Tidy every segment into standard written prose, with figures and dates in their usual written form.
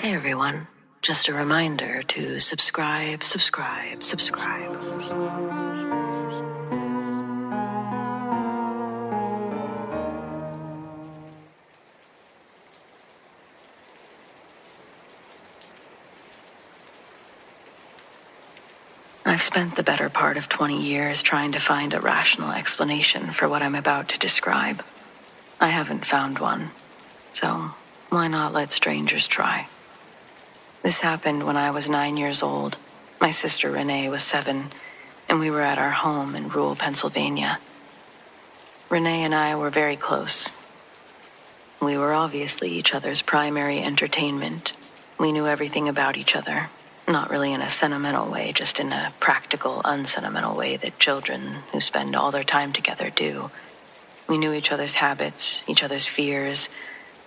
Hey everyone, just a reminder to subscribe. I've spent the better part of 20 years trying to find a rational explanation for what I'm about to describe. I haven't found one, so why not let strangers try? This happened when I was 9 years old. My sister Renee was 7, and we were at our home in rural Pennsylvania. Renee and I were very close. We were obviously each other's primary entertainment. We knew everything about each other, not really in a sentimental way, just in a practical, unsentimental way that children who spend all their time together do. We knew each other's habits, each other's fears,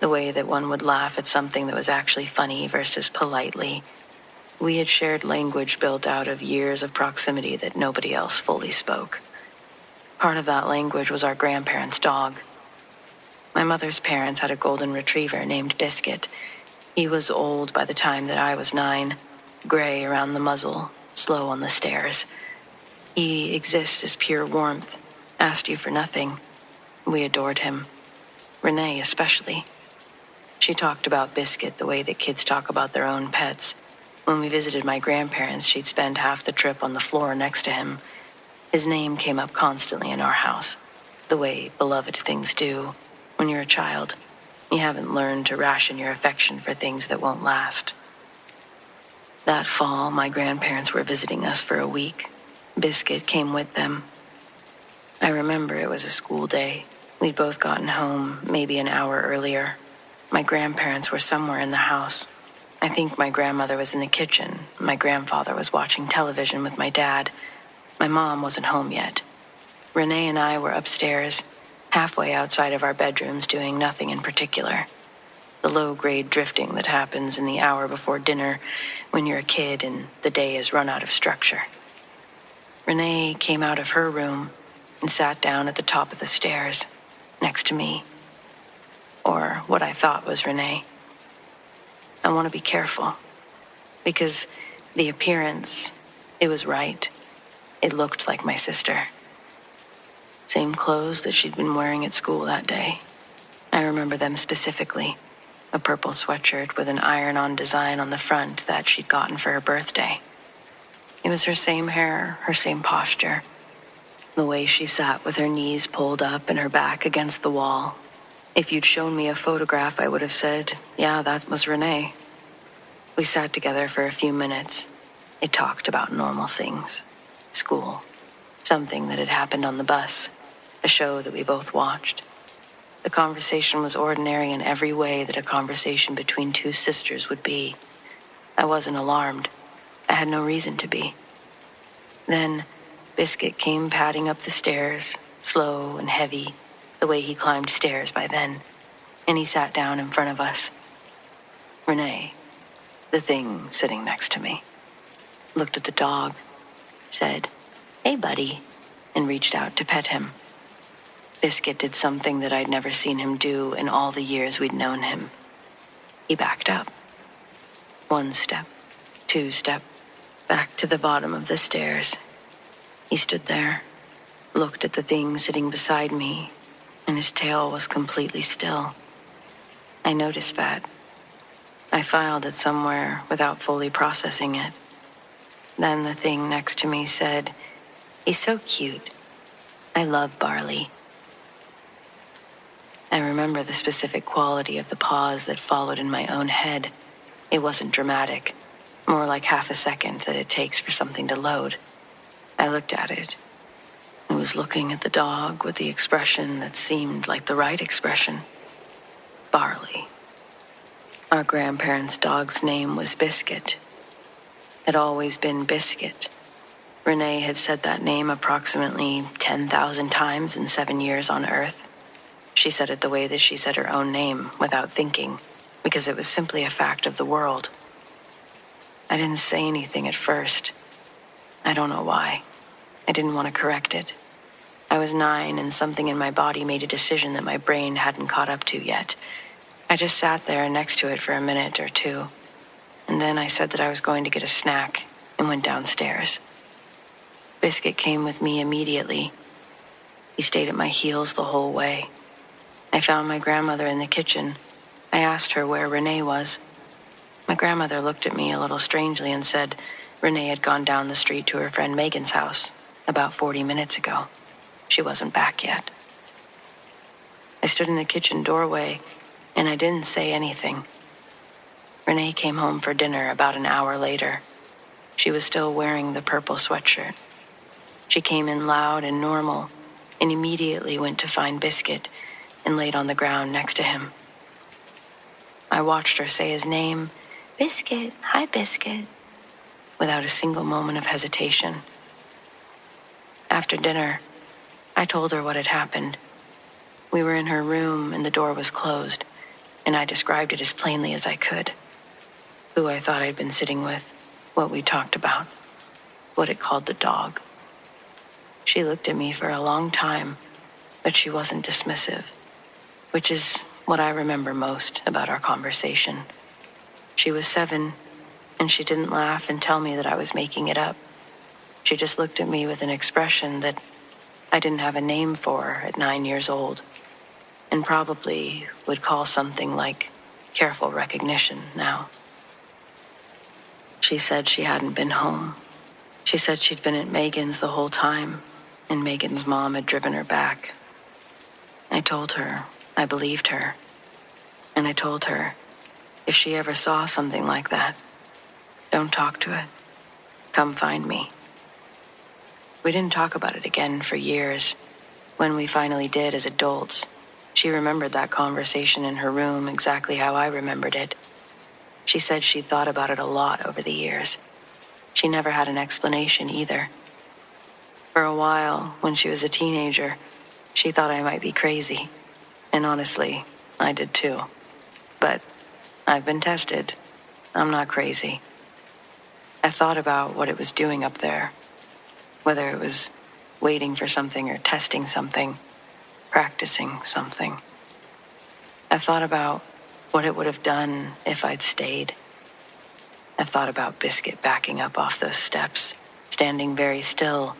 the way that one would laugh at something that was actually funny versus politely. We had shared language built out of years of proximity that nobody else fully spoke. Part of that language was our grandparents' dog. My mother's parents had a golden retriever named Biscuit. He was old by the time that I was 9, gray around the muzzle, slow on the stairs. He exists as pure warmth, asked you for nothing. We adored him. Renee especially. She talked about Biscuit the way that kids talk about their own pets. When we visited my grandparents, she'd spend half the trip on the floor next to him. His name came up constantly in our house, the way beloved things do. When you're a child, you haven't learned to ration your affection for things that won't last. That fall, my grandparents were visiting us for a week. Biscuit came with them. I remember it was a school day. We'd both gotten home maybe an hour earlier. My grandparents were somewhere in the house. I think my grandmother was in the kitchen. My grandfather was watching television with my dad. My mom wasn't home yet. Renee and I were upstairs, halfway outside of our bedrooms, doing nothing in particular. The low-grade drifting that happens in the hour before dinner when you're a kid and the day is run out of structure. Renee came out of her room and sat down at the top of the stairs, next to me. Or what I thought was Renee. I want to be careful, because the appearance, it was right. It looked like my sister. Same clothes that she'd been wearing at school that day. I remember them specifically. A purple sweatshirt with an iron-on design on the front that she'd gotten for her birthday. It was her same hair, her same posture. The way she sat with her knees pulled up and her back against the wall. If you'd shown me a photograph, I would have said, yeah, that was Renee. We sat together for a few minutes. It talked about normal things. School. Something that had happened on the bus. A show that we both watched. The conversation was ordinary in every way that a conversation between two sisters would be. I wasn't alarmed. I had no reason to be. Then, Biscuit came padding up the stairs, slow and heavy, the way he climbed stairs by then, and he sat down in front of us. Renee, the thing sitting next to me, looked at the dog, said, "Hey, buddy," and reached out to pet him. Biscuit did something that I'd never seen him do in all the years we'd known him. He backed up. 1 step, 2 step, back to the bottom of the stairs. He stood there, looked at the thing sitting beside me, and his tail was completely still. I noticed that. I filed it somewhere without fully processing it. Then the thing next to me said, "He's so cute. I love Barley." I remember the specific quality of the pause that followed in my own head. It wasn't dramatic, more like half a second that it takes for something to load. I looked at it. I was looking at the dog with the expression that seemed like the right expression. Barley. Our grandparents' dog's name was Biscuit. Had always been Biscuit. Renee had said that name approximately 10,000 times in 7 years on Earth. She said it the way that she said her own name, without thinking, because it was simply a fact of the world. I didn't say anything at first. I don't know why. I didn't want to correct it. I was 9, and something in my body made a decision that my brain hadn't caught up to yet. I just sat there next to it for a minute or two, and then I said that I was going to get a snack and went downstairs. Biscuit came with me immediately. He stayed at my heels the whole way. I found my grandmother in the kitchen. I asked her where Renee was. My grandmother looked at me a little strangely and said Renee had gone down the street to her friend Megan's house about 40 minutes ago. She wasn't back yet. I stood in the kitchen doorway, and I didn't say anything. Renee came home for dinner about an hour later. She was still wearing the purple sweatshirt. She came in loud and normal, and immediately went to find Biscuit and laid on the ground next to him. I watched her say his name, Biscuit, hi Biscuit, without a single moment of hesitation. After dinner, I told her what had happened. We were in her room and the door was closed, and I described it as plainly as I could. Who I thought I'd been sitting with, what we talked about, what it called the dog. She looked at me for a long time, but she wasn't dismissive, which is what I remember most about our conversation. She was 7, and she didn't laugh and tell me that I was making it up. She just looked at me with an expression that I didn't have a name for at 9 years old, and probably would call something like careful recognition now. She said she hadn't been home. She said she'd been at Megan's the whole time, and Megan's mom had driven her back. I told her I believed her, and I told her if she ever saw something like that, don't talk to it. Come find me. We didn't talk about it again for years. When we finally did as adults, she remembered that conversation in her room exactly how I remembered it. She said she'd thought about it a lot over the years. She never had an explanation either. For a while, when she was a teenager, she thought I might be crazy. And honestly, I did too. But I've been tested. I'm not crazy. I thought about what it was doing up there. Whether it was waiting for something or testing something, practicing something. I thought about what it would have done if I'd stayed. I thought about Biscuit backing up off those steps, standing very still.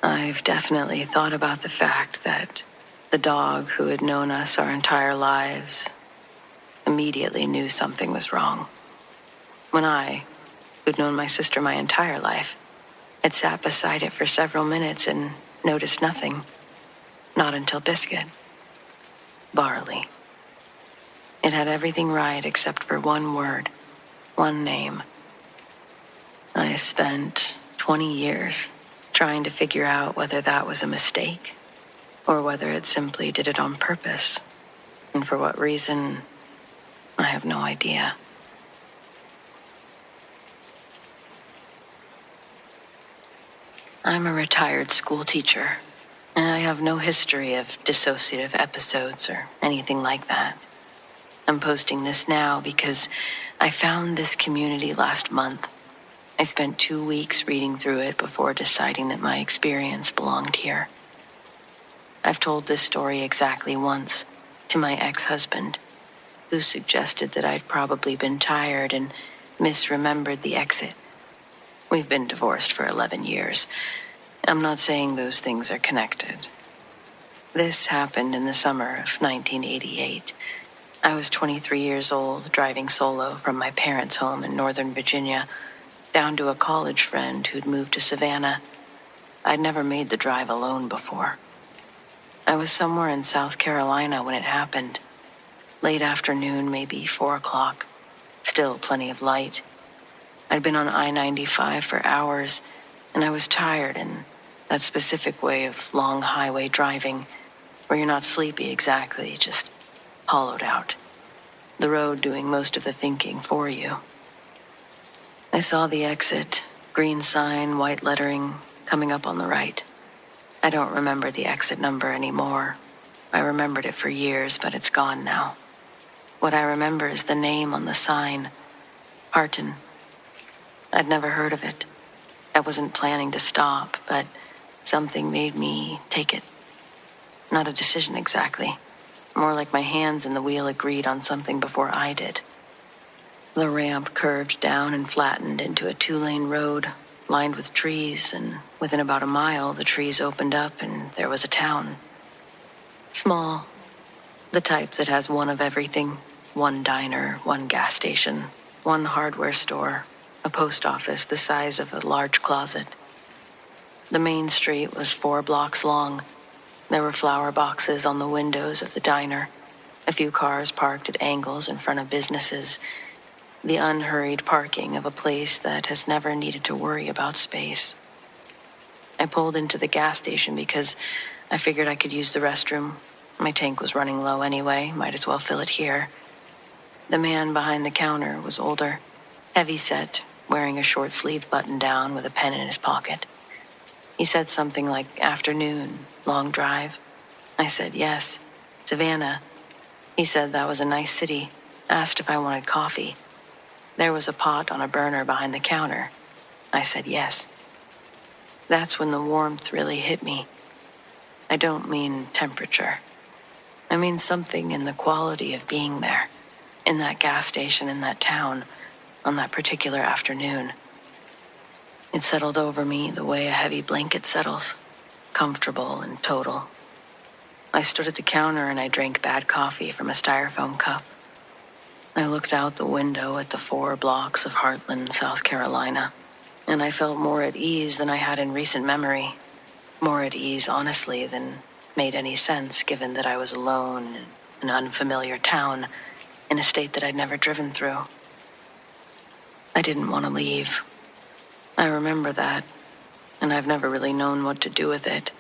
I've definitely thought about the fact that the dog who had known us our entire lives immediately knew something was wrong. When I, who'd known my sister my entire life, had sat beside it for several minutes and noticed nothing. Not until Biscuit. Barley. It had everything right except for one word, one name. I spent 20 years trying to figure out whether that was a mistake or whether it simply did it on purpose. And for what reason, I have no idea. I'm a retired school teacher, and I have no history of dissociative episodes or anything like that. I'm posting this now because I found this community last month. I spent 2 weeks reading through it before deciding that my experience belonged here. I've told this story exactly once to my ex-husband, who suggested that I'd probably been tired and misremembered the exit. We've been divorced for 11 years. I'm not saying those things are connected. This happened in the summer of 1988. I was 23 years old, driving solo from my parents' home in Northern Virginia down to a college friend who'd moved to Savannah. I'd never made the drive alone before. I was somewhere in South Carolina when it happened. Late afternoon, maybe 4 o'clock. Still plenty of light. I'd been on I-95 for hours, and I was tired in that specific way of long highway driving, where you're not sleepy exactly, just hollowed out. The road doing most of the thinking for you. I saw the exit, green sign, white lettering, coming up on the right. I don't remember the exit number anymore. I remembered it for years, but it's gone now. What I remember is the name on the sign, Harton. I'd never heard of it. I wasn't planning to stop, but something made me take it. Not a decision exactly. More like my hands and the wheel agreed on something before I did. The ramp curved down and flattened into a two-lane road lined with trees, and within about a mile, the trees opened up and there was a town. Small, the type that has one of everything: one diner, one gas station, one hardware store, a post office the size of a large closet. The main street was 4 blocks long. There were flower boxes on the windows of the diner, a few cars parked at angles in front of businesses, the unhurried parking of a place that has never needed to worry about space. I pulled into the gas station because I figured I could use the restroom. My tank was running low anyway, might as well fill it here. The man behind the counter was older, heavy-set, wearing a short-sleeved button-down with a pen in his pocket. He said something like, "Afternoon, long drive?" I said, "Yes, Savannah." He said that was a nice city, asked if I wanted coffee. There was a pot on a burner behind the counter. I said yes. That's when the warmth really hit me. I don't mean temperature. I mean something in the quality of being there, in that gas station, in that town, on that particular afternoon. It settled over me the way a heavy blanket settles, comfortable and total. I stood at the counter and I drank bad coffee from a styrofoam cup. I looked out the window at the 4 blocks of Heartland, South Carolina, and I felt more at ease than I had in recent memory. More at ease, honestly, than made any sense, given that I was alone in an unfamiliar town, in a state that I'd never driven through. I didn't want to leave. I remember that, and I've never really known what to do with it.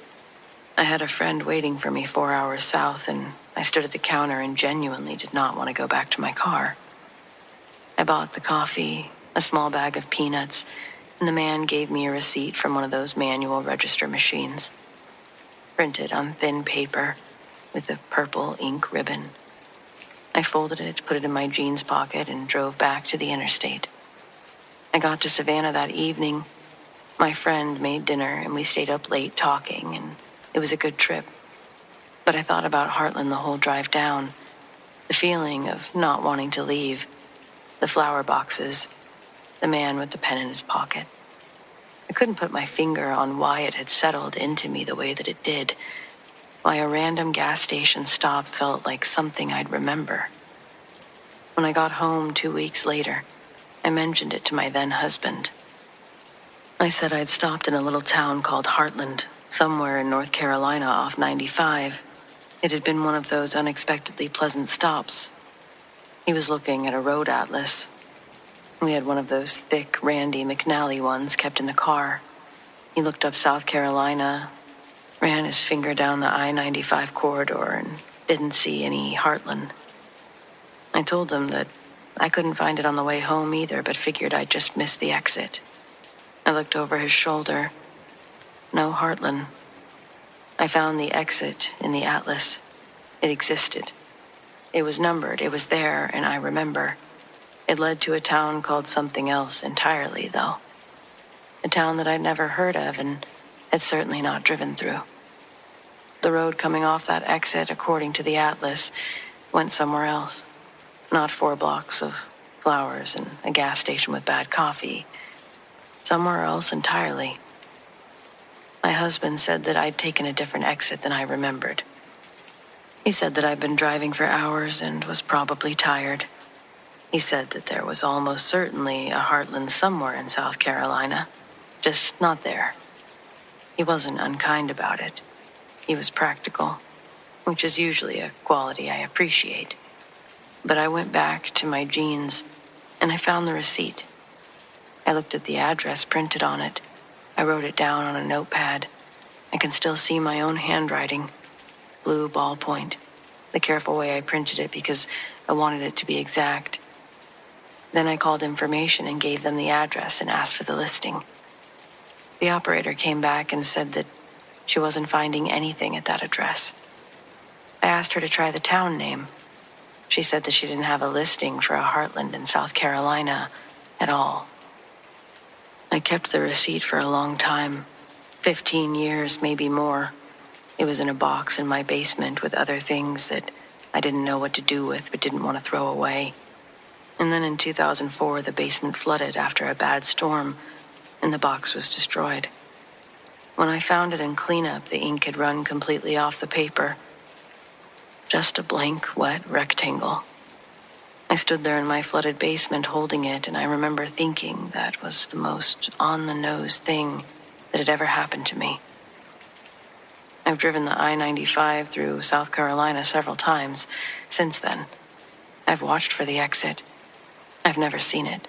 I had a friend waiting for me 4 hours south, and I stood at the counter and genuinely did not want to go back to my car. I bought the coffee, a small bag of peanuts, and the man gave me a receipt from one of those manual register machines, printed on thin paper with a purple ink ribbon. I folded it, put it in my jeans pocket, and drove back to the interstate. I got to Savannah that evening. My friend made dinner, and we stayed up late talking, and it was a good trip. But I thought about Heartland the whole drive down, the feeling of not wanting to leave, the flower boxes, the man with the pen in his pocket. I couldn't put my finger on why it had settled into me the way that it did, why a random gas station stop felt like something I'd remember. When I got home 2 weeks later, I mentioned it to my then-husband. I said I'd stopped in a little town called Heartland, somewhere in North Carolina off 95. It had been one of those unexpectedly pleasant stops. He was looking at a road atlas. We had one of those thick Randy McNally ones kept in the car. He looked up South Carolina, ran his finger down the I-95 corridor, and didn't see any Heartland. I told him that I couldn't find it on the way home either, but figured I'd just missed the exit. I looked over his shoulder. No Heartland. I found the exit in the atlas. It existed. It was numbered, it was there, and I remember. It led to a town called something else entirely, though. A town that I'd never heard of and had certainly not driven through. The road coming off that exit, according to the atlas, went somewhere else. Not 4 blocks of flowers and a gas station with bad coffee. Somewhere else entirely. My husband said that I'd taken a different exit than I remembered. He said that I'd been driving for hours and was probably tired. He said that there was almost certainly a Heartland somewhere in South Carolina, just not there. He wasn't unkind about it. He was practical, which is usually a quality I appreciate. But I went back to my jeans, and I found the receipt. I looked at the address printed on it. I wrote it down on a notepad. I can still see my own handwriting, blue ballpoint, the careful way I printed it because I wanted it to be exact. Then I called information and gave them the address and asked for the listing. The operator came back and said that she wasn't finding anything at that address. I asked her to try the town name. She said that she didn't have a listing for a Heartland in South Carolina at all. I kept the receipt for a long time, 15 years, maybe more. It was in a box in my basement with other things that I didn't know what to do with but didn't want to throw away. And then in 2004, the basement flooded after a bad storm, and the box was destroyed. When I found it in cleanup, the ink had run completely off the paper. Just a blank, wet rectangle. I stood there in my flooded basement holding it, and I remember thinking that was the most on-the-nose thing that had ever happened to me. I've driven the I-95 through South Carolina several times since then. I've watched for the exit. I've never seen it.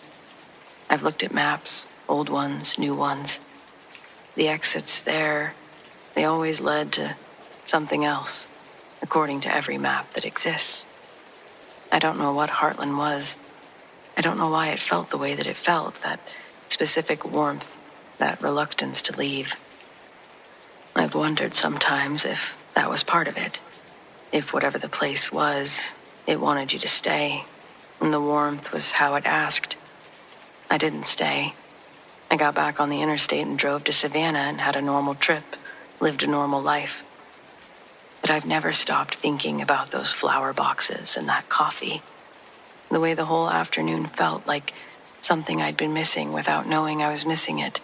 I've looked at maps, old ones, new ones. The exits there, they always led to something else, according to every map that exists. I don't know what Heartland was. I don't know why it felt the way that it felt, that specific warmth, that reluctance to leave. I've wondered sometimes if that was part of it. If whatever the place was, it wanted you to stay, and the warmth was how it asked. I didn't stay. I got back on the interstate and drove to Savannah and had a normal trip, lived a normal life. But I've never stopped thinking about those flower boxes and that coffee. The way the whole afternoon felt like something I'd been missing without knowing I was missing it.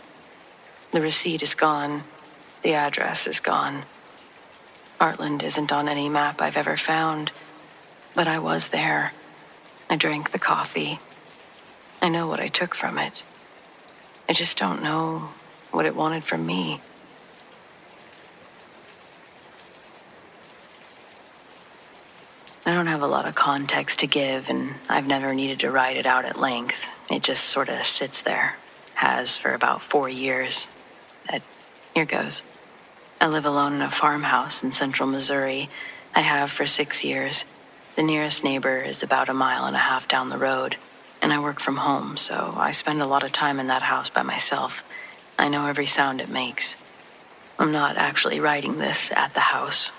The receipt is gone. The address is gone. Heartland isn't on any map I've ever found, but I was there. I drank the coffee. I know what I took from it. I just don't know what it wanted from me. I don't have a lot of context to give, and I've never needed to write it out at length. It just sort of sits there. Has for about 4 years. Here goes. I live alone in a farmhouse in central Missouri. I have for 6 years. The nearest neighbor is about 1.5 miles down the road, and I work from home, so I spend a lot of time in that house by myself. I know every sound it makes. I'm not actually writing this at the house.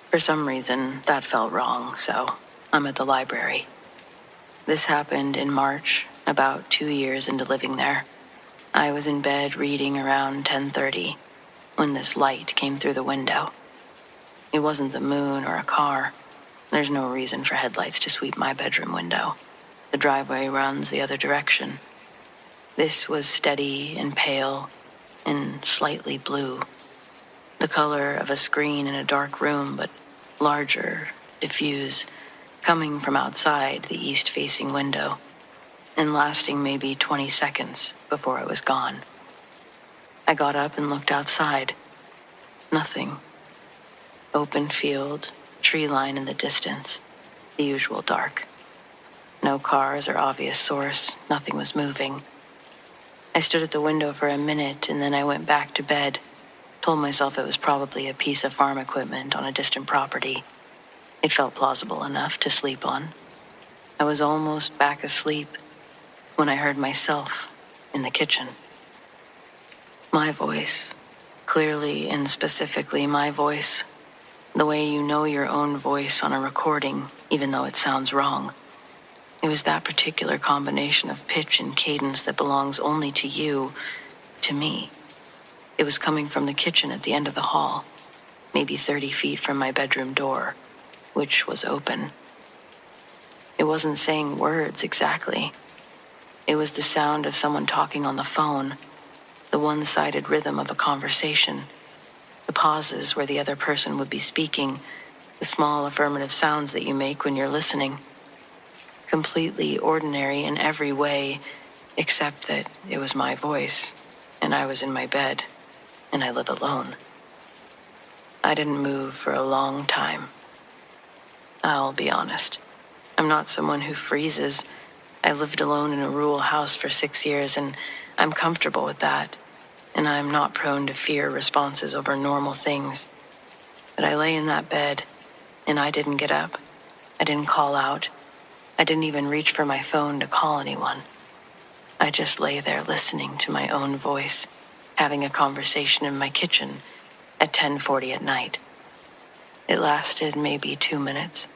For some reason, that felt wrong, so I'm at the library. This happened in March, about 2 years into living there. I was in bed reading around 10:30 when this light came through the window. It wasn't the moon or a car. There's no reason for headlights to sweep my bedroom window. The driveway runs the other direction. This was steady and pale and slightly blue. The color of a screen in a dark room, but larger, diffuse, coming from outside the east-facing window, and lasting maybe 20 seconds before it was gone. I got up and looked outside. Nothing. Open field, tree line in the distance, the usual dark. No cars or obvious source, nothing was moving. I stood at the window for a minute, and then I went back to bed. Told myself it was probably a piece of farm equipment on a distant property. It felt plausible enough to sleep on. I was almost back asleep when I heard myself in the kitchen. My voice, clearly and specifically my voice, the way you know your own voice on a recording, even though it sounds wrong. It was that particular combination of pitch and cadence that belongs only to you, to me. It was coming from the kitchen at the end of the hall, maybe 30 feet from my bedroom door, which was open. It wasn't saying words exactly. It was the sound of someone talking on the phone, the one-sided rhythm of a conversation, the pauses where the other person would be speaking, the small affirmative sounds that you make when you're listening. Completely ordinary in every way, except that it was my voice, and I was in my bed. And I live alone. I didn't move for a long time. I'll be honest. I'm not someone who freezes. I lived alone in a rural house for 6 years, and I'm comfortable with that. And I'm not prone to fear responses over normal things. But I lay in that bed, and I didn't get up. I didn't call out. I didn't even reach for my phone to call anyone. I just lay there listening to my own voice, having a conversation in my kitchen at 10:40 at night. It lasted maybe 2 minutes,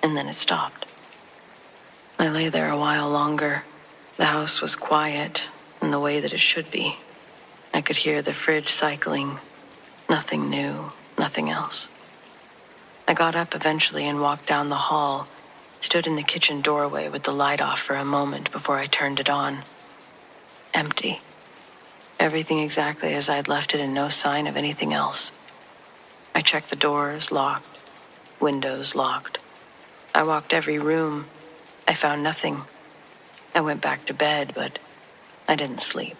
and then it stopped. I lay there a while longer. The house was quiet in the way that it should be. I could hear the fridge cycling. Nothing new, nothing else. I got up eventually and walked down the hall, stood in the kitchen doorway with the light off for a moment before I turned it on. Empty. Everything exactly as I'd left it and no sign of anything else. I checked the doors, locked. Windows locked. I walked every room. I found nothing. I went back to bed, but I didn't sleep.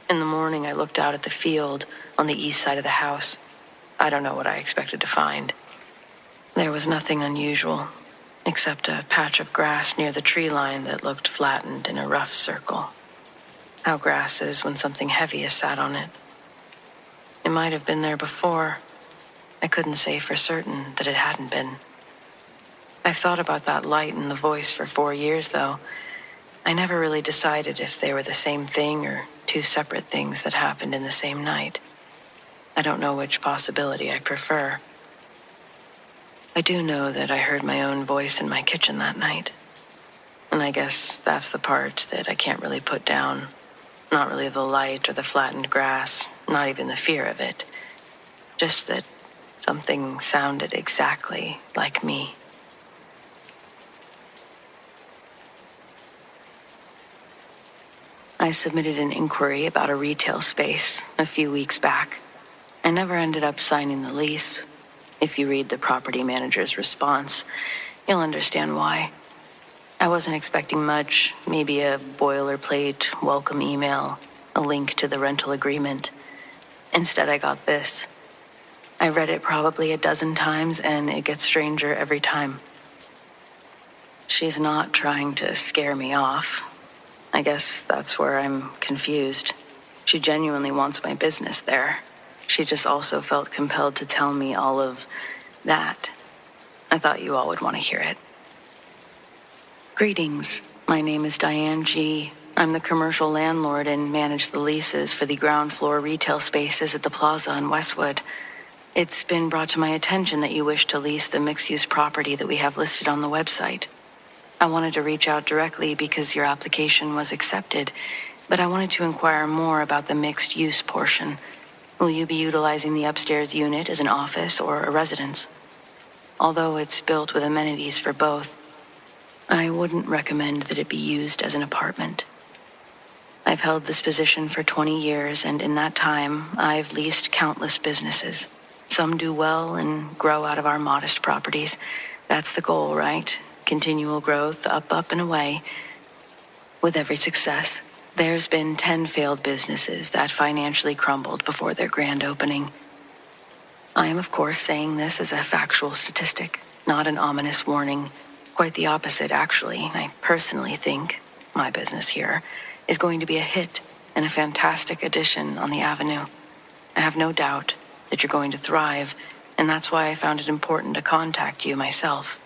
In the morning, I looked out at the field on the east side of the house. I don't know what I expected to find. There was nothing unusual, except a patch of grass near the tree line that looked flattened in a rough circle. How grass is when something heavy is sat on it. It might have been there before. I couldn't say for certain that it hadn't been. I've thought about that light and the voice for 4 years, though. I never really decided if they were the same thing or two separate things that happened in the same night. I don't know which possibility I prefer. I do know that I heard my own voice in my kitchen that night. And I guess that's the part that I can't really put down. Not really the light or the flattened grass, not even the fear of it. Just that something sounded exactly like me. I submitted an inquiry about a retail space a few weeks back. I never ended up signing the lease. If you read the property manager's response, you'll understand why. I wasn't expecting much, maybe a boilerplate welcome email, a link to the rental agreement. Instead, I got this. I read it probably a dozen times, and it gets stranger every time. She's not trying to scare me off. I guess that's where I'm confused. She genuinely wants my business there. She just also felt compelled to tell me all of that. I thought you all would want to hear it. Greetings. My name is Diane G. I'm the commercial landlord and manage the leases for the ground floor retail spaces at the plaza in Westwood. It's been brought to my attention that you wish to lease the mixed-use property that we have listed on the website. I wanted to reach out directly because your application was accepted, but I wanted to inquire more about the mixed-use portion. Will you be utilizing the upstairs unit as an office or a residence? Although it's built with amenities for both, I wouldn't recommend that it be used as an apartment. I've held this position for 20 years, and in that time, I've leased countless businesses. Some do well and grow out of our modest properties. That's the goal, right? Continual growth, up, and away. With every success, there's been 10 failed businesses that financially crumbled before their grand opening. I am, of course, saying this as a factual statistic, not an ominous warning. Quite the opposite, actually. I personally think my business here is going to be a hit and a fantastic addition on the avenue. I have no doubt that you're going to thrive, and that's why I found it important to contact you myself.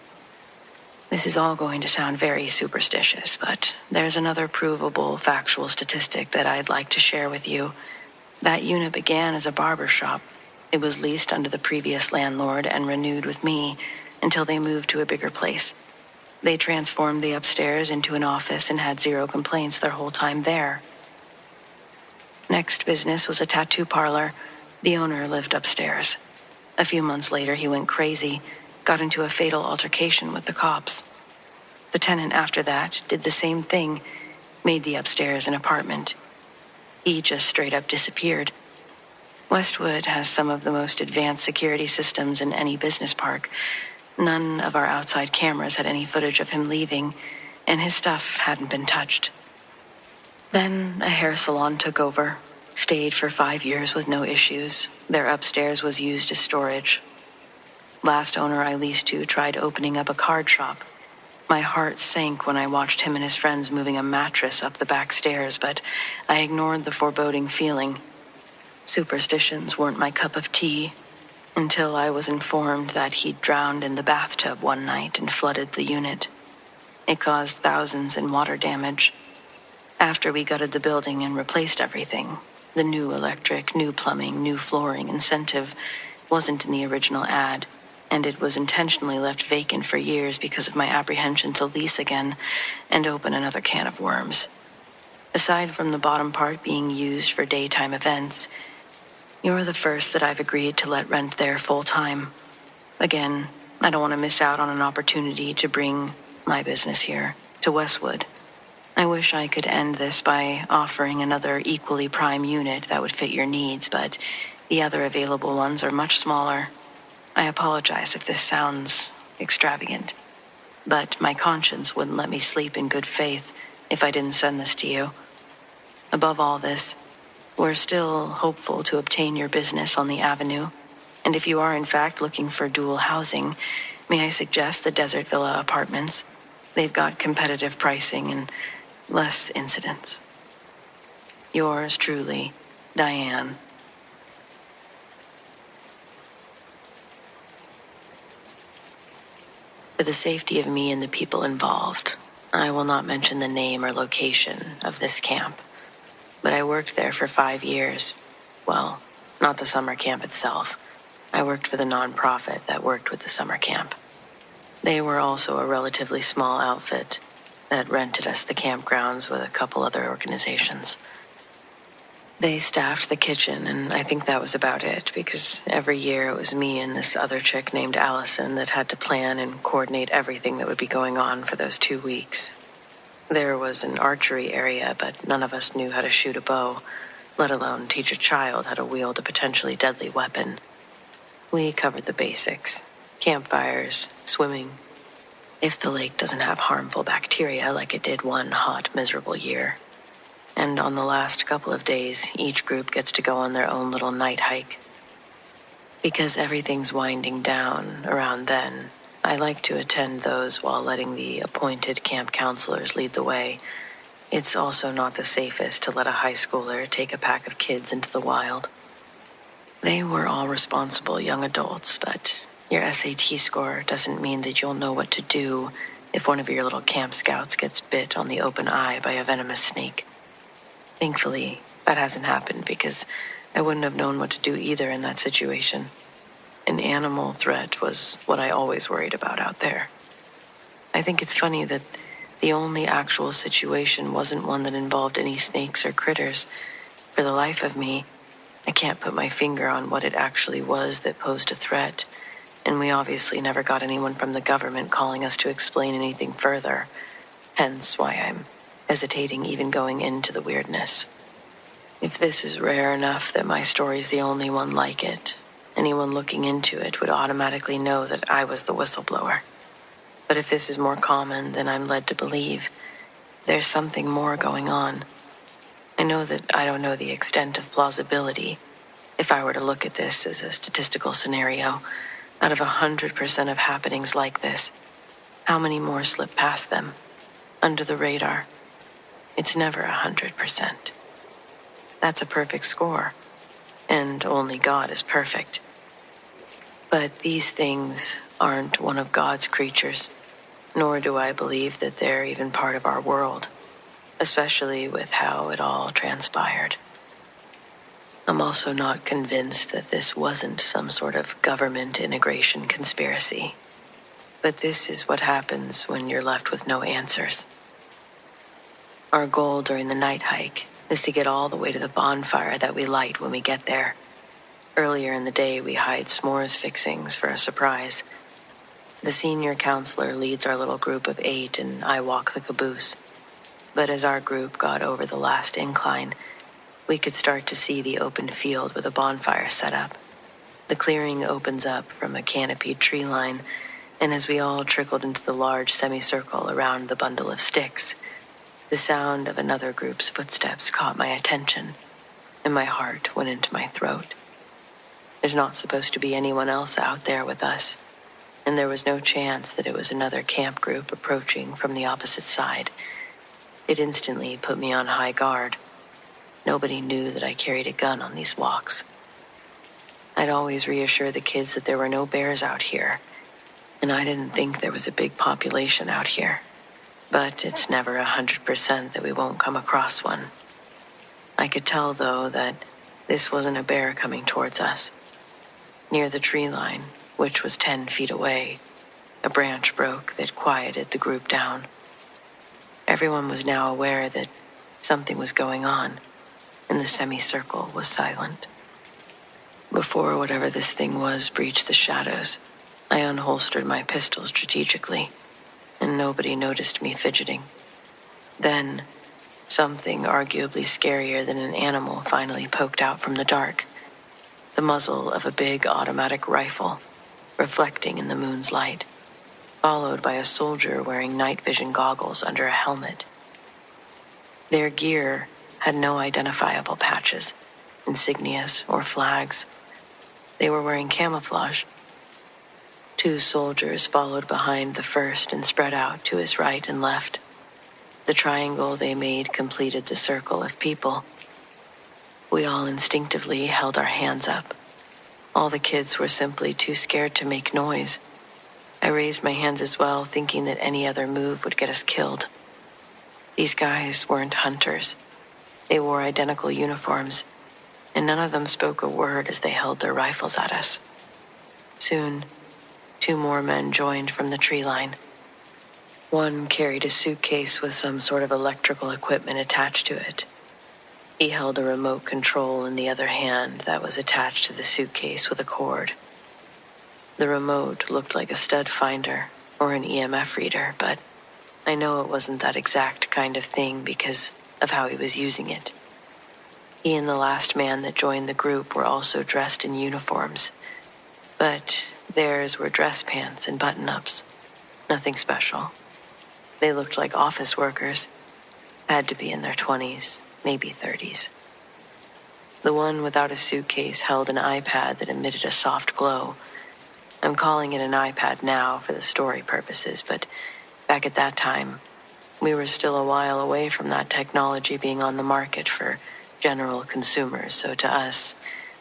This is all going to sound very superstitious, but there's another provable factual statistic that I'd like to share with you. That unit began as a barber shop. It was leased under the previous landlord and renewed with me until they moved to a bigger place. They transformed the upstairs into an office and had 0 complaints their whole time there. Next business was a tattoo parlor. The owner lived upstairs. A few months later, he went crazy, got into a fatal altercation with the cops. The tenant after that did the same thing, made the upstairs an apartment. He just straight up disappeared. Westwood has some of the most advanced security systems in any business park. None of our outside cameras had any footage of him leaving, and his stuff hadn't been touched. Then a hair salon took over, stayed for 5 years with no issues. Their upstairs was used as storage. Last owner I leased to tried opening up a card shop. My heart sank when I watched him and his friends moving a mattress up the back stairs, but I ignored the foreboding feeling. Superstitions weren't my cup of tea, until I was informed that he'd drowned in the bathtub one night and flooded the unit. It caused thousands in water damage. After we gutted the building and replaced everything, the new electric, new plumbing, new flooring incentive wasn't in the original ad, and it was intentionally left vacant for years because of my apprehension to lease again and open another can of worms. Aside from the bottom part being used for daytime events, you're the first that I've agreed to let rent there full time. Again, I don't want to miss out on an opportunity to bring my business here to Westwood. I wish I could end this by offering another equally prime unit that would fit your needs, but the other available ones are much smaller. I apologize if this sounds extravagant, but my conscience wouldn't let me sleep in good faith if I didn't send this to you. Above all this, we're still hopeful to obtain your business on the avenue, and if you are in fact looking for dual housing, may I suggest the Desert Villa apartments? They've got competitive pricing and less incidents. Yours truly, Diane. For the safety of me and the people involved, I will not mention the name or location of this camp, but I worked there for 5 years. Well, not the summer camp itself. I worked for the nonprofit that worked with the summer camp. They were also a relatively small outfit that rented us the campgrounds with a couple other organizations. They staffed the kitchen, and I think that was about it, because every year it was me and this other chick named Allison that had to plan and coordinate everything that would be going on for those 2 weeks. There was an archery area, but none of us knew how to shoot a bow, let alone teach a child how to wield a potentially deadly weapon. We covered the basics: campfires, swimming, if the lake doesn't have harmful bacteria like it did one hot, miserable year. And on the last couple of days, each group gets to go on their own little night hike. Because everything's winding down around then, I like to attend those while letting the appointed camp counselors lead the way. It's also not the safest to let a high schooler take a pack of kids into the wild. They were all responsible young adults, but your SAT score doesn't mean that you'll know what to do if one of your little camp scouts gets bit on the open eye by a venomous snake. Thankfully, that hasn't happened because I wouldn't have known what to do either in that situation. An animal threat was what I always worried about out there. I think it's funny that the only actual situation wasn't one that involved any snakes or critters. For the life of me, I can't put my finger on what it actually was that posed a threat, and we obviously never got anyone from the government calling us to explain anything further, hence why I'm hesitating even going into the weirdness. If this is rare enough that my story's the only one like it, anyone looking into it would automatically know that I was the whistleblower. But if this is more common than I'm led to believe, there's something more going on. I know that I don't know the extent of plausibility. If I were to look at this as a statistical scenario, out of 100% of happenings like this, how many more slip past them, under the radar? It's never 100%. That's a perfect score, and only God is perfect. But these things aren't one of God's creatures, nor do I believe that they're even part of our world, especially with how it all transpired. I'm also not convinced that this wasn't some sort of government integration conspiracy. But this is what happens when you're left with no answers. Our goal during the night hike is to get all the way to the bonfire that we light when we get there. Earlier in the day, we hide s'mores fixings for a surprise. The senior counselor leads our little group of 8, and I walk the caboose. But as our group got over the last incline, we could start to see the open field with a bonfire set up. The clearing opens up from a canopied tree line, and as we all trickled into the large semicircle around the bundle of sticks, the sound of another group's footsteps caught my attention, and my heart went into my throat. There's not supposed to be anyone else out there with us, and there was no chance that it was another camp group approaching from the opposite side. It instantly put me on high guard. Nobody knew that I carried a gun on these walks. I'd always reassure the kids that there were no bears out here, and I didn't think there was a big population out here. But it's never 100% that we won't come across one. I could tell, though, that this wasn't a bear coming towards us. Near the tree line, which was 10 feet away, a branch broke that quieted the group down. Everyone was now aware that something was going on, and the semicircle was silent. Before whatever this thing was breached the shadows, I unholstered my pistol strategically, and nobody noticed me fidgeting. Then, something arguably scarier than an animal finally poked out from the dark. The muzzle of a big automatic rifle, reflecting in the moon's light, followed by a soldier wearing night vision goggles under a helmet. Their gear had no identifiable patches, insignias, or flags. They were wearing camouflage. 2 soldiers followed behind the first and spread out to his right and left. The triangle they made completed the circle of people. We all instinctively held our hands up. All the kids were simply too scared to make noise. I raised my hands as well, thinking that any other move would get us killed. These guys weren't hunters. They wore identical uniforms, and none of them spoke a word as they held their rifles at us. Soon, 2 more men joined from the tree line. One carried a suitcase with some sort of electrical equipment attached to it. He held a remote control in the other hand that was attached to the suitcase with a cord. The remote looked like a stud finder or an EMF reader, but I know it wasn't that exact kind of thing because of how he was using it. He and the last man that joined the group were also dressed in uniforms, but theirs were dress pants and button-ups. Nothing special. They looked like office workers. Had to be in their 20s, maybe 30s. The one without a suitcase held an iPad that emitted a soft glow. I'm calling it an iPad now for the story purposes, but back at that time, we were still a while away from that technology being on the market for general consumers, so to us,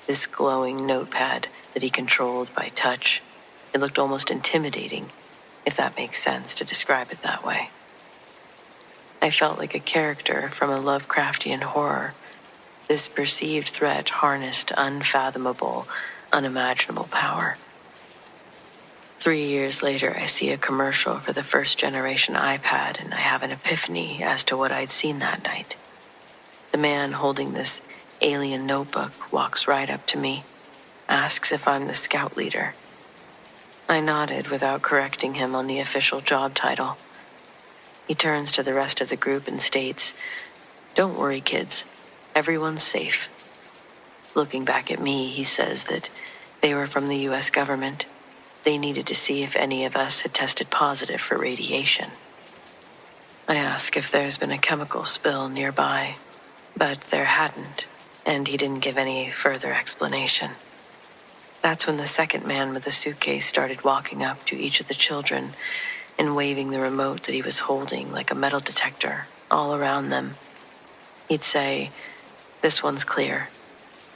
this glowing notepad that he controlled by touch, it looked almost intimidating, if that makes sense to describe it that way. I felt like a character from a Lovecraftian horror. This perceived threat harnessed unfathomable, unimaginable power. 3 years later, I see a commercial for the first-generation iPad, and I have an epiphany as to what I'd seen that night. The man holding this alien notebook walks right up to me, asks if I'm the scout leader. I nodded without correcting him on the official job title. He turns to the rest of the group and states, "Don't worry, kids. Everyone's safe." Looking back at me, he says that they were from the U.S. government. They needed to see if any of us had tested positive for radiation. I ask if there's been a chemical spill nearby, but there hadn't, and he didn't give any further explanation. That's when the second man with the suitcase started walking up to each of the children and waving the remote that he was holding like a metal detector all around them. He'd say, "This one's clear,"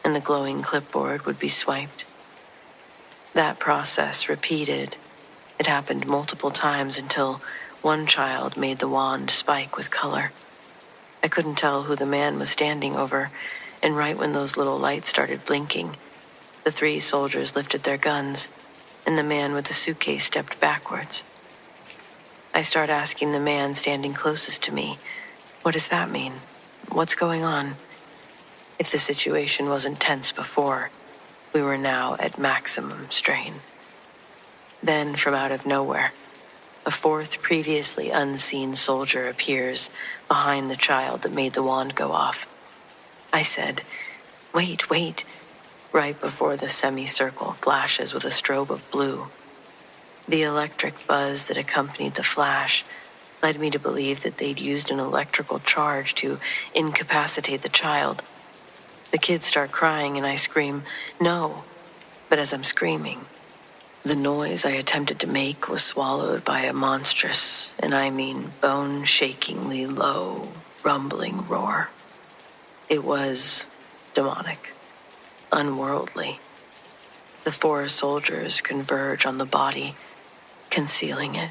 and the glowing clipboard would be swiped. That process repeated. It happened multiple times until one child made the wand spike with color. I couldn't tell who the man was standing over, and right when those little lights started blinking, the 3 soldiers lifted their guns, and the man with the suitcase stepped backwards. I start asking the man standing closest to me, "What does that mean? What's going on?" If the situation wasn't tense before, we were now at maximum strain. Then, from out of nowhere, a 4th previously unseen soldier appears behind the child that made the wand go off. I said, wait, right before the semicircle flashes with a strobe of blue. The electric buzz that accompanied the flash led me to believe that they'd used an electrical charge to incapacitate the child. The kids start crying and I scream, "No!" But as I'm screaming, the noise I attempted to make was swallowed by a monstrous, and I mean bone-shakingly low, rumbling roar. It was demonic, unworldly. The 4 soldiers converge on the body, concealing it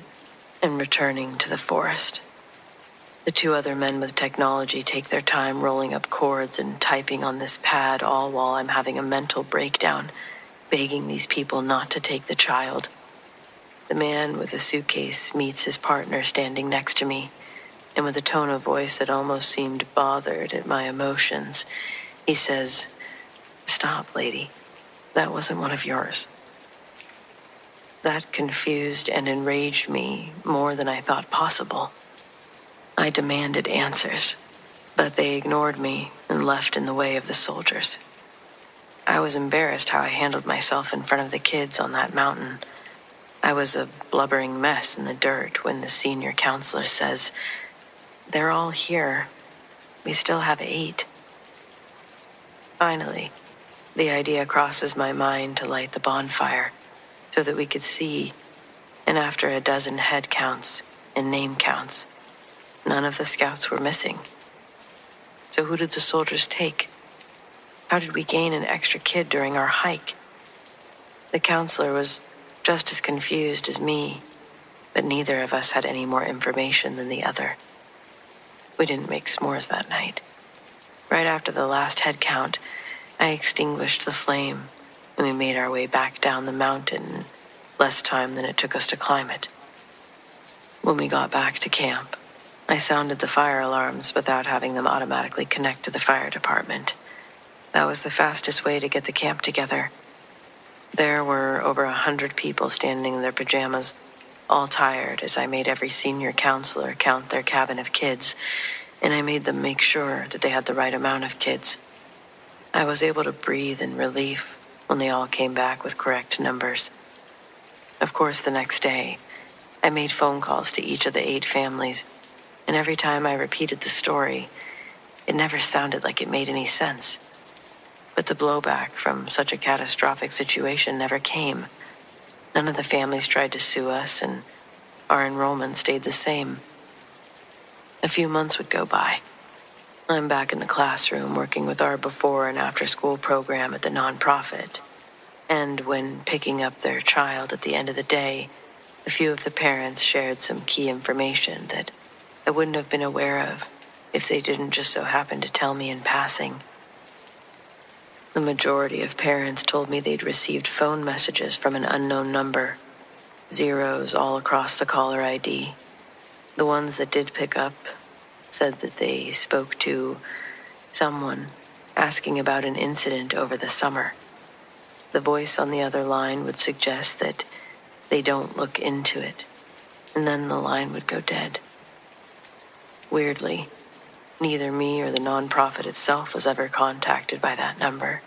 and returning to the forest. The 2 other men with technology take their time rolling up cords and typing on this pad, all while I'm having a mental breakdown, begging these people not to take the child. The man with the suitcase meets his partner standing next to me, and with a tone of voice that almost seemed bothered at my emotions, he says, "Stop, lady. That wasn't one of yours." That confused and enraged me more than I thought possible. I demanded answers, but they ignored me and left in the way of the soldiers. I was embarrassed how I handled myself in front of the kids on that mountain. I was a blubbering mess in the dirt when the senior counselor says, "They're all here. We still have 8. Finally, the idea crosses my mind to light the bonfire so that we could see, and after a dozen head counts and name counts, none of the scouts were missing. So who did the soldiers take? How did we gain an extra kid during our hike? The counselor was just as confused as me, but neither of us had any more information than the other. We didn't make s'mores that night. Right after the last head count, I extinguished the flame, and we made our way back down the mountain in less time than it took us to climb it. When we got back to camp, I sounded the fire alarms without having them automatically connect to the fire department. That was the fastest way to get the camp together. There were over 100 people standing in their pajamas, all tired as I made every senior counselor count their cabin of kids, and I made them make sure that they had the right amount of kids. I was able to breathe in relief when they all came back with correct numbers. Of course, the next day, I made phone calls to each of the 8 families, and every time I repeated the story, it never sounded like it made any sense. But the blowback from such a catastrophic situation never came. None of the families tried to sue us, and our enrollment stayed the same. A few months would go by. I'm back in the classroom working with our before and after school program at the nonprofit. And when picking up their child at the end of the day, a few of the parents shared some key information that I wouldn't have been aware of if they didn't just so happen to tell me in passing. The majority of parents told me they'd received phone messages from an unknown number, zeros all across the caller ID. The ones that did pick up said that they spoke to someone asking about an incident over the summer. The voice on the other line would suggest that they don't look into it, and then the line would go dead. Weirdly, neither me or the nonprofit itself was ever contacted by that number.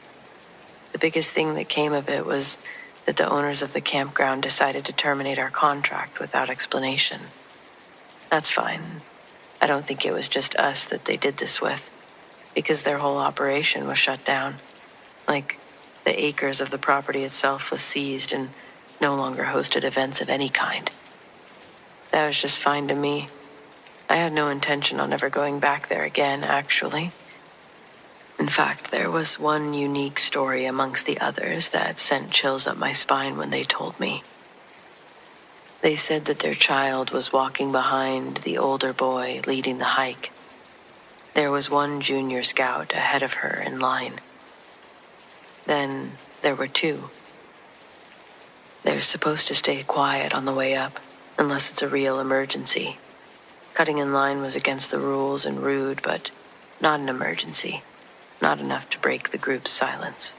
The biggest thing that came of it was that the owners of the campground decided to terminate our contract without explanation. That's fine. I don't think it was just us that they did this with, because their whole operation was shut down. Like, the acres of the property itself was seized and no longer hosted events of any kind. That was just fine to me. I had no intention on ever going back there again, actually. In fact, there was one unique story amongst the others that sent chills up my spine when they told me. They said that their child was walking behind the older boy leading the hike. There was one junior scout ahead of her in line. Then there were 2. They're supposed to stay quiet on the way up, unless it's a real emergency. Cutting in line was against the rules and rude, but not an emergency. Not enough to break the group's silence.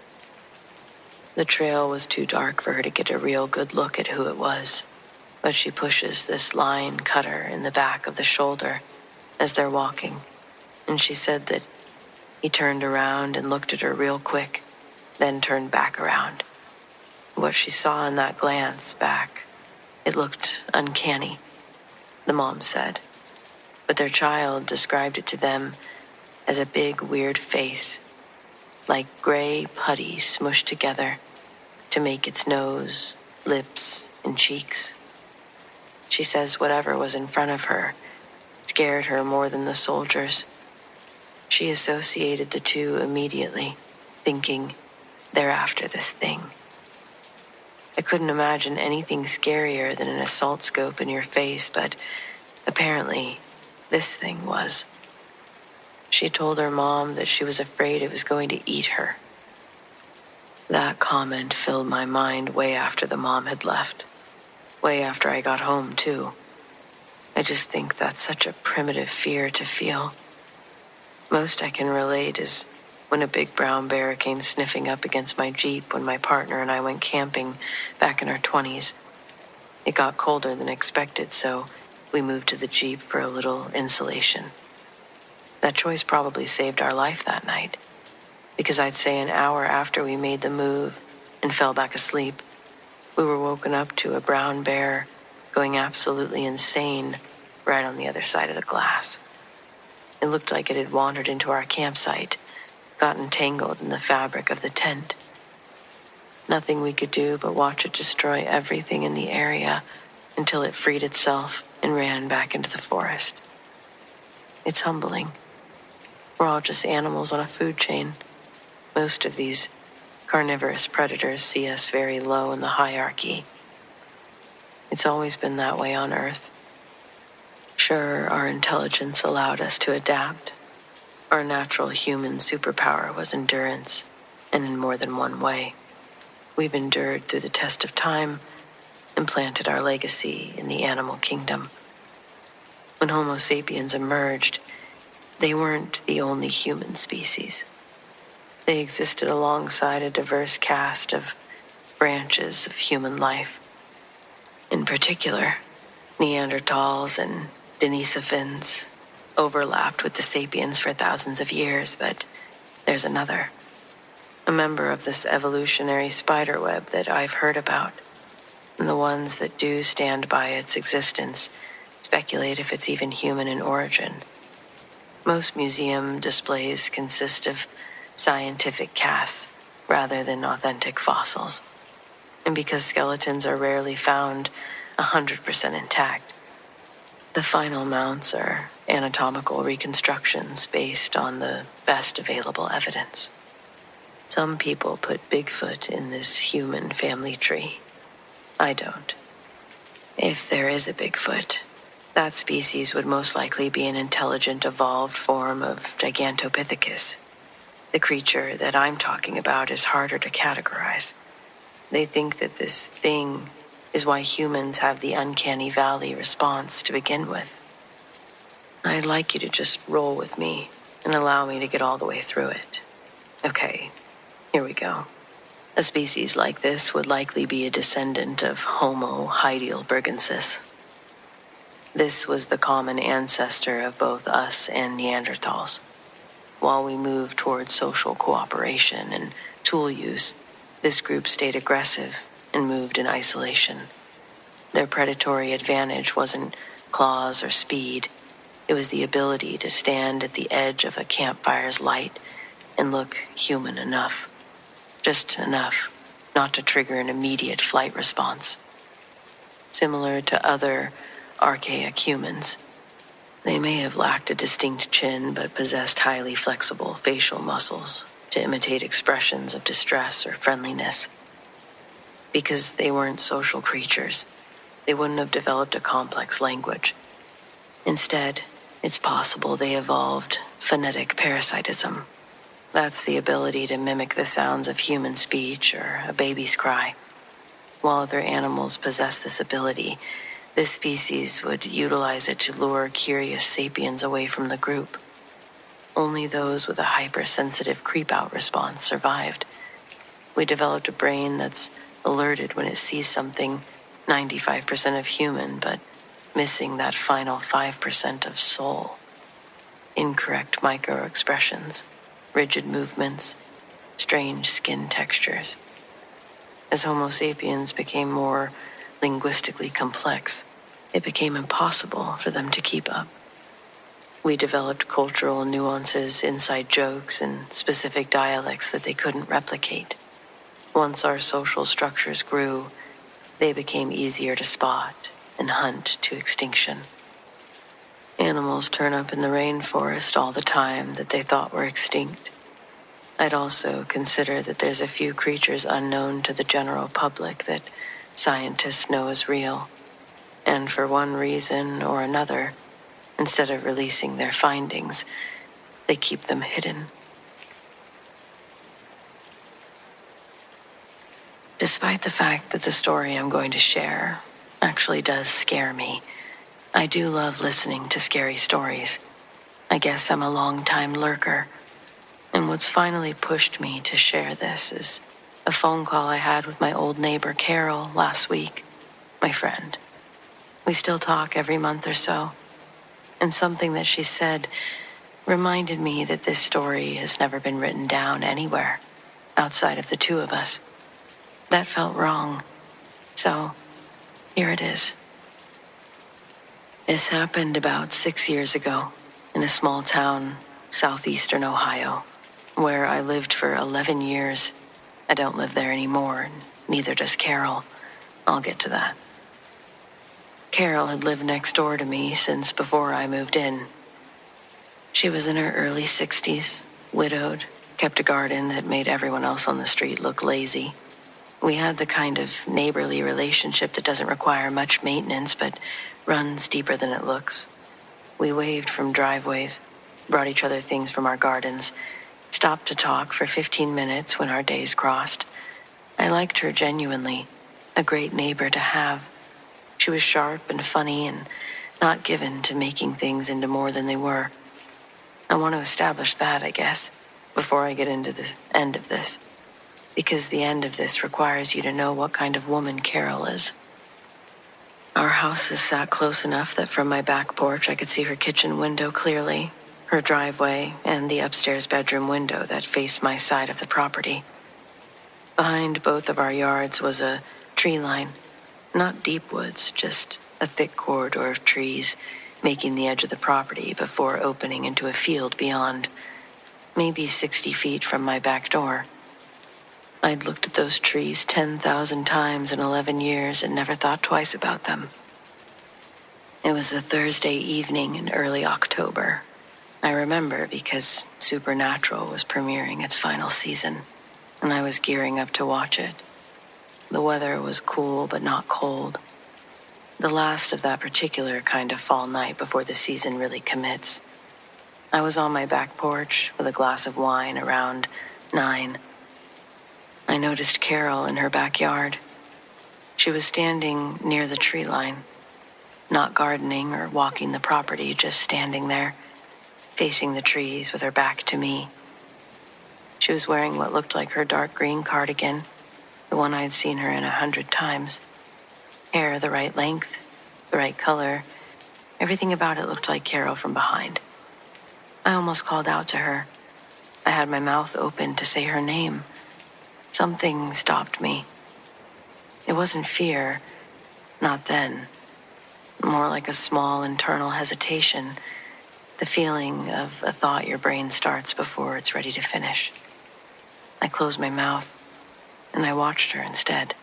The trail was too dark for her to get a real good look at who it was, but she pushes this line cutter in the back of the shoulder as they're walking, and she said that he turned around and looked at her real quick, then turned back around. What she saw in that glance back, it looked uncanny, the mom said. But their child described it to them as a big, weird face, like gray putty smushed together to make its nose, lips, and cheeks. She says whatever was in front of her scared her more than the soldiers. She associated the 2 immediately, thinking, they're after this thing. I couldn't imagine anything scarier than an assault scope in your face, but apparently this thing was. She told her mom that she was afraid it was going to eat her. That comment filled my mind way after the mom had left. Way after I got home, too. I just think that's such a primitive fear to feel. Most I can relate is when a big brown bear came sniffing up against my Jeep when my partner and I went camping back in our 20s. It got colder than expected, so we moved to the Jeep for a little insulation. That choice probably saved our life that night, because I'd say an hour after we made the move and fell back asleep, we were woken up to a brown bear going absolutely insane right on the other side of the glass. It looked like it had wandered into our campsite, gotten tangled in the fabric of the tent. Nothing we could do but watch it destroy everything in the area until it freed itself and ran back into the forest. It's humbling. We're all just animals on a food chain. Most of these carnivorous predators see us very low in the hierarchy. It's always been that way on Earth. Sure, our intelligence allowed us to adapt. Our natural human superpower was endurance, and in more than one way. We've endured through the test of time and planted our legacy in the animal kingdom. When Homo sapiens emerged, they weren't the only human species. They existed alongside a diverse cast of branches of human life. In particular, Neanderthals and Denisovans overlapped with the sapiens for thousands of years, but there's another. A member of this evolutionary spiderweb that I've heard about, and the ones that do stand by its existence speculate if it's even human in origin. Most museum displays consist of scientific casts rather than authentic fossils. And because skeletons are rarely found 100% intact, the final mounts are anatomical reconstructions based on the best available evidence. Some people put Bigfoot in this human family tree. I don't. If there is a Bigfoot, that species would most likely be an intelligent, evolved form of Gigantopithecus. The creature that I'm talking about is harder to categorize. They think that this thing is why humans have the uncanny valley response to begin with. I'd like you to just roll with me and allow me to get all the way through it. Okay, here we go. A species like this would likely be a descendant of Homo heidelbergensis. This was the common ancestor of both us and Neanderthals. While we moved towards social cooperation and tool use, this group stayed aggressive and moved in isolation. Their predatory advantage wasn't claws or speed. It was the ability to stand at the edge of a campfire's light and look human enough. Just enough not to trigger an immediate flight response. Similar to other archaic humans, they may have lacked a distinct chin but possessed highly flexible facial muscles to imitate expressions of distress or friendliness. Because they weren't social creatures, they wouldn't have developed a complex language. Instead, it's possible they evolved phonetic parasitism. That's the ability to mimic the sounds of human speech or a baby's cry. While other animals possess this ability, this species would utilize it to lure curious sapiens away from the group. Only those with a hypersensitive creep-out response survived. We developed a brain that's alerted when it sees something 95% of human, but missing that final 5% of soul. Incorrect microexpressions, rigid movements, strange skin textures. As Homo sapiens became more linguistically complex, it became impossible for them to keep up. We developed cultural nuances, inside jokes, and specific dialects that they couldn't replicate. Once our social structures grew, they became easier to spot and hunt to extinction. Animals turn up in the rainforest all the time that they thought were extinct. I'd also consider that there's a few creatures unknown to the general public that scientists know is real. And for one reason or another, instead of releasing their findings, they keep them hidden. Despite the fact that the story I'm going to share actually does scare me, I do love listening to scary stories. I guess I'm a long-time lurker. And what's finally pushed me to share this is a phone call I had with my old neighbor Carol last week. my friend. We still talk every month or so, and something that she said reminded me that this story has never been written down anywhere outside of the two of us. That felt wrong, so here it is. This happened about 6 years ago in a small town, southeastern Ohio, where I lived for 11 years. I don't live there anymore, and neither does Carol. I'll get to that. Carol had lived next door to me since before I moved in. She was in her early 60s, widowed, kept a garden that made everyone else on the street look lazy. We had the kind of neighborly relationship that doesn't require much maintenance but runs deeper than it looks. We waved from driveways, brought each other things from our gardens, stopped to talk for 15 minutes when our days crossed. I liked her genuinely, a great neighbor to have. She was sharp and funny and not given to making things into more than they were. I want to establish that, I guess, before I get into the end of this. Because the end of this requires you to know what kind of woman Carol is. Our house is sat close enough that from my back porch I could see her kitchen window clearly, her driveway, and the upstairs bedroom window that faced my side of the property. Behind both of our yards was a tree line, not deep woods, just a thick corridor of trees making the edge of the property before opening into a field beyond, maybe 60 feet from my back door. I'd looked at those trees 10,000 times in 11 years and never thought twice about them. It was a Thursday evening in early October. I remember because Supernatural was premiering its final season, and I was gearing up to watch it. The weather was cool but not cold. The last of that particular kind of fall night before the season really commits. I was on my back porch with a glass of wine around 9. I noticed Carol in her backyard. She was standing near the tree line, not gardening or walking the property, just standing there, facing the trees with her back to me. She was wearing what looked like her dark green cardigan, the one I'd seen her in 100 times. Hair the right length, the right color. Everything about it looked like Carol from behind. I almost called out to her. I had my mouth open to say her name. Something stopped me. It wasn't fear, not then. More like a small internal hesitation, the feeling of a thought your brain starts before it's ready to finish. I closed my mouth, and I watched her instead.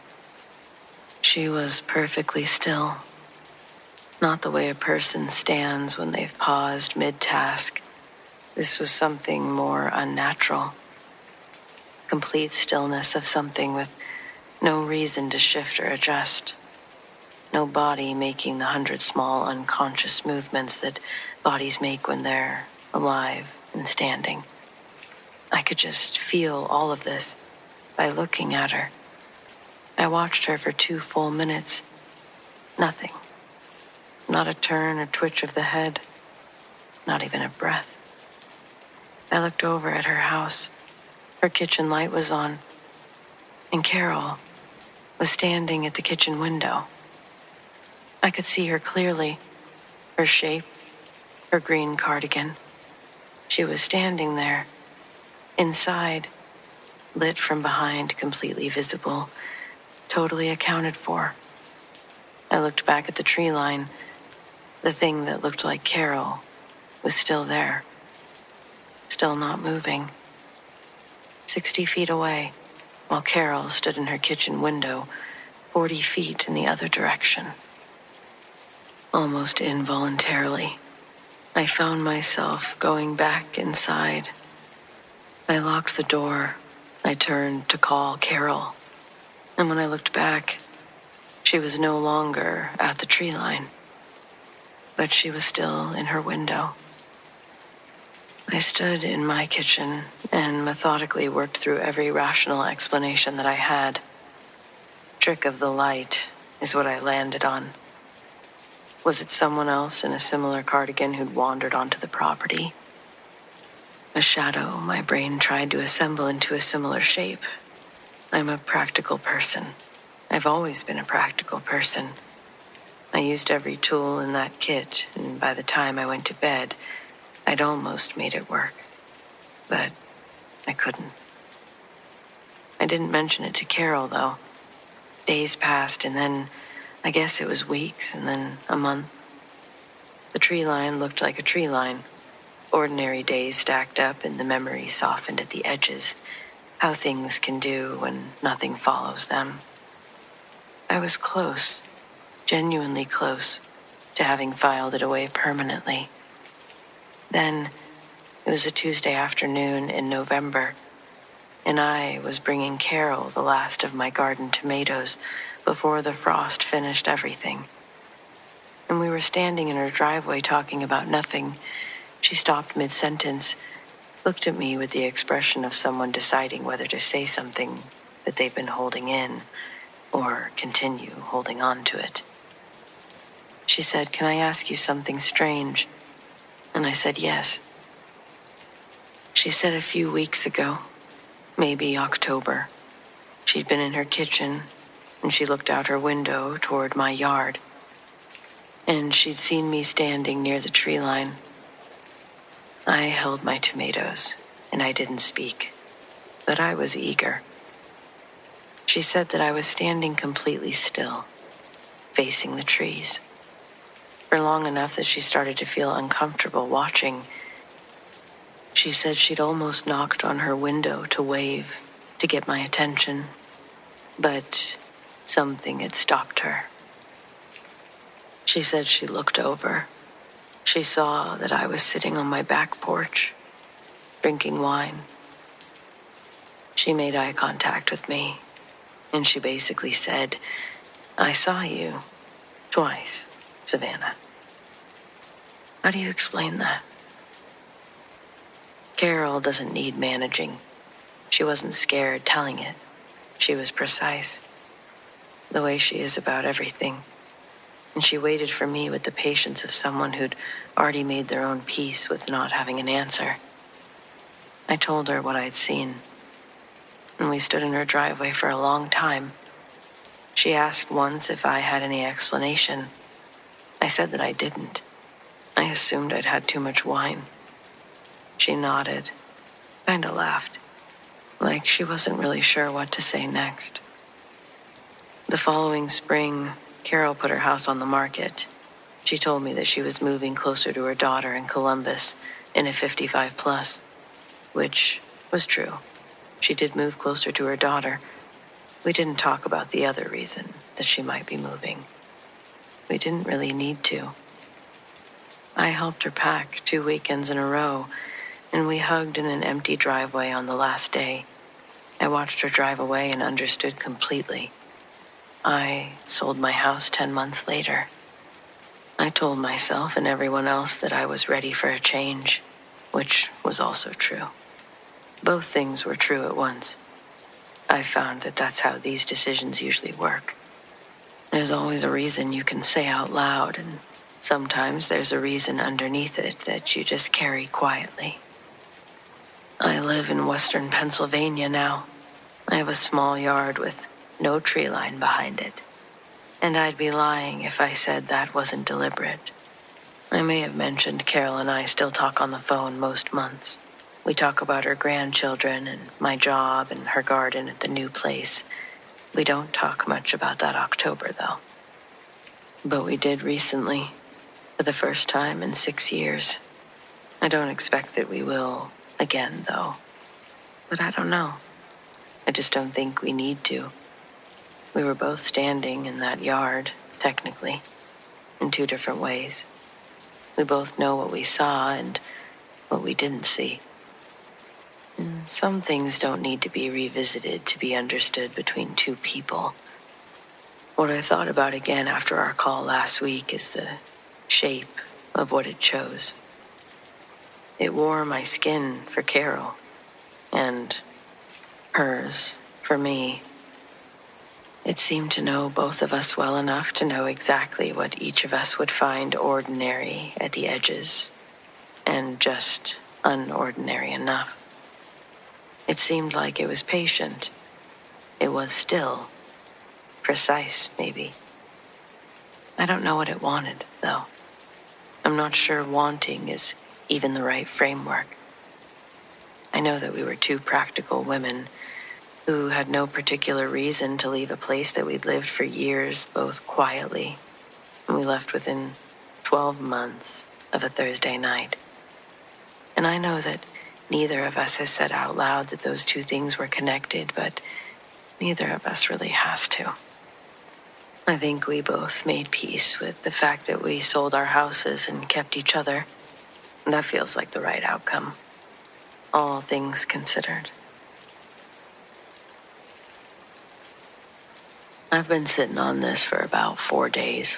She was perfectly still. Not the way a person stands when they've paused mid-task. This was something more unnatural. Complete stillness of something with no reason to shift or adjust. No body making the 100 small unconscious movements that bodies make when they're alive and standing. I could just feel all of this by looking at her. I watched her for 2 full minutes. Nothing. Not a turn or twitch of the head. Not even a breath. I looked over at her house. Her kitchen light was on, and Carol was standing at the kitchen window. I could see her clearly, her shape, her green cardigan. She was standing there, inside, lit from behind, completely visible, totally accounted for. I looked back at the tree line. The thing that looked like Carol was still there, still not moving. 60 feet away, while Carol stood in her kitchen window, 40 feet in the other direction. Almost involuntarily, I found myself going back inside. I locked the door. I turned to call Carol. And when I looked back, she was no longer at the tree line, but she was still in her window. I stood in my kitchen and methodically worked through every rational explanation that I had. Trick of the light is what I landed on. Was it someone else in a similar cardigan who'd wandered onto the property? A shadow my brain tried to assemble into a similar shape. I'm a practical person. I've always been a practical person. I used every tool in that kit, and by the time I went to bed, I'd almost made it work. But I couldn't. I didn't mention it to Carol, though. Days passed, and then I guess it was weeks, and then a month. The tree line looked like a tree line. Ordinary days stacked up, and the memory softened at the edges. How things can do when nothing follows them. I was close, genuinely close, to having filed it away permanently. Then, it was a Tuesday afternoon in November, and I was bringing Carol the last of my garden tomatoes before the frost finished everything. And we were standing in her driveway talking about nothing. She stopped mid-sentence, looked at me with the expression of someone deciding whether to say something that they've been holding in or continue holding on to it. She said, "Can I ask you something strange?" And I said yes. She said a few weeks ago, maybe October, she'd been in her kitchen and she looked out her window toward my yard. And she'd seen me standing near the tree line. I held my tomatoes and I didn't speak, but I was eager. She said that I was standing completely still, facing the trees. For long enough that she started to feel uncomfortable watching. She said she'd almost knocked on her window to wave, to get my attention, but something had stopped her. She said she looked over. She saw that I was sitting on my back porch, drinking wine. She made eye contact with me, and she basically said, "I saw you twice, Savannah." How do you explain that? Carol doesn't need managing. She wasn't scared telling it. She was precise, the way she is about everything. And she waited for me with the patience of someone who'd already made their own peace with not having an answer. I told her what I'd seen, and we stood in her driveway for a long time. She asked once if I had any explanation. I said that I didn't. I assumed I'd had too much wine. She nodded, kinda laughed, like she wasn't really sure what to say next. The following spring, Carol put her house on the market. She told me that she was moving closer to her daughter in Columbus in a 55 plus, which was true. She did move closer to her daughter. We didn't talk about the other reason that she might be moving. We didn't really need to. I helped her pack 2 weekends in a row, and we hugged in an empty driveway on the last day. I watched her drive away and understood completely. I sold my house 10 months later. I told myself and everyone else that I was ready for a change, which was also true. Both things were true at once. I found that that's how these decisions usually work. There's always a reason you can say out loud, and sometimes there's a reason underneath it that you just carry quietly. I live in western Pennsylvania now. I have a small yard with no tree line behind it. And I'd be lying if I said that wasn't deliberate. I may have mentioned Carol and I still talk on the phone most months. We talk about her grandchildren and my job and her garden at the new place. We don't talk much about that October, though. But we did recently, for the first time in 6 years. I don't expect that we will again, though. But I don't know. I just don't think we need to. We were both standing in that yard, technically, in 2 different ways. We both know what we saw and what we didn't see. And some things don't need to be revisited to be understood between 2 people. What I thought about again after our call last week is the shape of what it chose. It wore my skin for Carol, and hers for me. It seemed to know both of us well enough to know exactly what each of us would find ordinary at the edges, and just unordinary enough. It seemed like it was patient. It was still. precise, maybe. I don't know what it wanted, though. I'm not sure wanting is even the right framework. I know that we were two practical women who had no particular reason to leave a place that we'd lived for years, both quietly, and we left within 12 months of a Thursday night. And I know that neither of us has said out loud that those two things were connected, but neither of us really has to. I think we both made peace with the fact that we sold our houses and kept each other. That feels like the right outcome, all things considered. I've been sitting on this for about 4 days.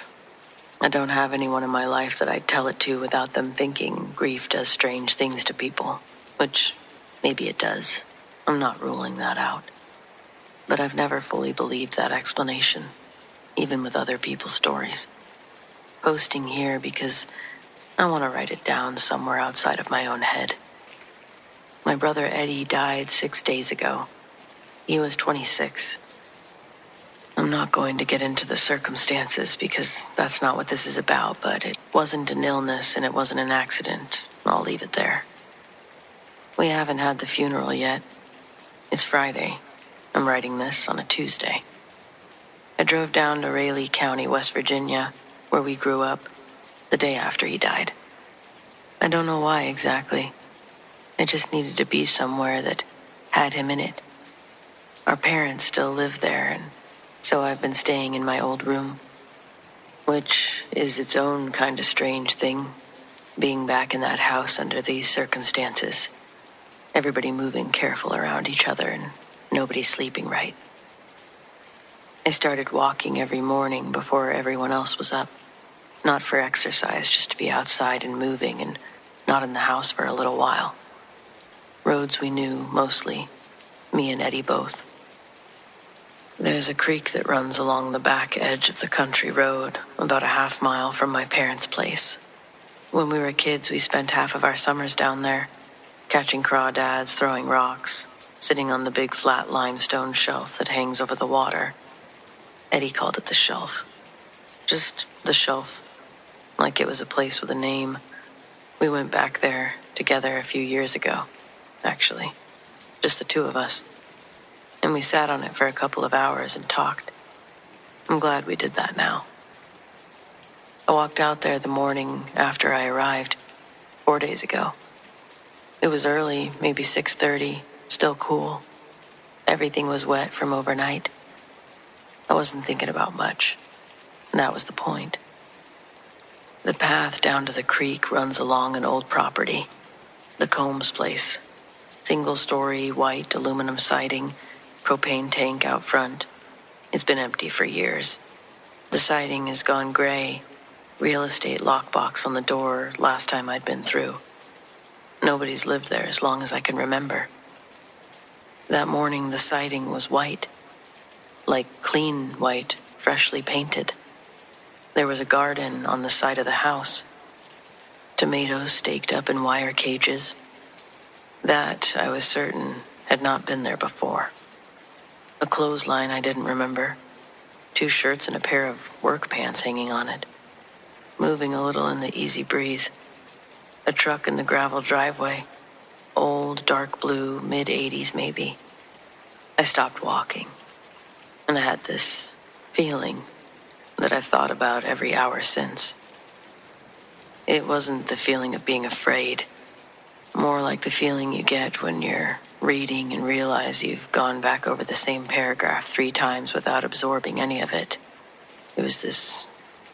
I don't have anyone in my life that I'd tell it to without them thinking grief does strange things to people, which maybe it does. I'm not ruling that out. But I've never fully believed that explanation, even with other people's stories. Posting here because I want to write it down somewhere outside of my own head. My brother Eddie died 6 days ago. He was 26. I'm not going to get into the circumstances because that's not what this is about, but it wasn't an illness and it wasn't an accident. I'll leave it there. We haven't had the funeral yet. It's Friday. I'm writing this on a Tuesday. I drove down to Raleigh County, West Virginia, where we grew up, the day after he died. I don't know why exactly. I just needed to be somewhere that had him in it. Our parents still live there, and so I've been staying in my old room, which is its own kind of strange thing, being back in that house under these circumstances. Everybody moving careful around each other and nobody sleeping right. I started walking every morning before everyone else was up. Not for exercise, just to be outside and moving and not in the house for a little while. Roads we knew mostly, me and Eddie both. There's a creek that runs along the back edge of the country road, about a half mile from my parents' place. When we were kids, we spent half of our summers down there, catching crawdads, throwing rocks, sitting on the big flat limestone shelf that hangs over the water. Eddie called it the shelf. Just the shelf, like it was a place with a name. We went back there together a few years ago, actually, just the two of us. And we sat on it for a couple of hours and talked. I'm glad we did that now. I walked out there the morning after I arrived, 4 days ago. It was early, maybe 6:30, still cool. Everything was wet from overnight. I wasn't thinking about much. That was the point. The path down to the creek runs along an old property, the Combs place. Single-story, white aluminum siding, propane tank out front. It's been empty for years. The siding has gone gray. Real estate lockbox on the door last time I'd been through. Nobody's lived there as long as I can remember. That morning the siding was white. Like clean white, freshly painted. There was a garden on the side of the house. Tomatoes staked up in wire cages. That, I was certain, had not been there before. A clothesline I didn't remember. 2 shirts and a pair of work pants hanging on it. Moving a little in the easy breeze. A truck in the gravel driveway. Old, dark blue, mid-80s maybe. I stopped walking. And I had this feeling that I've thought about every hour since. It wasn't the feeling of being afraid. More like the feeling you get when you're reading and realize you've gone back over the same paragraph 3 times without absorbing any of it. It was this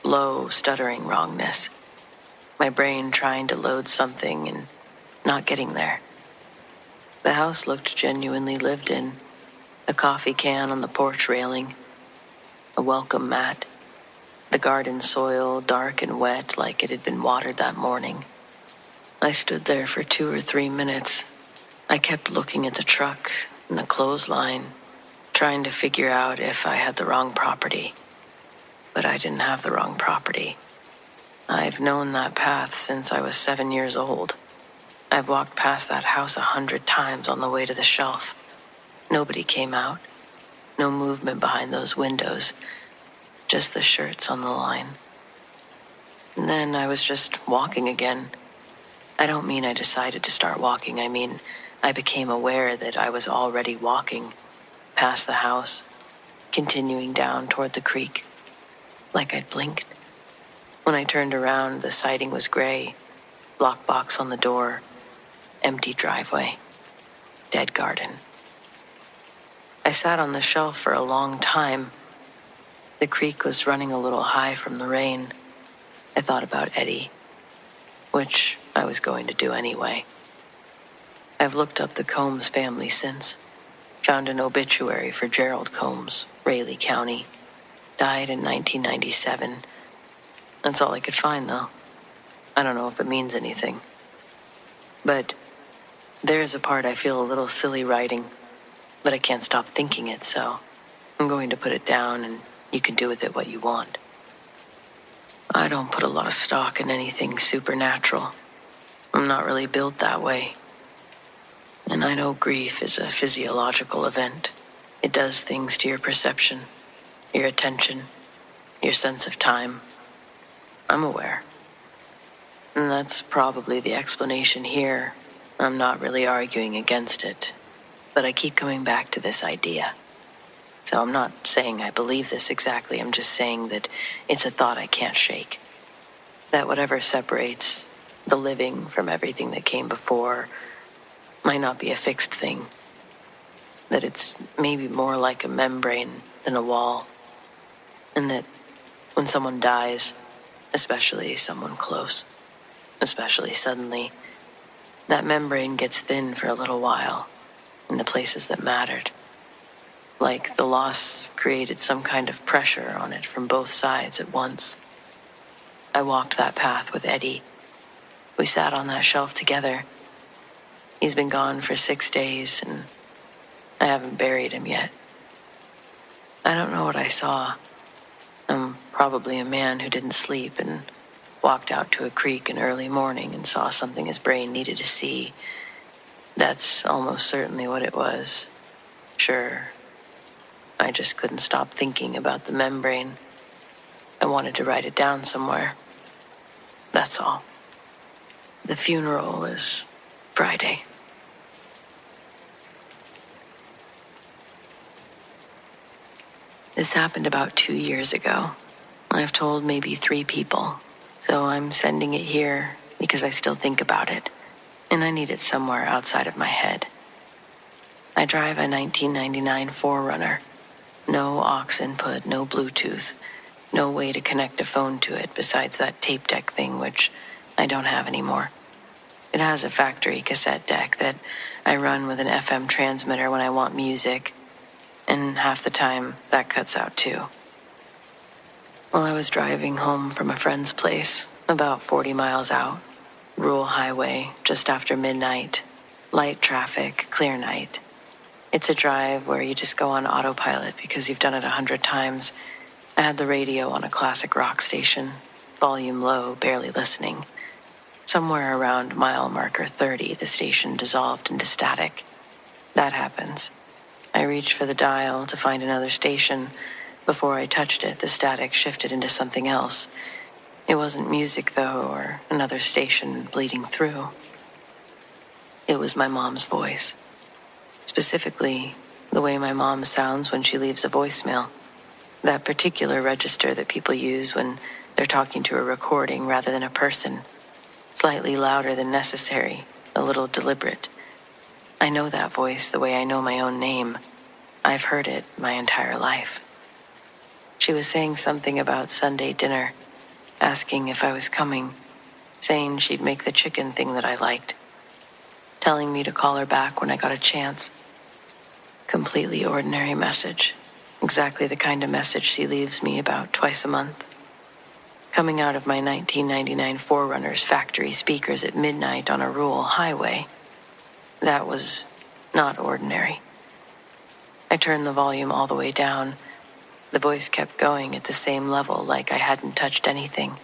low, stuttering wrongness. My brain trying to load something and not getting there. The house looked genuinely lived in. A coffee can on the porch railing. A welcome mat. The garden soil dark and wet like it had been watered that morning. I stood there for 2 or 3 minutes. I kept looking at the truck and the clothesline, trying to figure out if I had the wrong property. But I didn't have the wrong property. I've known that path since I was 7 years old. I've walked past that house 100 times on the way to the shelf. Nobody came out. No movement behind those windows, just the shirts on the line. And then I was just walking again. I don't mean I decided to start walking. I mean, I became aware that I was already walking past the house, continuing down toward the creek, like I'd blinked. When I turned around, the siding was gray, lockbox on the door, empty driveway, dead garden. I sat on the shelf for a long time. The creek was running a little high from the rain. I thought about Eddie, which I was going to do anyway. I've looked up the Combs family since. Found an obituary for Gerald Combs, Raleigh County. Died in 1997. That's all I could find, though. I don't know if it means anything. But there's a part I feel a little silly writing, but I can't stop thinking it, so I'm going to put it down and you can do with it what you want. I don't put a lot of stock in anything supernatural. I'm not really built that way. And I know grief is a physiological event. It does things to your perception, your attention, your sense of time. I'm aware. And that's probably the explanation here. I'm not really arguing against it, but I keep coming back to this idea. So I'm not saying I believe this exactly. I'm just saying that it's a thought I can't shake. That whatever separates the living from everything that came before might not be a fixed thing. That it's maybe more like a membrane than a wall. And that when someone dies, especially someone close, especially suddenly, that membrane gets thin for a little while in the places that mattered. Like the loss created some kind of pressure on it from both sides at once. I walked that path with Eddie. We sat on that shelf together. He's been gone for 6 days, and I haven't buried him yet. I don't know what I saw. I'm probably a man who didn't sleep and walked out to a creek in early morning and saw something his brain needed to see. That's almost certainly what it was. Sure. I just couldn't stop thinking about the membrane. I wanted to write it down somewhere. That's all. The funeral is Friday. This happened about 2 years ago. I've told maybe 3 people, so I'm sending it here because I still think about it, and I need it somewhere outside of my head. I drive a 1999 4Runner. No aux input, no Bluetooth, no way to connect a phone to it besides that tape deck thing, which I don't have anymore. It has a factory cassette deck that I run with an FM transmitter when I want music, and half the time that cuts out too. While I was driving home from a friend's place, about 40 miles out, rural highway, just after midnight, light traffic, clear night. It's a drive where you just go on autopilot because you've done it 100 times. I had the radio on a classic rock station, volume low, barely listening. Somewhere around mile marker 30, the station dissolved into static. That happens. I reached for the dial to find another station. Before I touched it, the static shifted into something else. It wasn't music, though, or another station bleeding through. It was my mom's voice. Specifically, the way my mom sounds when she leaves a voicemail. That particular register that people use when they're talking to a recording rather than a person. Slightly louder than necessary, a little deliberate. I know that voice the way I know my own name. I've heard it my entire life. She was saying something about Sunday dinner, asking if I was coming, saying she'd make the chicken thing that I liked, telling me to call her back when I got a chance. Completely ordinary message, exactly the kind of message she leaves me about twice a month. Coming out of my 1999 4Runner's factory speakers at midnight on a rural highway, that was not ordinary. I turned the volume all the way down. The voice kept going at the same level, like I hadn't touched anything.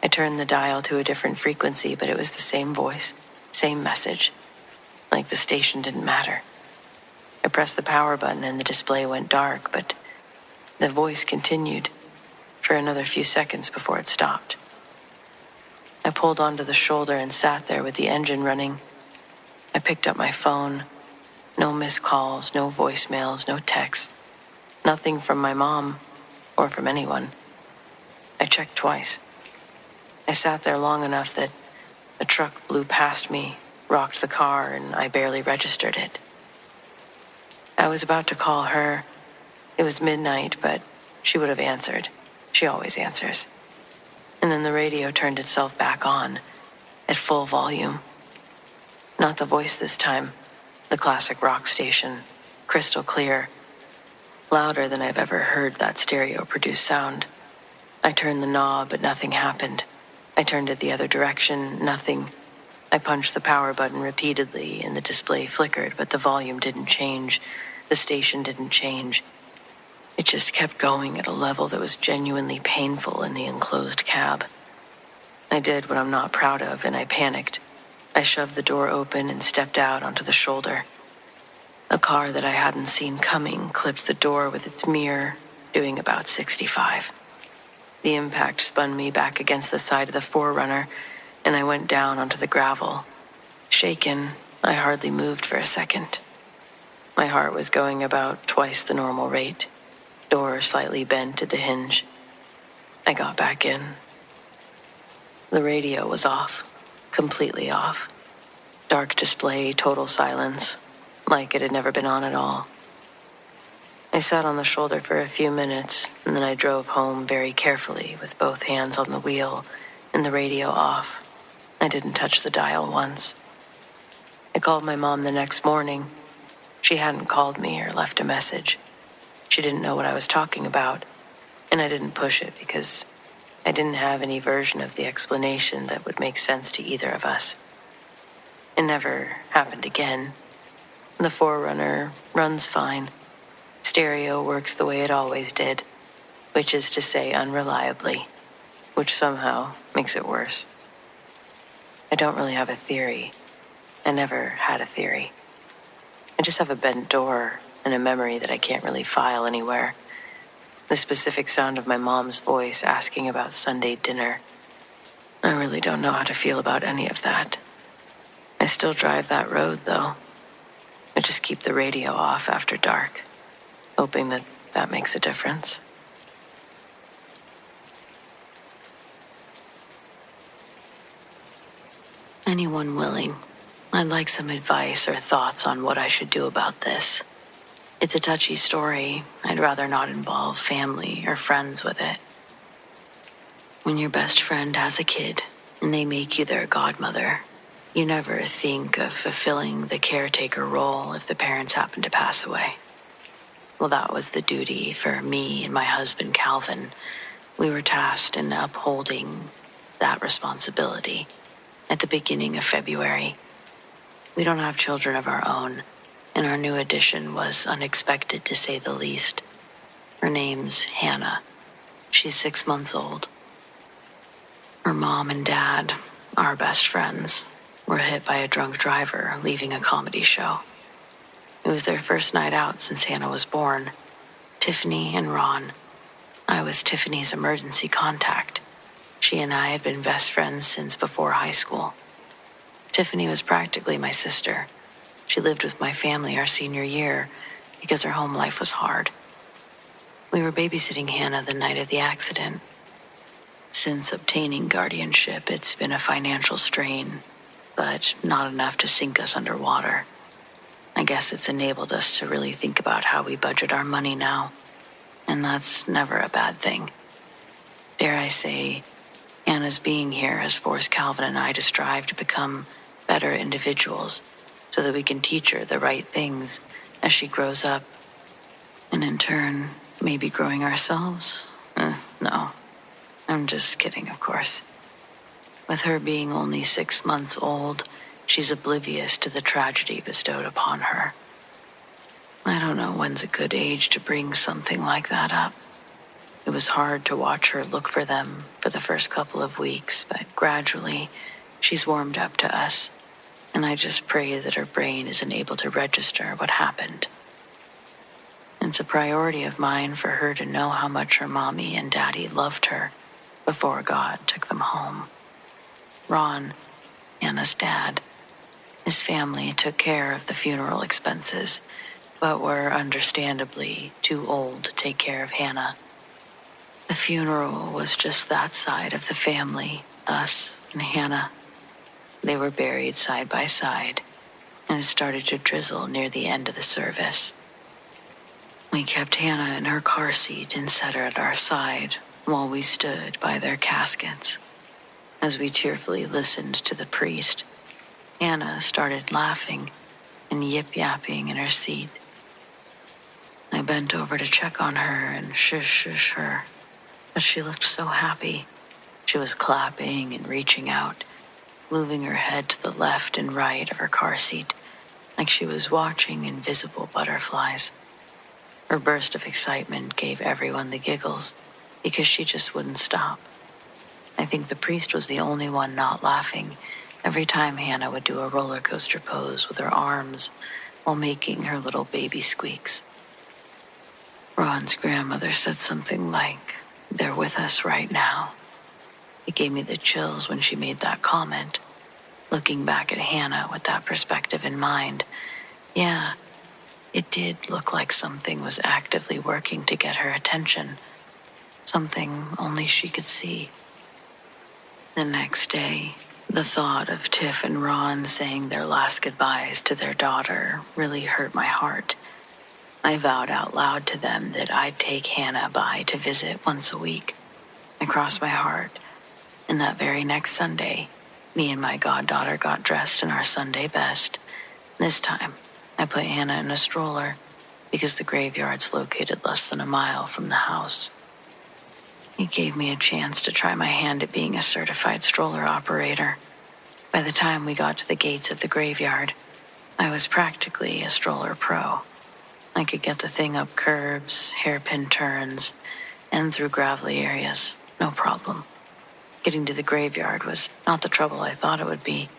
I turned the dial to a different frequency, but it was the same voice, same message, like the station didn't matter. I pressed the power button and the display went dark, but the voice continued for another few seconds before it stopped. I pulled onto the shoulder and sat there with the engine running. I picked up my phone. No missed calls, no voicemails, no texts. Nothing from my mom or from anyone. I checked twice. I sat there long enough that a truck blew past me, rocked the car, and I barely registered it. I was about to call her. It was midnight, but she would have answered. She always answers. And then the radio turned itself back on, at full volume. Not the voice this time, the classic rock station, crystal clear, louder than I've ever heard that stereo-produced sound. I turned the knob, but nothing happened. I turned it the other direction, nothing. I punched the power button repeatedly, and the display flickered, but the volume didn't change. The station didn't change. It just kept going at a level that was genuinely painful in the enclosed cab. I did what I'm not proud of, and I panicked. I shoved the door open and stepped out onto the shoulder. A car that I hadn't seen coming clipped the door with its mirror, doing about 65. The impact spun me back against the side of the 4Runner, and I went down onto the gravel. Shaken, I hardly moved for a second. My heart was going about twice the normal rate. Door slightly bent at the hinge. I got back in. The radio was off, completely off. Dark display, total silence, like it had never been on at all. I sat on the shoulder for a few minutes, and then I drove home very carefully with both hands on the wheel and the radio off. I didn't touch the dial once. I called my mom the next morning. She hadn't called me or left a message. She didn't know what I was talking about, and I didn't push it because I didn't have any version of the explanation that would make sense to either of us. It never happened again. The 4Runner runs fine. Stereo works the way it always did, which is to say unreliably, which somehow makes it worse. I don't really have a theory. I never had a theory. I just have a bent door and a memory that I can't really file anywhere. The specific sound of my mom's voice asking about Sunday dinner. I really don't know how to feel about any of that. I still drive that road, though. I just keep the radio off after dark, hoping that that makes a difference. Anyone willing, I'd like some advice or thoughts on what I should do about this. It's a touchy story. I'd rather not involve family or friends with it. When your best friend has a kid and they make you their godmother, you never think of fulfilling the caretaker role if the parents happen to pass away. Well, that was the duty for me and my husband, Calvin. We were tasked in upholding that responsibility at the beginning of February. We don't have children of our own, and our new addition was unexpected to say the least. Her name's Hannah. She's 6 months old. Her mom and dad, our best friends, were hit by a drunk driver leaving a comedy show. It was their first night out since Hannah was born. Tiffany and Ron. I was Tiffany's emergency contact. She and I had been best friends since before high school. Tiffany was practically my sister. She lived with my family our senior year because her home life was hard. We were babysitting Hannah the night of the accident. Since obtaining guardianship, it's been a financial strain, but not enough to sink us underwater. I guess it's enabled us to really think about how we budget our money now, and that's never a bad thing. Dare I say, Hannah's being here has forced Calvin and I to strive to become better individuals so that we can teach her the right things as she grows up, and in turn, maybe growing ourselves? No, I'm just kidding, of course. With her being only 6 months old, she's oblivious to the tragedy bestowed upon her. I don't know when's a good age to bring something like that up. It was hard to watch her look for them for the first couple of weeks, but gradually, she's warmed up to us, and I just pray that her brain isn't able to register what happened It's a priority of mine for her to know how much her mommy and daddy loved her before God took them home. Ron, Anna's dad, his family took care of the funeral expenses, but were understandably too old to take care of Hannah. The funeral was just that side of the family, us and Hannah. They were buried side by side, and it started to drizzle near the end of the service. We kept Hannah in her car seat and set her at our side while we stood by their caskets. As we tearfully listened to the priest, Hannah started laughing and yip-yapping in her seat. I bent over to check on her and shush her, but she looked so happy. She was clapping and reaching out, moving her head to the left and right of her car seat, like she was watching invisible butterflies. Her burst of excitement gave everyone the giggles because she just wouldn't stop. I think the priest was the only one not laughing every time Hannah would do a roller coaster pose with her arms while making her little baby squeaks. Ron's grandmother said something like, "They're with us right now." It gave me the chills when she made that comment. Looking back at Hannah with that perspective in mind, yeah, it did look like something was actively working to get her attention, something only she could see. The next day, the thought of Tiff and Ron saying their last goodbyes to their daughter really hurt my heart. I vowed out loud to them that I'd take Hannah by to visit once a week. I crossed my heart, and that very next Sunday, me and my goddaughter got dressed in our Sunday best. This time, I put Hannah in a stroller because the graveyard's located less than a mile from the house. It gave me a chance to try my hand at being a certified stroller operator. By the time we got to the gates of the graveyard, I was practically a stroller pro. I could get the thing up curbs, hairpin turns, and through gravelly areas, no problem. Getting to the graveyard was not the trouble I thought it would be.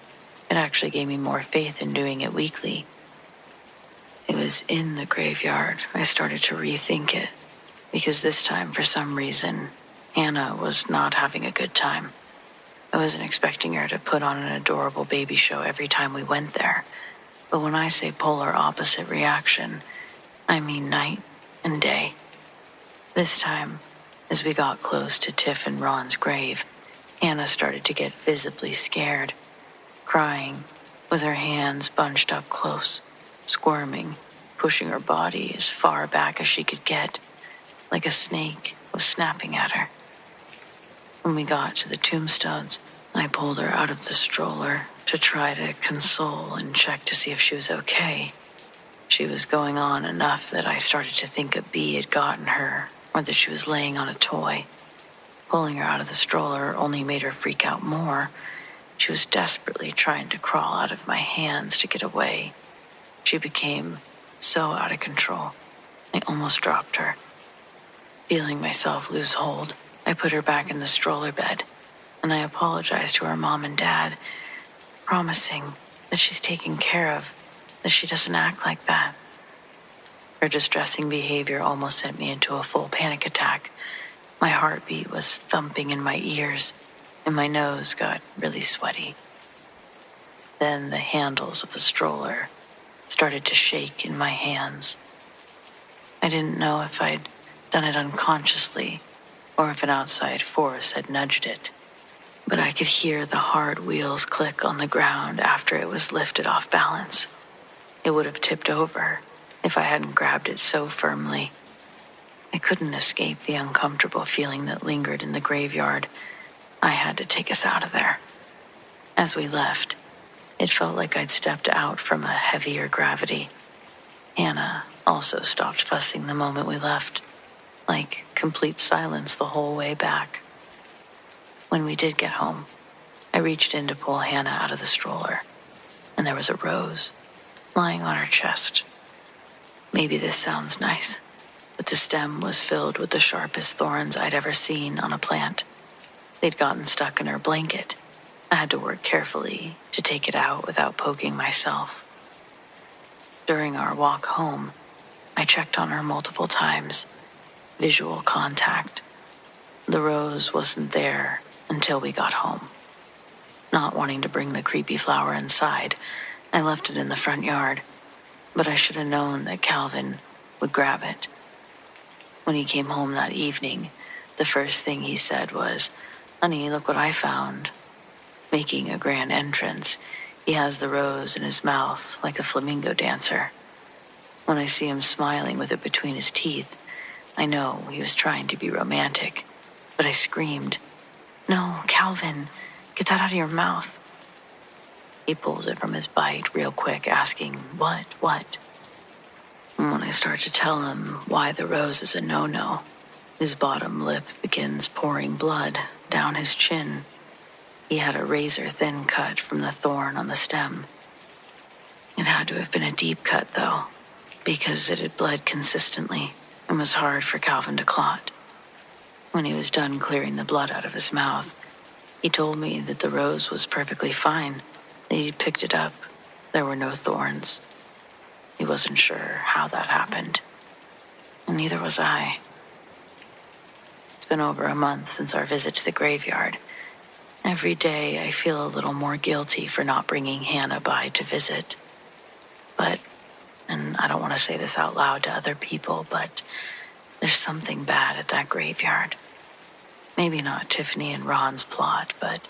It actually gave me more faith in doing it weekly. It was in the graveyard I started to rethink it, because this time, for some reason, Hannah was not having a good time. I wasn't expecting her to put on an adorable baby show every time we went there, but when I say polar opposite reaction, I mean night and day. This time, as we got close to Tiff and Ron's grave, Hannah started to get visibly scared, crying, with her hands bunched up close, squirming, pushing her body as far back as she could get, like a snake was snapping at her. When we got to the tombstones, I pulled her out of the stroller to try to console and check to see if she was okay. She was going on enough that I started to think a bee had gotten her, or that she was laying on a toy. Pulling her out of the stroller only made her freak out more. She was desperately trying to crawl out of my hands to get away. She became so out of control, I almost dropped her. Feeling myself lose hold, I put her back in the stroller bed, and I apologized to her mom and dad, promising that she's taken care of, that she doesn't act like that. Her distressing behavior almost sent me into a full panic attack. My heartbeat was thumping in my ears, and my nose got really sweaty. Then the handles of the stroller started to shake in my hands. I didn't know if I'd done it unconsciously or if an outside force had nudged it, but I could hear the hard wheels click on the ground after it was lifted off balance. It would have tipped over if I hadn't grabbed it so firmly. I couldn't escape the uncomfortable feeling that lingered in the graveyard. I had to take us out of there. As we left, it felt like I'd stepped out from a heavier gravity. Hannah also stopped fussing the moment we left, like complete silence the whole way back. When we did get home, I reached in to pull Hannah out of the stroller, and there was a rose lying on her chest. Maybe this sounds nice, but the stem was filled with the sharpest thorns I'd ever seen on a plant. They'd gotten stuck in her blanket. I had to work carefully to take it out without poking myself. During our walk home, I checked on her multiple times. Visual contact. The rose wasn't there until we got home. Not wanting to bring the creepy flower inside, I left it in the front yard, but I should have known that Calvin would grab it. When he came home that evening, the first thing he said was, "Honey, look what I found." Making a grand entrance, he has the rose in his mouth like a flamingo dancer. When I see him smiling with it between his teeth, I know he was trying to be romantic, but I screamed, "No, Calvin, get that out of your mouth." He pulls it from his bite real quick, asking, What? And when I start to tell him why the rose is a no-no, his bottom lip begins pouring blood down his chin. He had a razor-thin cut from the thorn on the stem. It had to have been a deep cut, though, because it had bled consistently and was hard for Calvin to clot. When he was done clearing the blood out of his mouth, he told me that the rose was perfectly fine, that he'd picked it up. There were no thorns. He wasn't sure how that happened, and neither was I. It's been over a month since our visit to the graveyard. Every day I feel a little more guilty for not bringing Hannah by to visit. But, and I don't want to say this out loud to other people, but there's something bad at that graveyard. Maybe not Tiffany and Ron's plot, but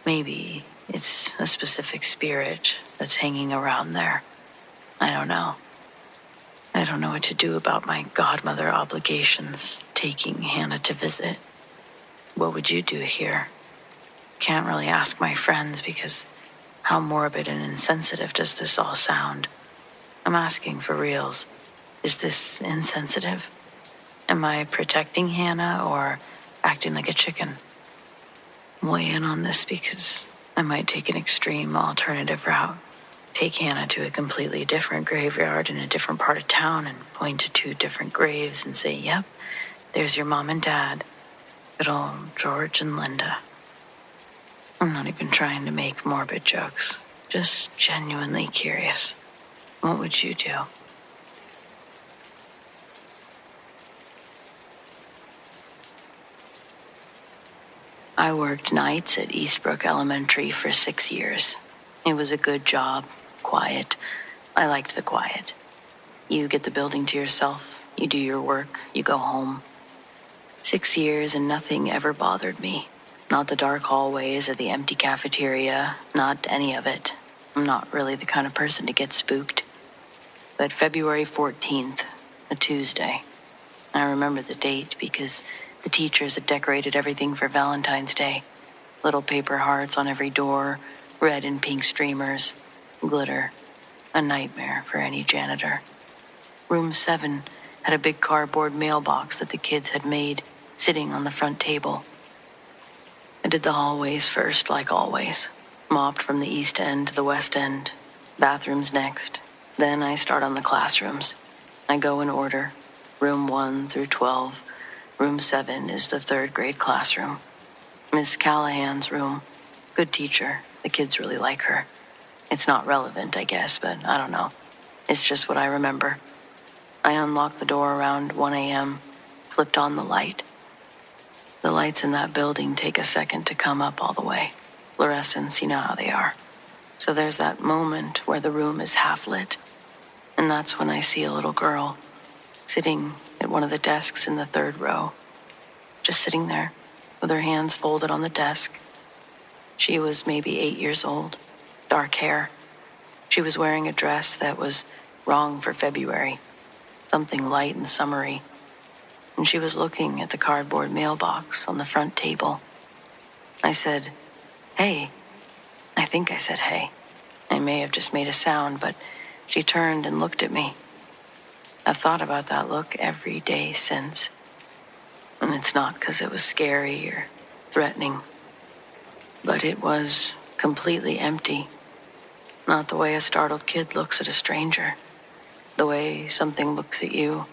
maybe it's a specific spirit that's hanging around there. I don't know. I don't know what to do about my godmother obligations, taking Hannah to visit. What would you do here? Can't really ask my friends because how morbid and insensitive does this all sound? I'm asking for reals. Is this insensitive? Am I protecting Hannah or acting like a chicken? Weigh in on this because I might take an extreme alternative route. Take Hannah to a completely different graveyard in a different part of town and point to 2 different graves and say, "Yep, there's your mom and dad. Good old George and Linda." I'm not even trying to make morbid jokes. Just genuinely curious. What would you do? I worked nights at Eastbrook Elementary for 6 years. It was a good job, quiet. I liked the quiet. You get the building to yourself, you do your work, you go home. 6 years and nothing ever bothered me. Not the dark hallways or the empty cafeteria, not any of it. I'm not really the kind of person to get spooked. But February 14th, a Tuesday, I remember the date because the teachers had decorated everything for Valentine's Day. Little paper hearts on every door, red and pink streamers, glitter. A nightmare for any janitor. Room 7 had a big cardboard mailbox that the kids had made, sitting on the front table. I did the hallways first, like always. Mopped from the east end to the west end. Bathrooms next. Then I start on the classrooms. I go in order. Room 1 through 12. Room 7 is the 3rd grade classroom. Miss Callahan's room. Good teacher. The kids really like her. It's not relevant, I guess, but I don't know. It's just what I remember. I unlocked the door around 1 a.m., flipped on the light. The lights in that building take a second to come up all the way. Fluorescents, you know how they are. So there's that moment where the room is half lit. And that's when I see a little girl sitting at one of the desks in the 3rd row. Just sitting there with her hands folded on the desk. She was maybe 8 years old, dark hair. She was wearing a dress that was wrong for February, something light and summery. And she was looking at the cardboard mailbox on the front table. I said, "Hey." I think I said, "Hey." I may have just made a sound, but she turned and looked at me. I've thought about that look every day since. And it's not because it was scary or threatening, but it was completely empty. Not the way a startled kid looks at a stranger. The way something looks at you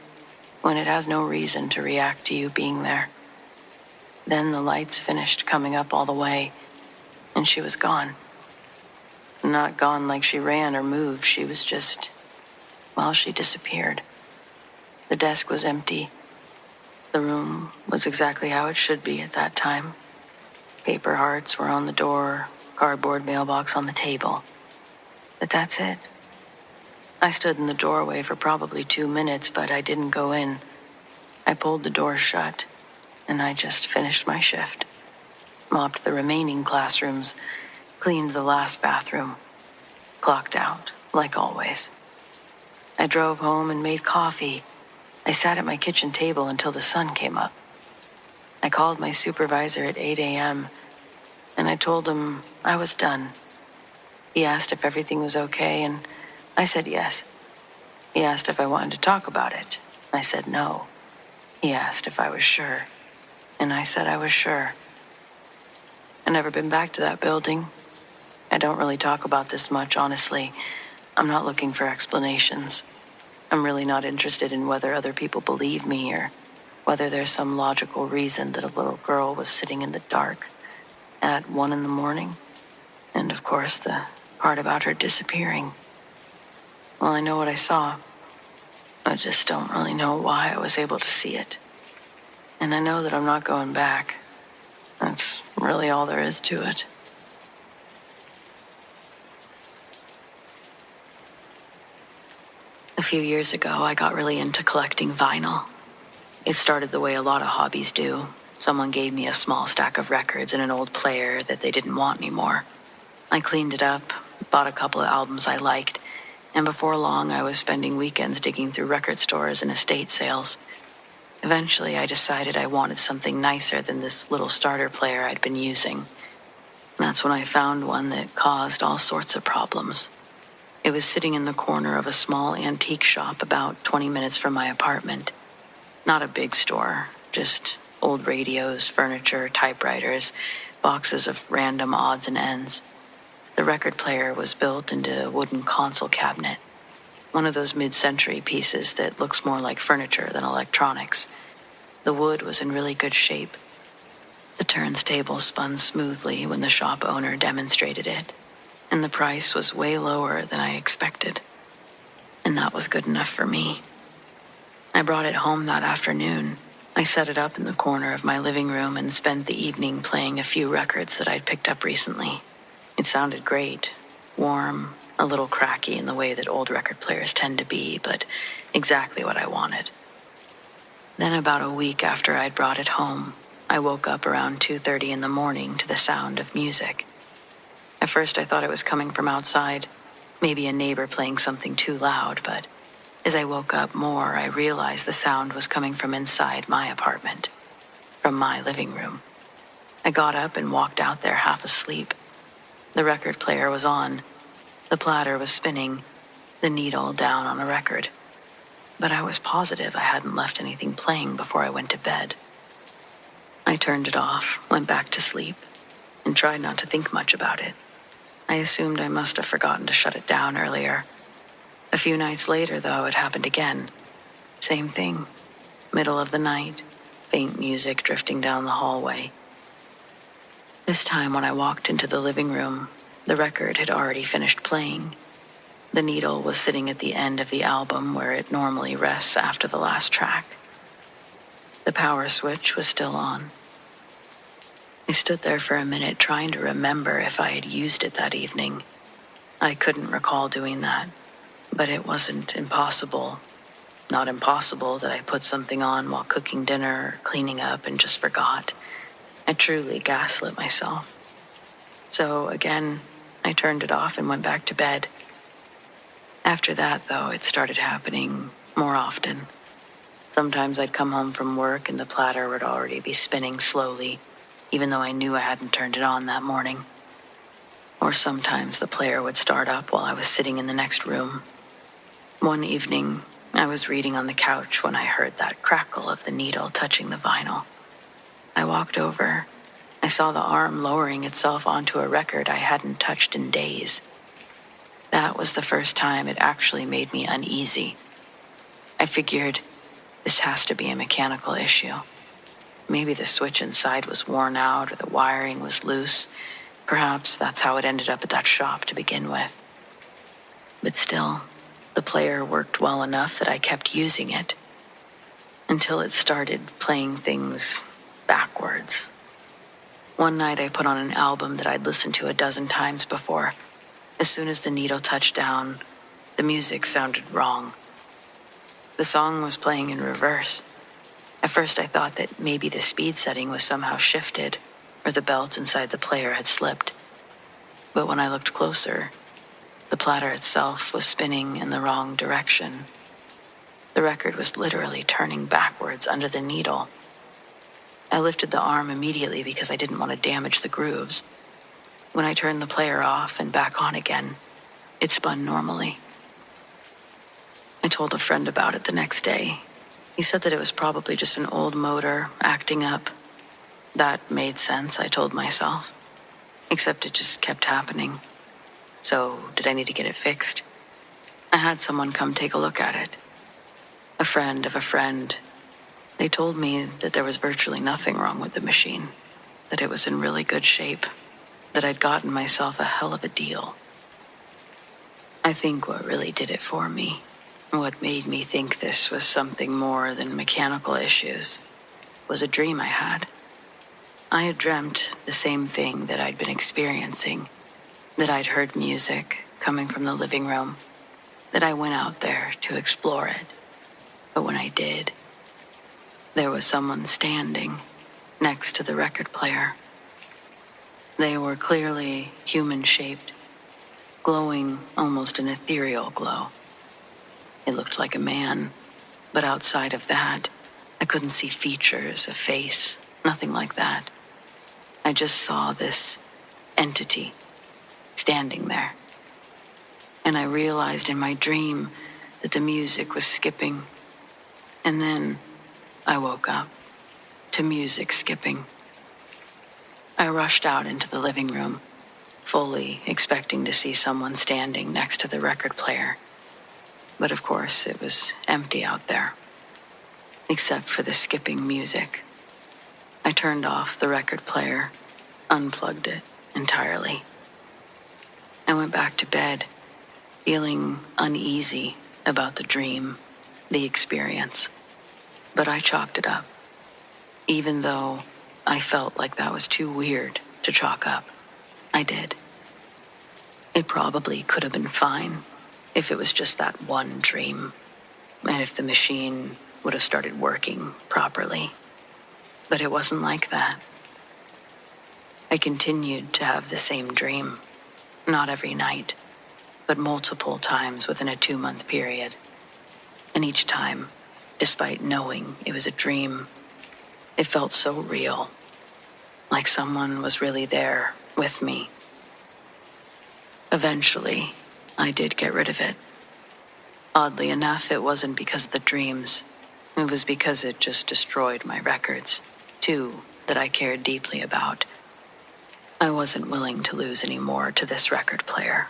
when it has no reason to react to you being there. Then the lights finished coming up all the way, and she was gone. Not gone like she ran or moved, she was just, well, she disappeared. The desk was empty. The room was exactly how it should be at that time. Paper hearts were on the door, cardboard mailbox on the table. But that's it. I stood in the doorway for probably 2 minutes, but I didn't go in. I pulled the door shut, and I just finished my shift. Mopped the remaining classrooms, cleaned the last bathroom, clocked out, like always. I drove home and made coffee. I sat at my kitchen table until the sun came up. I called my supervisor at 8 a.m., and I told him I was done. He asked if everything was okay, and I said yes. He asked if I wanted to talk about it. I said no. He asked if I was sure, and I said I was sure. I've never been back to that building. I don't really talk about this much, honestly. I'm not looking for explanations. I'm really not interested in whether other people believe me or whether there's some logical reason that a little girl was sitting in the dark at 1 a.m. And of course, the part about her disappearing. Well, I know what I saw. I just don't really know why I was able to see it. And I know that I'm not going back. That's really all there is to it. A few years ago, I got really into collecting vinyl. It started the way a lot of hobbies do. Someone gave me a small stack of records and an old player that they didn't want anymore. I cleaned it up, bought a couple of albums I liked, and before long I was spending weekends digging through record stores and estate sales. Eventually I decided I wanted something nicer than this little starter player I'd been using. That's when I found one that caused all sorts of problems. It was sitting in the corner of a small antique shop about 20 minutes from my apartment. Not a big store, just old radios, furniture, typewriters, boxes of random odds and ends. The record player was built into a wooden console cabinet, one of those mid-century pieces that looks more like furniture than electronics. The wood was in really good shape. The turntable spun smoothly when the shop owner demonstrated it, and the price was way lower than I expected. And that was good enough for me. I brought it home that afternoon. I set it up in the corner of my living room and spent the evening playing a few records that I'd picked up recently. It sounded great, warm, a little cracky in the way that old record players tend to be, but exactly what I wanted. Then about a week after I'd brought it home, I woke up around 2:30 in the morning to the sound of music. At first I thought it was coming from outside, maybe a neighbor playing something too loud, but as I woke up more, I realized the sound was coming from inside my apartment, from my living room. I got up and walked out there half asleep. The record player was on. The platter was spinning, the needle down on a record. But I was positive I hadn't left anything playing before I went to bed. I turned it off, went back to sleep, and tried not to think much about it. I assumed I must have forgotten to shut it down earlier. A few nights later, though, it happened again. Same thing. Middle of the night, faint music drifting down the hallway. This time when I walked into the living room, the record had already finished playing. The needle was sitting at the end of the album where it normally rests after the last track. The power switch was still on. I stood there for a minute trying to remember if I had used it that evening. I couldn't recall doing that, but it wasn't impossible. Not impossible that I put something on while cooking dinner or cleaning up and just forgot. I truly gaslit myself. So again, I turned it off and went back to bed. After that, though, it started happening more often. Sometimes I'd come home from work and the platter would already be spinning slowly, even though I knew I hadn't turned it on that morning. Or sometimes the player would start up while I was sitting in the next room. One evening, I was reading on the couch when I heard that crackle of the needle touching the vinyl. I walked over. I saw the arm lowering itself onto a record I hadn't touched in days. That was the first time it actually made me uneasy. I figured, this has to be a mechanical issue. Maybe the switch inside was worn out or the wiring was loose. Perhaps that's how it ended up at that shop to begin with. But still, the player worked well enough that I kept using it. until it started playing things backwards. One night I put on an album that I'd listened to a dozen times before. As soon as the needle touched down, the music sounded wrong. The song was playing in reverse. At first I thought that maybe the speed setting was somehow shifted, or the belt inside the player had slipped. But when I looked closer, the platter itself was spinning in the wrong direction. The record was literally turning backwards under the needle. I lifted the arm immediately because I didn't want to damage the grooves. When I turned the player off and back on again, it spun normally. I told a friend about it the next day. He said that it was probably just an old motor acting up. That made sense, I told myself. Except it just kept happening. So, did I need to get it fixed? I had someone come take a look at it. A friend of a friend. They told me that there was virtually nothing wrong with the machine, that it was in really good shape, that I'd gotten myself a hell of a deal. I think what really did it for me, what made me think this was something more than mechanical issues, was a dream I had. I had dreamt the same thing that I'd been experiencing, that I'd heard music coming from the living room, that I went out there to explore it. But when I did, there was someone standing next to the record player. They were clearly human-shaped, glowing almost an ethereal glow. It looked like a man, but outside of that, I couldn't see features, a face, nothing like that. I just saw this entity standing there. And I realized in my dream that the music was skipping. And then I woke up to music skipping. I rushed out into the living room, fully expecting to see someone standing next to the record player. But of course, it was empty out there, except for the skipping music. I turned off the record player, unplugged it entirely. I went back to bed, feeling uneasy about the dream, the experience. But I chalked it up, even though I felt like that was too weird to chalk up. I did. It probably could have been fine if it was just that one dream, and if the machine would have started working properly. But it wasn't like that. I continued to have the same dream, not every night, but multiple times within a 2-month period. And each time, despite knowing it was a dream, it felt so real, like someone was really there with me. Eventually, I did get rid of it. Oddly enough, it wasn't because of the dreams. It was because it just destroyed my records, two that I cared deeply about. I wasn't willing to lose any more to this record player.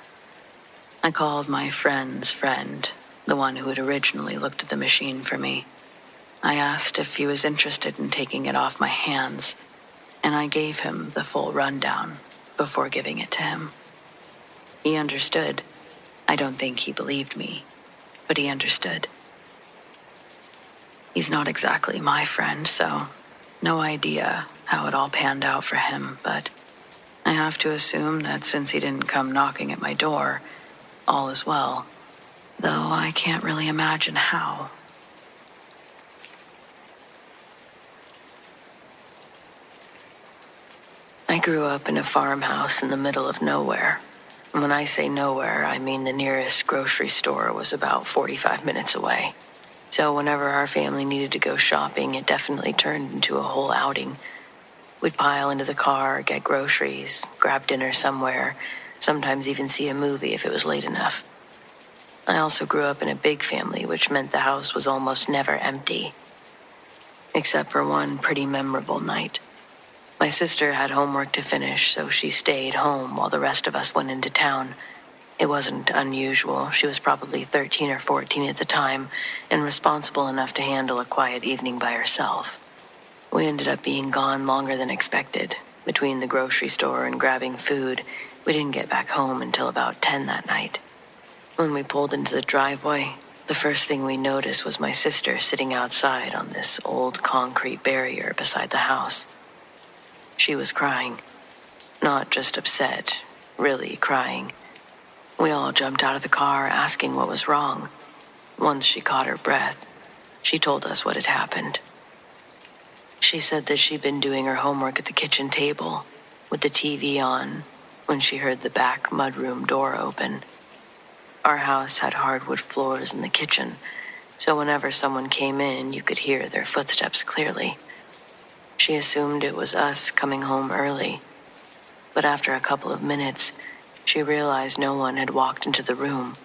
I called my friend's friend, the one who had originally looked at the machine for me. I asked if he was interested in taking it off my hands, and I gave him the full rundown before giving it to him. He understood. I don't think he believed me, but he understood. He's not exactly my friend, so no idea how it all panned out for him, but I have to assume that since he didn't come knocking at my door, all is well, though I can't really imagine how. I grew up in a farmhouse in the middle of nowhere. When I say nowhere, I mean the nearest grocery store was about 45 minutes away. So whenever our family needed to go shopping, it definitely turned into a whole outing. We'd pile into the car, get groceries, grab dinner somewhere, sometimes even see a movie if it was late enough. I also grew up in a big family, which meant the house was almost never empty. Except for one pretty memorable night. My sister had homework to finish, so she stayed home while the rest of us went into town. It wasn't unusual. She was probably 13 or 14 at the time, and responsible enough to handle a quiet evening by herself. We ended up being gone longer than expected. Between the grocery store and grabbing food, we didn't get back home until about 10 that night. When we pulled into the driveway, The first thing we noticed was my sister sitting outside on this old concrete barrier beside the house. She was crying. Not just upset, really crying. We all jumped out of the car asking what was wrong. Once she caught her breath, she told us what had happened. She said that she'd been doing her homework at the kitchen table with the TV on when she heard the back mudroom door open. Our house had hardwood floors in the kitchen, so whenever someone came in, you could hear their footsteps clearly. She assumed it was us coming home early, but after a couple of minutes, she realized no one had walked into the room,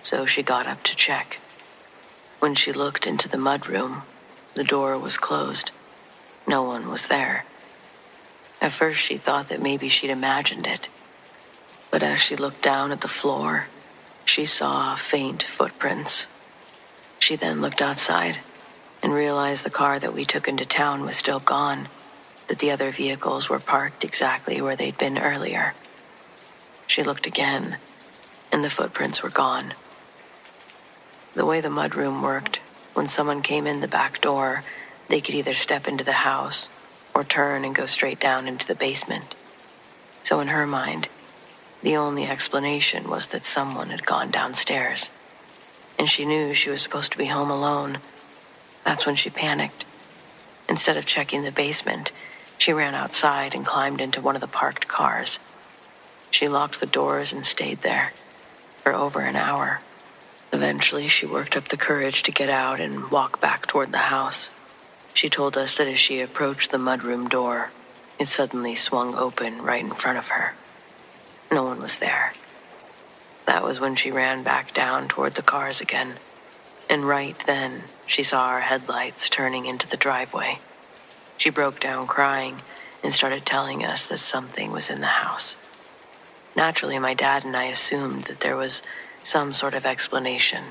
so she got up to check. When she looked into the mudroom, the door was closed. No one was there. At first, she thought that maybe she'd imagined it, but as she looked down at the floor, she saw faint footprints. She then looked outside and realized the car that we took into town was still gone, that the other vehicles were parked exactly where they'd been earlier. She looked again, and the footprints were gone. The way the mudroom worked, when someone came in the back door, they could either step into the house or turn and go straight down into the basement. So in her mind, the only explanation was that someone had gone downstairs, and she knew she was supposed to be home alone. That's when she panicked. Instead of checking the basement, she ran outside and climbed into one of the parked cars. She locked the doors and stayed there for over an hour. Eventually, she worked up the courage to get out and walk back toward the house. She told us that as she approached the mudroom door, it suddenly swung open right in front of her. No one was there. That was when she ran back down toward the cars again, and right then she saw our headlights turning into the driveway. She broke down crying and started telling us that something was in the house. Naturally, my dad and I assumed that there was some sort of explanation.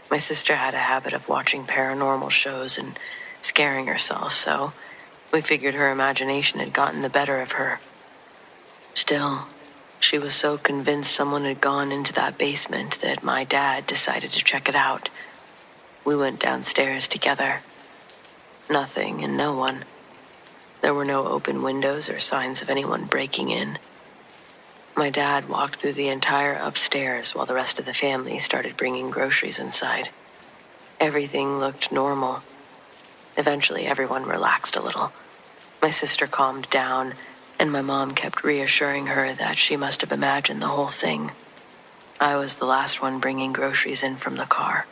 My sister had a habit of watching paranormal shows and scaring herself, so we figured her imagination had gotten the better of her. Still, she was so convinced someone had gone into that basement that my dad decided to check it out. We went downstairs together. Nothing and no one. There were no open windows or signs of anyone breaking in. My dad walked through the entire upstairs while the rest of the family started bringing groceries inside. Everything looked normal. Eventually, everyone relaxed a little. My sister calmed down, and my mom kept reassuring her that she must have imagined the whole thing. I was the last one bringing groceries in from the car.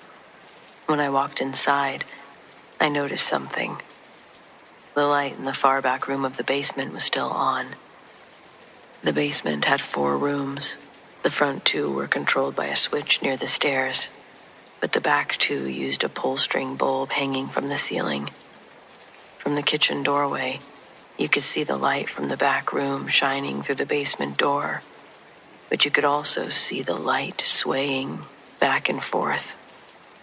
When I walked inside, I noticed something. The light in the far back room of the basement was still on. The basement had 4 rooms. The front 2 were controlled by a switch near the stairs, but the back 2 used a pull-string bulb hanging from the ceiling. From the kitchen doorway, you could see the light from the back room shining through the basement door, but you could also see the light swaying back and forth,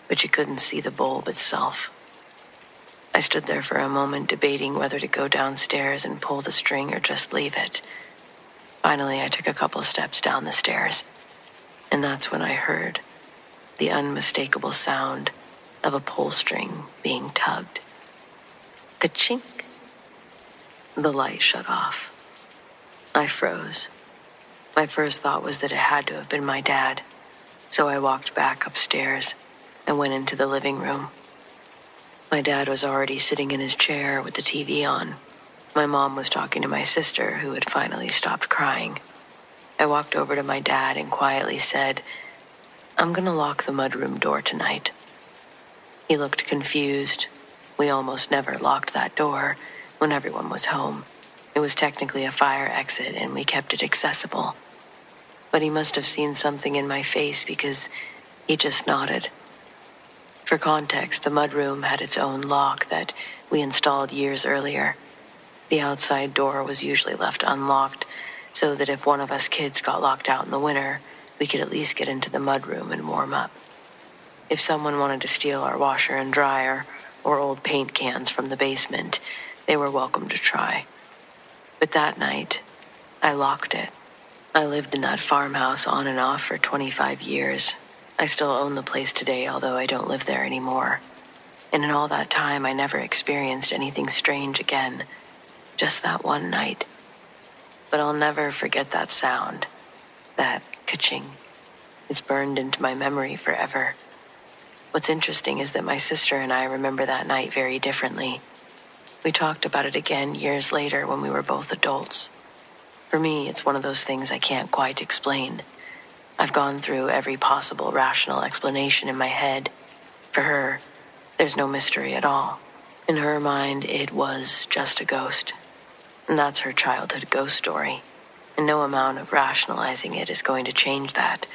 but you couldn't see the bulb itself. I stood there for a moment debating whether to go downstairs and pull the string or just leave it. Finally, I took a couple steps down the stairs, and that's when I heard the unmistakable sound of a pull string being tugged. Ka-chink! The light shut off. I froze. My first thought was that it had to have been my dad, so I walked back upstairs and went into the living room. My dad was already sitting in his chair with the TV on. My mom was talking to my sister, who had finally stopped crying. I walked over to my dad and quietly said, "I'm gonna lock the mudroom door tonight." He looked confused. We almost never locked that door when everyone was home. It was technically a fire exit and we kept it accessible. But he must have seen something in my face because he just nodded. For context, the mudroom had its own lock that we installed years earlier. The outside door was usually left unlocked so that if one of us kids got locked out in the winter, we could at least get into the mudroom and warm up. If someone wanted to steal our washer and dryer or old paint cans from the basement, they were welcome to try. But that night, I locked it. I lived in that farmhouse on and off for 25 years, I still own the place today, although I don't live there anymore. And in all that time, I never experienced anything strange again. Just that one night. But I'll never forget that sound. That ka-ching. It's burned into my memory forever. What's interesting is that my sister and I remember that night very differently. We talked about it again years later when we were both adults. For me, it's one of those things I can't quite explain. I've gone through every possible rational explanation in my head. For her, there's no mystery at all. In her mind, it was just a ghost. And that's her childhood ghost story. And no amount of rationalizing it is going to change that,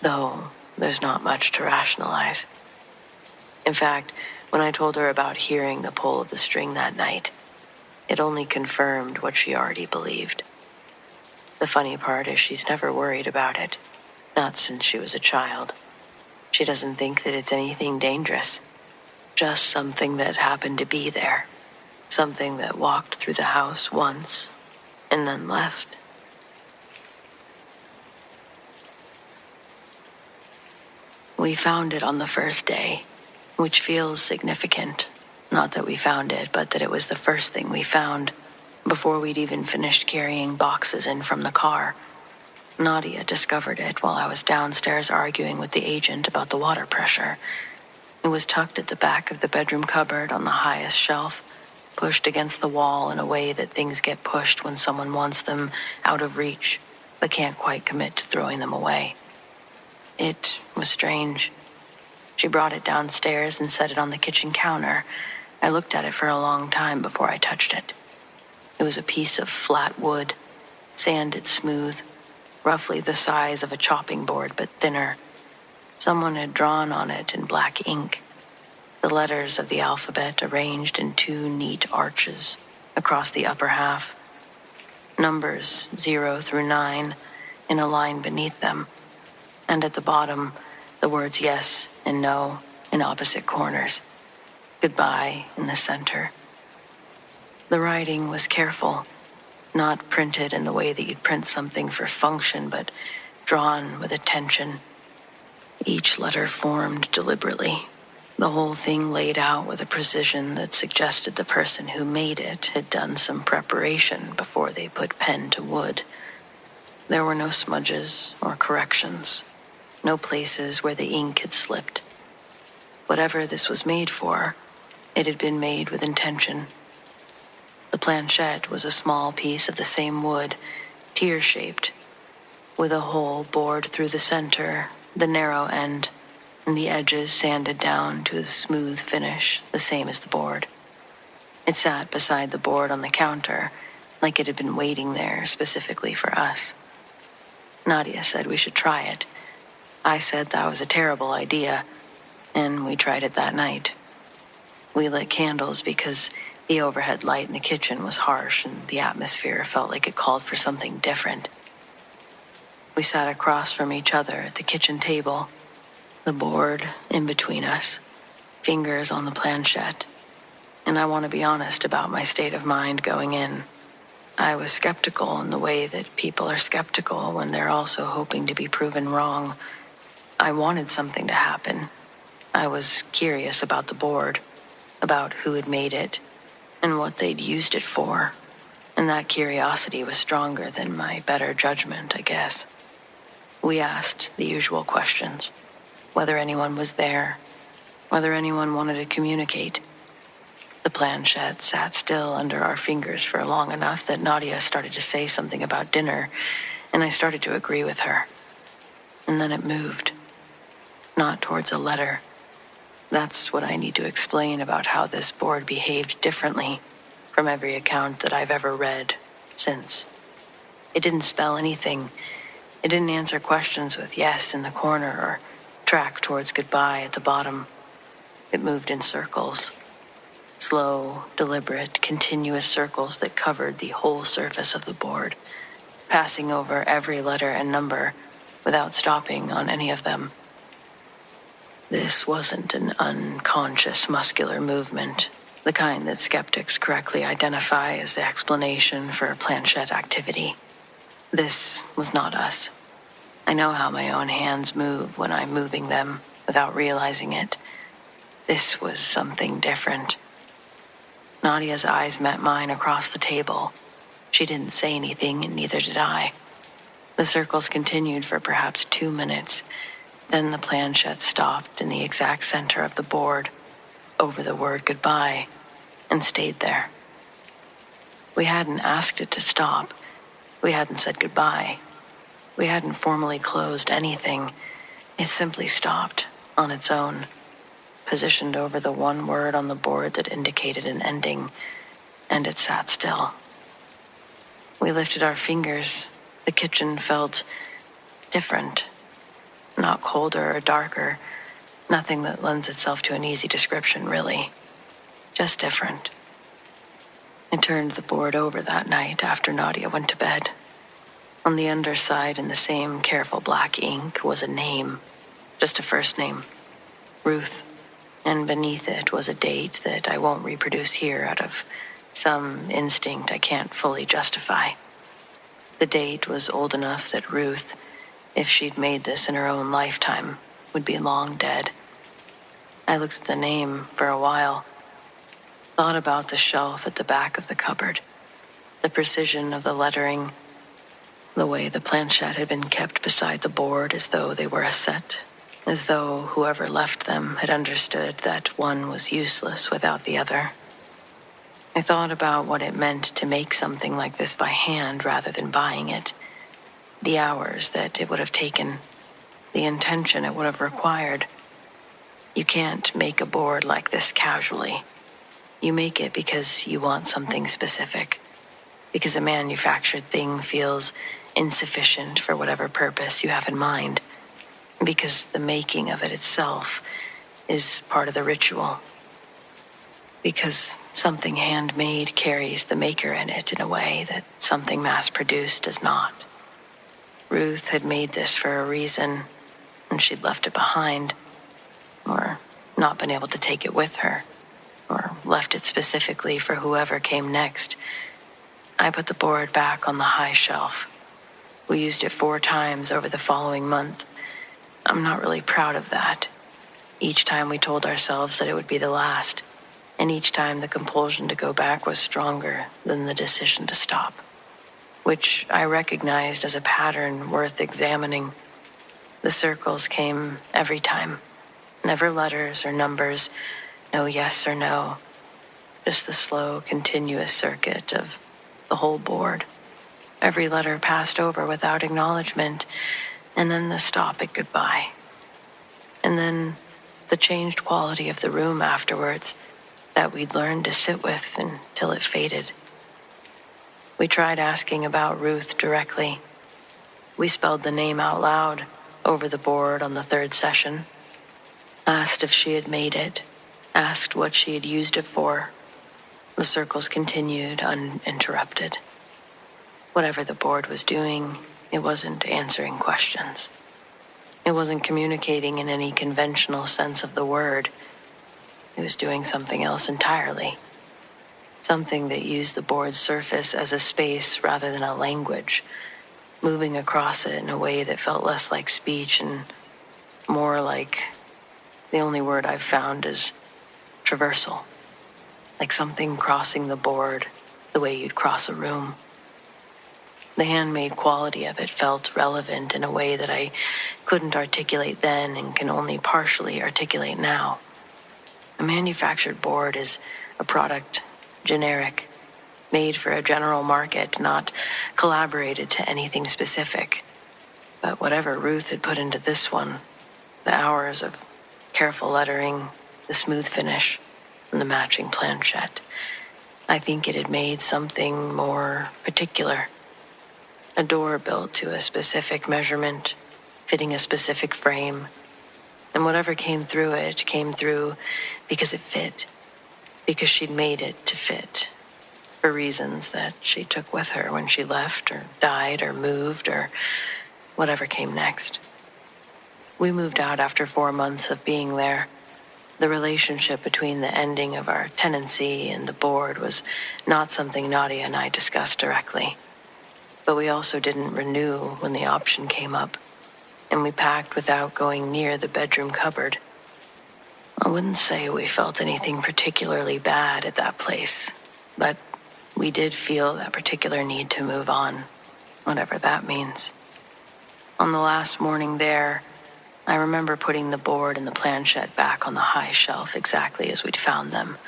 though there's not much to rationalize. In fact, when I told her about hearing the pull of the string that night, it only confirmed what she already believed. The funny part is she's never worried about it, not since she was a child. She doesn't think that it's anything dangerous, just something that happened to be there, something that walked through the house once and then left. We found it on the first day, which feels significant. Not that we found it, but that it was the first thing we found before we'd even finished carrying boxes in from the car. Nadia discovered it while I was downstairs arguing with the agent about the water pressure. It was tucked at the back of the bedroom cupboard on the highest shelf, pushed against the wall in a way that things get pushed when someone wants them out of reach, but can't quite commit to throwing them away. It was strange. She brought it downstairs and set it on the kitchen counter. I looked at it for a long time before I touched it. It was a piece of flat wood, sanded smooth, roughly the size of a chopping board but thinner. Someone had drawn on it in black ink, the letters of the alphabet arranged in 2 neat arches across the upper half, numbers 0 through 9 in a line beneath them, and at the bottom, the words yes and no in opposite corners, goodbye in the center. The writing was careful, not printed in the way that you'd print something for function, but drawn with attention. Each letter formed deliberately, the whole thing laid out with a precision that suggested the person who made it had done some preparation before they put pen to wood. There were no smudges or corrections, no places where the ink had slipped. Whatever this was made for, it had been made with intention. The planchette was a small piece of the same wood, tear-shaped, with a hole bored through the center, the narrow end, and the edges sanded down to a smooth finish, the same as the board. It sat beside the board on the counter, like it had been waiting there specifically for us. Nadia said we should try it. I said that was a terrible idea, and we tried it that night. We lit candles because the overhead light in the kitchen was harsh and the atmosphere felt like it called for something different. We sat across from each other at the kitchen table, the board in between us, fingers on the planchette, and I want to be honest about my state of mind going in. I was skeptical in the way that people are skeptical when they're also hoping to be proven wrong. I wanted something to happen. I was curious about the board, about who had made it, and what they'd used it for, and that curiosity was stronger than my better judgment, I guess. We asked the usual questions, whether anyone was there, whether anyone wanted to communicate. The planchette sat still under our fingers for long enough that Nadia started to say something about dinner, and I started to agree with her. And then it moved, not towards a letter. That's what I need to explain about how this board behaved differently from every account that I've ever read since. It didn't spell anything. It didn't answer questions with yes in the corner or track towards goodbye at the bottom. It moved in circles. Slow, deliberate, continuous circles that covered the whole surface of the board, passing over every letter and number without stopping on any of them. This wasn't an unconscious muscular movement, the kind that skeptics correctly identify as the explanation for planchette activity. This was not us. I know how my own hands move when I'm moving them without realizing it. This was something different. Nadia's eyes met mine across the table. She didn't say anything, and neither did I. The circles continued for perhaps 2 minutes. Then the planchette stopped in the exact center of the board, over the word goodbye, and stayed there. We hadn't asked it to stop. We hadn't said goodbye. We hadn't formally closed anything. It simply stopped on its own, positioned over the one word on the board that indicated an ending, and it sat still. We lifted our fingers. The kitchen felt different, not colder or darker, nothing that lends itself to an easy description, really, just different. I turned the board over that night after Nadia went to bed. On the underside, in the same careful black ink, was a name, just a first name, Ruth, and beneath it was a date that I won't reproduce here out of some instinct I can't fully justify. The date was old enough that Ruth, if she'd made this in her own lifetime, would be long dead. I looked at the name for a while, thought about the shelf at the back of the cupboard, the precision of the lettering, the way the planchette had been kept beside the board as though they were a set, as though whoever left them had understood that one was useless without the other. I thought about what it meant to make something like this by hand rather than buying it, the hours that it would have taken, the intention it would have required. You can't make a board like this casually. You make it because you want something specific, because a manufactured thing feels insufficient for whatever purpose you have in mind, because the making of it itself is part of the ritual, because something handmade carries the maker in it in a way that something mass-produced does not. Ruth had made this for a reason, and she'd left it behind, or not been able to take it with her, or left it specifically for whoever came next. I put the board back on the high shelf. We used it 4 times over the following month. I'm not really proud of that. Each time we told ourselves that it would be the last, and each time the compulsion to go back was stronger than the decision to stop, which I recognized as a pattern worth examining. The circles came every time, never letters or numbers, no yes or no, just the slow, continuous circuit of the whole board. Every letter passed over without acknowledgement, and then the stop at goodbye. And then the changed quality of the room afterwards that we'd learned to sit with until it faded. We tried asking about Ruth directly. We spelled the name out loud over the board on the 3rd session, asked if she had made it, asked what she had used it for. The circles continued uninterrupted. Whatever the board was doing, it wasn't answering questions. It wasn't communicating in any conventional sense of the word. It was doing something else entirely. Something that used the board's surface as a space rather than a language, moving across it in a way that felt less like speech and more like, the only word I've found is traversal. Like something crossing the board the way you'd cross a room. The handmade quality of it felt relevant in a way that I couldn't articulate then and can only partially articulate now. A manufactured board is a product, generic, made for a general market, not collaborated to anything specific. But whatever Ruth had put into this one, the hours of careful lettering, the smooth finish, and the matching planchette, I think it had made something more particular. A door built to a specific measurement, fitting a specific frame, and whatever came through it came through because it fit, because she'd made it to fit, for reasons that she took with her when she left or died or moved or whatever came next. We moved out after 4 months of being there. The relationship between the ending of our tenancy and the board was not something Nadia and I discussed directly. But we also didn't renew when the option came up. and we packed without going near the bedroom cupboard. I wouldn't say we felt anything particularly bad at that place, but we did feel that particular need to move on, whatever that means. On the last morning there, I remember putting the board and the planchette back on the high shelf exactly as we'd found them.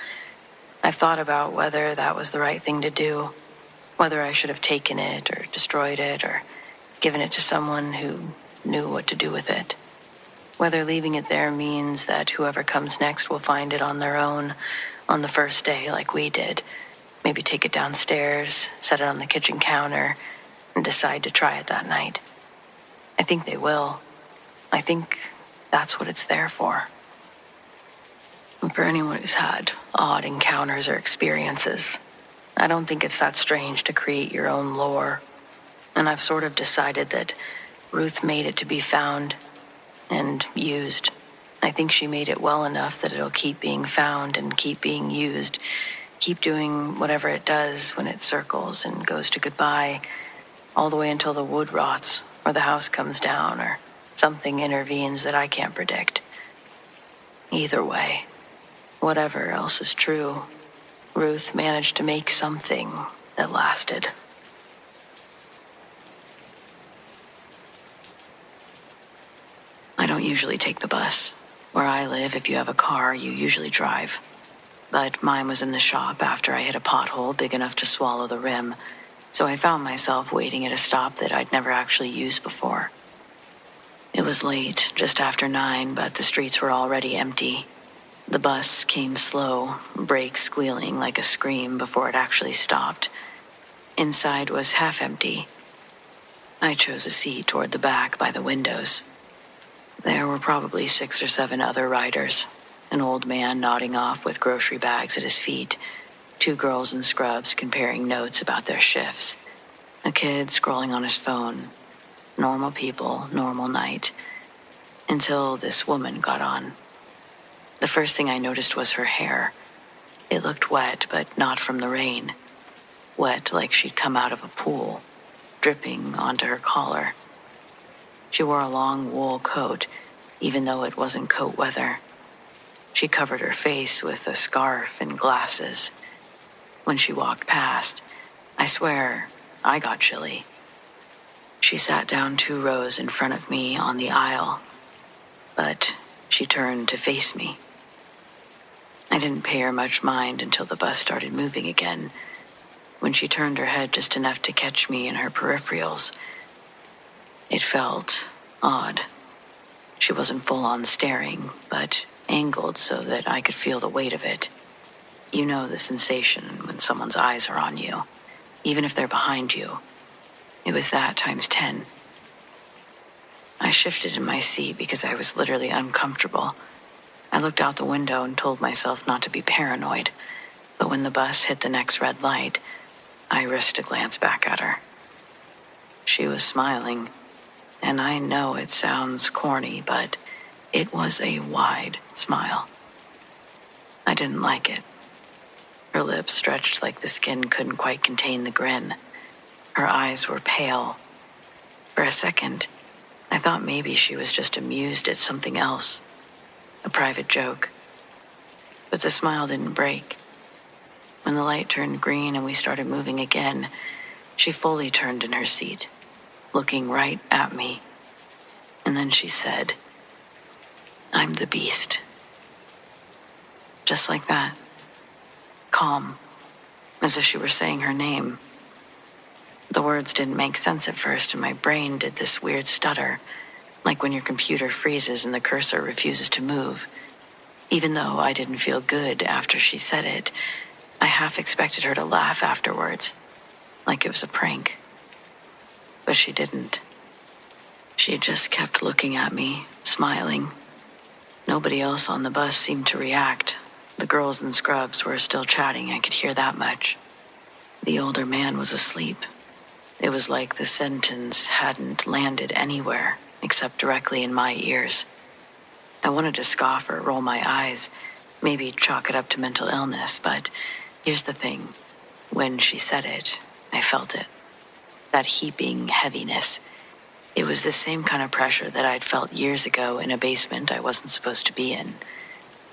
I've thought about whether that was the right thing to do, whether I should have taken it or destroyed it or given it to someone who knew what to do with it. Whether leaving it there means that whoever comes next will find it on their own on the first day like we did. Maybe take it downstairs, set it on the kitchen counter, and decide to try it that night. I think they will. I think that's what it's there for. And for anyone who's had odd encounters or experiences, I don't think it's that strange to create your own lore. And I've sort of decided that Ruth made it to be found and used. I think she made it well enough that it'll keep being found and keep being used, keep doing whatever it does when it circles and goes to goodbye, all the way until the wood rots or the house comes down or something intervenes that I can't predict. Either way, whatever else is true, Ruth managed to make something that lasted. I don't usually take the bus. Where I live, if you have a car, you usually drive. But mine was in the shop after I hit a pothole big enough to swallow the rim, so I found myself waiting at a stop that I'd never actually used before. It was late, just after 9, but the streets were already empty. The bus came slow, brakes squealing like a scream before it actually stopped. Inside was half empty. I chose a seat toward the back by the windows. There were probably 6 or 7 other riders. An old man nodding off with grocery bags at his feet. 2 girls in scrubs comparing notes about their shifts. A kid scrolling on his phone. Normal people, normal night. Until this woman got on. The first thing I noticed was her hair. It looked wet, but not from the rain. Wet like she'd come out of a pool, dripping onto her collar. She wore a long wool coat, even though it wasn't coat weather. She covered her face with a scarf and glasses. When she walked past, I swear, I got chilly. She sat down 2 rows in front of me on the aisle, but she turned to face me. I didn't pay her much mind until the bus started moving again, when she turned her head just enough to catch me in her peripherals. It felt odd. She wasn't full-on staring, but angled so that I could feel the weight of it. You know the sensation when someone's eyes are on you, even if they're behind you. It was that times 10. I shifted in my seat because I was literally uncomfortable. I looked out the window and told myself not to be paranoid, but when the bus hit the next red light, I risked a glance back at her. She was smiling, and I know it sounds corny, but it was a wide smile. I didn't like it. Her lips stretched like the skin couldn't quite contain the grin. Her eyes were pale. For a second, I thought maybe she was just amused at something else, a private joke. But the smile didn't break. When the light turned green and we started moving again, she fully turned in her seat, looking right at me. And then she said, "I'm the beast." Just like that. Calm, as if she were saying her name. The words didn't make sense at first, and my brain did this weird stutter, like when your computer freezes and the cursor refuses to move. Even though I didn't feel good after she said it, I half expected her to laugh afterwards, like it was a prank. But she didn't. She just kept looking at me, smiling. Nobody else on the bus seemed to react. The girls in scrubs were still chatting, I could hear that much. The older man was asleep. It was like the sentence hadn't landed anywhere except directly in my ears. I wanted to scoff or roll my eyes, maybe chalk it up to mental illness, but here's the thing. When she said it, I felt it. That heaping heaviness. It was the same kind of pressure that I'd felt years ago in a basement I wasn't supposed to be in.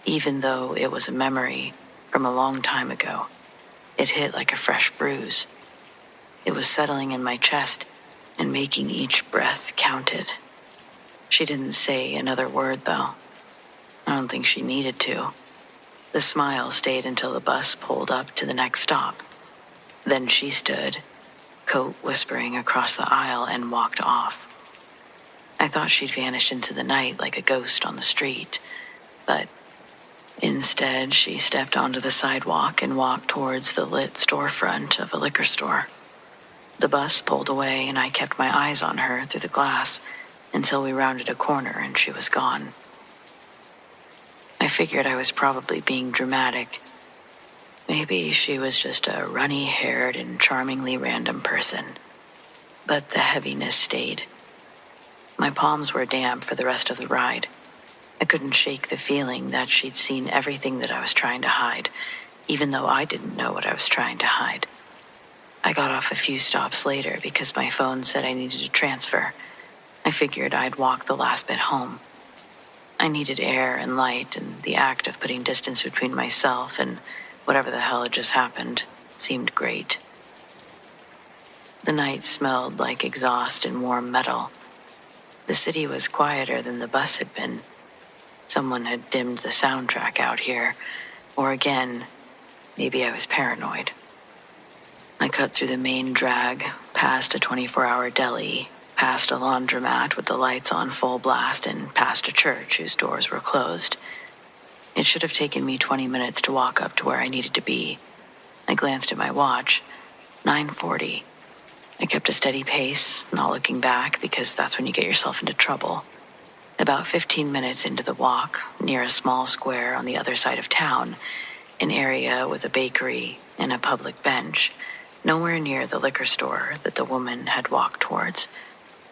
Even though it was a memory from a long time ago, it hit like a fresh bruise. It was settling in my chest and making each breath counted. She didn't say another word, though. I don't think she needed to. The smile stayed until the bus pulled up to the next stop. Then she stood, coat whispering across the aisle, and walked off. I thought she'd vanished into the night like a ghost on the street, but instead she stepped onto the sidewalk and walked towards the lit storefront of a liquor store. The bus pulled away and I kept my eyes on her through the glass until we rounded a corner and she was gone. I figured I was probably being dramatic. Maybe she was just a runny-haired and charmingly random person. But the heaviness stayed. My palms were damp for the rest of the ride. I couldn't shake the feeling that she'd seen everything that I was trying to hide, even though I didn't know what I was trying to hide. I got off a few stops later because my phone said I needed to transfer. I figured I'd walk the last bit home. I needed air and light, and the act of putting distance between myself and whatever the hell had just happened seemed great. The night smelled like exhaust and warm metal. The city was quieter than the bus had been. Someone had dimmed the soundtrack out here, or again, maybe I was paranoid. I cut through the main drag, past a 24-hour deli, past a laundromat with the lights on full blast, and past a church whose doors were closed. It should have taken me 20 minutes to walk up to where I needed to be. I glanced at my watch. 9:40. I kept a steady pace, not looking back because that's when you get yourself into trouble. About 15 minutes into the walk, near a small square on the other side of town, an area with a bakery and a public bench, nowhere near the liquor store that the woman had walked towards,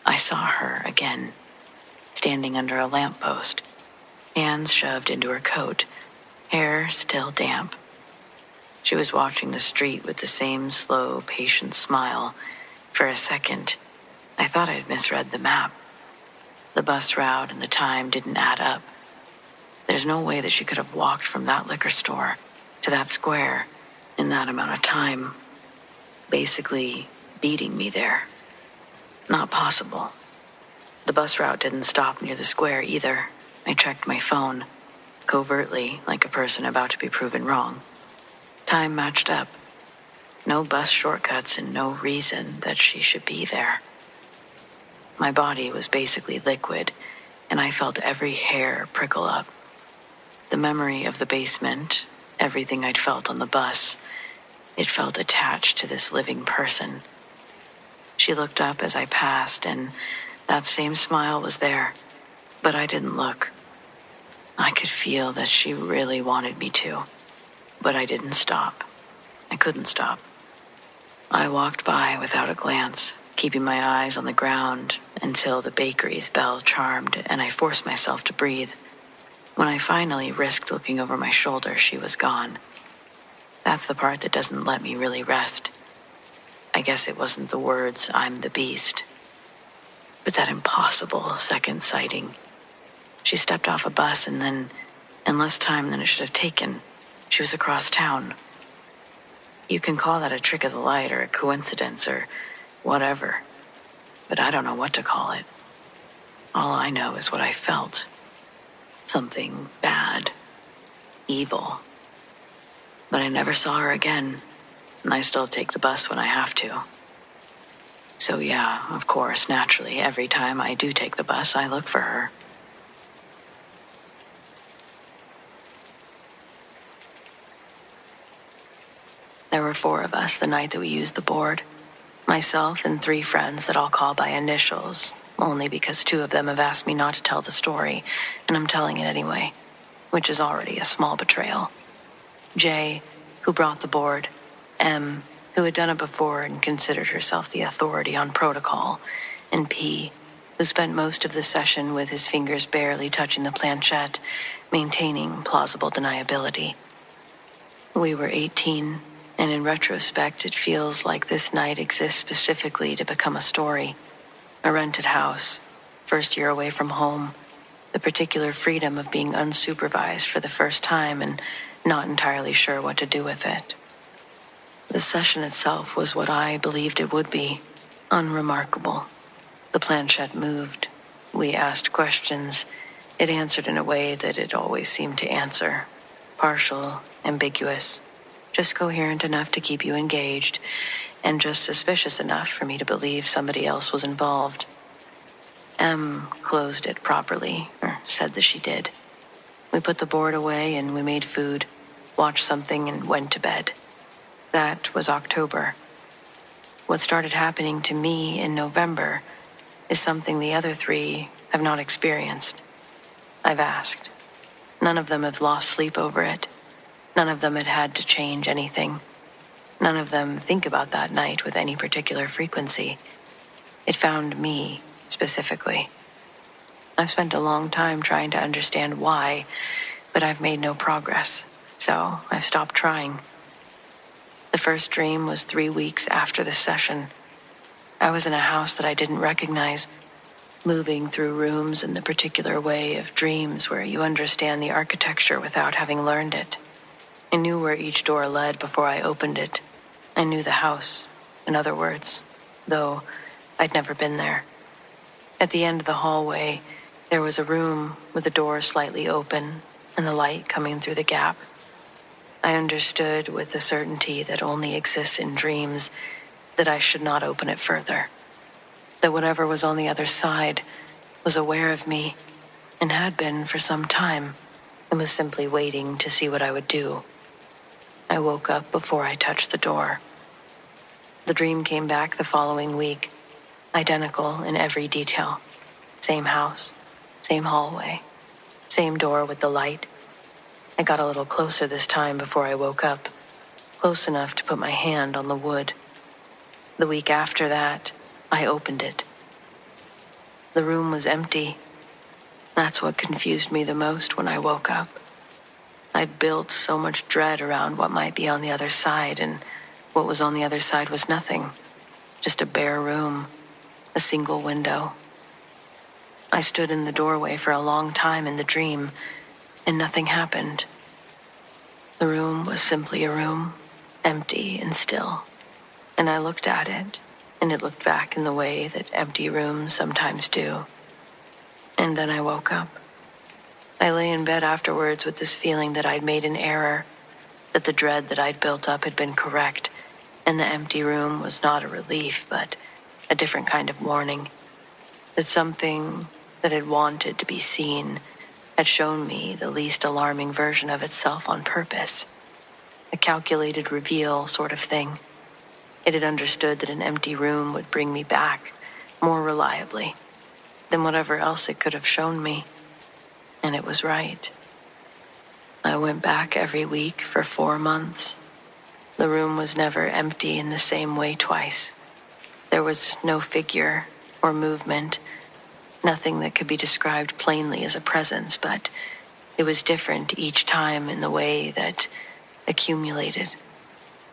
I saw her again, standing under a lamppost, hands shoved into her coat, hair still damp. She was watching the street with the same slow, patient smile. For a second, I thought I'd misread the map. The bus route and the time didn't add up. There's no way that she could have walked from that liquor store to that square in that amount of time, basically beating me there. Not possible. The bus route didn't stop near the square either. I checked my phone, covertly, like a person about to be proven wrong. Time matched up. No bus shortcuts and no reason that she should be there. My body was basically liquid, and I felt every hair prickle up. The memory of the basement, everything I'd felt on the bus, it felt attached to this living person. She looked up as I passed, and that same smile was there, but I didn't look. I could feel that she really wanted me to, but I didn't stop. I couldn't stop. I walked by without a glance, keeping my eyes on the ground until the bakery's bell chimed and I forced myself to breathe. When I finally risked looking over my shoulder, she was gone. That's the part that doesn't let me really rest. I guess it wasn't the words, "I'm the beast," but that impossible second sighting. She stepped off a bus and then, in less time than it should have taken, she was across town. You can call that a trick of the light or a coincidence or whatever, but I don't know what to call it. All I know is what I felt. Something bad. Evil. But I never saw her again, and I still take the bus when I have to. So yeah, of course, naturally, every time I do take the bus, I look for her. There were 4 of us the night that we used the board. Myself and 3 friends that I'll call by initials, only because 2 of them have asked me not to tell the story, and I'm telling it anyway, which is already a small betrayal. J, who brought the board. M, who had done it before and considered herself the authority on protocol. And P, who spent most of the session with his fingers barely touching the planchette, maintaining plausible deniability. We were 18, and in retrospect, it feels like this night exists specifically to become a story A rented house, first year away from home, the particular freedom of being unsupervised for the first time and not entirely sure what to do with it. The session itself was what I believed it would be, unremarkable. The planchette moved. We asked questions. It answered in a way that it always seemed to answer. Partial, ambiguous, just coherent enough to keep you engaged, and just suspicious enough for me to believe somebody else was involved. M closed it properly, or said that she did. We put the board away and we made food, watched something, and went to bed. That was October. What started happening to me in November is something the other three have not experienced. I've asked. None of them have lost sleep over it. None of them had had to change anything. None of them think about that night with any particular frequency. It found me, specifically. I've spent a long time trying to understand why, but I've made no progress, so I've stopped trying. The first dream was 3 weeks after the session. I was in a house that I didn't recognize, moving through rooms in the particular way of dreams where you understand the architecture without having learned it. I knew where each door led before I opened it. I knew the house, in other words, though I'd never been there. At the end of the hallway, there was a room with the door slightly open and the light coming through the gap. I understood with the certainty that only exists in dreams that I should not open it further. That whatever was on the other side was aware of me and had been for some time and was simply waiting to see what I would do. I woke up before I touched the door. The dream came back the following week, identical in every detail. Same house, same hallway, same door with the light. I got a little closer this time before I woke up, close enough to put my hand on the wood. The week after that, I opened it. The room was empty. That's what confused me the most when I woke up. I'd built so much dread around what might be on the other side, and what was on the other side was nothing. Just a bare room, a single window. I stood in the doorway for a long time in the dream, and nothing happened. The room was simply a room, empty and still. And I looked at it, and it looked back in the way that empty rooms sometimes do. And then I woke up. I lay in bed afterwards with this feeling that I'd made an error, that the dread that I'd built up had been correct, and the empty room was not a relief, but a different kind of warning. That something that had wanted to be seen had shown me the least alarming version of itself on purpose. A calculated reveal sort of thing. It had understood that an empty room would bring me back more reliably than whatever else it could have shown me. And it was right. I went back every week for 4 months. The room was never empty in the same way twice. There was no figure or movement, nothing that could be described plainly as a presence, but it was different each time in the way that accumulated.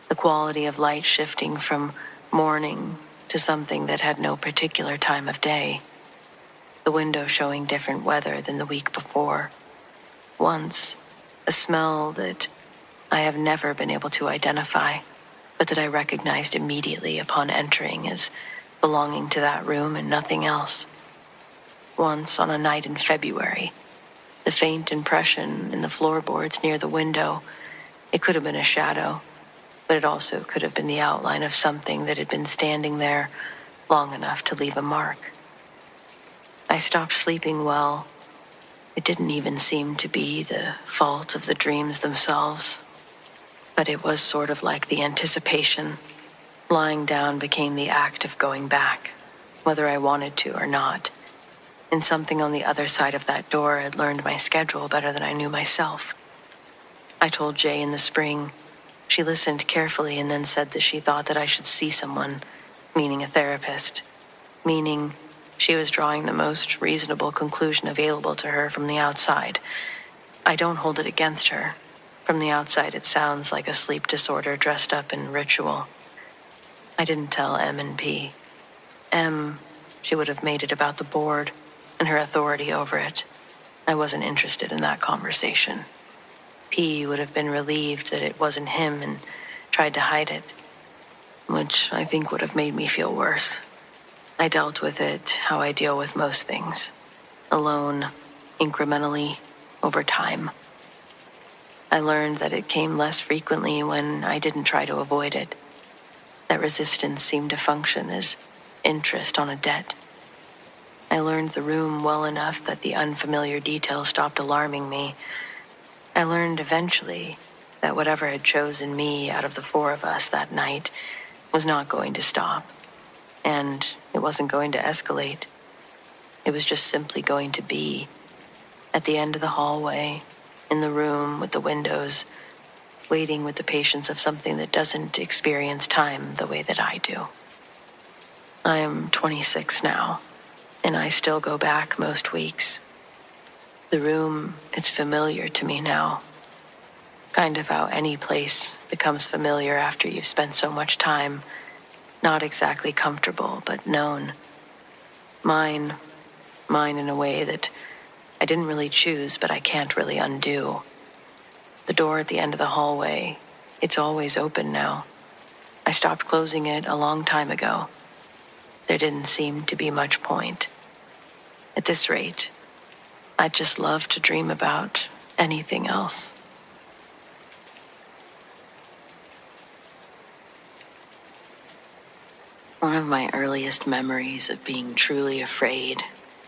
The quality of light shifting from morning to something that had no particular time of day. The window showing different weather than the week before. Once, a smell that I have never been able to identify, but that I recognized immediately upon entering as belonging to that room and nothing else. Once, on a night in February, the faint impression in the floorboards near the window, it could have been a shadow, but it also could have been the outline of something that had been standing there long enough to leave a mark. I stopped sleeping well. It didn't even seem to be the fault of the dreams themselves, but it was sort of like the anticipation. Lying down became the act of going back, whether I wanted to or not. And something on the other side of that door had learned my schedule better than I knew myself. I told Jay in the spring. She listened carefully and then said that she thought that I should see someone, meaning a therapist, meaning she was drawing the most reasonable conclusion available to her from the outside. I don't hold it against her. From the outside, it sounds like a sleep disorder dressed up in ritual. I didn't tell M and P. M she would have made it about the board and her authority over it. I wasn't interested in that conversation. P would have been relieved that it wasn't him and tried to hide it, which I think would have made me feel worse. I dealt with it how I deal with most things, alone, incrementally, over time. I learned that it came less frequently when I didn't try to avoid it. That resistance seemed to function as interest on a debt. I learned the room well enough that the unfamiliar details stopped alarming me. I learned eventually that whatever had chosen me out of the four of us that night was not going to stop, and it wasn't going to escalate. It was just simply going to be at the end of the hallway, in the room with the windows, waiting with the patience of something that doesn't experience time the way that I do. I am 26 now, and I still go back most weeks. The room, it's familiar to me now. Kind of how any place becomes familiar after you've spent so much time. Not exactly comfortable, but known. Mine in a way that I didn't really choose, but I can't really undo. The door at the end of the hallway, it's always open now. I stopped closing it a long time ago. There didn't seem to be much point. At this rate, I'd just love to dream about anything else. One of my earliest memories of being truly afraid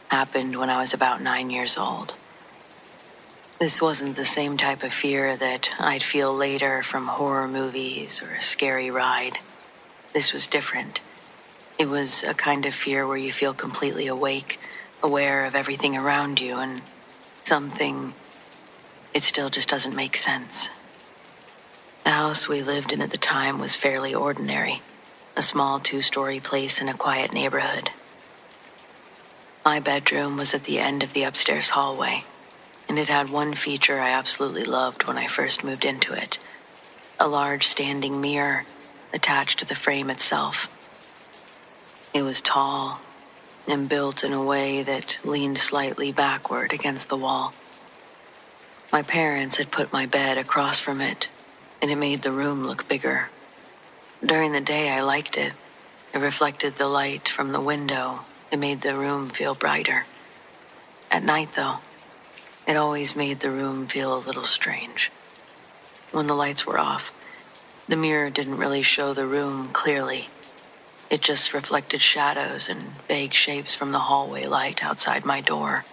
happened when I was about 9 years old. This wasn't the same type of fear that I'd feel later from horror movies or a scary ride. This was different. It was a kind of fear where you feel completely awake, aware of everything around you, and it still just doesn't make sense. The house we lived in at the time was fairly ordinary, a small 2-story place in a quiet neighborhood. My bedroom was at the end of the upstairs hallway, and it had one feature I absolutely loved when I first moved into it: a large standing mirror attached to the frame itself. It was tall and built in a way that leaned slightly backward against the wall. My parents had put my bed across from it, and it made the room look bigger. During the day, I liked it. It reflected the light from the window. It made the room feel brighter. At night, though, it always made the room feel a little strange. When the lights were off, the mirror didn't really show the room clearly. It just reflected shadows and vague shapes from the hallway light outside my door.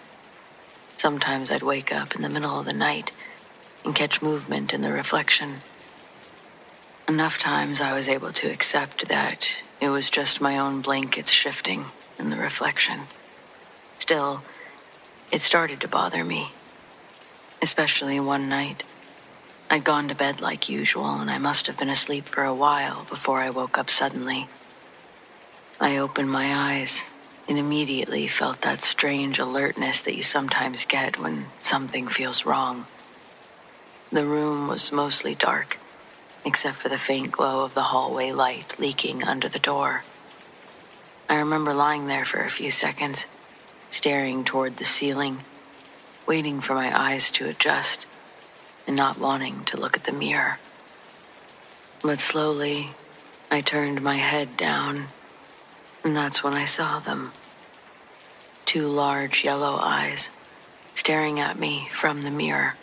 Sometimes I'd wake up in the middle of the night and catch movement in the reflection. Enough times I was able to accept that it was just my own blankets shifting in the reflection. Still, it started to bother me, especially one night. I'd gone to bed like usual, and I must have been asleep for a while before I woke up suddenly. I opened my eyes and immediately felt that strange alertness that you sometimes get when something feels wrong. The room was mostly dark, except for the faint glow of the hallway light leaking under the door. I remember lying there for a few seconds, staring toward the ceiling, waiting for my eyes to adjust, and not wanting to look at the mirror. But slowly, I turned my head down, and that's when I saw them. 2 large yellow eyes staring at me from the mirror.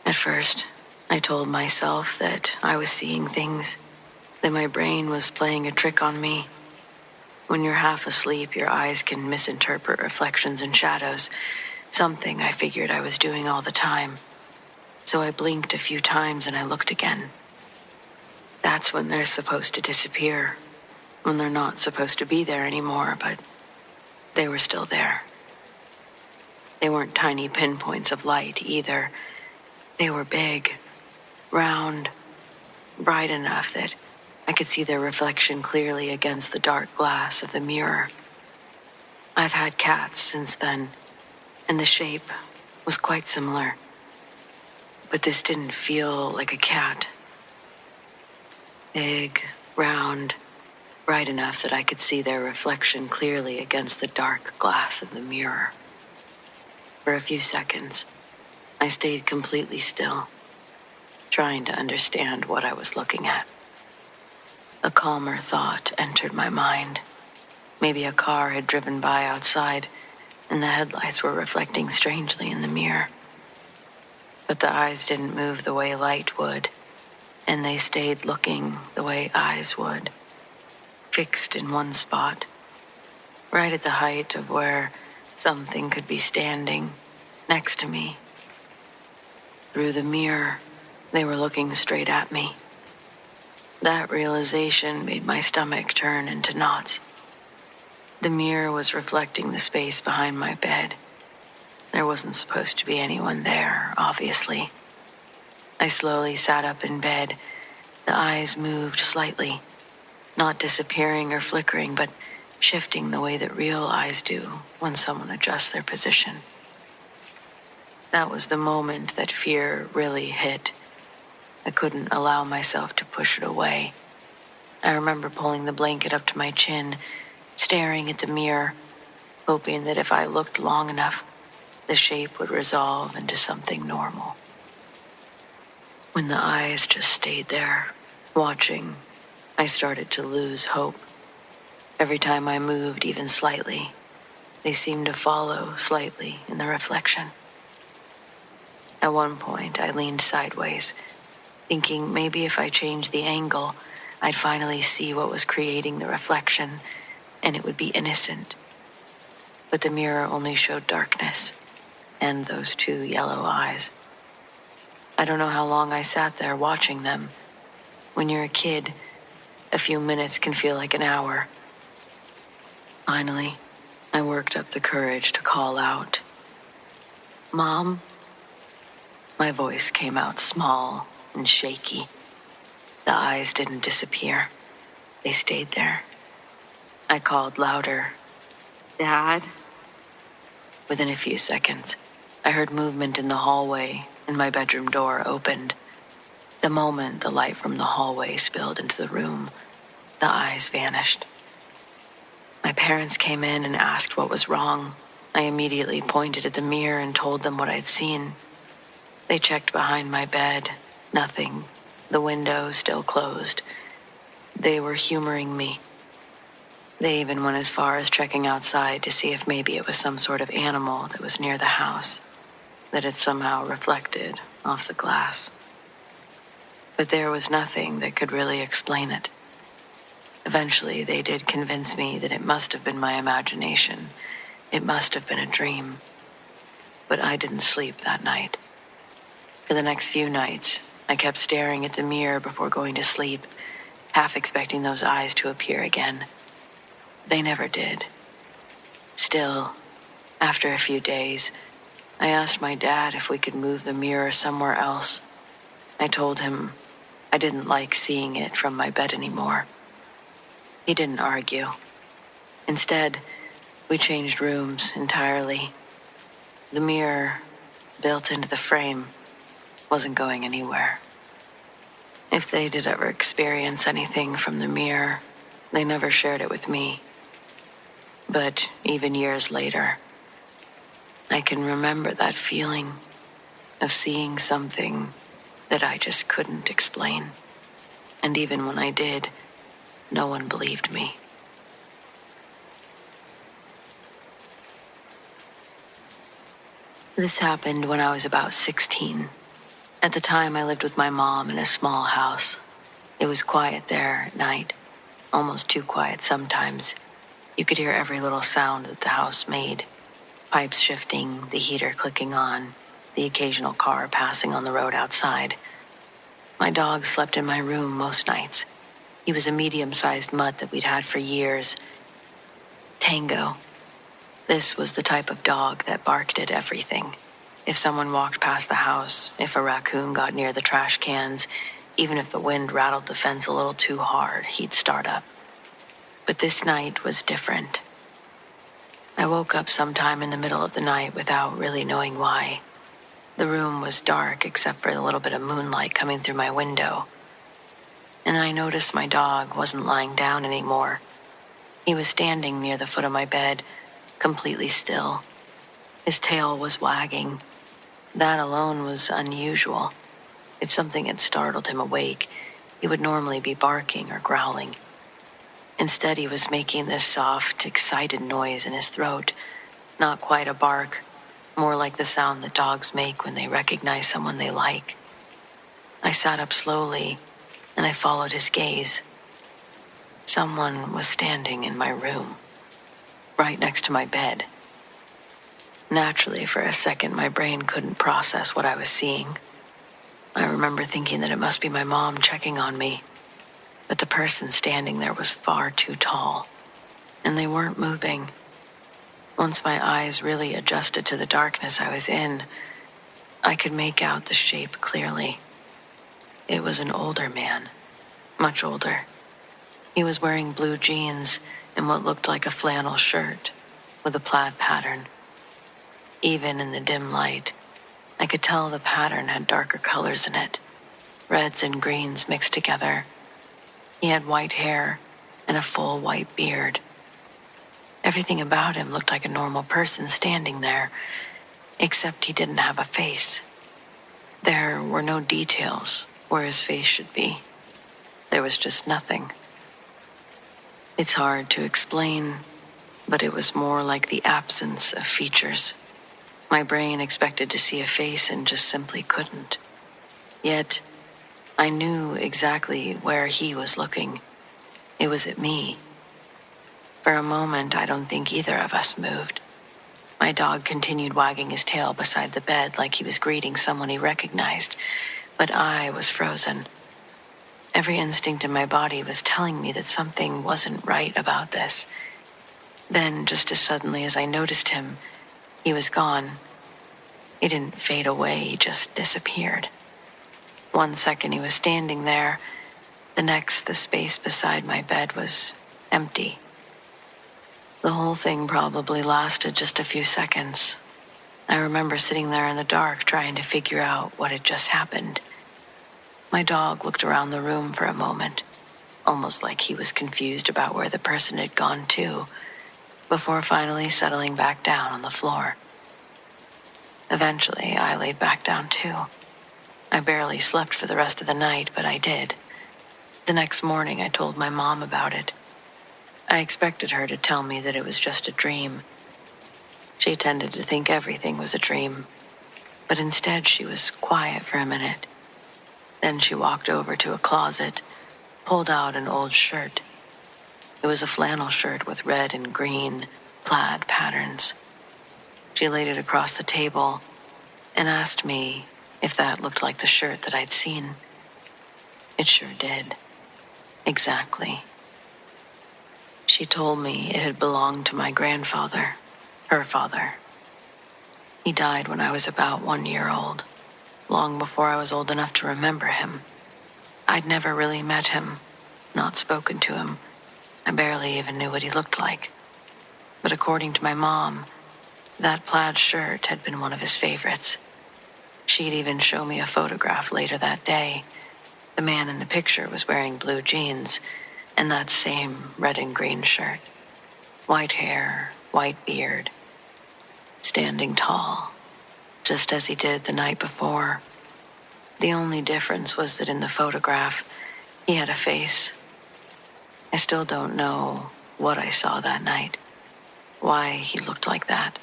At first, I told myself that I was seeing things, that my brain was playing a trick on me. When you're half asleep, your eyes can misinterpret reflections and shadows, something I figured I was doing all the time. So I blinked a few times and I looked again. That's when they're supposed to disappear, when they're not supposed to be there anymore, but they were still there. They weren't tiny pinpoints of light either. They were big, round, bright enough that I could see their reflection clearly against the dark glass of the mirror. I've had cats since then, and the shape was quite similar. But this didn't feel like a cat. Big, round, bright enough that I could see their reflection clearly against the dark glass of the mirror. For a few seconds, I stayed completely still, trying to understand what I was looking at. A calmer thought entered my mind. Maybe a car had driven by outside, and the headlights were reflecting strangely in the mirror. But the eyes didn't move the way light would, and they stayed looking the way eyes would, fixed in one spot, right at the height of where something could be standing next to me. Through the mirror, they were looking straight at me. That realization made my stomach turn into knots. The mirror was reflecting the space behind my bed. There wasn't supposed to be anyone there, obviously. I slowly sat up in bed. The eyes moved slightly, not disappearing or flickering, but shifting the way that real eyes do when someone adjusts their position. That was the moment that fear really hit. I couldn't allow myself to push it away. I remember pulling the blanket up to my chin, staring at the mirror, hoping that if I looked long enough, the shape would resolve into something normal. When the eyes just stayed there, watching, I started to lose hope. Every time I moved even slightly, they seemed to follow slightly in the reflection. At one point, I leaned sideways, thinking maybe if I changed the angle, I'd finally see what was creating the reflection, and it would be innocent. But the mirror only showed darkness and those two yellow eyes. I don't know how long I sat there watching them. When you're a kid, a few minutes can feel like an hour. Finally, I worked up the courage to call out, "Mom?" My voice came out small and shaky. The eyes didn't disappear. They stayed there. I called louder, "Dad?" Within a few seconds, I heard movement in the hallway and my bedroom door opened. The moment the light from the hallway spilled into the room, the eyes vanished. My parents came in and asked what was wrong. I immediately pointed at the mirror and told them what I'd seen. They checked behind my bed. Nothing. The window still closed. They were humoring me. They even went as far as checking outside to see if maybe it was some sort of animal that was near the house, that had somehow reflected off the glass. But there was nothing that could really explain it. Eventually, they did convince me that it must have been my imagination. It must have been a dream. But I didn't sleep that night. For the next few nights, I kept staring at the mirror before going to sleep, half expecting those eyes to appear again. They never did. Still, after a few days, I asked my dad if we could move the mirror somewhere else. I told him I didn't like seeing it from my bed anymore. He didn't argue. Instead, we changed rooms entirely. The mirror, built into the frame, wasn't going anywhere. If they did ever experience anything from the mirror, they never shared it with me. But even years later, I can remember that feeling of seeing something that I just couldn't explain. And even when I did, no one believed me. This happened when I was about 16. At the time, I lived with my mom in a small house. It was quiet there at night, almost too quiet sometimes. You could hear every little sound that the house made. Pipes shifting, the heater clicking on, the occasional car passing on the road outside. My dog slept in my room most nights. He was a medium-sized mutt that we'd had for years. Tango. This was the type of dog that barked at everything. If someone walked past the house, if a raccoon got near the trash cans, even if the wind rattled the fence a little too hard, he'd start up. But this night was different. I woke up sometime in the middle of the night without really knowing why. The room was dark except for the little bit of moonlight coming through my window. and I noticed my dog wasn't lying down anymore. He was standing near the foot of my bed, completely still. His tail was wagging. That alone was unusual. If something had startled him awake, he would normally be barking or growling. Instead, he was making this soft, excited noise in his throat. Not quite a bark, more like the sound that dogs make when they recognize someone they like. I sat up slowly, and I followed his gaze. Someone was standing in my room, right next to my bed. Naturally, for a second, my brain couldn't process what I was seeing. I remember thinking that it must be my mom checking on me, but the person standing there was far too tall, and they weren't moving. Once my eyes really adjusted to the darkness I was in, I could make out the shape clearly. It was an older man, much older. He was wearing blue jeans and what looked like a flannel shirt with a plaid pattern. Even in the dim light, I could tell the pattern had darker colors in it, reds and greens mixed together. He had white hair and a full white beard. Everything about him looked like a normal person standing there, except he didn't have a face. There were no details where his face should be. There was just nothing. It's hard to explain, but it was more like the absence of features. My brain expected to see a face and just simply couldn't. Yet, I knew exactly where he was looking. It was at me. For a moment, I don't think either of us moved. My dog continued wagging his tail beside the bed like he was greeting someone he recognized, but I was frozen. Every instinct in my body was telling me that something wasn't right about this. Then, just as suddenly as I noticed him, he was gone. He didn't fade away, he just disappeared. 1 second he was standing there, the next the space beside my bed was empty. The whole thing probably lasted just a few seconds. I remember sitting there in the dark trying to figure out what had just happened. My dog looked around the room for a moment, almost like he was confused about where the person had gone to, before finally settling back down on the floor. Eventually, I laid back down too. I barely slept for the rest of the night, but I did. The next morning, I told my mom about it. I expected her to tell me that it was just a dream. She tended to think everything was a dream, but instead she was quiet for a minute. Then she walked over to a closet, pulled out an old shirt. It was a flannel shirt with red and green plaid patterns. She laid it across the table and asked me if that looked like the shirt that I'd seen. It sure did. Exactly. She told me it had belonged to my grandfather, her father. He died when I was about 1 year old, long before I was old enough to remember him. I'd never really met him, not spoken to him. I barely even knew what he looked like. But according to my mom, that plaid shirt had been one of his favorites. She'd even show me a photograph later that day. The man in the picture was wearing blue jeans and that same red and green shirt. White hair, white beard, standing tall, just as he did the night before. The only difference was that in the photograph, he had a face. I still don't know what I saw that night, why he looked like that.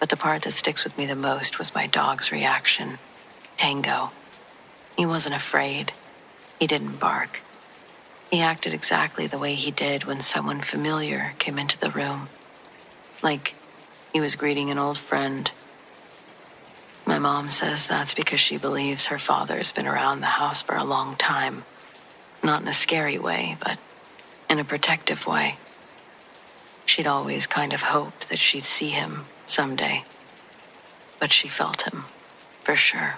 But the part that sticks with me the most was my dog's reaction, Tango. He wasn't afraid. He didn't bark. He acted exactly the way he did when someone familiar came into the room, like he was greeting an old friend. My mom says that's because she believes her father's been around the house for a long time. Not in a scary way, but in a protective way. She'd always kind of hoped that she'd see him someday. But she felt him, for sure.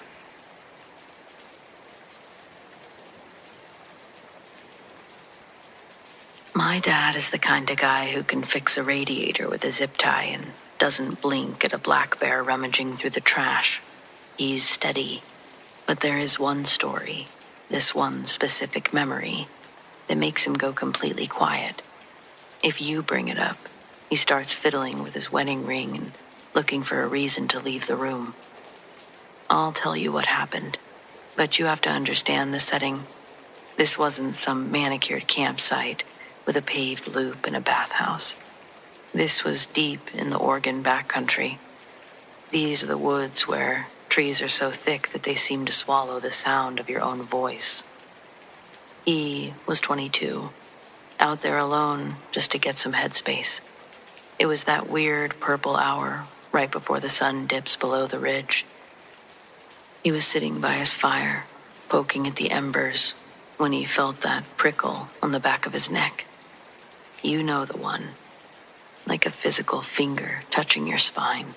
My dad is the kind of guy who can fix a radiator with a zip tie and doesn't blink at a black bear rummaging through the trash. He's steady. But there is one story this one specific memory that makes him go completely quiet. If you bring it up, he starts fiddling with his wedding ring and looking for a reason to leave the room. I'll tell you what happened, but you have to understand the setting. This wasn't some manicured campsite with a paved loop and a bathhouse. This was deep in the Oregon backcountry. These are the woods where trees are so thick that they seem to swallow the sound of your own voice. He was 22, out there alone just to get some headspace. It was that weird purple hour right before the sun dips below the ridge. He was sitting by his fire, poking at the embers, when he felt that prickle on the back of his neck. You know the one, like a physical finger touching your spine.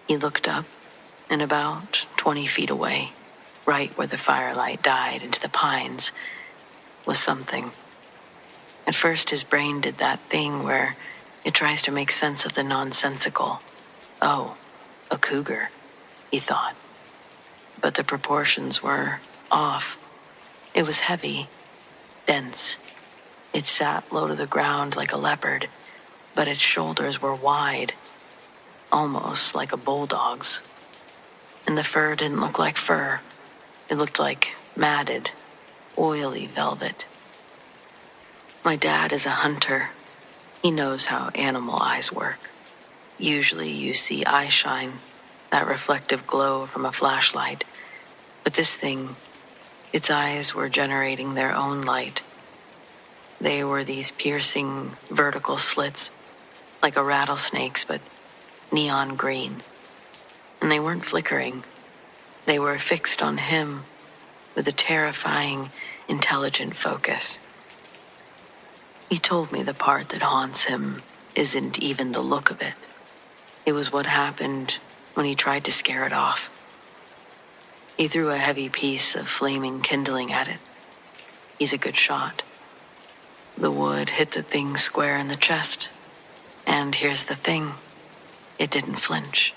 He looked up, and about 20 feet away, right where the firelight died into the pines, was something. At first his brain did that thing where it tries to make sense of the nonsensical. Oh, a cougar, he thought. But the proportions were off. It was heavy, dense. It sat low to the ground like a leopard, but its shoulders were wide, almost like a bulldog's. And the fur didn't look like fur. It looked like matted, oily velvet. My dad is a hunter. He knows how animal eyes work. Usually you see eye shine, that reflective glow from a flashlight. But this thing, its eyes were generating their own light. They were these piercing vertical slits, like a rattlesnake's, but neon green. And they weren't flickering. They were fixed on him with a terrifying, intelligent focus. He told me the part that haunts him isn't even the look of it. It was what happened when he tried to scare it off. He threw a heavy piece of flaming kindling at it. He's a good shot. The wood hit the thing square in the chest. And here's the thing. It didn't flinch.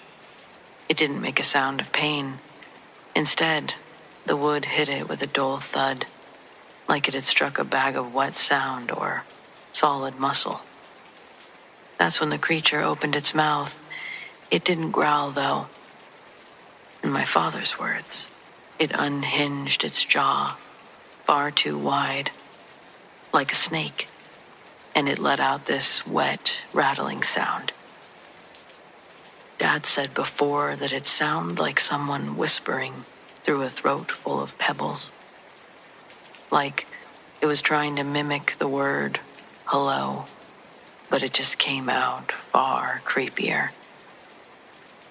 It didn't make a sound of pain. Instead, the wood hit it with a dull thud, like it had struck a bag of wet sound or solid muscle. That's when the creature opened its mouth. It didn't growl, though. In my father's words, it unhinged its jaw, far too wide, like a snake, and it let out this wet, rattling sound. Dad said before that it sounded like someone whispering through a throat full of pebbles, like it was trying to mimic the word hello, but it just came out far creepier.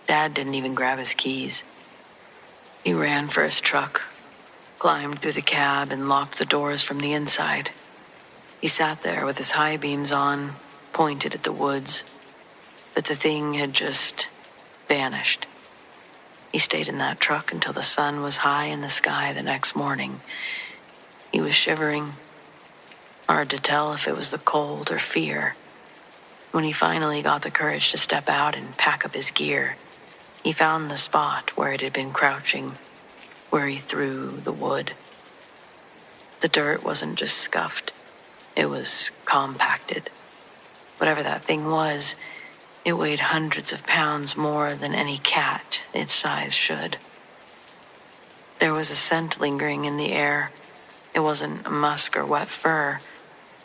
Dad didn't even grab his keys. He ran for his truck, climbed through the cab, and locked the doors from the inside. He sat there with his high beams on, pointed at the woods, but the thing had just vanished. He stayed in that truck until the sun was high in the sky the next morning. He was shivering. Hard to tell if it was the cold or fear. When he finally got the courage to step out and pack up his gear, he found the spot where it had been crouching, where he threw the wood. The dirt wasn't just scuffed. It was compacted. Whatever that thing was, it weighed hundreds of pounds more than any cat its size should. There was a scent lingering in the air. It wasn't a musk or wet fur.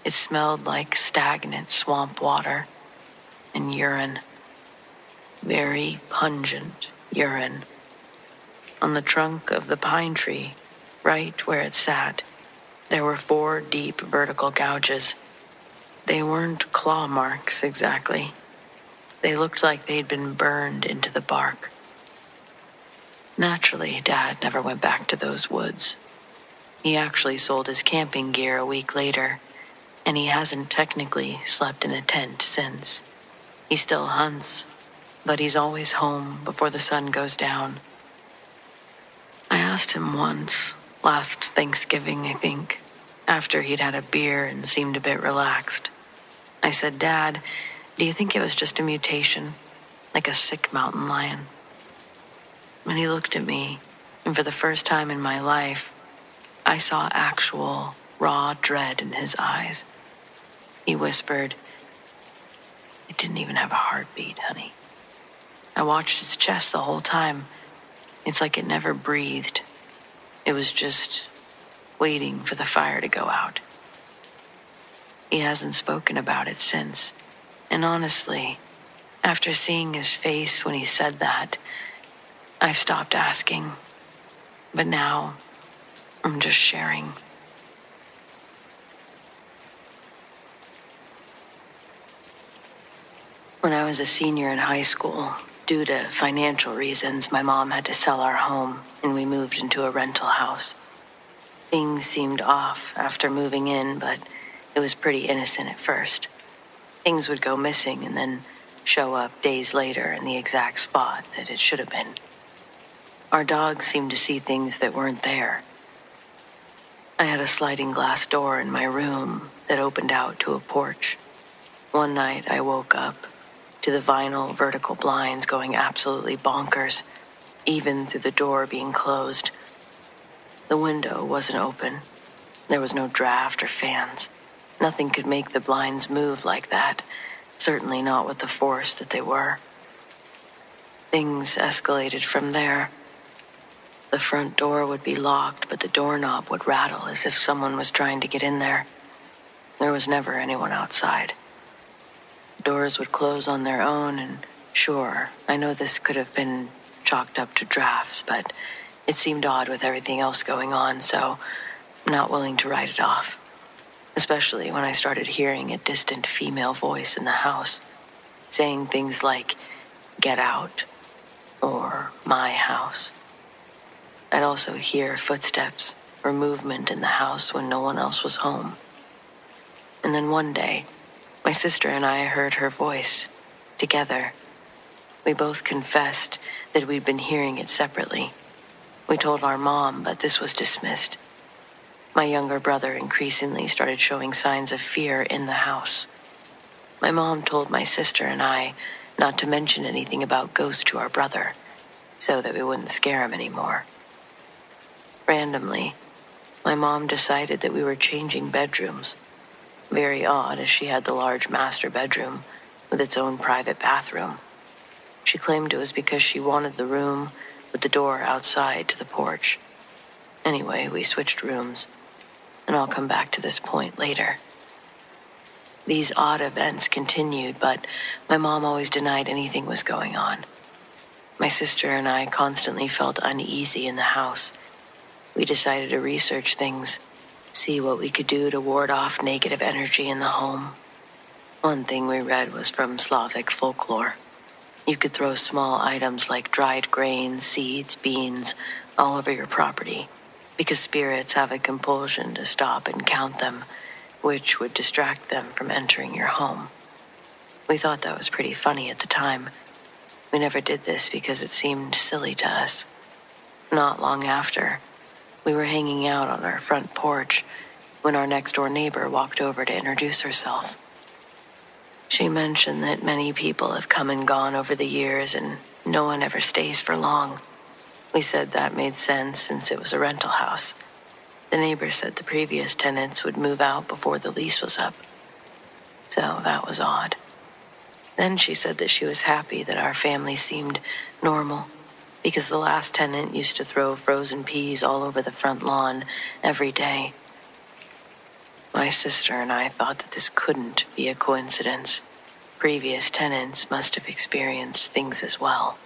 It smelled like stagnant swamp water and urine. Very pungent urine. On the trunk of the pine tree, right where it sat, there were 4 deep vertical gouges. They weren't claw marks exactly. They looked like they'd been burned into the bark. Naturally, Dad never went back to those woods. He actually sold his camping gear a week later, and he hasn't technically slept in a tent since. He still hunts, but he's always home before the sun goes down. I asked him once, last Thanksgiving, I think, after he'd had a beer and seemed a bit relaxed. I said, "Dad, do you think it was just a mutation, like a sick mountain lion?" And he looked at me, and for the first time in my life, I saw actual, raw dread in his eyes. He whispered, "It didn't even have a heartbeat, honey." I watched its chest the whole time. It's like it never breathed. It was just waiting for the fire to go out. He hasn't spoken about it since. And honestly, after seeing his face when he said that, I've stopped asking. But now, I'm just sharing. When I was a senior in high school, due to financial reasons, my mom had to sell our home and we moved into a rental house. Things seemed off after moving in, but it was pretty innocent at first. Things would go missing and then show up days later in the exact spot that it should have been. Our dogs seemed to see things that weren't there. I had a sliding glass door in my room that opened out to a porch. One night I woke up to the vinyl vertical blinds going absolutely bonkers, even through the door being closed. The window wasn't open. There was no draft or fans. Nothing could make the blinds move like that, certainly not with the force that they were. Things escalated from there. The front door would be locked, but the doorknob would rattle as if someone was trying to get in there. There was never anyone outside. Doors would close on their own, and sure, I know this could have been chalked up to drafts, but it seemed odd with everything else going on, so I'm not willing to write it off. Especially when I started hearing a distant female voice in the house, saying things like, "Get out," or "My house." I'd also hear footsteps or movement in the house when no one else was home. And then one day, my sister and I heard her voice, together. We both confessed that we'd been hearing it separately. We told our mom, but this was dismissed. My younger brother increasingly started showing signs of fear in the house. My mom told my sister and I not to mention anything about ghosts to our brother, so that we wouldn't scare him anymore. Randomly, my mom decided that we were changing bedrooms. Very odd, as she had the large master bedroom with its own private bathroom. She claimed it was because she wanted the room with the door outside to the porch. Anyway, we switched rooms, and I'll come back to this point later. These odd events continued, but my mom always denied anything was going on. My sister and I constantly felt uneasy in the house. We decided to research things, see what we could do to ward off negative energy in the home. One thing we read was from Slavic folklore. You could throw small items like dried grains, seeds, beans all over your property, because spirits have a compulsion to stop and count them, which would distract them from entering your home. We thought that was pretty funny at the time. We never did this because it seemed silly to us. Not long after, we were hanging out on our front porch when our next-door neighbor walked over to introduce herself. She mentioned that many people have come and gone over the years and no one ever stays for long. We said that made sense since it was a rental house. The neighbor said the previous tenants would move out before the lease was up. So that was odd. Then she said that she was happy that our family seemed normal, because the last tenant used to throw frozen peas all over the front lawn every day. My sister and I thought that this couldn't be a coincidence. Previous tenants must have experienced things as well.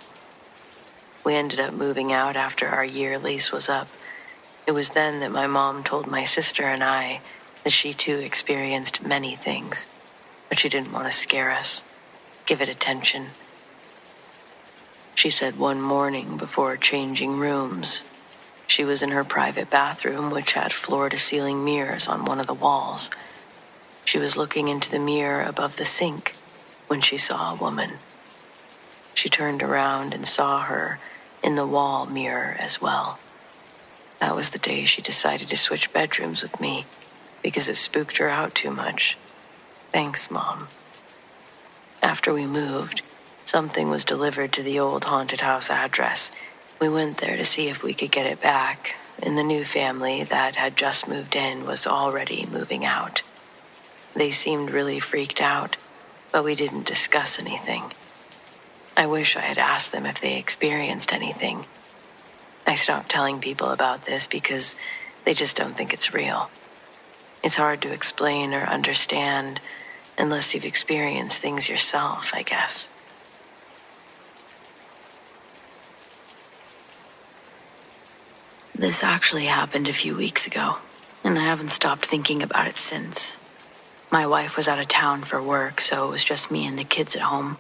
We ended up moving out after our year lease was up. It was then that my mom told my sister and I that she too experienced many things, but she didn't want to scare us, give it attention. She said one morning before changing rooms, she was in her private bathroom, which had floor-to-ceiling mirrors on one of the walls. She was looking into the mirror above the sink when she saw a woman. She turned around and saw her in the wall mirror as well. That was the day she decided to switch bedrooms with me because it spooked her out too much. Thanks, Mom. After we moved, something was delivered to the old haunted house address. We went there to see if we could get it back, and the new family that had just moved in was already moving out. They seemed really freaked out, but we didn't discuss anything. I wish I had asked them if they experienced anything. I stopped telling people about this because they just don't think it's real. It's hard to explain or understand unless you've experienced things yourself, I guess. This actually happened a few weeks ago, and I haven't stopped thinking about it since. My wife was out of town for work, so it was just me and the kids at home.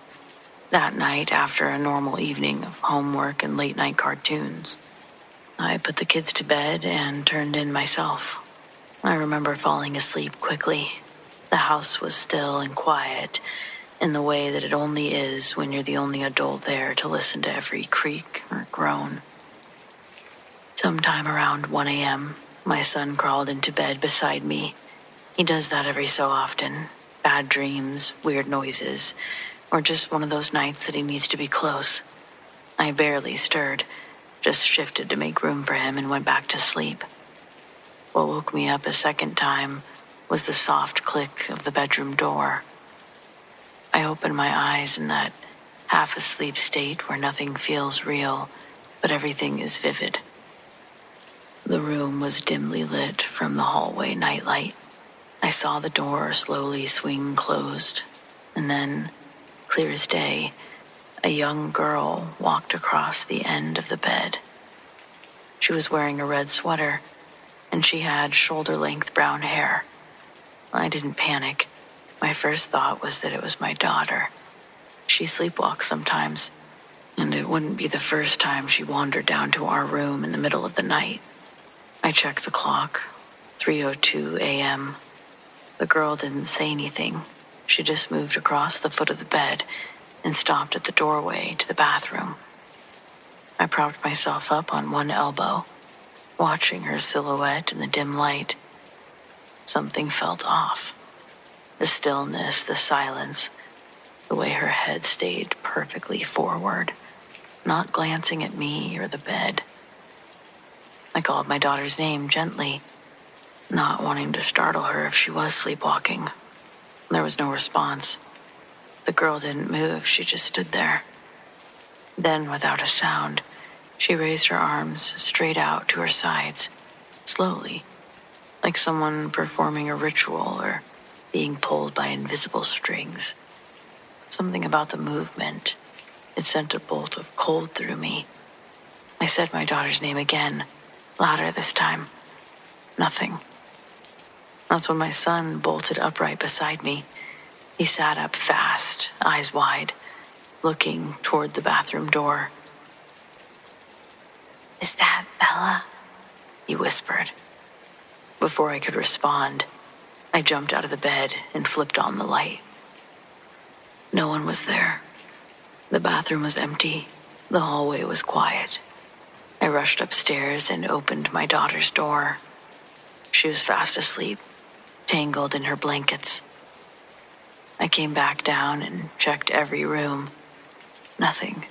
That night, after a normal evening of homework and late-night cartoons, I put the kids to bed and turned in myself. I remember falling asleep quickly. The house was still and quiet, in the way that it only is when you're the only adult there to listen to every creak or groan. Sometime around 1 a.m., my son crawled into bed beside me. He does that every so often. Bad dreams, weird noises, or just one of those nights that he needs to be close. I barely stirred, just shifted to make room for him and went back to sleep. What woke me up a second time was the soft click of the bedroom door. I opened my eyes in that half-asleep state where nothing feels real, but everything is vivid. The room was dimly lit from the hallway nightlight. I saw the door slowly swing closed, and then, clear as day, a young girl walked across the end of the bed. She was wearing a red sweater, and she had shoulder-length brown hair. I didn't panic. My first thought was that it was my daughter. She sleepwalks sometimes, and it wouldn't be the first time she wandered down to our room in the middle of the night. I checked the clock, 3:02 a.m. The girl didn't say anything. She just moved across the foot of the bed and stopped at the doorway to the bathroom. I propped myself up on one elbow, watching her silhouette in the dim light. Something felt off. The stillness, the silence, the way her head stayed perfectly forward, not glancing at me or the bed. I called my daughter's name gently, not wanting to startle her if she was sleepwalking. There was no response. The girl didn't move, she just stood there. Then, without a sound, she raised her arms straight out to her sides, slowly, like someone performing a ritual or being pulled by invisible strings. Something about the movement, it sent a bolt of cold through me. I said my daughter's name again, louder this time. Nothing. That's when my son bolted upright beside me. He sat up fast, eyes wide, looking toward the bathroom door. "Is that Bella?" he whispered. Before I could respond, I jumped out of the bed and flipped on the light. No one was there. The bathroom was empty. The hallway was quiet. I rushed upstairs and opened my daughter's door. She was fast asleep, tangled in her blankets. I came back down and checked every room. Nothing.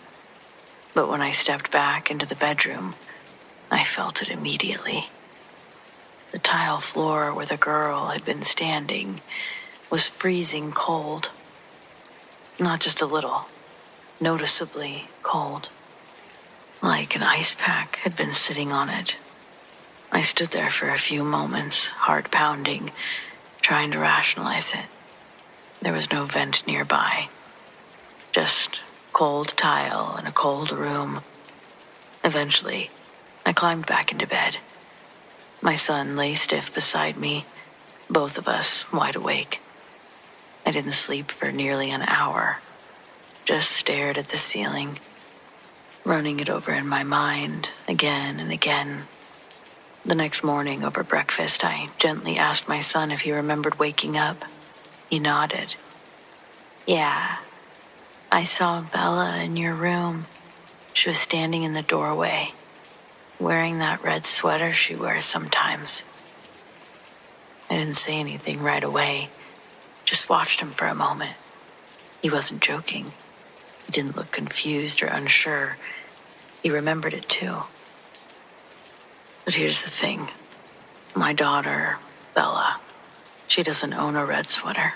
But when I stepped back into the bedroom, I felt it immediately. The tile floor where the girl had been standing was freezing cold. Not just a little, noticeably cold. Like an ice pack had been sitting on it. I stood there for a few moments, heart pounding, trying to rationalize it. There was no vent nearby. Just cold tile in a cold room. Eventually, I climbed back into bed. My son lay stiff beside me, both of us wide awake. I didn't sleep for nearly an hour. Just stared at the ceiling, running it over in my mind again and again. The next morning over breakfast, I gently asked my son if he remembered waking up. He nodded. "Yeah, I saw Bella in your room. She was standing in the doorway, wearing that red sweater she wears sometimes." I didn't say anything right away, just watched him for a moment. He wasn't joking. He didn't look confused or unsure. He remembered it too. But here's the thing. My daughter, Bella, she doesn't own a red sweater.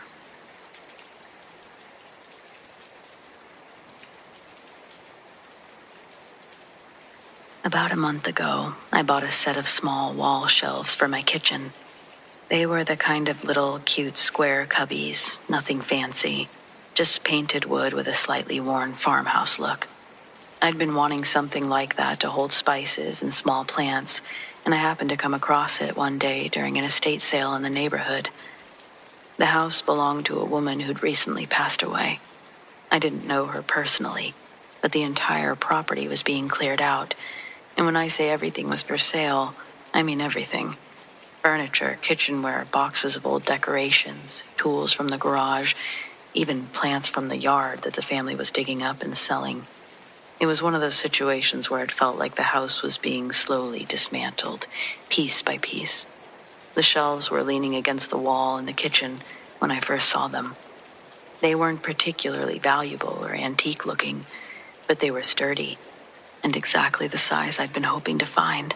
About a month ago, I bought a set of small wall shelves for my kitchen. They were the kind of little cute square cubbies, nothing fancy, just painted wood with a slightly worn farmhouse look. I'd been wanting something like that to hold spices and small plants, and I happened to come across it one day during an estate sale in the neighborhood. The house belonged to a woman who'd recently passed away. I didn't know her personally, but the entire property was being cleared out, and when I say everything was for sale, I mean everything. Furniture, kitchenware, boxes of old decorations, tools from the garage, even plants from the yard that the family was digging up and selling. It was one of those situations where it felt like the house was being slowly dismantled, piece by piece. The shelves were leaning against the wall in the kitchen when I first saw them. They weren't particularly valuable or antique looking, but they were sturdy and exactly the size I'd been hoping to find.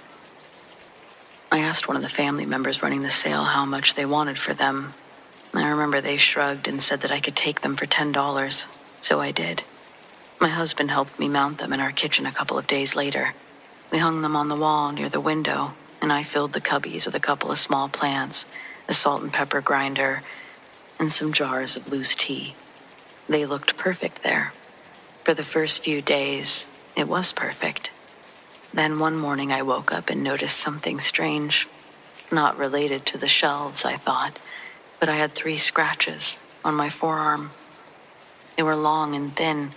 I asked one of the family members running the sale how much they wanted for them. I remember they shrugged and said that I could take them for $10, so I did. My husband helped me mount them in our kitchen a couple of days later. We hung them on the wall near the window, and I filled the cubbies with a couple of small plants, a salt and pepper grinder, and some jars of loose tea. They looked perfect there. For the first few days, it was perfect. Then one morning I woke up and noticed something strange. Not related to the shelves, I thought, but I had 3 scratches on my forearm. They were long and thin,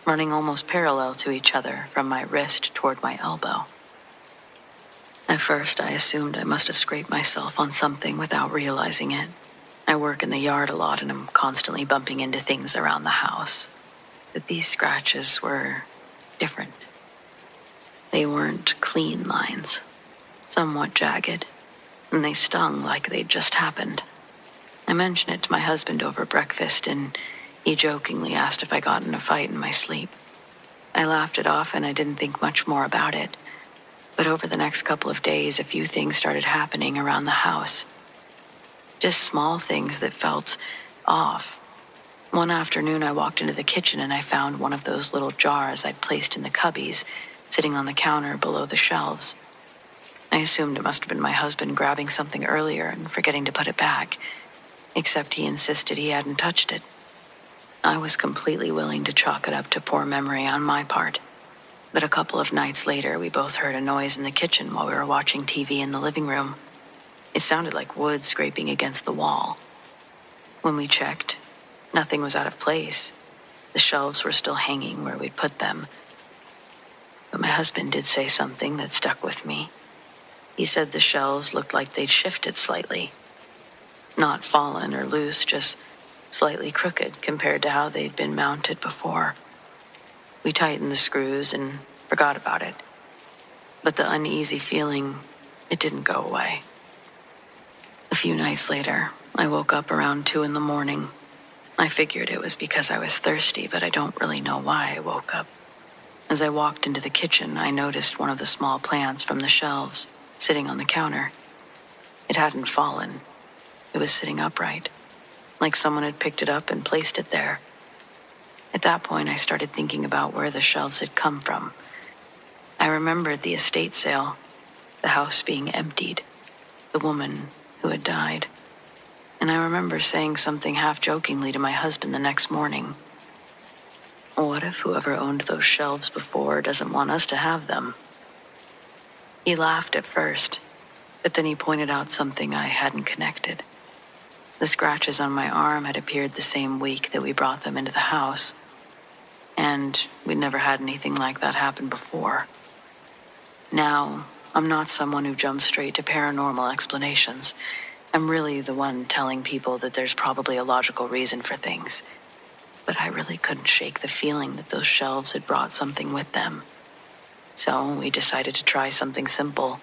running almost parallel to each other from my wrist toward my elbow. At first, I assumed I must have scraped myself on something without realizing it. I work in the yard a lot and I'm constantly bumping into things around the house. But these scratches were different. They weren't clean lines, somewhat jagged, and they stung like they'd just happened. I mentioned it to my husband over breakfast, and he jokingly asked if I got in a fight in my sleep. I laughed it off and I didn't think much more about it. But over the next couple of days, a few things started happening around the house. Just small things that felt off. One afternoon, I walked into the kitchen and I found one of those little jars I'd placed in the cubbies, sitting on the counter below the shelves. I assumed it must have been my husband grabbing something earlier and forgetting to put it back, except he insisted he hadn't touched it. I was completely willing to chalk it up to poor memory on my part. But a couple of nights later, we both heard a noise in the kitchen while we were watching TV in the living room. It sounded like wood scraping against the wall. When we checked, nothing was out of place. The shelves were still hanging where we'd put them. But my husband did say something that stuck with me. He said the shelves looked like they'd shifted slightly. Not fallen or loose, just slightly crooked compared to how they'd been mounted before. We tightened the screws and forgot about it. But the uneasy feeling, it didn't go away. A few nights later, I woke up around 2 a.m. I figured it was because I was thirsty, but I don't really know why I woke up. As I walked into the kitchen, I noticed one of the small plants from the shelves sitting on the counter. It hadn't fallen. It was sitting upright, like someone had picked it up and placed it there. At that point, I started thinking about where the shelves had come from. I remembered the estate sale, the house being emptied, the woman who had died. And I remember saying something half-jokingly to my husband the next morning. What if whoever owned those shelves before doesn't want us to have them? He laughed at first, but then he pointed out something I hadn't connected. The scratches on my arm had appeared the same week that we brought them into the house, and we'd never had anything like that happen before. Now, I'm not someone who jumps straight to paranormal explanations. I'm really the one telling people that there's probably a logical reason for things. But I really couldn't shake the feeling that those shelves had brought something with them. So we decided to try something simple.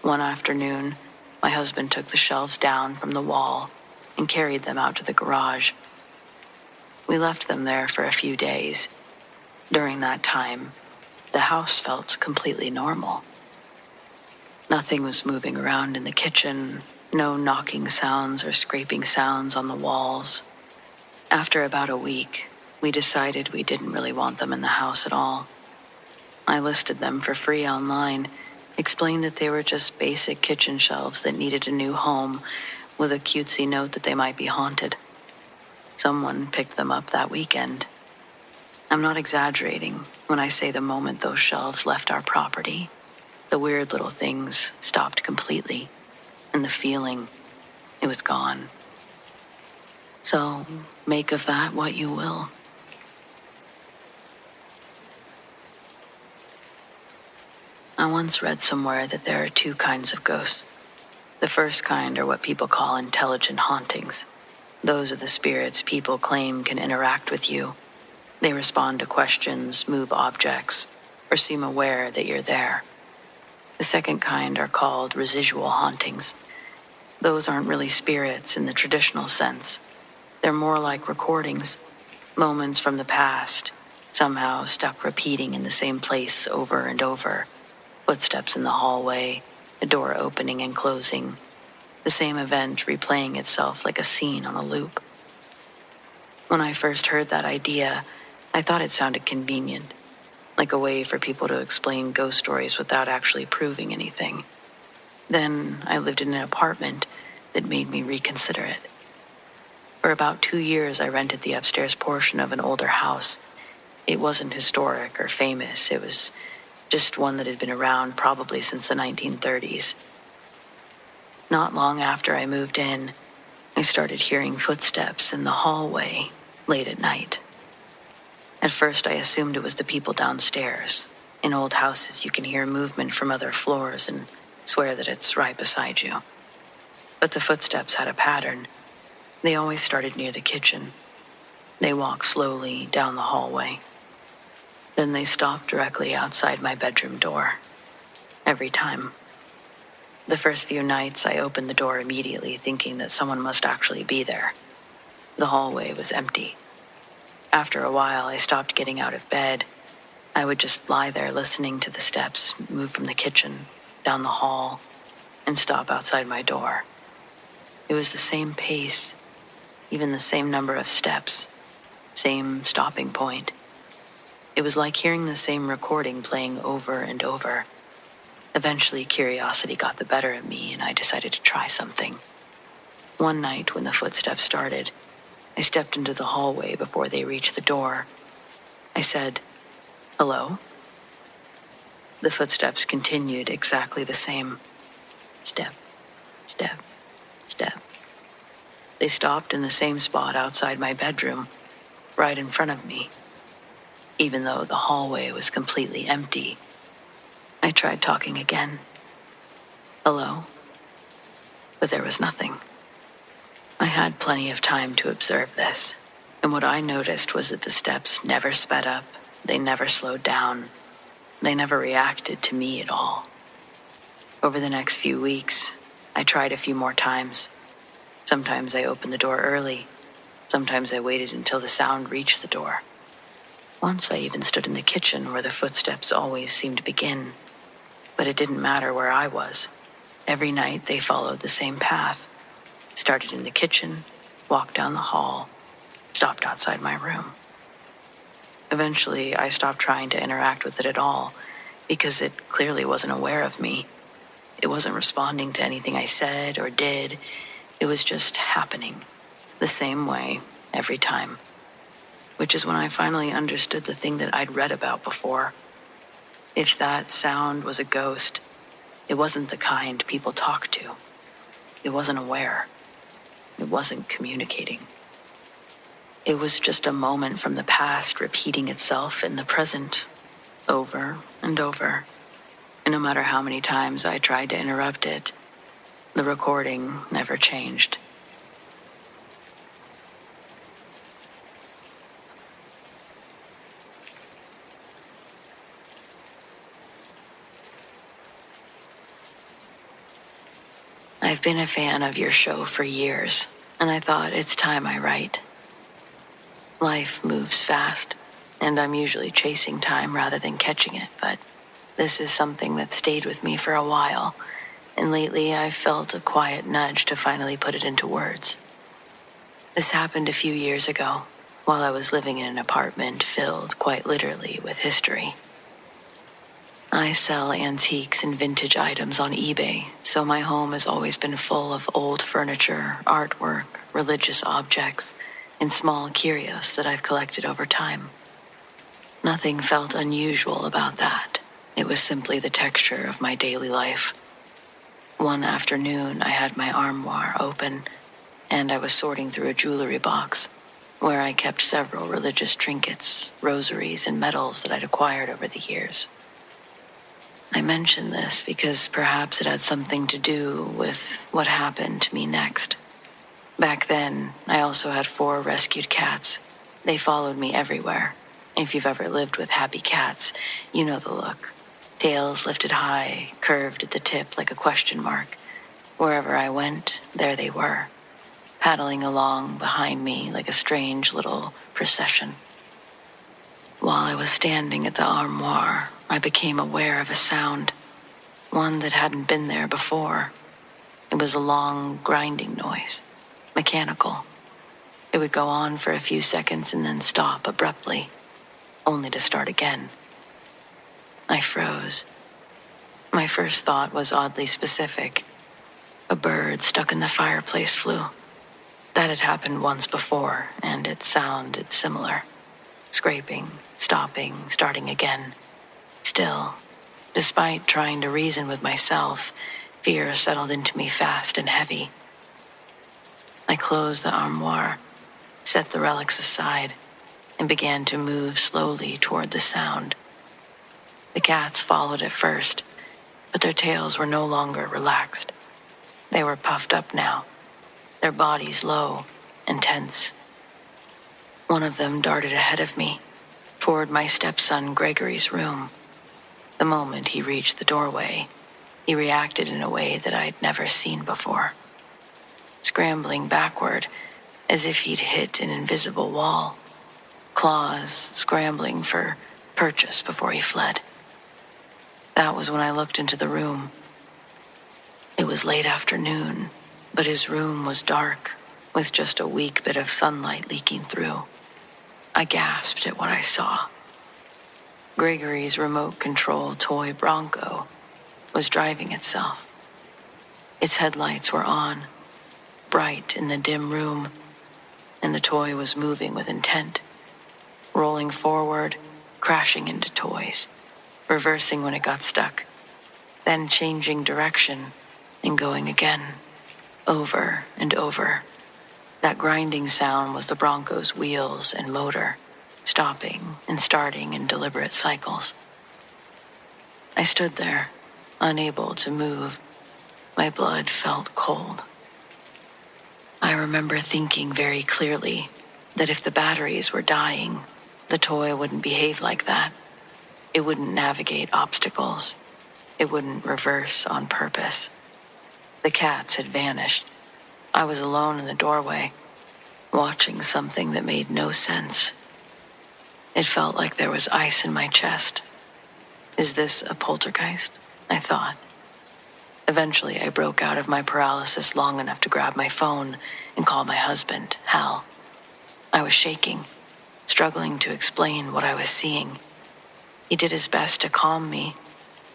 One afternoon, my husband took the shelves down from the wall and carried them out to the garage. We left them there for a few days. During that time, the house felt completely normal. Nothing was moving around in the kitchen, no knocking sounds or scraping sounds on the walls. After about a week, we decided we didn't really want them in the house at all. I listed them for free online, explained that they were just basic kitchen shelves that needed a new home, with a cutesy note that they might be haunted. Someone picked them up that weekend. I'm not exaggerating when I say the moment those shelves left our property, the weird little things stopped completely, and the feeling, it was gone. So, make of that what you will. I once read somewhere that there are two kinds of ghosts. The first kind are what people call intelligent hauntings. Those are the spirits people claim can interact with you. They respond to questions, move objects, or seem aware that you're there. The second kind are called residual hauntings. Those aren't really spirits in the traditional sense. They're more like recordings, moments from the past, somehow stuck repeating in the same place over and over. Footsteps in the hallway, a door opening and closing, the same event replaying itself like a scene on a loop. When I first heard that idea, I thought it sounded convenient, like a way for people to explain ghost stories without actually proving anything. Then I lived in an apartment that made me reconsider it. For about 2 years, I rented the upstairs portion of an older house. It wasn't historic or famous. It was just one that had been around probably since the 1930s. Not long after I moved in, I started hearing footsteps in the hallway late at night. At first, I assumed it was the people downstairs. In old houses, you can hear movement from other floors and swear that it's right beside you. But the footsteps had a pattern. They always started near the kitchen. They walked slowly down the hallway. Then they stopped directly outside my bedroom door. Every time. The first few nights, I opened the door immediately, thinking that someone must actually be there. The hallway was empty. After a while, I stopped getting out of bed. I would just lie there listening to the steps move from the kitchen, down the hall, and stop outside my door. It was the same pace, even the same number of steps, same stopping point. It was like hearing the same recording playing over and over. Eventually, curiosity got the better of me, and I decided to try something. One night, when the footsteps started, I stepped into the hallway before they reached the door. I said, "Hello?" The footsteps continued exactly the same. Step, step, step. They stopped in the same spot outside my bedroom, right in front of me. Even though the hallway was completely empty, I tried talking again. "Hello?" But there was nothing. I had plenty of time to observe this, and what I noticed was that the steps never sped up, they never slowed down, they never reacted to me at all. Over the next few weeks, I tried a few more times. Sometimes I opened the door early, sometimes I waited until the sound reached the door. Once I even stood in the kitchen where the footsteps always seemed to begin, but it didn't matter where I was. Every night they followed the same path. Started in the kitchen, walked down the hall, stopped outside my room. Eventually, I stopped trying to interact with it at all, because it clearly wasn't aware of me. It wasn't responding to anything I said or did. It was just happening, the same way, every time. Which is when I finally understood the thing that I'd read about before. If that sound was a ghost, it wasn't the kind people talk to. It wasn't aware. It wasn't communicating. It was just a moment from the past repeating itself in the present, over and over. And no matter how many times I tried to interrupt it, the recording never changed. I've been a fan of your show for years, and I thought it's time I write. Life moves fast, and I'm usually chasing time rather than catching it, but this is something that stayed with me for a while, and lately I've felt a quiet nudge to finally put it into words. This happened a few years ago, while I was living in an apartment filled, quite literally, with history. I sell antiques and vintage items on eBay, so my home has always been full of old furniture, artwork, religious objects, and small curios that I've collected over time. Nothing felt unusual about that. It was simply the texture of my daily life. One afternoon, I had my armoire open, and I was sorting through a jewelry box where I kept several religious trinkets, rosaries, and medals that I'd acquired over the years. I mention this because perhaps it had something to do with what happened to me next. Back then, I also had 4 rescued cats. They followed me everywhere. If you've ever lived with happy cats, you know the look. Tails lifted high, curved at the tip like a question mark. Wherever I went, there they were, paddling along behind me like a strange little procession. While I was standing at the armoire, I became aware of a sound, one that hadn't been there before. It was a long, grinding noise, mechanical. It would go on for a few seconds and then stop abruptly, only to start again. I froze. My first thought was oddly specific. A bird stuck in the fireplace flew. That had happened once before, and it sounded similar. Scraping, stopping, starting again. Still, despite trying to reason with myself, fear settled into me fast and heavy. I closed the armoire, set the relics aside, and began to move slowly toward the sound. The cats followed at first, but their tails were no longer relaxed. They were puffed up now, their bodies low and tense. One of them darted ahead of me, toward my stepson Gregory's room. The moment he reached the doorway, he reacted in a way that I'd never seen before. Scrambling backward, as if he'd hit an invisible wall. Claws scrambling for purchase before he fled. That was when I looked into the room. It was late afternoon, but his room was dark, with just a weak bit of sunlight leaking through. I gasped at what I saw. Gregory's remote-control toy Bronco was driving itself. Its headlights were on, bright in the dim room, and the toy was moving with intent, rolling forward, crashing into toys, reversing when it got stuck, then changing direction and going again, over and over. That grinding sound was the Bronco's wheels and motor, stopping and starting in deliberate cycles. I stood there, unable to move. My blood felt cold. I remember thinking very clearly that if the batteries were dying, the toy wouldn't behave like that. It wouldn't navigate obstacles. It wouldn't reverse on purpose. The cats had vanished. I was alone in the doorway, watching something that made no sense. It felt like there was ice in my chest. Is this a poltergeist? I thought. Eventually, I broke out of my paralysis long enough to grab my phone and call my husband, Hal. I was shaking, struggling to explain what I was seeing. He did his best to calm me,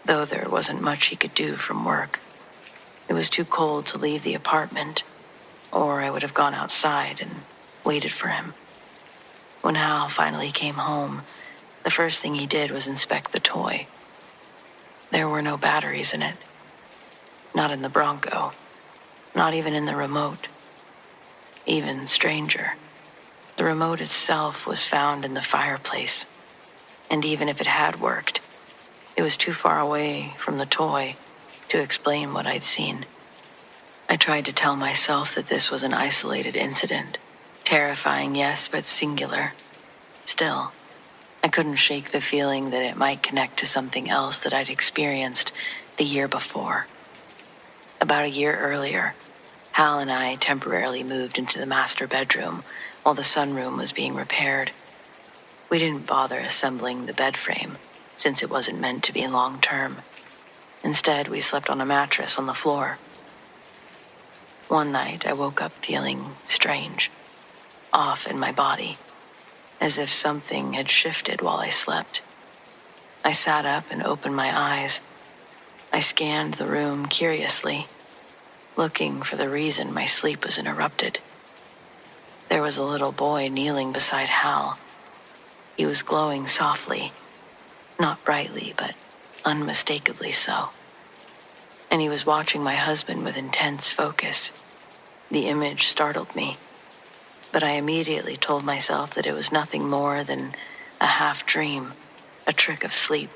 though there wasn't much he could do from work. It was too cold to leave the apartment, or I would have gone outside and waited for him. When Hal finally came home, the first thing he did was inspect the toy. There were no batteries in it. Not in the Bronco. Not even in the remote. Even stranger, the remote itself was found in the fireplace. And even if it had worked, it was too far away from the toy to explain what I'd seen. I tried to tell myself that this was an isolated incident. Terrifying, yes, but singular. Still, I couldn't shake the feeling that it might connect to something else that I'd experienced the year before. About a year earlier, Hal and I temporarily moved into the master bedroom while the sunroom was being repaired. We didn't bother assembling the bed frame, since it wasn't meant to be long-term. Instead, we slept on a mattress on the floor. One night, I woke up feeling strange, off in my body, as if something had shifted while I slept. I sat up and opened my eyes. I scanned the room curiously, looking for the reason my sleep was interrupted. There was a little boy kneeling beside Hal. He was glowing softly, not brightly, but unmistakably so. And he was watching my husband with intense focus. The image startled me, but I immediately told myself that it was nothing more than a half-dream, a trick of sleep.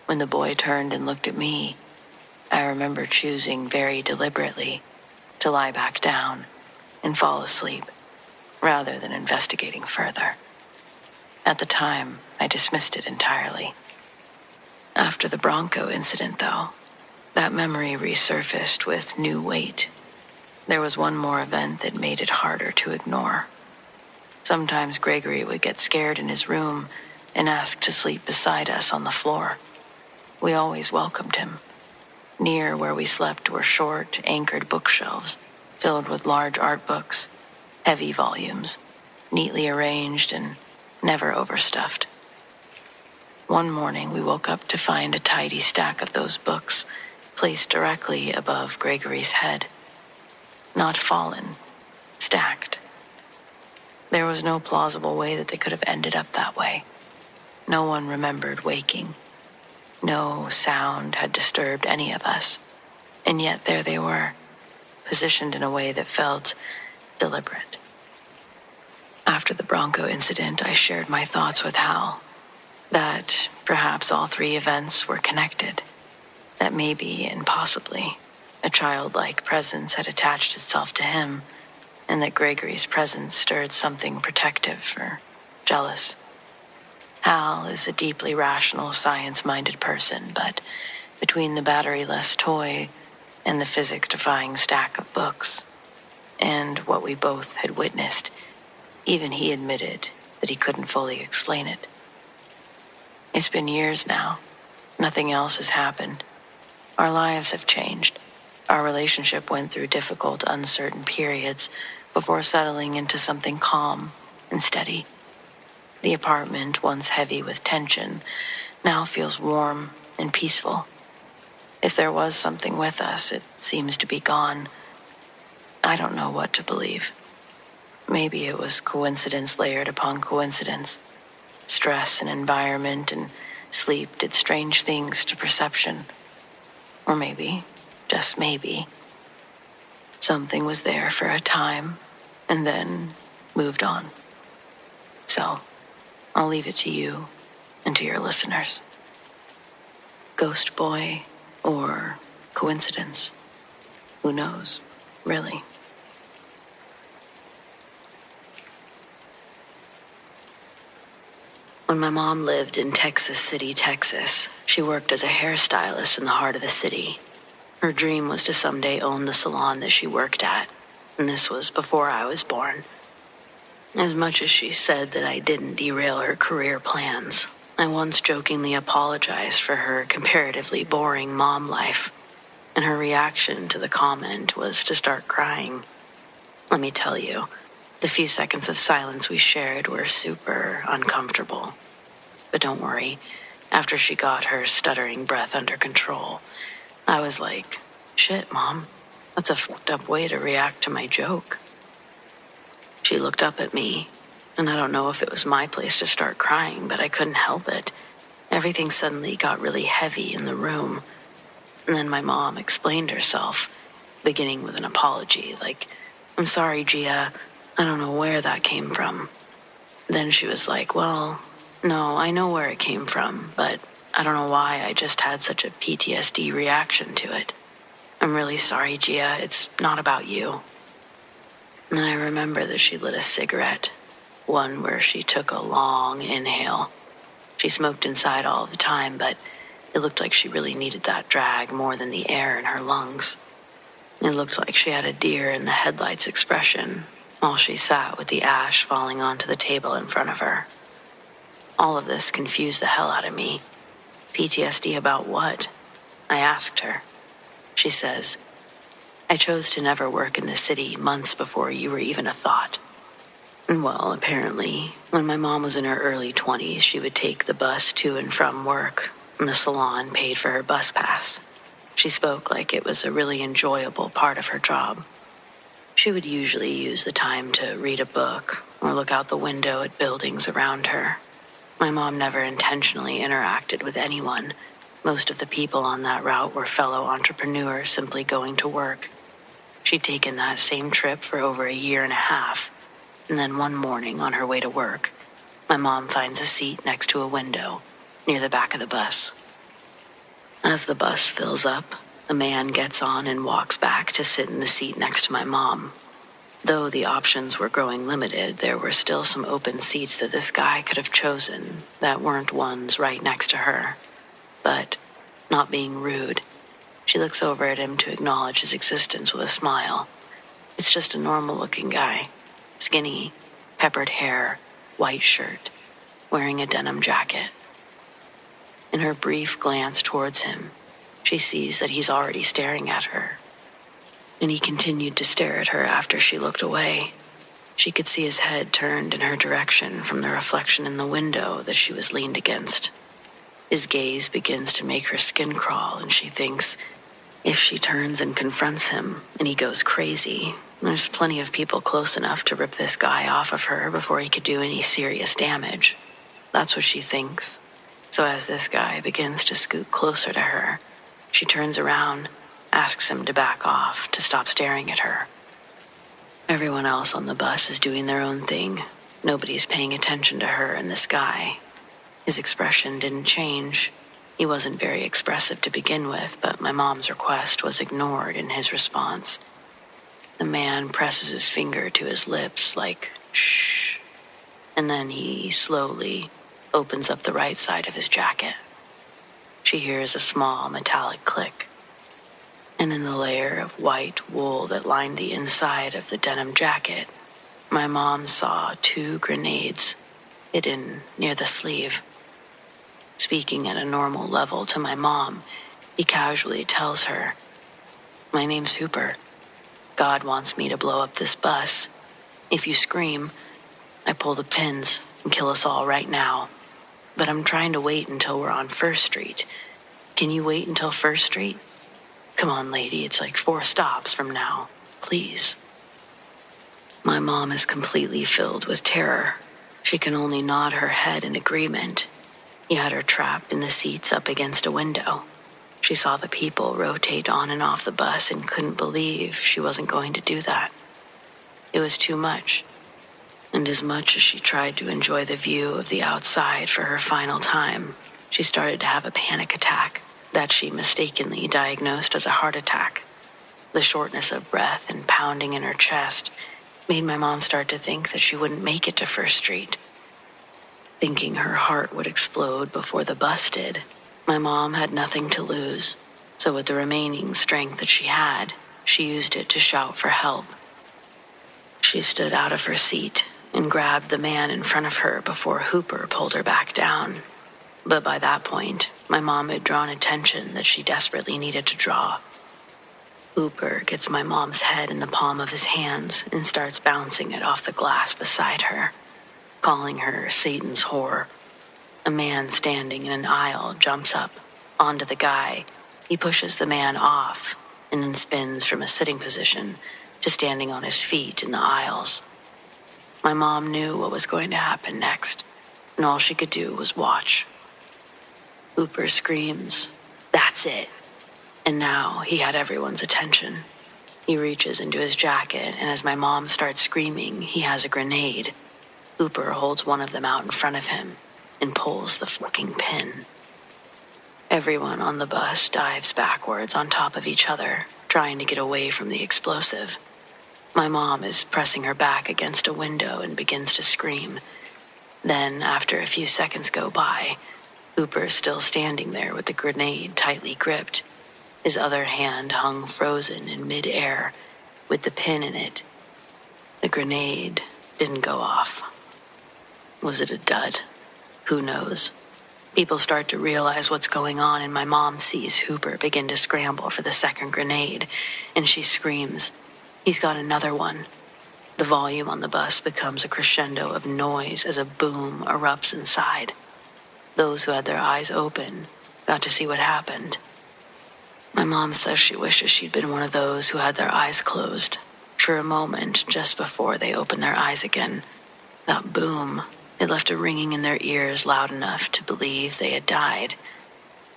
When the boy turned and looked at me, I remember choosing very deliberately to lie back down and fall asleep, rather than investigating further. At the time, I dismissed it entirely. After the Bronco incident, though, that memory resurfaced with new weight. There was one more event that made it harder to ignore. Sometimes Gregory would get scared in his room and ask to sleep beside us on the floor. We always welcomed him. Near where we slept were short, anchored bookshelves filled with large art books, heavy volumes, neatly arranged and never overstuffed. One morning, we woke up to find a tidy stack of those books placed directly above Gregory's head. Not fallen, stacked. There was no plausible way that they could have ended up that way. No one remembered waking. No sound had disturbed any of us, and yet there they were, positioned in a way that felt deliberate. After the Bronco incident, I shared my thoughts with Hal, that perhaps all three events were connected, that maybe and possibly a childlike presence had attached itself to him, and that Gregory's presence stirred something protective or jealous. Hal is a deeply rational, science-minded person, but between the battery-less toy and the physics-defying stack of books, and what we both had witnessed, even he admitted that he couldn't fully explain it. It's been years now. Nothing else has happened. Our lives have changed. Our relationship went through difficult, uncertain periods before settling into something calm and steady. The apartment, once heavy with tension, now feels warm and peaceful. If there was something with us, it seems to be gone. I don't know what to believe. Maybe it was coincidence layered upon coincidence. Stress and environment and sleep did strange things to perception. Or maybe, just maybe, something was there for a time and then moved on. So, I'll leave it to you and to your listeners. Ghost boy or coincidence? Who knows, really? When my mom lived in Texas City, Texas, she worked as a hairstylist in the heart of the city. Her dream was to someday own the salon that she worked at, and this was before I was born. As much as she said that I didn't derail her career plans, I once jokingly apologized for her comparatively boring mom life, and her reaction to the comment was to start crying. Let me tell you, the few seconds of silence we shared were super uncomfortable. But don't worry, after she got her stuttering breath under control, I was like, shit, Mom, that's a fucked up way to react to my joke. She looked up at me, and I don't know if it was my place to start crying, but I couldn't help it. Everything suddenly got really heavy in the room. And then my mom explained herself, beginning with an apology, like, I'm sorry, Gia, I don't know where that came from. Then she was like, well, no, I know where it came from, but I don't know why I just had such a PTSD reaction to it. I'm really sorry, Gia, it's not about you. And I remember that she lit a cigarette, one where she took a long inhale. She smoked inside all the time, but it looked like she really needed that drag more than the air in her lungs. It looked like she had a deer in the headlights expression while she sat with the ash falling onto the table in front of her. All of this confused the hell out of me. PTSD about what? I asked her. She says, I chose to never work in the city months before you were even a thought. Well, apparently, when my mom was in her early 20s, she would take the bus to and from work, and the salon paid for her bus pass. She spoke like it was a really enjoyable part of her job. She would usually use the time to read a book or look out the window at buildings around her. My mom never intentionally interacted with anyone. Most of the people on that route were fellow entrepreneurs simply going to work. She'd taken that same trip for over a year and a half, and then one morning on her way to work, my mom finds a seat next to a window near the back of the bus. As the bus fills up, a man gets on and walks back to sit in the seat next to my mom. Though the options were growing limited, there were still some open seats that this guy could have chosen that weren't ones right next to her. But, not being rude, she looks over at him to acknowledge his existence with a smile. It's just a normal-looking guy. Skinny, peppered hair, white shirt, wearing a denim jacket. In her brief glance towards him, she sees that he's already staring at her. And he continued to stare at her after she looked away. She could see his head turned in her direction from the reflection in the window that she was leaned against. His gaze begins to make her skin crawl, and she thinks, if she turns and confronts him, and he goes crazy, there's plenty of people close enough to rip this guy off of her before he could do any serious damage. That's what she thinks. So as this guy begins to scoot closer to her, she turns around, asks him to back off, to stop staring at her. Everyone else on the bus is doing their own thing. Nobody's paying attention to her and this guy. His expression didn't change. He wasn't very expressive to begin with, but my mom's request was ignored in his response. The man presses his finger to his lips like, shh, and then he slowly opens up the right side of his jacket. She hears a small metallic click, and in the layer of white wool that lined the inside of the denim jacket, my mom saw 2 grenades hidden near the sleeve. Speaking at a normal level to my mom, he casually tells her, my name's Hooper. God wants me to blow up this bus. If you scream, I pull the pins and kill us all right now. But I'm trying to wait until we're on First Street. Can you wait until First Street? Come on, lady, it's like 4 stops from now. Please. My mom is completely filled with terror. She can only nod her head in agreement. He had her trapped in the seats up against a window. She saw the people rotate on and off the bus and couldn't believe she wasn't going to do that. It was too much. And as much as she tried to enjoy the view of the outside for her final time, she started to have a panic attack that she mistakenly diagnosed as a heart attack. The shortness of breath and pounding in her chest made my mom start to think that she wouldn't make it to First Street. Thinking her heart would explode before the bus did, my mom had nothing to lose, so with the remaining strength that she had, she used it to shout for help. She stood out of her seat and grabbed the man in front of her before Hooper pulled her back down. But by that point, my mom had drawn attention that she desperately needed to draw. Hooper gets my mom's head in the palm of his hands and starts bouncing it off the glass beside her, calling her Satan's whore. A man standing in an aisle jumps up onto the guy. He pushes the man off and then spins from a sitting position to standing on his feet in the aisles. My mom knew what was going to happen next, and all she could do was watch. Hooper screams, "That's it!" And now he had everyone's attention. He reaches into his jacket, and as my mom starts screaming, he has a grenade. Hooper holds one of them out in front of him and pulls the fucking pin. Everyone on the bus dives backwards on top of each other, trying to get away from the explosive. My mom is pressing her back against a window and begins to scream. Then, after a few seconds go by, Hooper is still standing there with the grenade tightly gripped. His other hand hung frozen in mid-air with the pin in it. The grenade didn't go off. Was it a dud? Who knows? People start to realize what's going on, and my mom sees Hooper begin to scramble for the second grenade, and she screams, "He's got another one." The volume on the bus becomes a crescendo of noise as a boom erupts inside. Those who had their eyes open got to see what happened. My mom says she wishes she'd been one of those who had their eyes closed for a moment just before they opened their eyes again. That boom, it left a ringing in their ears loud enough to believe they had died.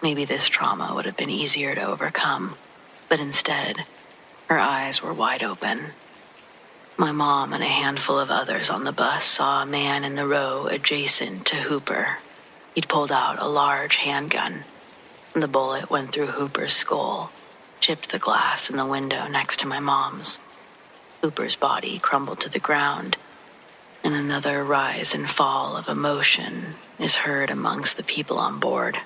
Maybe this trauma would have been easier to overcome, but instead, her eyes were wide open. My mom and a handful of others on the bus saw a man in the row adjacent to Hooper. He'd pulled out a large handgun. The bullet went through Hooper's skull, chipped the glass in the window next to my mom's. Hooper's body crumbled to the ground, and another rise and fall of emotion is heard amongst the people on board.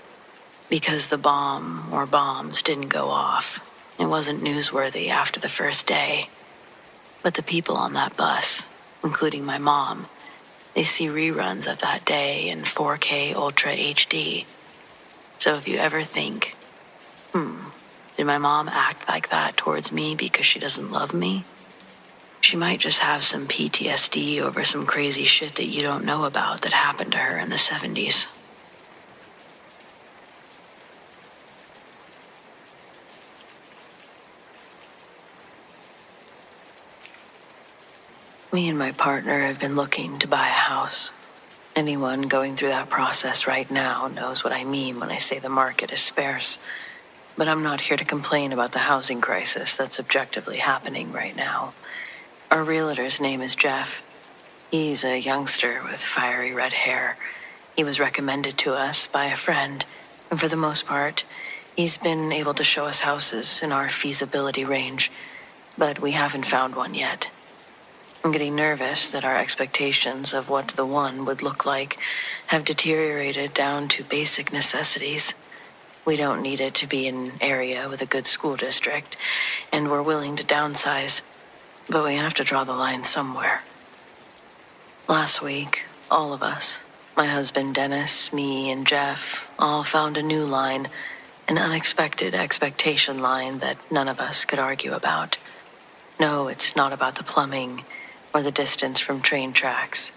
Because the bomb or bombs didn't go off, it wasn't newsworthy after the first day. But the people on that bus, including my mom, they see reruns of that day in 4K Ultra HD. So if you ever think, did my mom act like that towards me because she doesn't love me? She might just have some PTSD over some crazy shit that you don't know about that happened to her in the 70s. Me and my partner have been looking to buy a house. Anyone going through that process right now knows what I mean when I say the market is sparse. But I'm not here to complain about the housing crisis that's objectively happening right now. Our realtor's name is Jeff. He's a youngster with fiery red hair. He was recommended to us by a friend, and for the most part, he's been able to show us houses in our feasibility range, but we haven't found one yet. I'm getting nervous that our expectations of what the one would look like have deteriorated down to basic necessities. We don't need it to be an area with a good school district, and we're willing to downsize, but we have to draw the line somewhere. Last week, all of us, my husband Dennis, me, and Jeff, all found a new line, an unexpected expectation line that none of us could argue about. No, it's not about the plumbing or the distance from train tracks.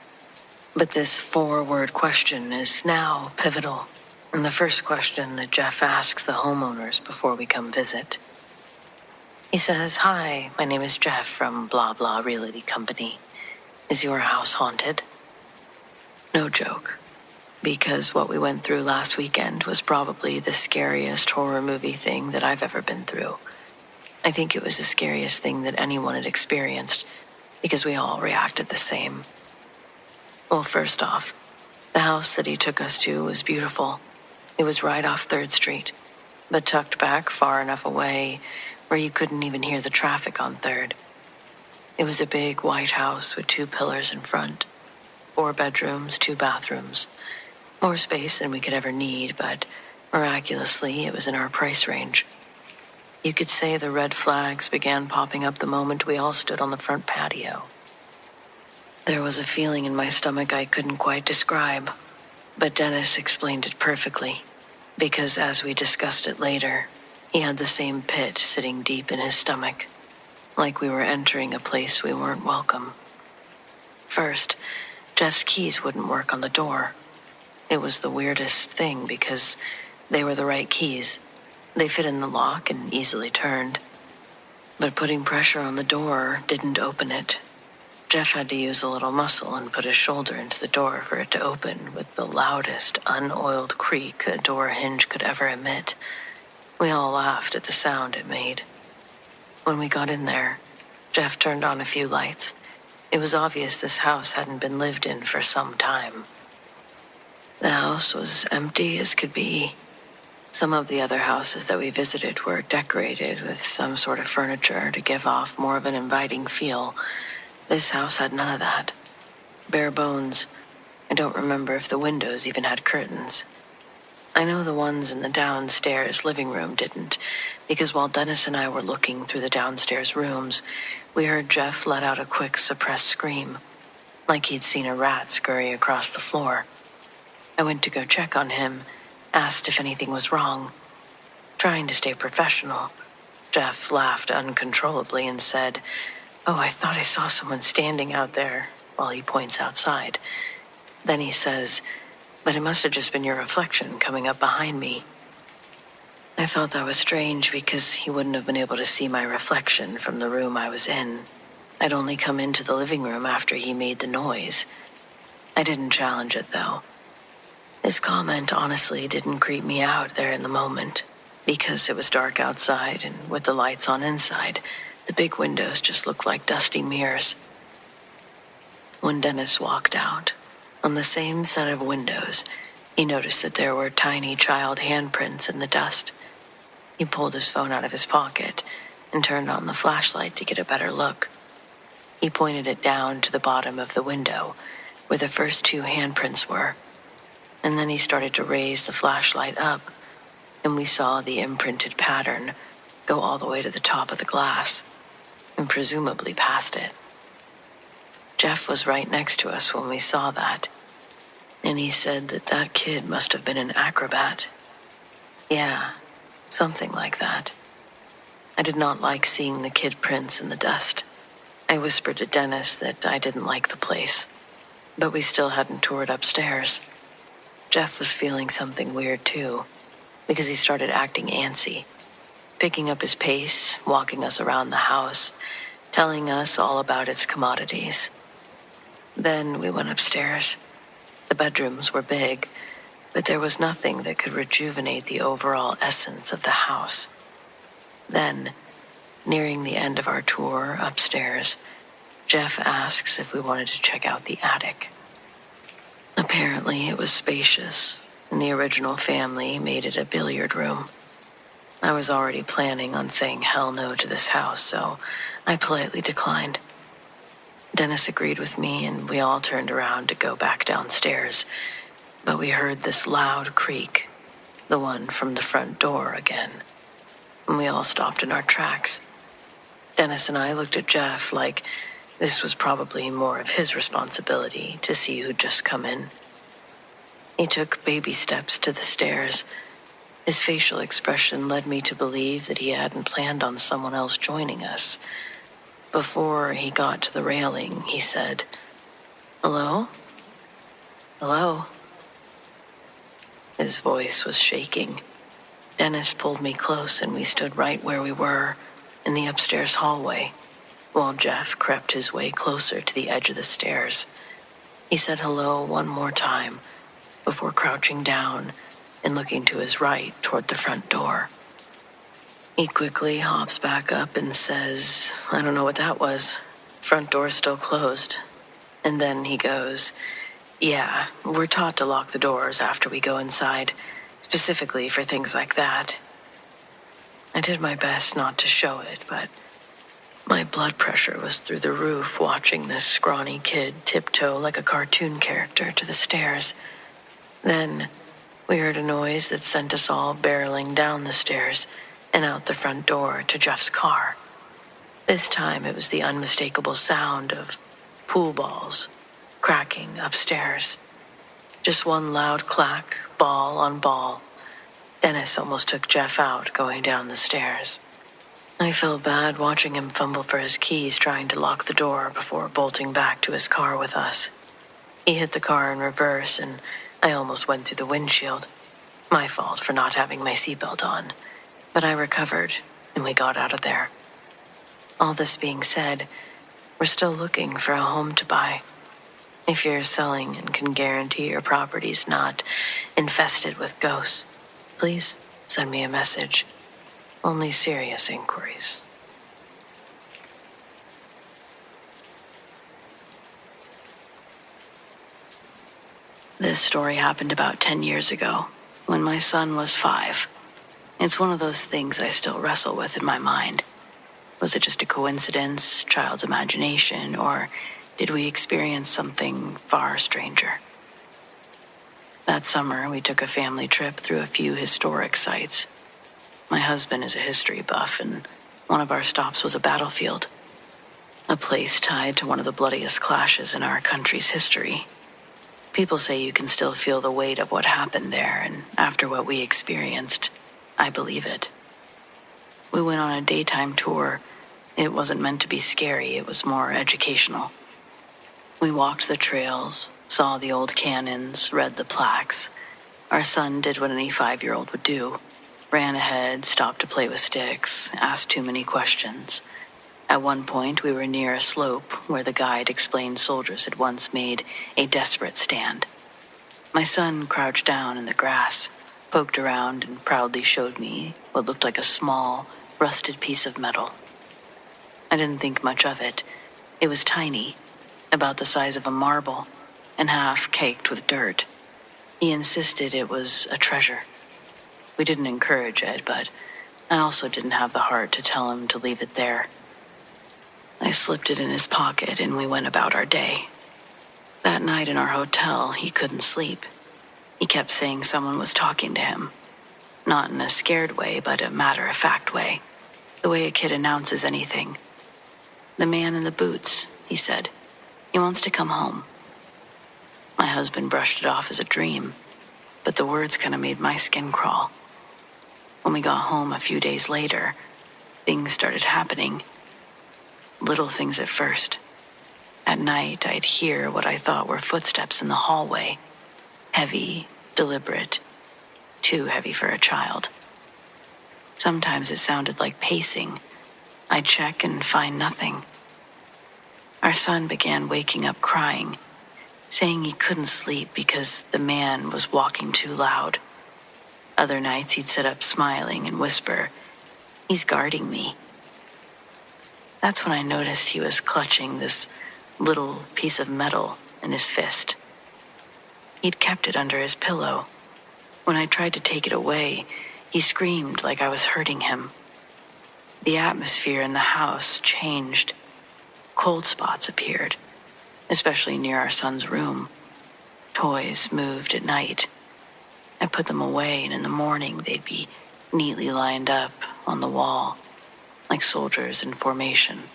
But this 4-word question is now pivotal, and the first question that Jeff asks the homeowners before we come visit. He says, "Hi, my name is Jeff from blah blah realty company. Is your house haunted?" No joke, because what we went through last weekend was probably the scariest horror movie thing that I've ever been through. I think it was the scariest thing that anyone had experienced, because we all reacted the same. Well, first off, the house that he took us to was beautiful. It was right off 3rd Street, but tucked back far enough away where you couldn't even hear the traffic on 3rd. It was a big white house with 2 pillars in front, 4 bedrooms, 2 bathrooms. More space than we could ever need, but miraculously it was in our price range. You could say the red flags began popping up the moment we all stood on the front patio. There was a feeling in my stomach I couldn't quite describe, but Dennis explained it perfectly, because as we discussed it later, he had the same pit sitting deep in his stomach, like we were entering a place we weren't welcome. First, Jeff's keys wouldn't work on the door. It was the weirdest thing because they were the right keys. They fit in the lock and easily turned. But putting pressure on the door didn't open it. Jeff had to use a little muscle and put his shoulder into the door for it to open with the loudest, unoiled creak a door hinge could ever emit. We all laughed at the sound it made. When we got in there, Jeff turned on a few lights. It was obvious this house hadn't been lived in for some time. The house was empty as could be. Some of the other houses that we visited were decorated with some sort of furniture to give off more of an inviting feel. This house had none of that. Bare bones. I don't remember if the windows even had curtains. I know the ones in the downstairs living room didn't, because while Dennis and I were looking through the downstairs rooms, we heard Jeff let out a quick suppressed scream, like he'd seen a rat scurry across the floor. I went to go check on him, asked if anything was wrong. Trying to stay professional, Jeff laughed uncontrollably and said, "Oh, I thought I saw someone standing out there," while he points outside. Then he says, "But it must have just been your reflection coming up behind me." I thought that was strange because he wouldn't have been able to see my reflection from the room I was in. I'd only come into the living room after he made the noise. I didn't challenge it, though. His comment honestly didn't creep me out there in the moment, because it was dark outside and with the lights on inside, the big windows just looked like dusty mirrors. When Dennis walked out, on the same set of windows, he noticed that there were tiny child handprints in the dust. He pulled his phone out of his pocket and turned on the flashlight to get a better look. He pointed it down to the bottom of the window, where the first two handprints were, and then he started to raise the flashlight up, and we saw the imprinted pattern go all the way to the top of the glass, and presumably past it. Jeff was right next to us when we saw that, and he said that that kid must have been an acrobat. Yeah, something like that. I did not like seeing the kid prints in the dust. I whispered to Dennis that I didn't like the place, but we still hadn't toured upstairs. Jeff was feeling something weird too, because he started acting antsy, picking up his pace, walking us around the house, telling us all about its commodities. Then we went upstairs. The bedrooms were big, but there was nothing that could rejuvenate the overall essence of the house. Then, nearing the end of our tour upstairs, Jeff asks if we wanted to check out the attic. Apparently, it was spacious, and the original family made it a billiard room. I was already planning on saying hell no to this house, so I politely declined. Dennis agreed with me, and we all turned around to go back downstairs, but we heard this loud creak, the one from the front door again, and we all stopped in our tracks. Dennis and I looked at Jeff like this was probably more of his responsibility to see who'd just come in. He took baby steps to the stairs. His facial expression led me to believe that he hadn't planned on someone else joining us. Before he got to the railing, he said, "Hello? Hello?" His voice was shaking. Dennis pulled me close and we stood right where we were, in the upstairs hallway, while Jeff crept his way closer to the edge of the stairs. He said hello one more time before crouching down and looking to his right toward the front door. He quickly hops back up and says, "I don't know what that was. Front door's still closed." And then he goes, "Yeah, we're taught to lock the doors after we go inside, specifically for things like that." I did my best not to show it, but my blood pressure was through the roof watching this scrawny kid tiptoe like a cartoon character to the stairs. Then we heard a noise that sent us all barreling down the stairs and out the front door to Jeff's car. This time it was the unmistakable sound of pool balls cracking upstairs. Just one loud clack, ball on ball. Dennis almost took Jeff out going down the stairs. I felt bad watching him fumble for his keys trying to lock the door before bolting back to his car with us. He hit the car in reverse and I almost went through the windshield. My fault for not having my seatbelt on. But I recovered, and we got out of there. All this being said, we're still looking for a home to buy. If you're selling and can guarantee your property's not infested with ghosts, please send me a message. Only serious inquiries. This story happened about 10 years ago, when my son was 5. It's one of those things I still wrestle with in my mind. Was it just a coincidence, child's imagination, or did we experience something far stranger? That summer, we took a family trip through a few historic sites. My husband is a history buff, and one of our stops was a battlefield, a place tied to one of the bloodiest clashes in our country's history. People say you can still feel the weight of what happened there, and after what we experienced, I believe it. We went on a daytime tour. It wasn't meant to be scary, it was more educational. We walked the trails, saw the old cannons, read the plaques. Our son did what any 5-year-old would do. Ran ahead, stopped to play with sticks, asked too many questions. At one point, we were near a slope where the guide explained soldiers had once made a desperate stand. My son crouched down in the grass, poked around, and proudly showed me what looked like a small, rusted piece of metal. I didn't think much of it. It was tiny, about the size of a marble, and half caked with dirt. He insisted it was a treasure. We didn't encourage it, but I also didn't have the heart to tell him to leave it there. I slipped it in his pocket and we went about our day. That night in our hotel, he couldn't sleep. He kept saying someone was talking to him. Not in a scared way, but a matter-of-fact way. The way a kid announces anything. "The man in the boots," he said. "He wants to come home." My husband brushed it off as a dream, but the words kind of made my skin crawl. When we got home a few days later, things started happening. Little things at first. At night, I'd hear what I thought were footsteps in the hallway. Heavy, deliberate, too heavy for a child. Sometimes it sounded like pacing. I'd check and find nothing. Our son began waking up crying, saying he couldn't sleep because the man was walking too loud. Other nights he'd sit up smiling and whisper, "He's guarding me." That's when I noticed he was clutching this little piece of metal in his fist. He'd kept it under his pillow. When I tried to take it away, he screamed like I was hurting him. The atmosphere in the house changed. Cold spots appeared, especially near our son's room. Toys moved at night. I put them away, and in the morning they'd be neatly lined up on the wall, like soldiers in formation.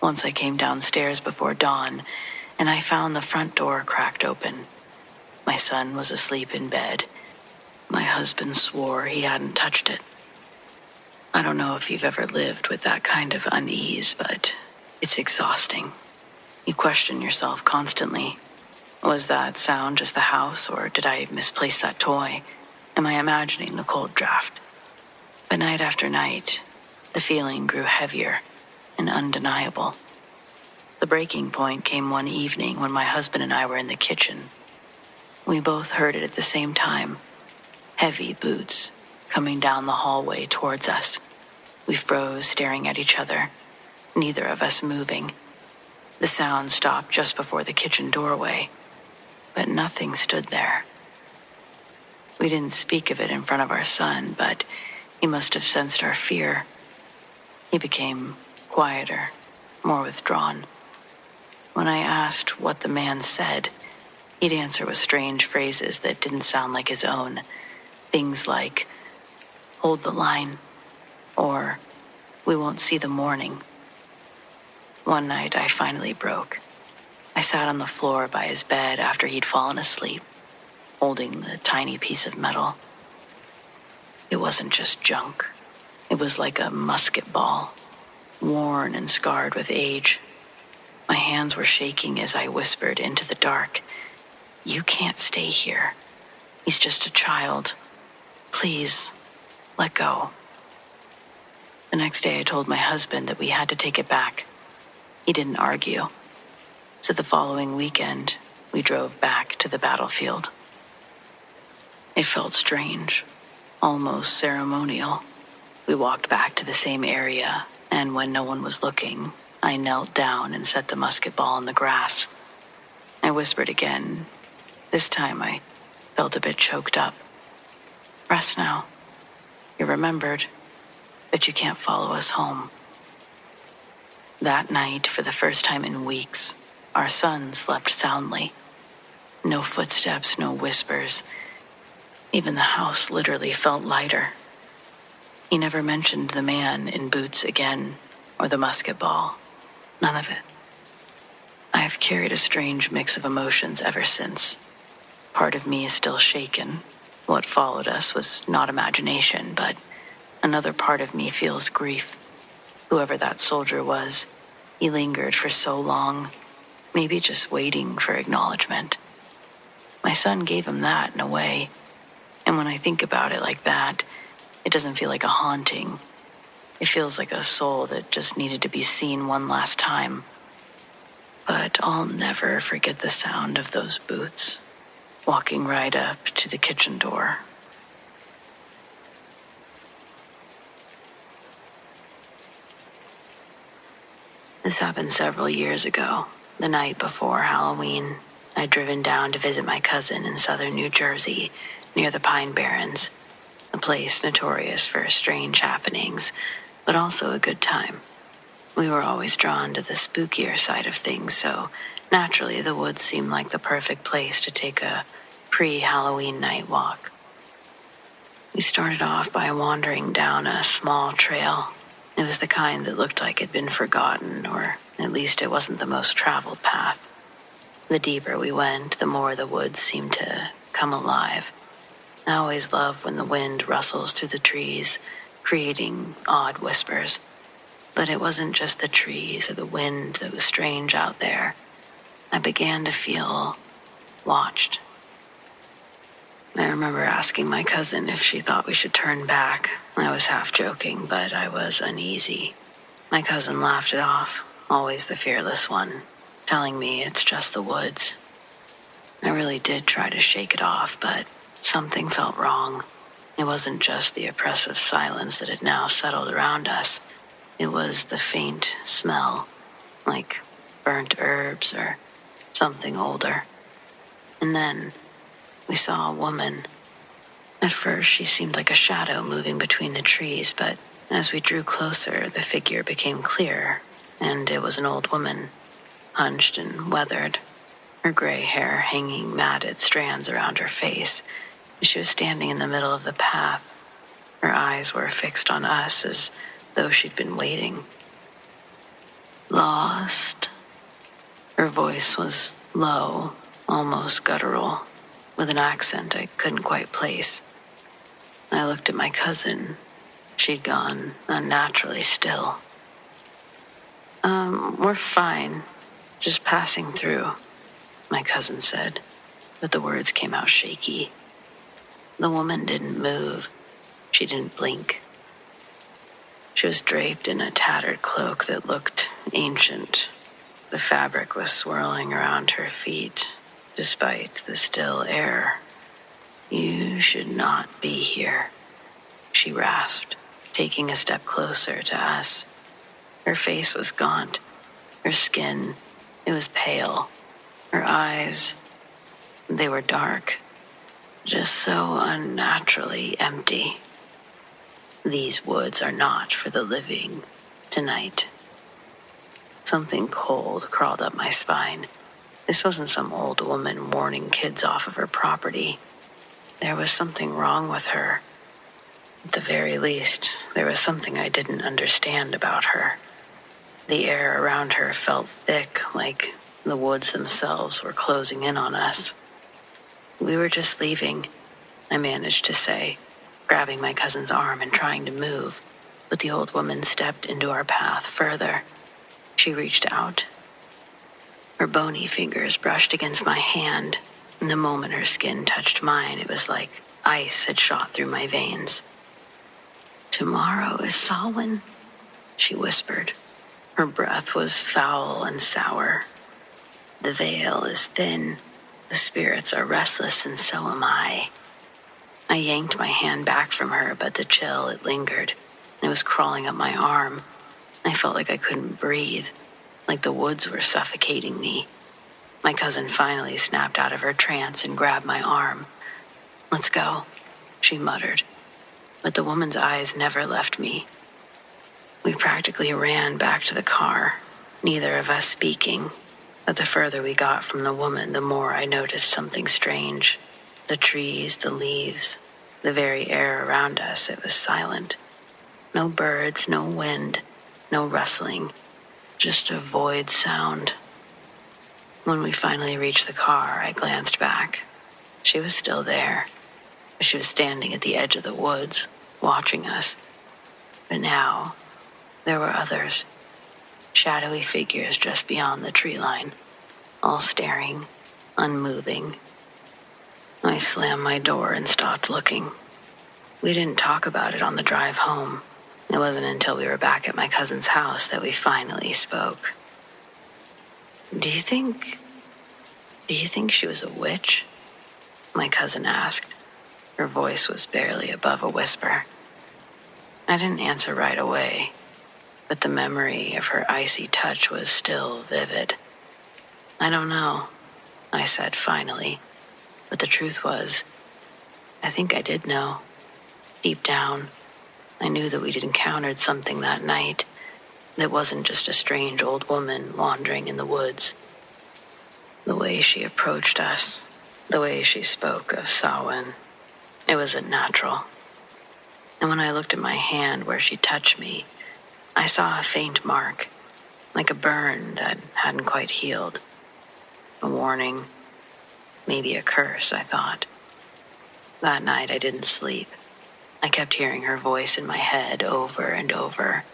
Once I came downstairs before dawn, and I found the front door cracked open. My son was asleep in bed. My husband swore he hadn't touched it. I don't know if you've ever lived with that kind of unease, but it's exhausting. You question yourself constantly. Was that sound just the house, or did I misplace that toy? Am I imagining the cold draft? But night after night, the feeling grew heavier and undeniable. The breaking point came one evening when my husband and I were in the kitchen. We both heard it at the same time. Heavy boots coming down the hallway towards us. We froze, staring at each other, neither of us moving. The sound stopped just before the kitchen doorway, but nothing stood there. We didn't speak of it in front of our son, but he must have sensed our fear. He became quieter, more withdrawn. When I asked what the man said, he'd answer with strange phrases that didn't sound like his own. Things like, "Hold the line," or "We won't see the morning." One night I finally broke. I sat on the floor by his bed after he'd fallen asleep, holding the tiny piece of metal. It wasn't just junk. It was like a musket ball, worn and scarred with age. My hands were shaking as I whispered into the dark, "You can't stay here. He's just a child. Please, let go." The next day I told my husband that we had to take it back. He didn't argue. So the following weekend, we drove back to the battlefield. It felt strange, almost ceremonial. We walked back to the same area, and when no one was looking, I knelt down and set the musket ball in the grass. I whispered again. This time I felt a bit choked up. "Rest now. You're remembered, but you can't follow us home." That night, for the first time in weeks, our son slept soundly. No footsteps, no whispers. Even the house literally felt lighter. He never mentioned the man in boots again, or the musket ball. None of it. I've carried a strange mix of emotions ever since. Part of me is still shaken. What followed us was not imagination, but another part of me feels grief. Whoever that soldier was, he lingered for so long, maybe just waiting for acknowledgement. My son gave him that in a way, and when I think about it like that, it doesn't feel like a haunting. It feels like a soul that just needed to be seen one last time. But I'll never forget the sound of those boots, walking right up to the kitchen door. This happened several years ago, the night before Halloween. I'd driven down to visit my cousin in southern New Jersey, near the Pine Barrens, a place notorious for strange happenings, but also a good time. We were always drawn to the spookier side of things, so naturally the woods seemed like the perfect place to take a pre-Halloween night walk. We started off by wandering down a small trail. It was the kind that looked like it'd been forgotten, or at least it wasn't the most traveled path. The deeper we went, the more the woods seemed to come alive. I always love when the wind rustles through the trees, creating odd whispers. But it wasn't just the trees or the wind that was strange out there. I began to feel watched. I remember asking my cousin if she thought we should turn back. I was half joking, but I was uneasy. My cousin laughed it off, always the fearless one, telling me it's just the woods. I really did try to shake it off, but something felt wrong. It wasn't just the oppressive silence that had now settled around us. It was the faint smell, like burnt herbs or something older. And then we saw a woman. At first, she seemed like a shadow moving between the trees, but as we drew closer, the figure became clearer, and it was an old woman, hunched and weathered, her gray hair hanging matted strands around her face. She was standing in the middle of the path. Her eyes were fixed on us as though she'd been waiting. Lost? Her voice was low, almost guttural, with an accent I couldn't quite place. I looked at my cousin. She'd gone unnaturally still. We're fine. Just passing through, my cousin said, but the words came out shaky. The woman didn't move. She didn't blink. She was draped in a tattered cloak that looked ancient. The fabric was swirling around her feet, despite the still air. You should not be here, she rasped, taking a step closer to us. Her face was gaunt. Her skin, it was pale. Her eyes, they were dark, just so unnaturally empty. These woods are not for the living tonight. Something cold crawled up my spine. This wasn't some old woman warning kids off of her property. There was something wrong with her. At the very least, there was something I didn't understand about her. The air around her felt thick, like the woods themselves were closing in on us. We were just leaving, I managed to say, grabbing my cousin's arm and trying to move, but the old woman stepped into our path further. She reached out. Her bony fingers brushed against my hand, and the moment her skin touched mine, it was like ice had shot through my veins. Tomorrow is Samhain, she whispered. Her breath was foul and sour. The veil is thin. The spirits are restless, and so am I. I yanked my hand back from her, but the chill, it lingered. It was crawling up my arm. I felt like I couldn't breathe, like the woods were suffocating me. My cousin finally snapped out of her trance and grabbed my arm. Let's go, she muttered. But the woman's eyes never left me. We practically ran back to the car, neither of us speaking. But the further we got from the woman, the more I noticed something strange. The trees, the leaves, the very air around us, it was silent. No birds, no wind, no rustling, just a void sound. When we finally reached the car, I glanced back. She was still there, but she was standing at the edge of the woods, watching us. But now, there were others, shadowy figures just beyond the tree line, all staring, unmoving. I slammed my door and stopped looking. We didn't talk about it on the drive home. It wasn't until we were back at my cousin's house that we finally spoke. Do you think she was a witch? My cousin asked. Her voice was barely above a whisper. I didn't answer right away, but the memory of her icy touch was still vivid. I don't know, I said finally, but the truth was, I think I did know. Deep down, I knew that we'd encountered something that night that wasn't just a strange old woman wandering in the woods. The way she approached us, the way she spoke of Samhain, it wasn't natural. And when I looked at my hand where she touched me, I saw a faint mark, like a burn that hadn't quite healed. A warning, maybe a curse, I thought. That night I didn't sleep. I kept hearing her voice in my head over and over.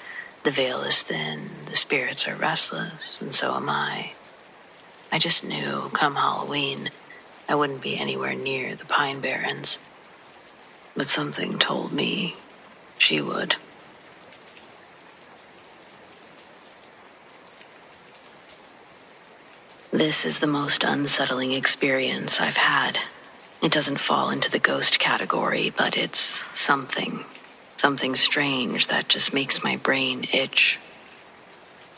The veil is thin, the spirits are restless, and so am I. I just knew, come Halloween, I wouldn't be anywhere near the Pine Barrens. But something told me she would. This is the most unsettling experience I've had. It doesn't fall into the ghost category, but it's something strange that just makes my brain itch.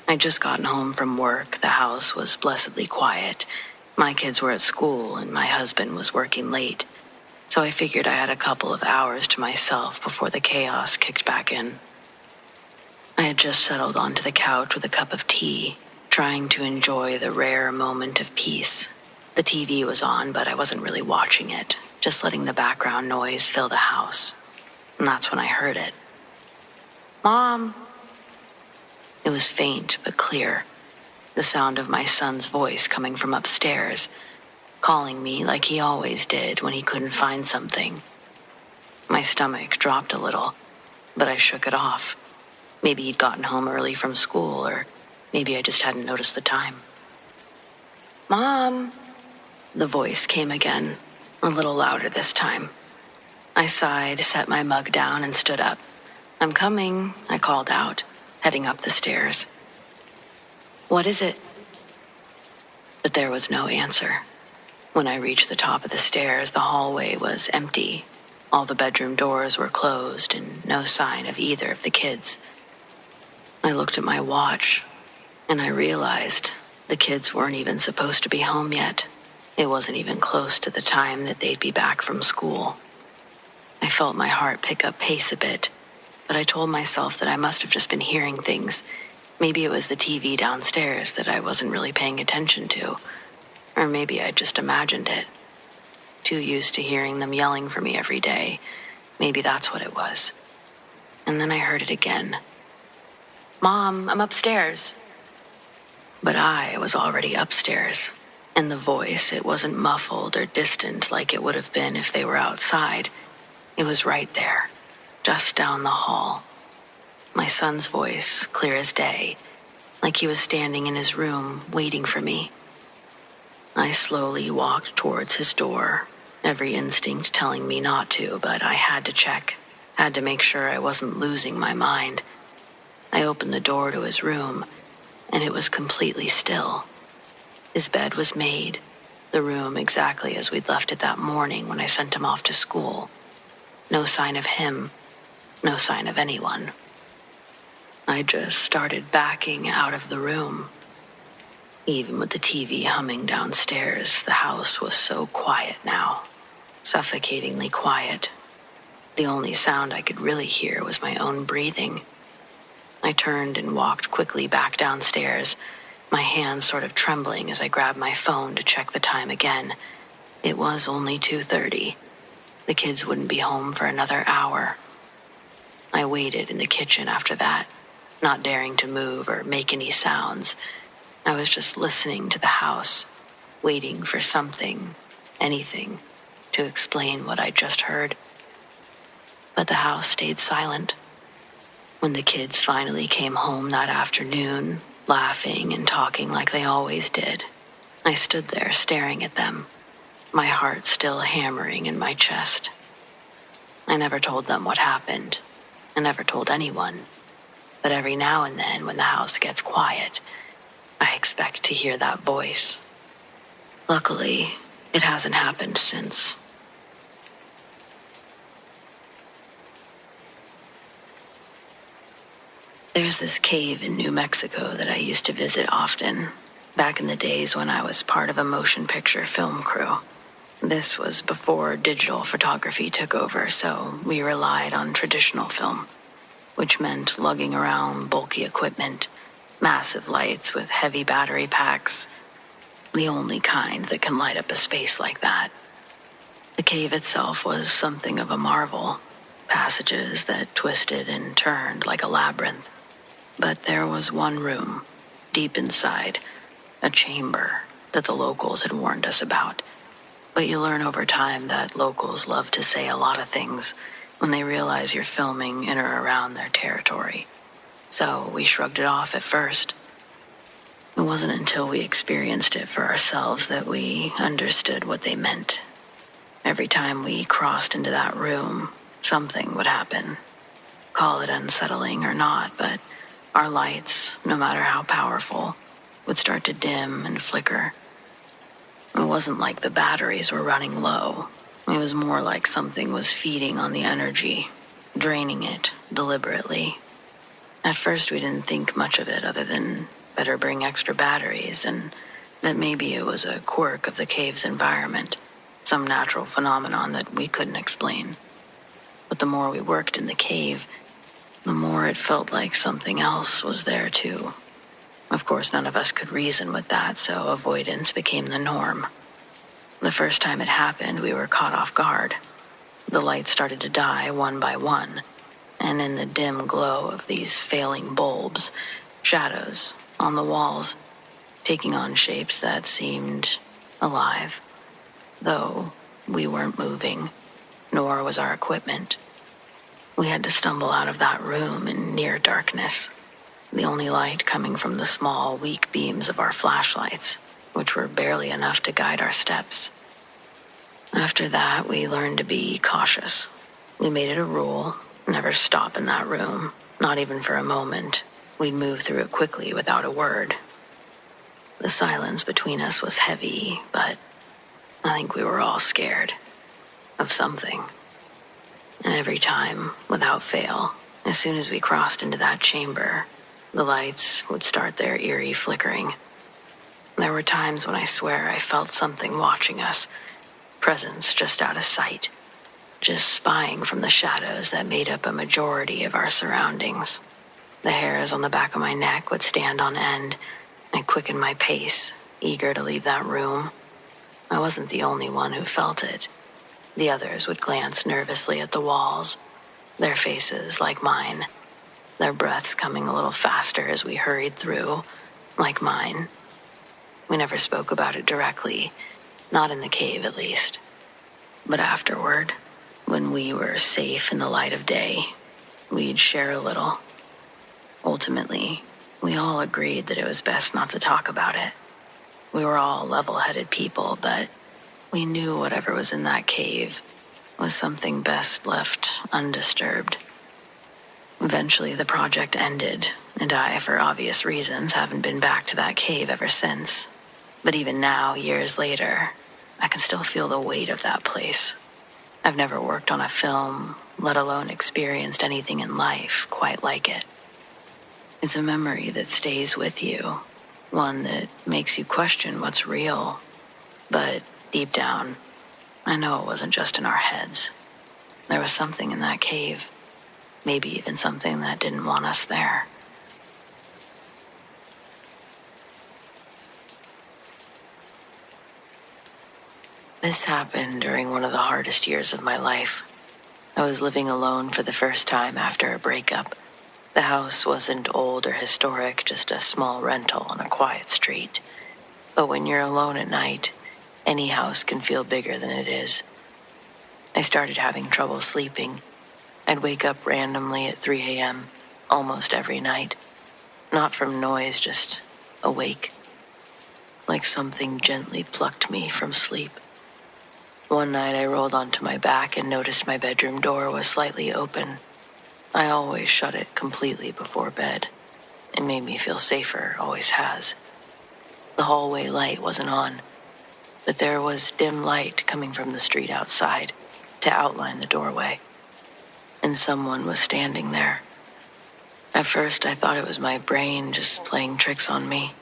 I'd just gotten home from work. The house was blessedly quiet. My kids were at school and my husband was working late. So I figured I had a couple of hours to myself before the chaos kicked back in. I had just settled onto the couch with a cup of tea, trying to enjoy the rare moment of peace. The TV was on, but I wasn't really watching it, just letting the background noise fill the house. And that's when I heard it. Mom! It was faint but clear, the sound of my son's voice coming from upstairs, calling me like he always did when he couldn't find something. My stomach dropped a little, but I shook it off. Maybe he'd gotten home early from school, or maybe I just hadn't noticed the time. Mom! The voice came again, a little louder this time. I sighed, set my mug down, and stood up. I'm coming, I called out, heading up the stairs. What is it? But there was no answer. When I reached the top of the stairs, the hallway was empty. All the bedroom doors were closed and no sign of either of the kids. I looked at my watch, and I realized the kids weren't even supposed to be home yet. It wasn't even close to the time that they'd be back from school. I felt my heart pick up pace a bit, but I told myself that I must have just been hearing things. Maybe it was the TV downstairs that I wasn't really paying attention to, or maybe I'd just imagined it. Too used to hearing them yelling for me every day. Maybe that's what it was. And then I heard it again. Mom, I'm upstairs. But I was already upstairs, and the voice, it wasn't muffled or distant like it would have been if they were outside. It was right there, just down the hall. My son's voice, clear as day, like he was standing in his room waiting for me. I slowly walked towards his door, every instinct telling me not to, but I had to check, had to make sure I wasn't losing my mind. I opened the door to his room, and it was completely still. His bed was made, the room exactly as we'd left it that morning when I sent him off to school. No sign of him, no sign of anyone. I just started backing out of the room. Even with the TV humming downstairs, the house was so quiet now, suffocatingly quiet. The only sound I could really hear was my own breathing. I turned and walked quickly back downstairs, my hands sort of trembling as I grabbed my phone to check the time again. It was only 2:30. The kids wouldn't be home for another hour. I waited in the kitchen after that, not daring to move or make any sounds. I was just listening to the house, waiting for something, anything, to explain what I'd just heard. But the house stayed silent. When the kids finally came home that afternoon, laughing and talking like they always did, I stood there staring at them, my heart still hammering in my chest. I never told them what happened. I never told anyone. But every now and then, when the house gets quiet, I expect to hear that voice. Luckily, it hasn't happened since. There's this cave in New Mexico that I used to visit often, back in the days when I was part of a motion picture film crew. This was before digital photography took over, so we relied on traditional film, which meant lugging around bulky equipment, massive lights with heavy battery packs, the only kind that can light up a space like that. The cave itself was something of a marvel, passages that twisted and turned like a labyrinth. But there was one room, deep inside, a chamber that the locals had warned us about. But you learn over time that locals love to say a lot of things when they realize you're filming in or around their territory. So we shrugged it off at first. It wasn't until we experienced it for ourselves that we understood what they meant. Every time we crossed into that room, something would happen. Call it unsettling or not, but our lights, no matter how powerful, would start to dim and flicker. It wasn't like the batteries were running low. It was more like something was feeding on the energy, draining it deliberately. At first we didn't think much of it other than better bring extra batteries, and that maybe it was a quirk of the cave's environment, some natural phenomenon that we couldn't explain. But the more we worked in the cave, the more it felt like something else was there too. Of course, none of us could reason with that, so avoidance became the norm. The first time it happened, we were caught off guard. The lights started to die one by one, and in the dim glow of these failing bulbs, shadows on the walls, taking on shapes that seemed alive. Though we weren't moving, nor was our equipment. We had to stumble out of that room in near darkness, the only light coming from the small, weak beams of our flashlights, which were barely enough to guide our steps. After that, we learned to be cautious. We made it a rule, never stop in that room, not even for a moment. We'd move through it quickly without a word. The silence between us was heavy, but I think we were all scared of something. And every time, without fail, as soon as we crossed into that chamber, the lights would start their eerie flickering. There were times when I swear I felt something watching us, presence just out of sight, just spying from the shadows that made up a majority of our surroundings. The hairs on the back of my neck would stand on end. I'd quicken my pace, eager to leave that room. I wasn't the only one who felt it. The others would glance nervously at the walls, their faces like mine, their breaths coming a little faster as we hurried through, like mine. We never spoke about it directly, not in the cave at least. But afterward, when we were safe in the light of day, we'd share a little. Ultimately, we all agreed that it was best not to talk about it. We were all level-headed people, but we knew whatever was in that cave was something best left undisturbed. Eventually, the project ended, and I, for obvious reasons, haven't been back to that cave ever since. But even now, years later, I can still feel the weight of that place. I've never worked on a film, let alone experienced anything in life quite like it. It's a memory that stays with you, one that makes you question what's real. But deep down, I know it wasn't just in our heads. There was something in that cave, maybe even something that didn't want us there. This happened during one of the hardest years of my life. I was living alone for the first time after a breakup. The house wasn't old or historic, just a small rental on a quiet street. But when you're alone at night, any house can feel bigger than it is. I started having trouble sleeping. I'd wake up randomly at 3 a.m. almost every night. Not from noise, just awake. Like something gently plucked me from sleep. One night I rolled onto my back and noticed my bedroom door was slightly open. I always shut it completely before bed. It made me feel safer, always has. The hallway light wasn't on, but there was dim light coming from the street outside to outline the doorway. And someone was standing there. At first I thought it was my brain just playing tricks on me.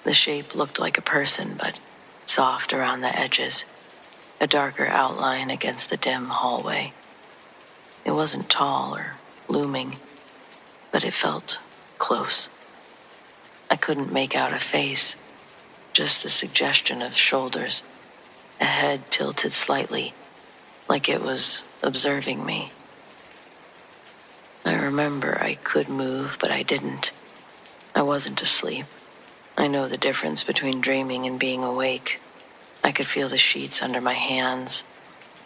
The shape looked like a person, but soft around the edges, a darker outline against the dim hallway. It wasn't tall or looming, but it felt close. I couldn't make out a face, just the suggestion of shoulders, a head tilted slightly, like it was observing me. I remember I could move, but I didn't. I wasn't asleep. I know the difference between dreaming and being awake. I could feel the sheets under my hands.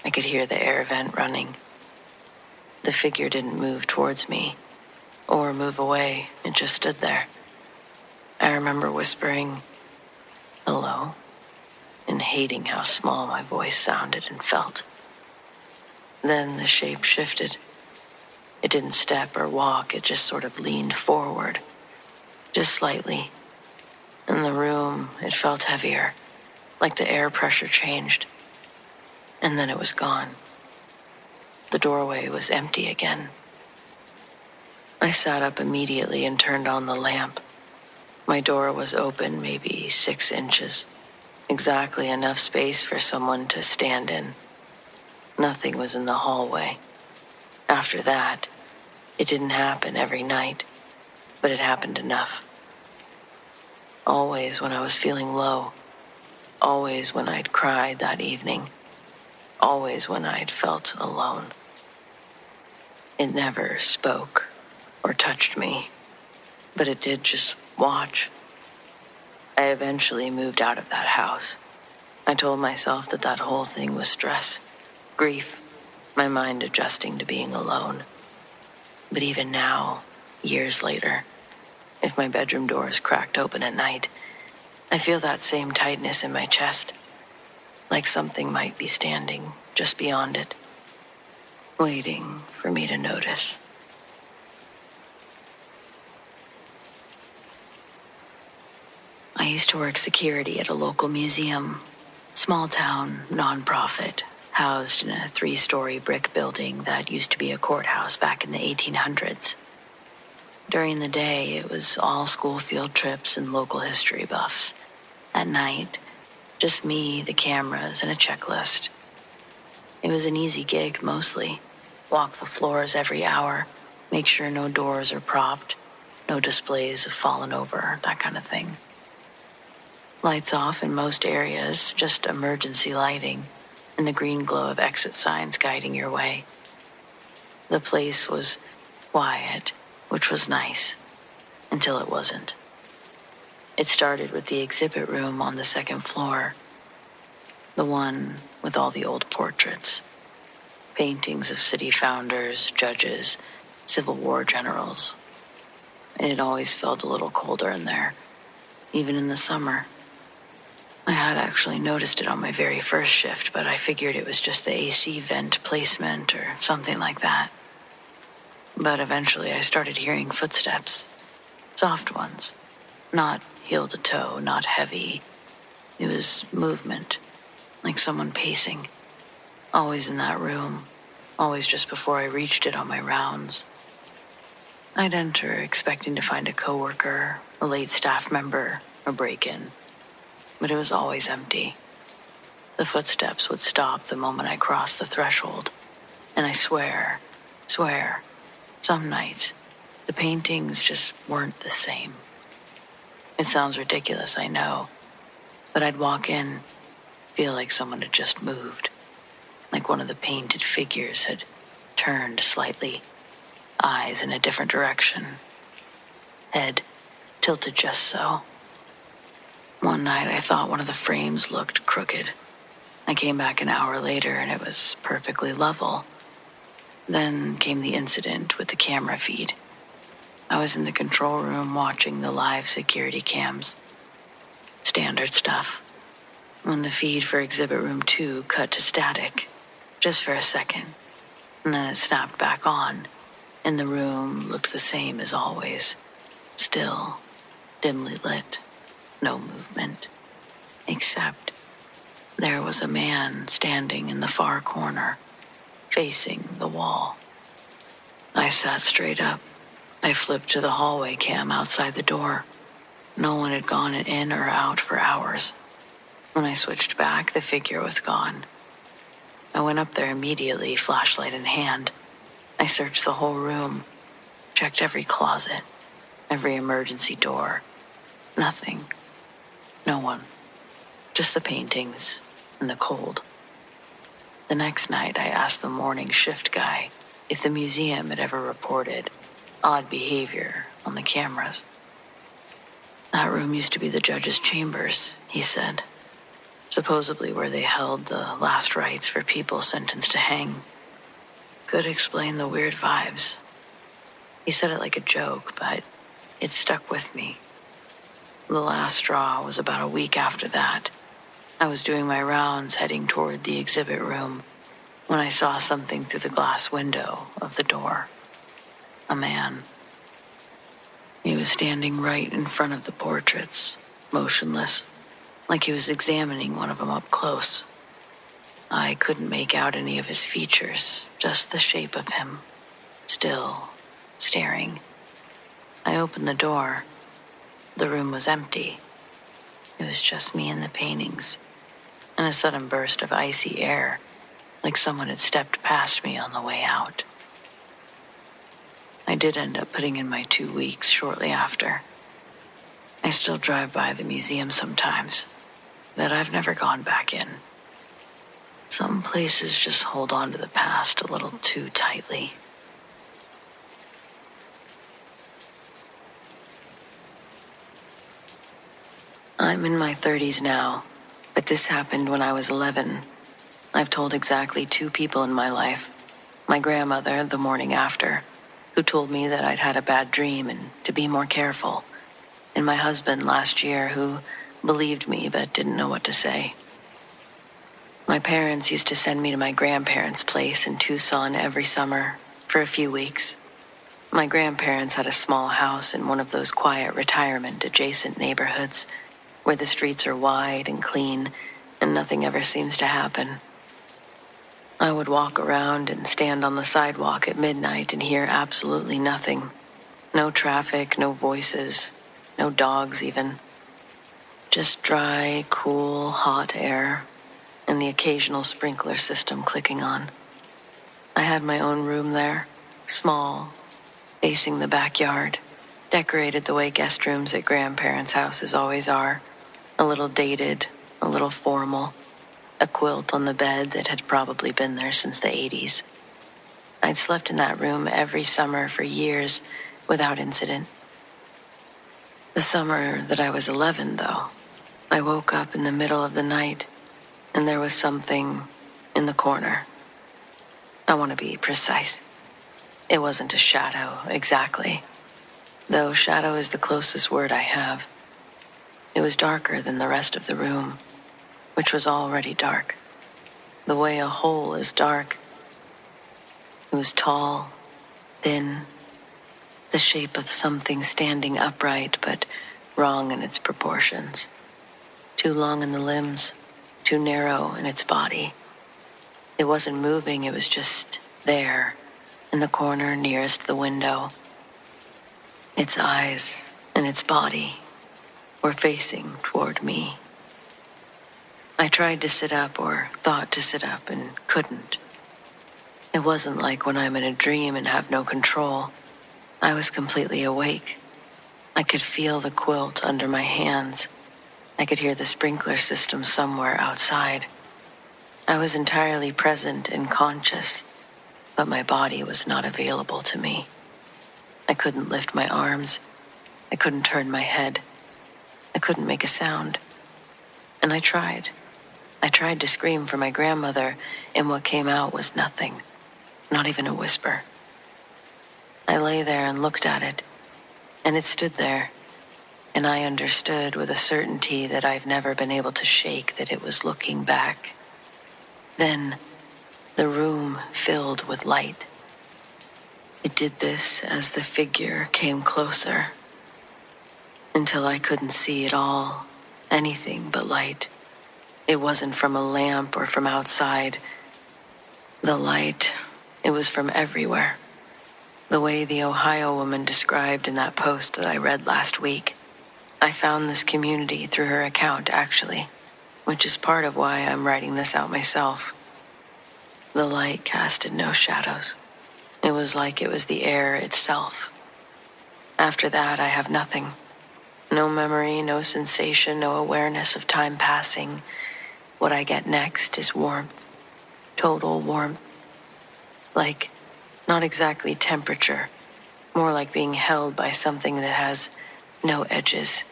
I could hear the air vent running. The figure didn't move towards me or move away. It just stood there. I remember whispering, "Hello," and hating how small my voice sounded and felt. Then the shape shifted. It didn't step or walk, it just sort of leaned forward, just slightly. In the room, it felt heavier, like the air pressure changed. And then it was gone. The doorway was empty again. I sat up immediately and turned on the lamp. My door was open maybe 6 inches, exactly enough space for someone to stand in. Nothing was in the hallway. After that, it didn't happen every night, but it happened enough. Always when I was feeling low, always when I'd cried that evening, always when I'd felt alone. It never spoke or touched me, but it did just watch. I eventually moved out of that house. I told myself that that whole thing was stress, grief, my mind adjusting to being alone. But even now, years later, if my bedroom door is cracked open at night, I feel that same tightness in my chest, like something might be standing just beyond it, waiting for me to notice. I used to work security at a local museum, small town, nonprofit, housed in a 3-story brick building that used to be a courthouse back in the 1800s. During the day, it was all school field trips and local history buffs. At night, just me, the cameras, and a checklist. It was an easy gig, mostly. Walk the floors every hour, make sure no doors are propped, no displays have fallen over, that kind of thing. Lights off in most areas, just emergency lighting, and the green glow of exit signs guiding your way. The place was quiet, which was nice, until it wasn't. It started with the exhibit room on the 2nd floor, the one with all the old portraits, paintings of city founders, judges, Civil War generals. It always felt a little colder in there, even in the summer. I had actually noticed it on my very first shift, but I figured it was just the AC vent placement or something like that. But eventually I started hearing footsteps, soft ones, not heel to toe, not heavy. It was movement, like someone pacing, always in that room, always just before I reached it on my rounds. I'd enter expecting to find a coworker, a late staff member, a break-in, but it was always empty. The footsteps would stop the moment I crossed the threshold, and I swear, some nights, the paintings just weren't the same. It sounds ridiculous, I know, but I'd walk in, feel like someone had just moved, like one of the painted figures had turned slightly, eyes in a different direction, head tilted just so. One night I thought one of the frames looked crooked. I came back an hour later and it was perfectly level. Then came the incident with the camera feed. I was in the control room watching the live security cams. Standard stuff. When the feed for Exhibit Room 2 cut to static, just for a second, and then it snapped back on, and the room looked the same as always. Still, dimly lit, no movement. Except there was a man standing in the far corner, facing the wall. I sat straight up. I flipped to the hallway cam outside the door. No one had gone in or out for hours. When I switched back, the figure was gone. I went up there immediately, flashlight in hand. I searched the whole room, checked every closet, every emergency door. Nothing. No one. Just the paintings and the cold. The next night, I asked the morning shift guy if the museum had ever reported odd behavior on the cameras. That room used to be the judge's chambers, he said. Supposedly where they held the last rites for people sentenced to hang. Could explain the weird vibes. He said it like a joke, but it stuck with me. The last straw was about a week after that. I was doing my rounds heading toward the exhibit room when I saw something through the glass window of the door. A man. He was standing right in front of the portraits, motionless, like he was examining one of them up close. I couldn't make out any of his features, just the shape of him, still, staring. I opened the door. The room was empty. It was just me and the paintings, and a sudden burst of icy air, like someone had stepped past me on the way out. I did end up putting in my 2 weeks shortly after. I still drive by the museum sometimes, but I've never gone back in. Some places just hold on to the past a little too tightly. I'm in my 30s now, but this happened when I was 11. I've told exactly 2 people in my life. My grandmother the morning after, who told me that I'd had a bad dream and to be more careful, and my husband last year who believed me but didn't know what to say. My parents used to send me to my grandparents' place in Tucson every summer for a few weeks. My grandparents had a small house in one of those quiet retirement-adjacent neighborhoods where the streets are wide and clean and nothing ever seems to happen. I would walk around and stand on the sidewalk at midnight and hear absolutely nothing. No traffic, no voices, no dogs even. Just dry, cool, hot air, and the occasional sprinkler system clicking on. I had my own room there, small, facing the backyard, decorated the way guest rooms at grandparents' houses always are, a little dated, a little formal, a quilt on the bed that had probably been there since the 80s. I'd slept in that room every summer for years without incident. The summer that I was 11, though, I woke up in the middle of the night, and there was something in the corner. I want to be precise. It wasn't a shadow, exactly, though shadow is the closest word I have. It was darker than the rest of the room, which was already dark, the way a hole is dark. It was tall, thin, the shape of something standing upright but wrong in its proportions. Too long in the limbs, too narrow in its body. It wasn't moving, it was just there, in the corner nearest the window. Its eyes and its body were facing toward me. I tried to sit up or thought to sit up and couldn't. It wasn't like when I'm in a dream and have no control. I was completely awake. I could feel the quilt under my hands. I could hear the sprinkler system somewhere outside. I was entirely present and conscious, but my body was not available to me. I couldn't lift my arms. I couldn't turn my head. I couldn't make a sound. And I tried. I tried to scream for my grandmother, and what came out was nothing, not even a whisper. I lay there and looked at it, and it stood there, and I understood with a certainty that I've never been able to shake that it was looking back. Then, the room filled with light. It did this as the figure came closer, until I couldn't see at all, anything but light. It wasn't from a lamp or from outside. The light, it was from everywhere. The way the Ohio woman described in that post that I read last week. I found this community through her account, actually, which is part of why I'm writing this out myself. The light casted no shadows. It was like it was the air itself. After that, I have nothing. No memory, no sensation, no awareness of time passing. What I get next is warmth. Total warmth. Like, not exactly temperature, more like being held by something that has no edges.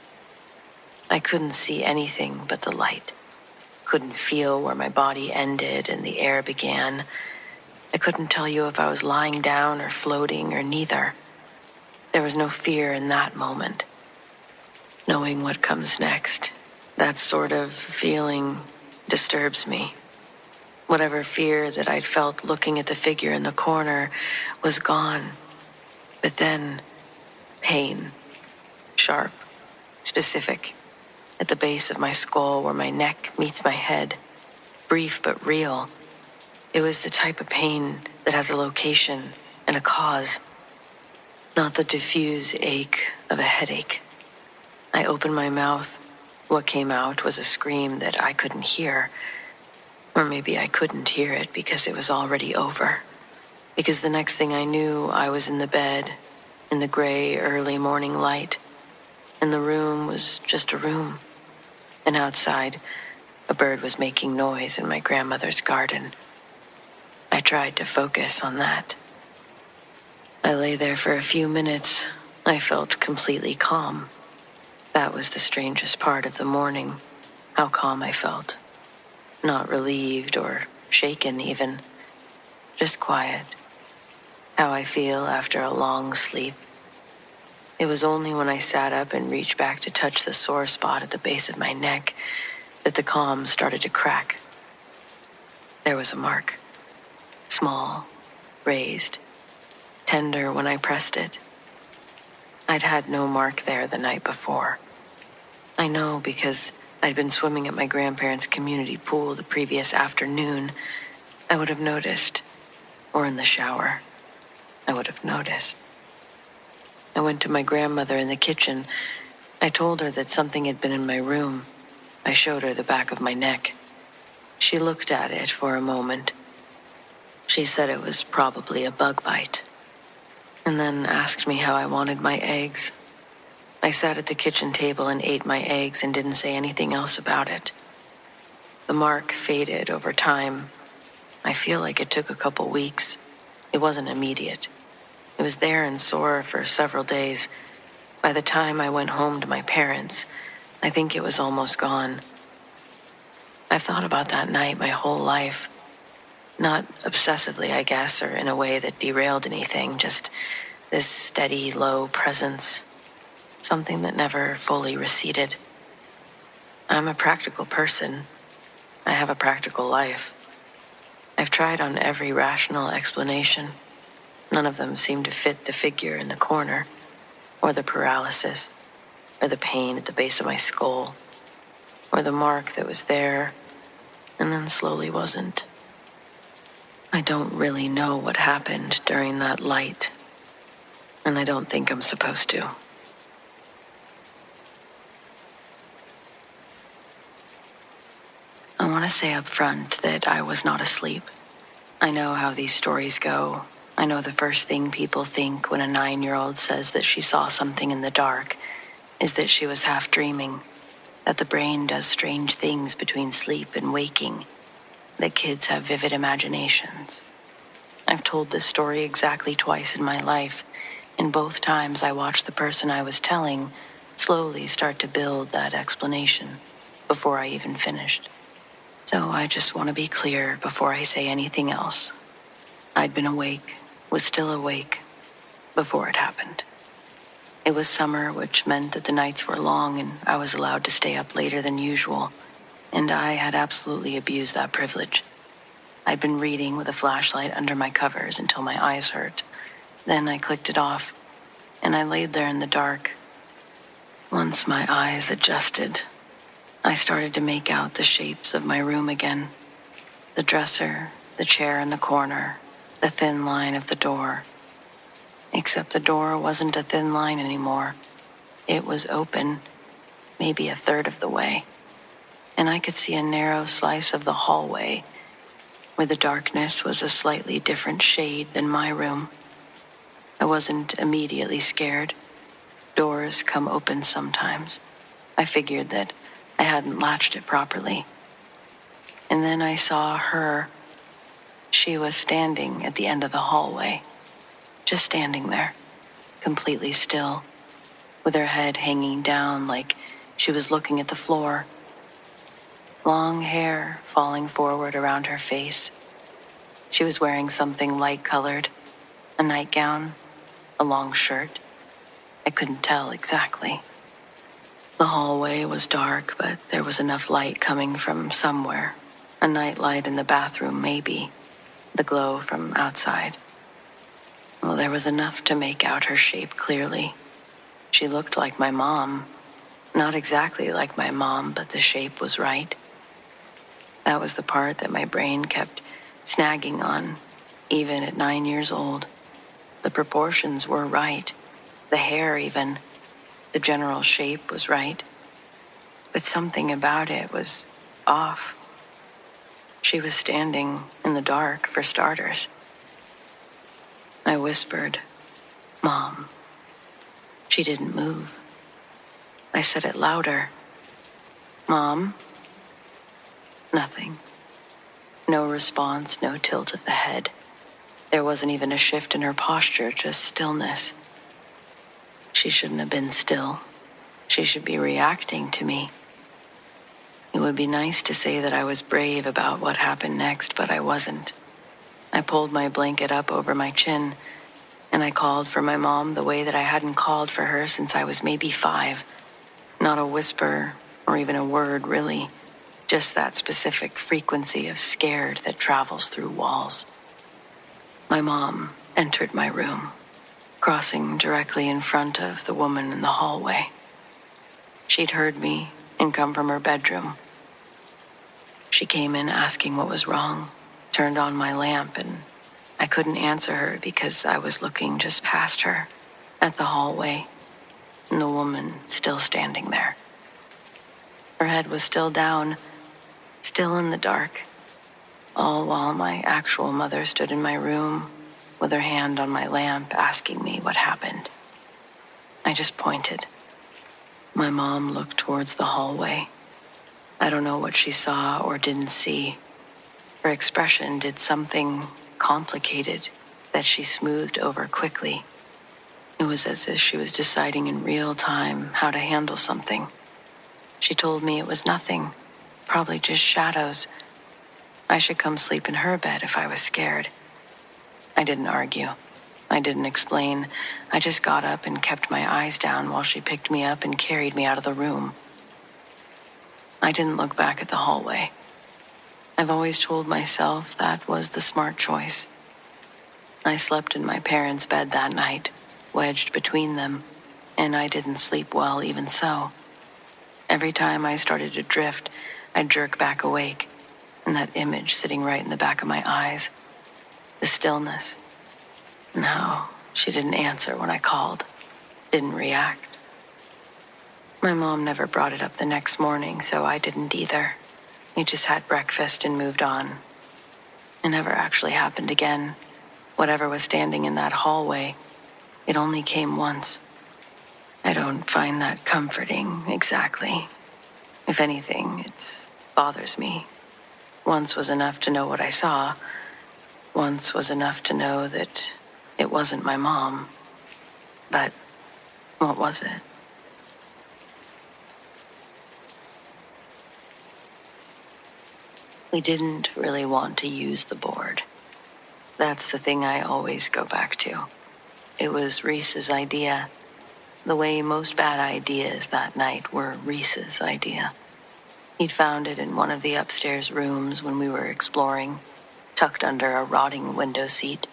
I couldn't see anything but the light. Couldn't feel where my body ended and the air began. I couldn't tell you if I was lying down or floating or neither. There was no fear in that moment. Knowing what comes next, that sort of feeling disturbs me. Whatever fear that I'd felt looking at the figure in the corner was gone. But then, pain. Sharp. Specific. At the base of my skull where my neck meets my head. Brief but real. It was the type of pain that has a location and a cause. Not the diffuse ache of a headache. I opened my mouth. What came out was a scream that I couldn't hear. Or maybe I couldn't hear it because it was already over. Because the next thing I knew, I was in the bed, in the gray early morning light. And the room was just a room. And outside, a bird was making noise in my grandmother's garden. I tried to focus on that. I lay there for a few minutes. I felt completely calm. That was the strangest part of the morning, how calm I felt. Not relieved or shaken even, just quiet. How I feel after a long sleep. It was only when I sat up and reached back to touch the sore spot at the base of my neck that the calm started to crack. There was a mark. Small, raised, tender when I pressed it. I'd had no mark there the night before. I know because I'd been swimming at my grandparents' community pool the previous afternoon. I would have noticed. Or in the shower. I would have noticed. I went to my grandmother in the kitchen. I told her that something had been in my room. I showed her the back of my neck. She looked at it for a moment. She said it was probably a bug bite. And then asked me how I wanted my eggs. I sat at the kitchen table and ate my eggs and didn't say anything else about it. The mark faded over time. I feel like it took a couple weeks. It wasn't immediate. It was there and sore for several days. By the time I went home to my parents, I think it was almost gone. I've thought about that night my whole life. Not obsessively, I guess, or in a way that derailed anything, just this steady, low presence. Something that never fully receded. I'm a practical person. I have a practical life. I've tried on every rational explanation. None of them seem to fit the figure in the corner, or the paralysis, or the pain at the base of my skull, or the mark that was there and then slowly wasn't. I don't really know what happened during that light, and I don't think I'm supposed to. I want to say up front that I was not asleep. I know how these stories go. I know the first thing people think when a 9-year-old says that she saw something in the dark is that she was half dreaming, that the brain does strange things between sleep and waking, that kids have vivid imaginations. I've told this story exactly twice in my life, and both times I watched the person I was telling slowly start to build that explanation. before I even finished. So I just want to be clear before I say anything else. I'd been awake, was still awake, before it happened. It was summer, which meant that the nights were long and I was allowed to stay up later than usual, and I had absolutely abused that privilege. I'd been reading with a flashlight under my covers until my eyes hurt. Then I clicked it off, and I laid there in the dark. Once my eyes adjusted, I started to make out the shapes of my room again. The dresser, the chair in the corner, the thin line of the door. Except the door wasn't a thin line anymore. It was open, maybe a third of the way, and I could see a narrow slice of the hallway where the darkness was a slightly different shade than my room. I wasn't immediately scared. Doors come open sometimes. I figured that I hadn't latched it properly. And then I saw her. She was standing at the end of the hallway, just standing there, completely still, with her head hanging down like she was looking at the floor. Long hair falling forward around her face. She was wearing something light-colored, a nightgown, a long shirt. I couldn't tell exactly. The hallway was dark, but there was enough light coming from somewhere. A nightlight in the bathroom, maybe. The glow from outside. Well, there was enough to make out her shape clearly. She looked like my mom. Not exactly like my mom, but the shape was right. That was the part that my brain kept snagging on, even at 9 years old. The proportions were right. The hair even. The general shape was right. But something about it was off. She was standing in the dark, for starters. I whispered, "Mom." She didn't move. I said it louder. "Mom?" Nothing. No response, no tilt of the head. There wasn't even a shift in her posture, just stillness. She shouldn't have been still. She should be reacting to me. It would be nice to say that I was brave about what happened next, but I wasn't. I pulled my blanket up over my chin, and I called for my mom the way that I hadn't called for her since I was maybe 5. Not a whisper or even a word, really. Just that specific frequency of scared that travels through walls. My mom entered my room, crossing directly in front of the woman in the hallway. She'd heard me and come from her bedroom. She came in asking what was wrong, turned on my lamp, and I couldn't answer her because I was looking just past her at the hallway, and the woman still standing there. Her head was still down, still in the dark, all while my actual mother stood in my room with her hand on my lamp asking me what happened. I just pointed. My mom looked towards the hallway. I don't know what she saw or didn't see. Her expression did something complicated that she smoothed over quickly. It was as if she was deciding in real time how to handle something. She told me it was nothing, probably just shadows. I should come sleep in her bed if I was scared. I didn't argue. I didn't explain. I just got up and kept my eyes down while she picked me up and carried me out of the room. I didn't look back at the hallway. I've always told myself that was the smart choice. I slept in my parents' bed that night, wedged between them, and I didn't sleep well even so. Every time I started to drift, I'd jerk back awake, and that image sitting right in the back of my eyes. The stillness. No, she didn't answer when I called. Didn't react. My mom never brought it up the next morning, so I didn't either. We just had breakfast and moved on. It never actually happened again. Whatever was standing in that hallway, it only came once. I don't find that comforting, exactly. If anything, it bothers me. Once was enough to know what I saw. Once was enough to know that it wasn't my mom. But what was it? We didn't really want to use the board. That's the thing I always go back to. It was Reese's idea. The way most bad ideas that night were Reese's idea. He'd found it in one of the upstairs rooms when we were exploring, tucked under a rotting window seat,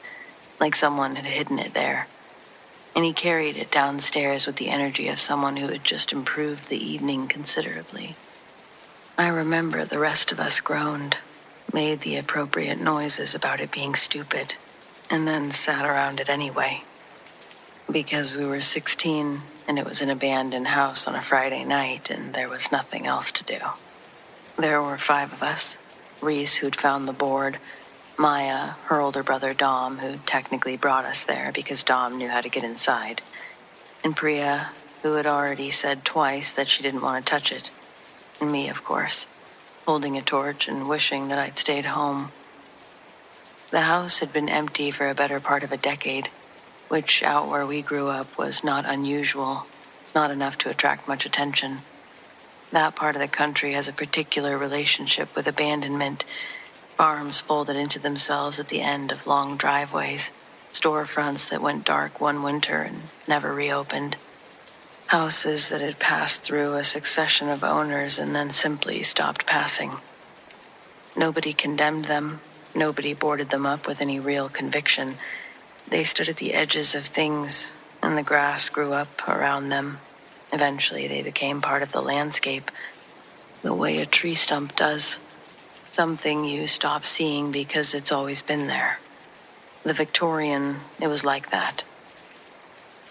like someone had hidden it there. And he carried it downstairs with the energy of someone who had just improved the evening considerably. I remember the rest of us groaned, made the appropriate noises about it being stupid, and then sat around it anyway. Because we were 16 and it was an abandoned house on a Friday night and there was nothing else to do. There were 5 of us. Reese, who'd found the board, Maya, her older brother Dom, who technically brought us there because Dom knew how to get inside, and Priya, who had already said twice that she didn't want to touch it, and me, of course, holding a torch and wishing that I'd stayed home. The house had been empty for a better part of a decade, which out where we grew up was not unusual, not enough to attract much attention. That part of the country has a particular relationship with abandonment. Farms folded into themselves at the end of long driveways, storefronts that went dark one winter and never reopened, houses that had passed through a succession of owners and then simply stopped passing. Nobody condemned them, nobody boarded them up with any real conviction. They stood at the edges of things, and the grass grew up around them. Eventually, they became part of the landscape, the way a tree stump does. Something you stop seeing because it's always been there. The Victorian, it was like that.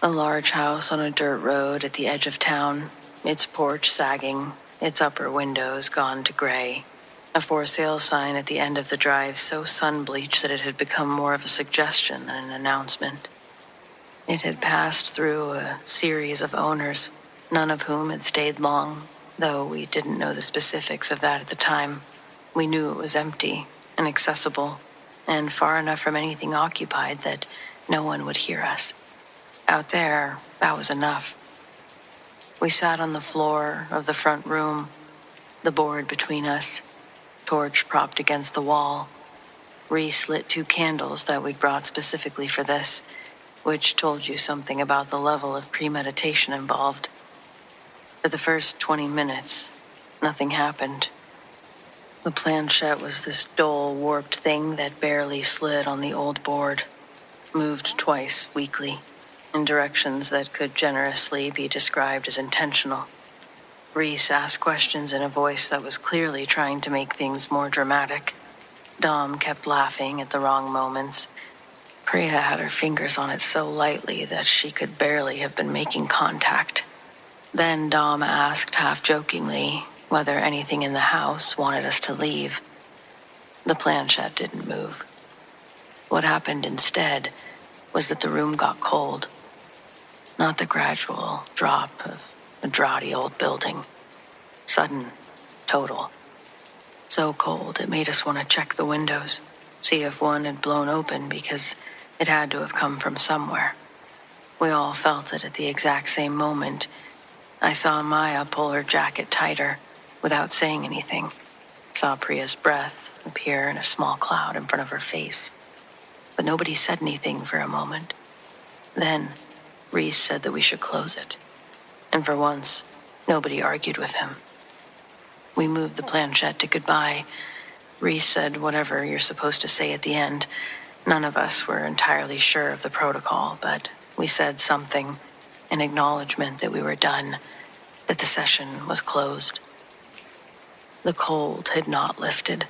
A large house on a dirt road at the edge of town, its porch sagging, its upper windows gone to gray. A for sale sign at the end of the drive so sun-bleached that it had become more of a suggestion than an announcement. It had passed through a series of owners, none of whom had stayed long, though we didn't know the specifics of that at the time. We knew it was empty, inaccessible, and far enough from anything occupied that no one would hear us. Out there, that was enough. We sat on the floor of the front room, the board between us, torch propped against the wall. Reese lit 2 candles that we'd brought specifically for this, which told you something about the level of premeditation involved. For the first 20 minutes, nothing happened. The planchette was this dull, warped thing that barely slid on the old board, moved twice weekly, in directions that could generously be described as intentional. Reese asked questions in a voice that was clearly trying to make things more dramatic. Dom kept laughing at the wrong moments. Priya had her fingers on it so lightly that she could barely have been making contact. Then Dom asked, half-jokingly, whether anything in the house wanted us to leave. The planchette didn't move. What happened instead was that the room got cold. Not the gradual drop of a draughty old building. Sudden, total. So cold it made us want to check the windows, see if one had blown open because it had to have come from somewhere. We all felt it at the exact same moment. I saw Maya pull her jacket tighter without saying anything. Saw Priya's breath appear in a small cloud in front of her face. But nobody said anything for a moment. Then, Reese said that we should close it. And for once, nobody argued with him. We moved the planchette to goodbye. Reese said whatever you're supposed to say at the end. None of us were entirely sure of the protocol, but we said something, an acknowledgement that we were done, that the session was closed. The cold had not lifted.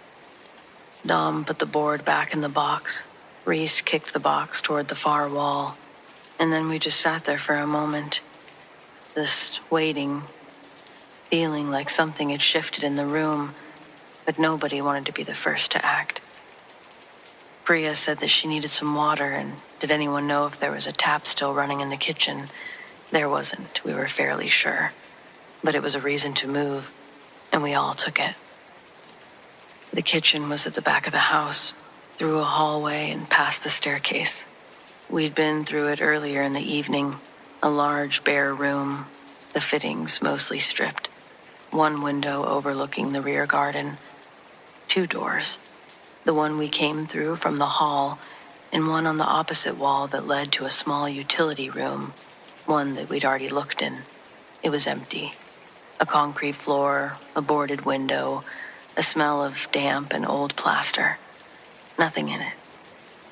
Dom put the board back in the box. Reese kicked the box toward the far wall. And then we just sat there for a moment, just waiting, feeling like something had shifted in the room, but nobody wanted to be the first to act. Priya said that she needed some water, and did anyone know if there was a tap still running in the kitchen? There wasn't, we were fairly sure. But it was a reason to move, and we all took it. The kitchen was at the back of the house, through a hallway and past the staircase. We'd been through it earlier in the evening, a large bare room, the fittings mostly stripped, one window overlooking the rear garden. 2 doors. The one we came through from the hall, and one on the opposite wall that led to a small utility room, one that we'd already looked in. It was empty. A concrete floor, a boarded window, a smell of damp and old plaster. Nothing in it.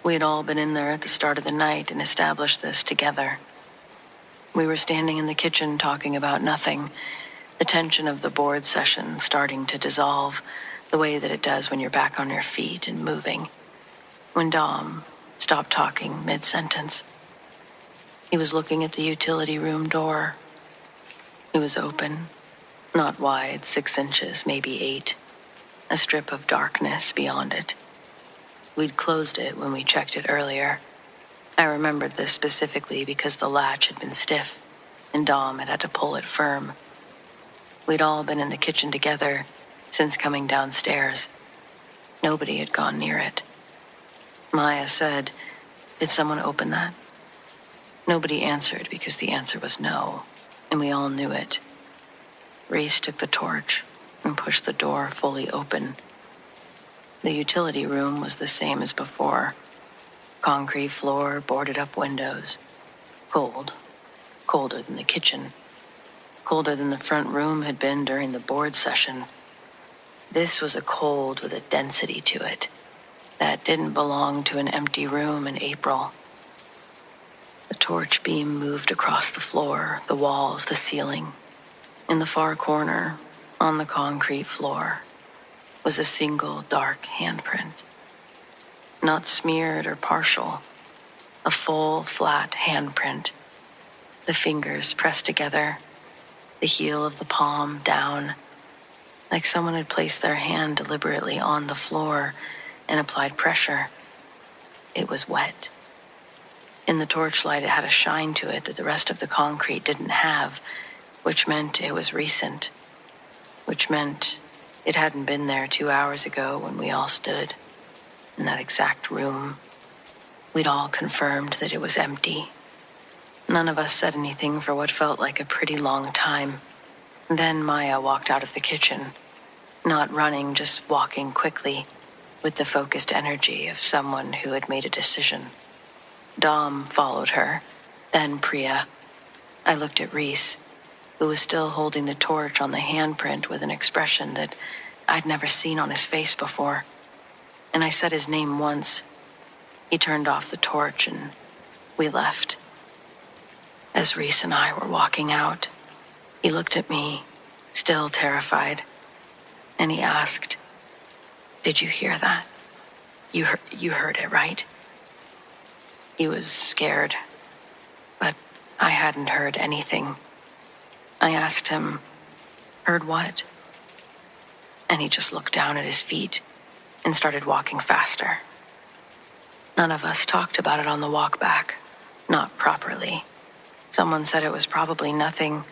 We had all been in there at the start of the night and established this together. We were standing in the kitchen talking about nothing, the tension of the board session starting to dissolve, the way that it does when you're back on your feet and moving. When Dom stopped talking mid-sentence. He was looking at the utility room door. It was open, not wide, 6 inches, maybe 8. A strip of darkness beyond it. We'd closed it when we checked it earlier. I remembered this specifically because the latch had been stiff, and Dom had to pull it firm. We'd all been in the kitchen together since coming downstairs. Nobody had gone near it. Maya said, "Did someone open that?" Nobody answered because the answer was no, and we all knew it. Reese took the torch and pushed the door fully open. The utility room was the same as before. Concrete floor, boarded up windows. Cold. Colder than the kitchen. Colder than the front room had been during the board session. This was a cold with a density to it that didn't belong to an empty room in April. The torch beam moved across the floor, the walls, the ceiling. In the far corner, on the concrete floor, was a single dark handprint. Not smeared or partial, a full, flat handprint. The fingers pressed together, the heel of the palm down, like someone had placed their hand deliberately on the floor and applied pressure. It was wet. In the torchlight, it had a shine to it that the rest of the concrete didn't have, which meant it was recent, which meant it hadn't been there 2 hours ago when we all stood in that exact room. We'd all confirmed that it was empty. None of us said anything for what felt like a pretty long time. Then Maya walked out of the kitchen, not running, just walking quickly, with the focused energy of someone who had made a decision. Dom followed her, then Priya. I looked at Reese, who was still holding the torch on the handprint with an expression that I'd never seen on his face before. And I said his name once. He turned off the torch and we left. As Reese and I were walking out, he looked at me, still terrified, and he asked, "Did you hear that? You heard it, right?" He was scared, but I hadn't heard anything. I asked him, "Heard what?" And he just looked down at his feet and started walking faster. None of us talked about it on the walk back, not properly. Someone said it was probably nothing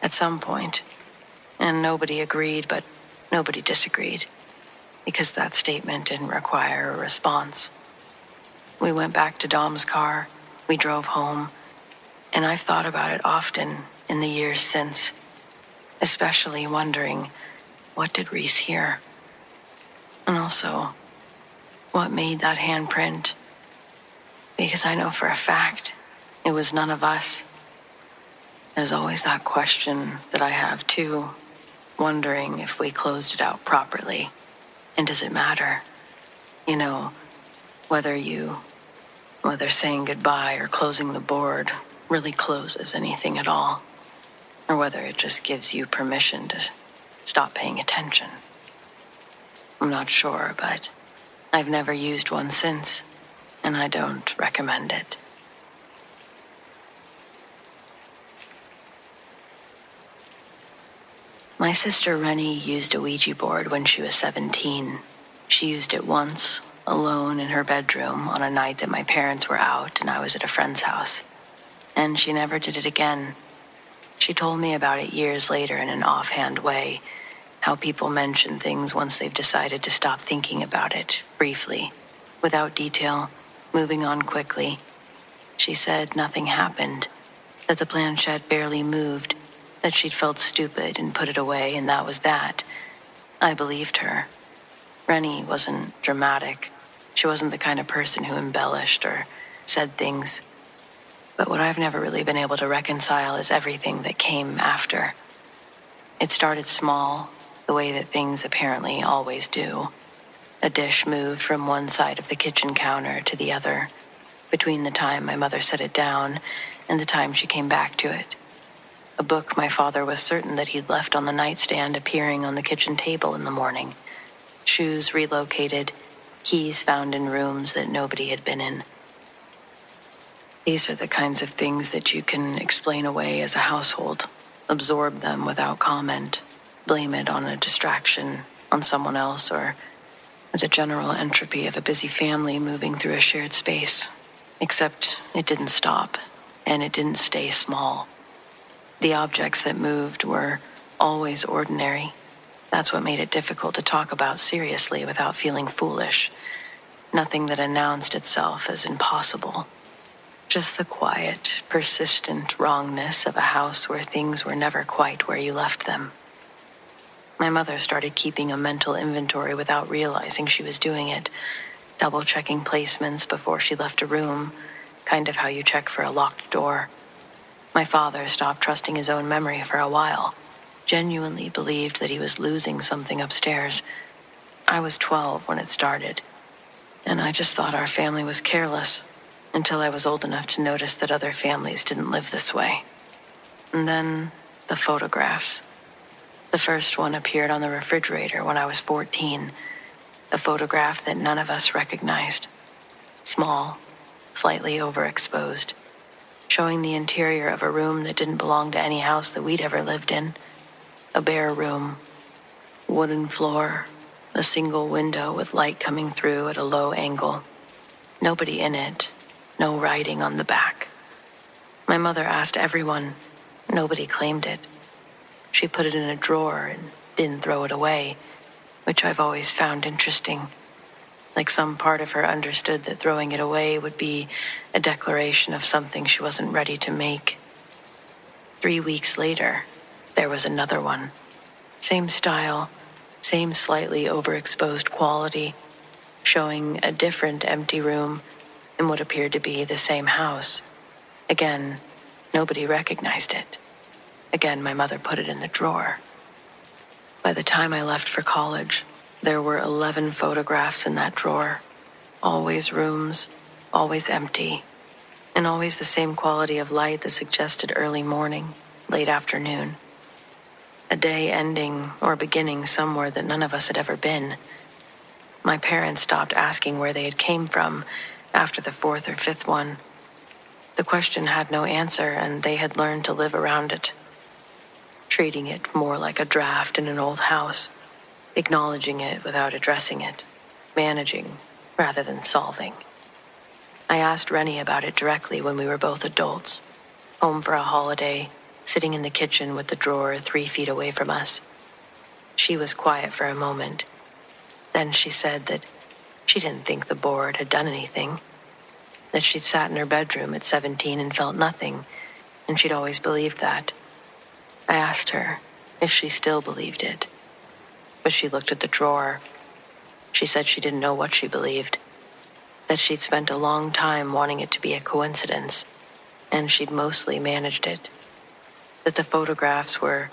at some point, and nobody agreed, but nobody disagreed, because that statement didn't require a response. We went back to Dom's car, we drove home, and I've thought about it often in the years since, especially wondering, what did Reese hear? And also, what made that handprint? Because I know for a fact it was none of us. There's always that question that I have too, wondering if we closed it out properly. And does it matter? You know, whether saying goodbye or closing the board really closes anything at all, or whether it just gives you permission to stop paying attention. I'm not sure, but I've never used one since, and I don't recommend it. My sister Rennie used a Ouija board when she was 17. She used it once, alone in her bedroom on a night that my parents were out and I was at a friend's house. And she never did it again. She told me about it years later in an offhand way, how people mention things once they've decided to stop thinking about it, briefly, without detail, moving on quickly. She said nothing happened, that the planchette barely moved, that she'd felt stupid and put it away, and that was that. I believed her. Rennie wasn't dramatic. She wasn't the kind of person who embellished or said things. But what I've never really been able to reconcile is everything that came after. It started small, the way that things apparently always do. A dish moved from one side of the kitchen counter to the other, between the time my mother set it down and the time she came back to it. A book my father was certain that he'd left on the nightstand appearing on the kitchen table in the morning. Shoes relocated, keys found in rooms that nobody had been in. These are the kinds of things that you can explain away as a household, absorb them without comment, blame it on a distraction, on someone else, or the general entropy of a busy family moving through a shared space. Except it didn't stop, and it didn't stay small. The objects that moved were always ordinary. That's what made it difficult to talk about seriously without feeling foolish. Nothing that announced itself as impossible. Just the quiet, persistent wrongness of a house where things were never quite where you left them. My mother started keeping a mental inventory without realizing she was doing it, double-checking placements before she left a room, kind of how you check for a locked door. My father stopped trusting his own memory for a while, genuinely believed that he was losing something upstairs. I was 12 when it started, and I just thought our family was careless until I was old enough to notice that other families didn't live this way. And then the photographs. The first one appeared on the refrigerator when I was 14, a photograph that none of us recognized. Small, slightly overexposed, showing the interior of a room that didn't belong to any house that we'd ever lived in. A bare room, wooden floor, a single window with light coming through at a low angle. Nobody in it, no writing on the back. My mother asked everyone. Nobody claimed it. She put it in a drawer and didn't throw it away, which I've always found interesting. Like some part of her understood that throwing it away would be a declaration of something she wasn't ready to make. 3 weeks later, there was another one. Same style, same slightly overexposed quality, showing a different empty room in what appeared to be the same house. Again, nobody recognized it. Again, my mother put it in the drawer. By the time I left for college, there were 11 photographs in that drawer. Always rooms, always empty, and always the same quality of light that suggested early morning, late afternoon. A day ending or beginning somewhere that none of us had ever been. My parents stopped asking where they had came from after the 4th or 5th one. The question had no answer, and they had learned to live around it, treating it more like a draft in an old house, acknowledging it without addressing it, managing rather than solving. I asked Rennie about it directly when we were both adults, home for a holiday, sitting in the kitchen with the drawer 3 feet away from us. She was quiet for a moment. Then she said that she didn't think the board had done anything, that she'd sat in her bedroom at 17 and felt nothing, and she'd always believed that. I asked her if she still believed it, but she looked at the drawer. She said she didn't know what she believed, that she'd spent a long time wanting it to be a coincidence, and she'd mostly managed it, that the photographs were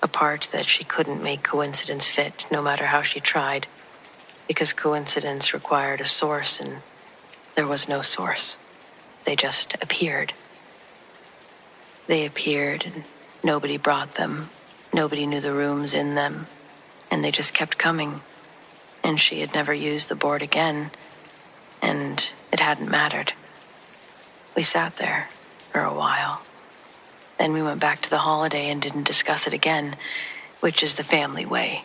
a part that she couldn't make coincidence fit no matter how she tried, because coincidence required a source, and there was no source. They just appeared. They appeared, and nobody brought them. Nobody knew the rooms in them, and they just kept coming. And she had never used the board again, and it hadn't mattered. We sat there for a while. Then we went back to the holiday and didn't discuss it again, which is the family way,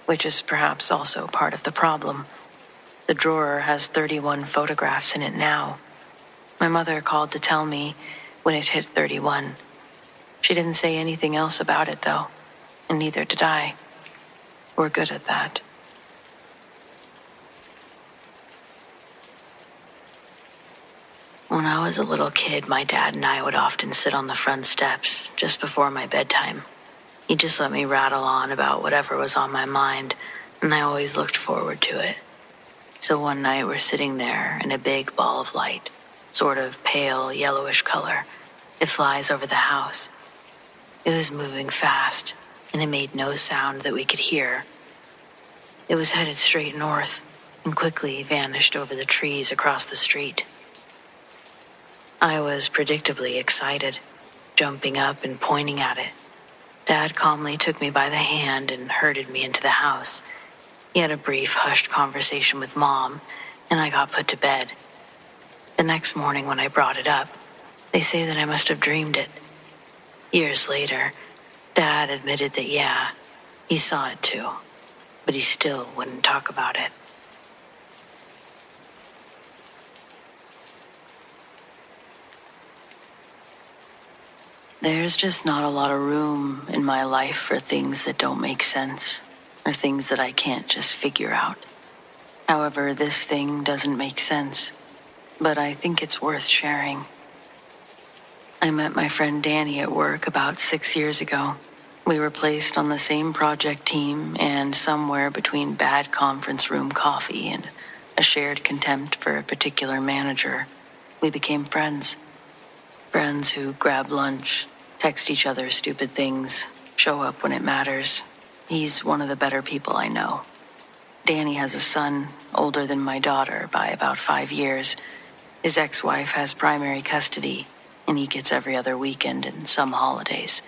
which is perhaps also part of the problem. The drawer has 31 photographs in it now. My mother called to tell me when it hit 31. She didn't say anything else about it, though, and neither did I. We're good at that. When I was a little kid, my dad and I would often sit on the front steps just before my bedtime. He'd just let me rattle on about whatever was on my mind, and I always looked forward to it. So one night we're sitting there in a big ball of light, sort of pale yellowish color. It flies over the house. It was moving fast, and it made no sound that we could hear. It was headed straight north and quickly vanished over the trees across the street. I was predictably excited, jumping up and pointing at it. Dad calmly took me by the hand and herded me into the house. He had a brief, hushed conversation with Mom, and I got put to bed. The next morning when I brought it up, they say that I must have dreamed it. Years later, Dad admitted that yeah, he saw it too, but he still wouldn't talk about it. There's just not a lot of room in my life for things that don't make sense, or things that I can't just figure out. However, this thing doesn't make sense, but I think it's worth sharing. I met my friend Danny at work about 6 years ago. We were placed on the same project team, and somewhere between bad conference room coffee and a shared contempt for a particular manager, we became friends. Friends who grab lunch, text each other stupid things, show up when it matters. He's one of the better people I know. Danny has a son, older than my daughter by about 5 years. His ex-wife has primary custody, and he gets every other weekend and some holidays.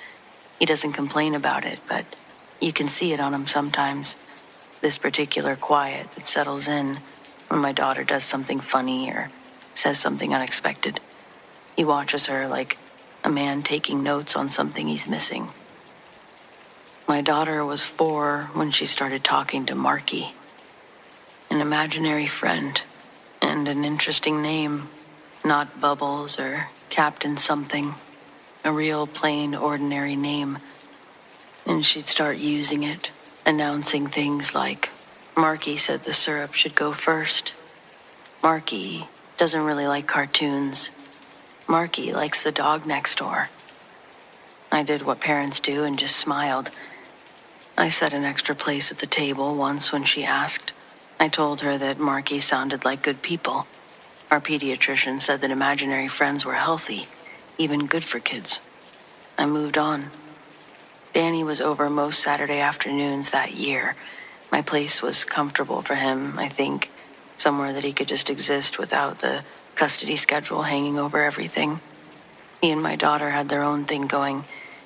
He doesn't complain about it, but you can see it on him sometimes. This particular quiet that settles in when my daughter does something funny or says something unexpected. He watches her like a man taking notes on something he's missing. My daughter was 4 when she started talking to Marky. An imaginary friend, and an interesting name. Not Bubbles or Captain something. A real plain, ordinary name. And she'd start using it, announcing things like, Marky said the syrup should go first. Marky doesn't really like cartoons. Marky likes the dog next door. I did what parents do and just smiled. I set an extra place at the table once when she asked. I told her that Marky sounded like good people. Our pediatrician said that imaginary friends were healthy, even good for kids. I moved on. Danny was over most Saturday afternoons that year. My place was comfortable for him, I think, somewhere that he could just exist without the custody schedule hanging over everything. He and my daughter had their own thing going.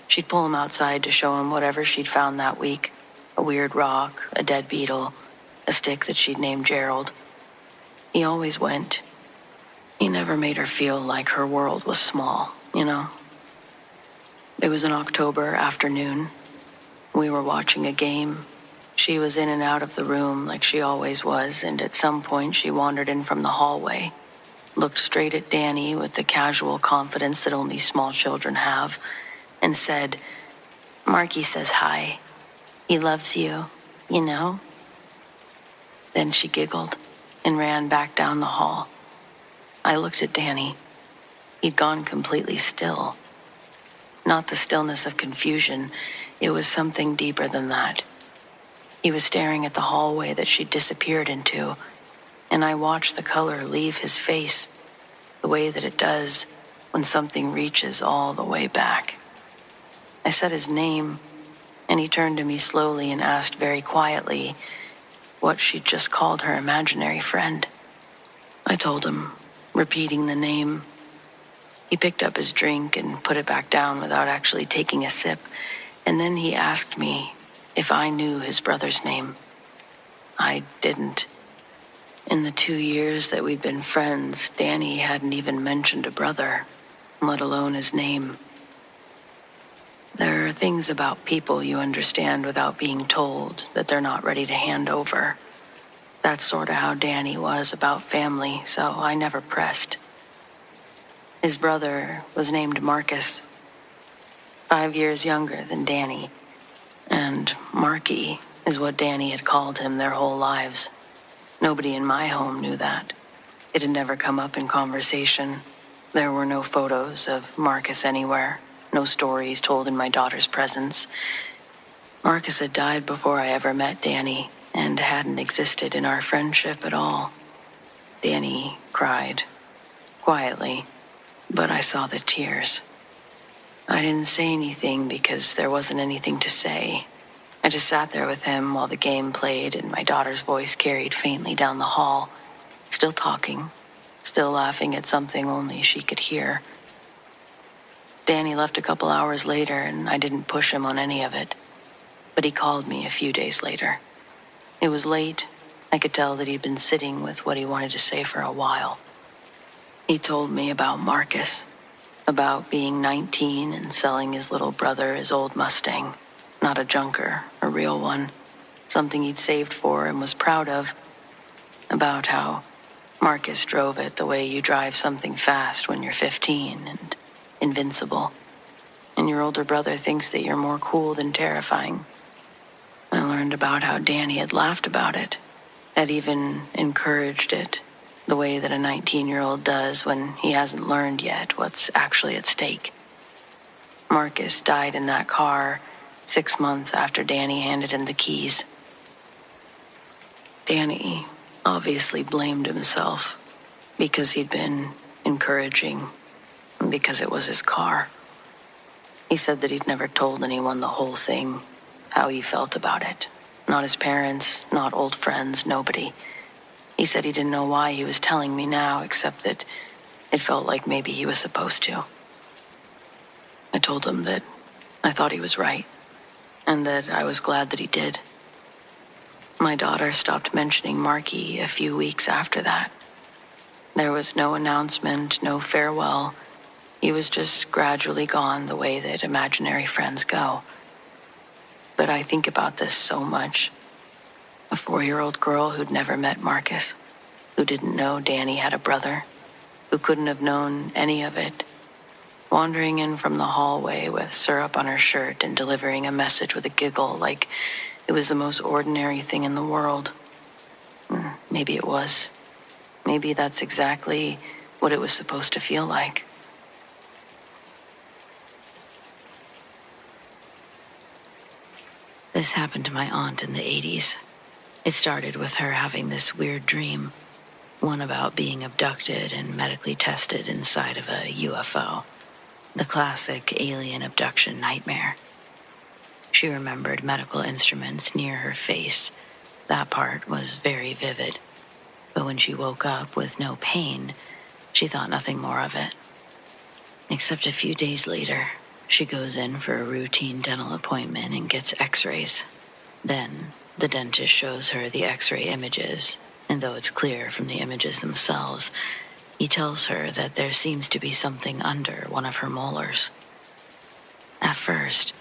She'd pull him outside to show him whatever she'd found that week. A weird rock, a dead beetle, a stick that she'd named Gerald. He always went. He never made her feel like her world was small, you know. It was an October afternoon. We were watching a game. She was in and out of the room like she always was, and at some point she wandered in from the hallway, looked straight at Danny with the casual confidence that only small children have, and said, Marky says hi. He loves you, you know? Then she giggled and ran back down the hall. I looked at Danny. He'd gone completely still. Not the stillness of confusion. It was something deeper than that. He was staring at the hallway that she'd disappeared into, and I watched the color leave his face, the way that it does when something reaches all the way back. I said his name, and he turned to me slowly and asked very quietly what she'd just called her imaginary friend. I told him, repeating the name. He picked up his drink and put it back down without actually taking a sip, and then he asked me if I knew his brother's name. I didn't. In the 2 years that we'd been friends, Danny hadn't even mentioned a brother, let alone his name. There are things about people you understand without being told that they're not ready to hand over. That's sort of how Danny was about family, so I never pressed. His brother was named Marcus, 5 years younger than Danny, and Marky is what Danny had called him their whole lives. Nobody in my home knew that. It had never come up in conversation. There were no photos of Marcus anywhere. No stories told in my daughter's presence. Marcus had died before I ever met Danny, and hadn't existed in our friendship at all. Danny cried, quietly, but I saw the tears. I didn't say anything because there wasn't anything to say. I just sat there with him while the game played and my daughter's voice carried faintly down the hall, still talking, still laughing at something only she could hear. Danny left a couple hours later and I didn't push him on any of it, but he called me a few days later. It was late. I could tell that he'd been sitting with what he wanted to say for a while. He told me about Marcus, about being 19 and selling his little brother his old Mustang. Not a junker, a real one. Something he'd saved for and was proud of. About how Marcus drove it the way you drive something fast when you're 15 and invincible. And your older brother thinks that you're more cool than terrifying. I learned about how Danny had laughed about it, had even encouraged it, the way that a 19-year-old does when he hasn't learned yet what's actually at stake. Marcus died in that car 6 months after Danny handed him the keys. Danny obviously blamed himself because he'd been encouraging, and because it was his car. He said that he'd never told anyone the whole thing, how he felt about it. Not his parents, not old friends, nobody. He said he didn't know why he was telling me now, except that it felt like maybe he was supposed to. I told him that I thought he was right, and that I was glad that he did. My daughter stopped mentioning Marky a few weeks after that. There was no announcement, no farewell. He was just gradually gone the way that imaginary friends go. But I think about this so much. A 4-year-old girl who'd never met Marcus, who didn't know Danny had a brother, who couldn't have known any of it, wandering in from the hallway with syrup on her shirt and delivering a message with a giggle like it was the most ordinary thing in the world. Maybe it was. Maybe that's exactly what it was supposed to feel like. This happened to my aunt in the 80s. It started with her having this weird dream, one about being abducted and medically tested inside of a UFO, the classic alien abduction nightmare. She remembered medical instruments near her face. That part was very vivid. But when she woke up with no pain, she thought nothing more of it. Except a few days later, she goes in for a routine dental appointment and gets x-rays. Then, the dentist shows her the x-ray images, and though it's clear from the images themselves, he tells her that there seems to be something under one of her molars. At first,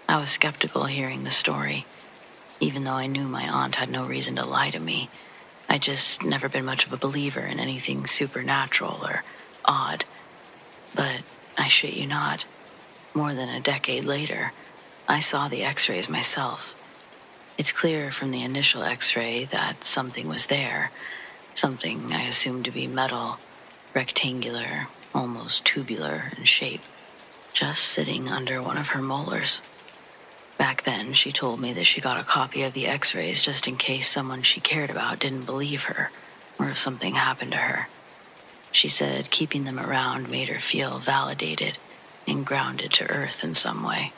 I was skeptical hearing the story. Even though I knew my aunt had no reason to lie to me, I'd just never been much of a believer in anything supernatural or odd. But I shit you not, more than a decade later, I saw the x-rays myself. It's clear from the initial x-ray that something was there, something I assumed to be metal, rectangular, almost tubular in shape, just sitting under one of her molars. Back then, she told me that she got a copy of the x-rays just in case someone she cared about didn't believe her, or if something happened to her. She said keeping them around made her feel validated and grounded to earth in some way.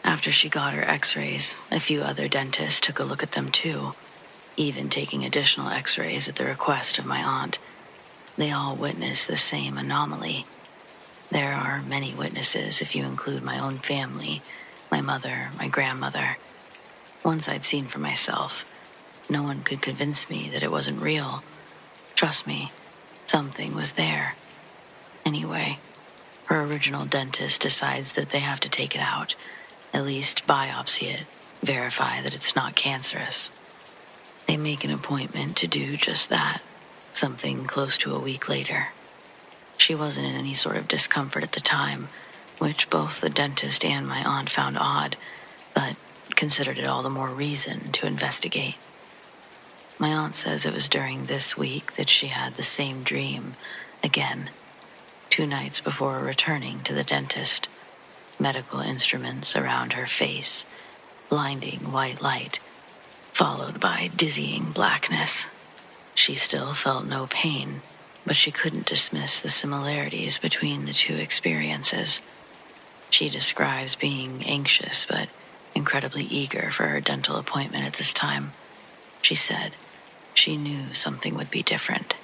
After she got her x-rays, a few other dentists took a look at them too, even taking additional x-rays at the request of my aunt. They all witnessed the same anomaly. There are many witnesses if you include my own family, my mother, my grandmother. Once I'd seen for myself, no one could convince me that it wasn't real. Trust me, something was there. Anyway, her original dentist decides that they have to take it out, at least biopsy it, verify that it's not cancerous. They make an appointment to do just that, something close to a week later. She wasn't in any sort of discomfort at the time, which both the dentist and my aunt found odd, but considered it all the more reason to investigate. My aunt says it was during this week that she had the same dream, again, 2 nights before returning to the dentist. Medical instruments around her face, blinding white light, followed by dizzying blackness. She still felt no pain, but she couldn't dismiss the similarities between the two experiences. She describes being anxious but incredibly eager for her dental appointment at this time. She said she knew something would be different.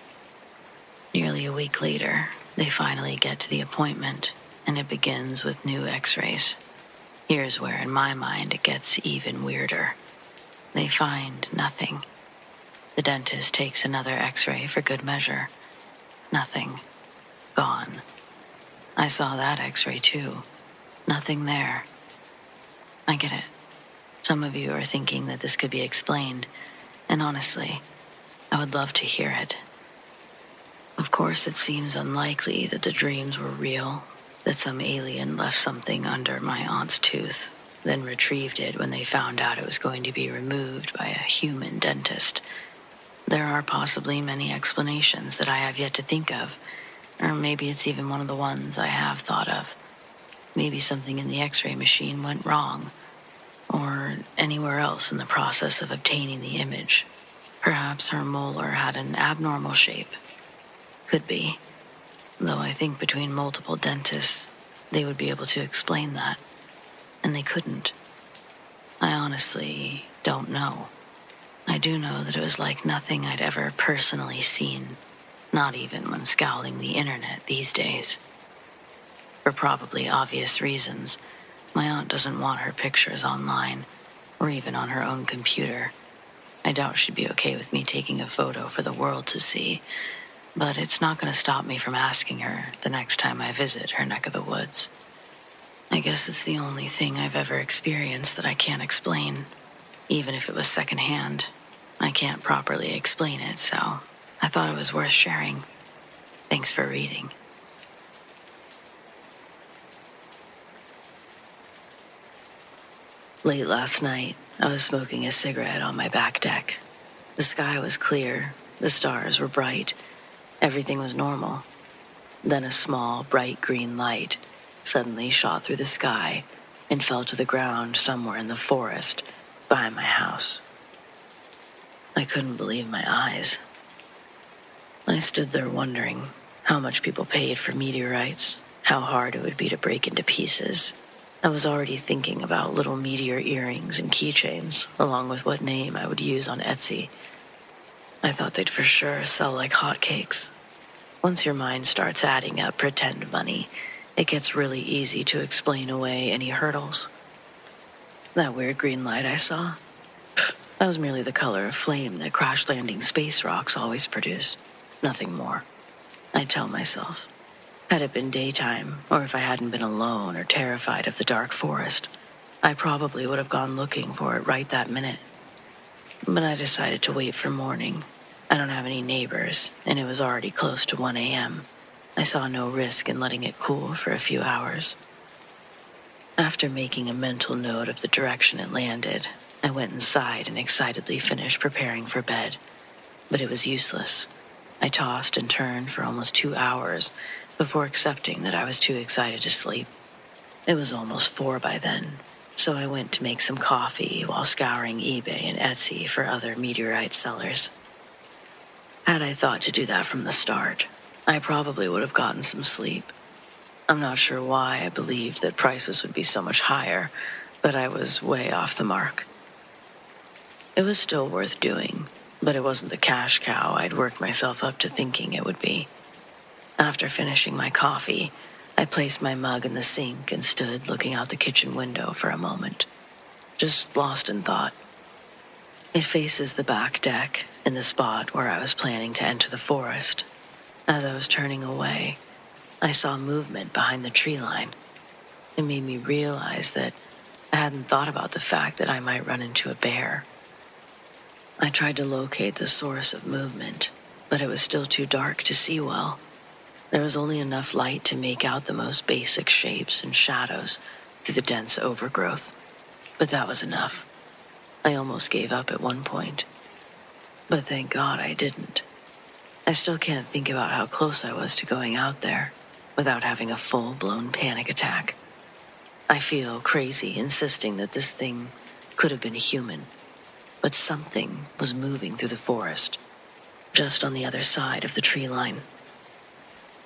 Nearly a week later, they finally get to the appointment, and it begins with new x-rays. Here's where, in my mind, it gets even weirder. They find nothing. The dentist takes another x-ray for good measure. Nothing. Gone. I saw that x-ray too. Nothing there. I get it. Some of you are thinking that this could be explained, and honestly, I would love to hear it. Of course, it seems unlikely that the dreams were real, that some alien left something under my aunt's tooth, then retrieved it when they found out it was going to be removed by a human dentist. There are possibly many explanations that I have yet to think of, or maybe it's even one of the ones I have thought of. Maybe something in the x-ray machine went wrong, or anywhere else in the process of obtaining the image. Perhaps her molar had an abnormal shape. Could be, though I think between multiple dentists, they would be able to explain that, and they couldn't. I honestly don't know. I do know that it was like nothing I'd ever personally seen, not even when scouring the internet these days. For probably obvious reasons, my aunt doesn't want her pictures online, or even on her own computer. I doubt she'd be okay with me taking a photo for the world to see, but it's not going to stop me from asking her the next time I visit her neck of the woods. I guess it's the only thing I've ever experienced that I can't explain. Even if it was secondhand, I can't properly explain it, so I thought it was worth sharing. Thanks for reading. Late last night, I was smoking a cigarette on my back deck. The sky was clear, the stars were bright, everything was normal. Then a small, bright green light suddenly shot through the sky and fell to the ground somewhere in the forest behind my house. I couldn't believe my eyes. I stood there wondering how much people paid for meteorites, how hard it would be to break into pieces. I was already thinking about little meteor earrings and keychains, along with what name I would use on Etsy. I thought they'd for sure sell like hotcakes. Once your mind starts adding up pretend money, it gets really easy to explain away any hurdles. That weird green light I saw? That was merely the color of flame that crash-landing space rocks always produce. Nothing more, I'd tell myself. Had it been daytime, or if I hadn't been alone or terrified of the dark forest, I probably would have gone looking for it right that minute. But I decided to wait for morning. I don't have any neighbors, and it was already close to 1 a.m. I saw no risk in letting it cool for a few hours. After making a mental note of the direction it landed, I went inside and excitedly finished preparing for bed. But it was useless. I tossed and turned for almost 2 hours before accepting that I was too excited to sleep. It was almost 4 by then, so I went to make some coffee while scouring eBay and Etsy for other meteorite sellers. Had I thought to do that from the start, I probably would have gotten some sleep. I'm not sure why I believed that prices would be so much higher, but I was way off the mark. It was still worth doing, but it wasn't the cash cow I'd worked myself up to thinking it would be. After finishing my coffee, I placed my mug in the sink and stood looking out the kitchen window for a moment, just lost in thought. It faces the back deck, in the spot where I was planning to enter the forest. As I was turning away, I saw movement behind the tree line. It made me realize that I hadn't thought about the fact that I might run into a bear. I tried to locate the source of movement, but it was still too dark to see well. There was only enough light to make out the most basic shapes and shadows through the dense overgrowth, but that was enough. I almost gave up at one point, but thank God I didn't. I still can't think about how close I was to going out there without having a full-blown panic attack. I feel crazy insisting that this thing could have been human. but something was moving through the forest, just on the other side of the tree line.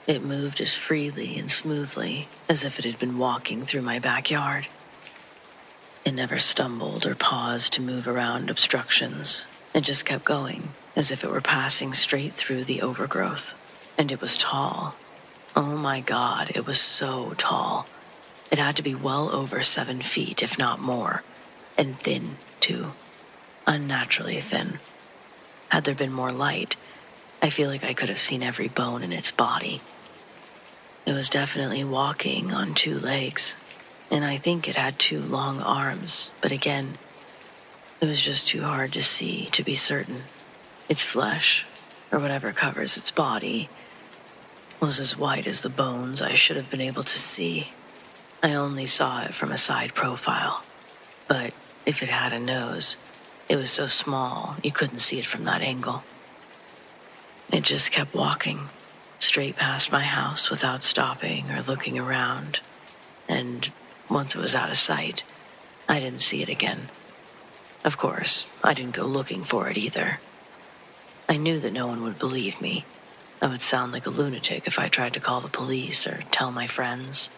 It moved as freely and smoothly as if it had been walking through my backyard. It never stumbled or paused to move around obstructions. It just kept going, as if it were passing straight through the overgrowth. And it was tall. Oh my God, it was so tall. It had to be well over 7 feet, if not more. And thin, too. Unnaturally thin. Had there been more light, I feel like I could have seen every bone in its body. It was definitely walking on 2 legs, and I think it had 2 long arms, but again, it was just too hard to see to be certain. Its flesh, or whatever covers its body, was as white as the bones I should have been able to see. I only saw it from a side profile, but if it had a nose, it was so small you couldn't see it from that angle. It just kept walking, straight past my house without stopping or looking around, and once it was out of sight, I didn't see it again. Of course, I didn't go looking for it either. I knew that no one would believe me. I would sound like a lunatic if I tried to call the police or tell my friends.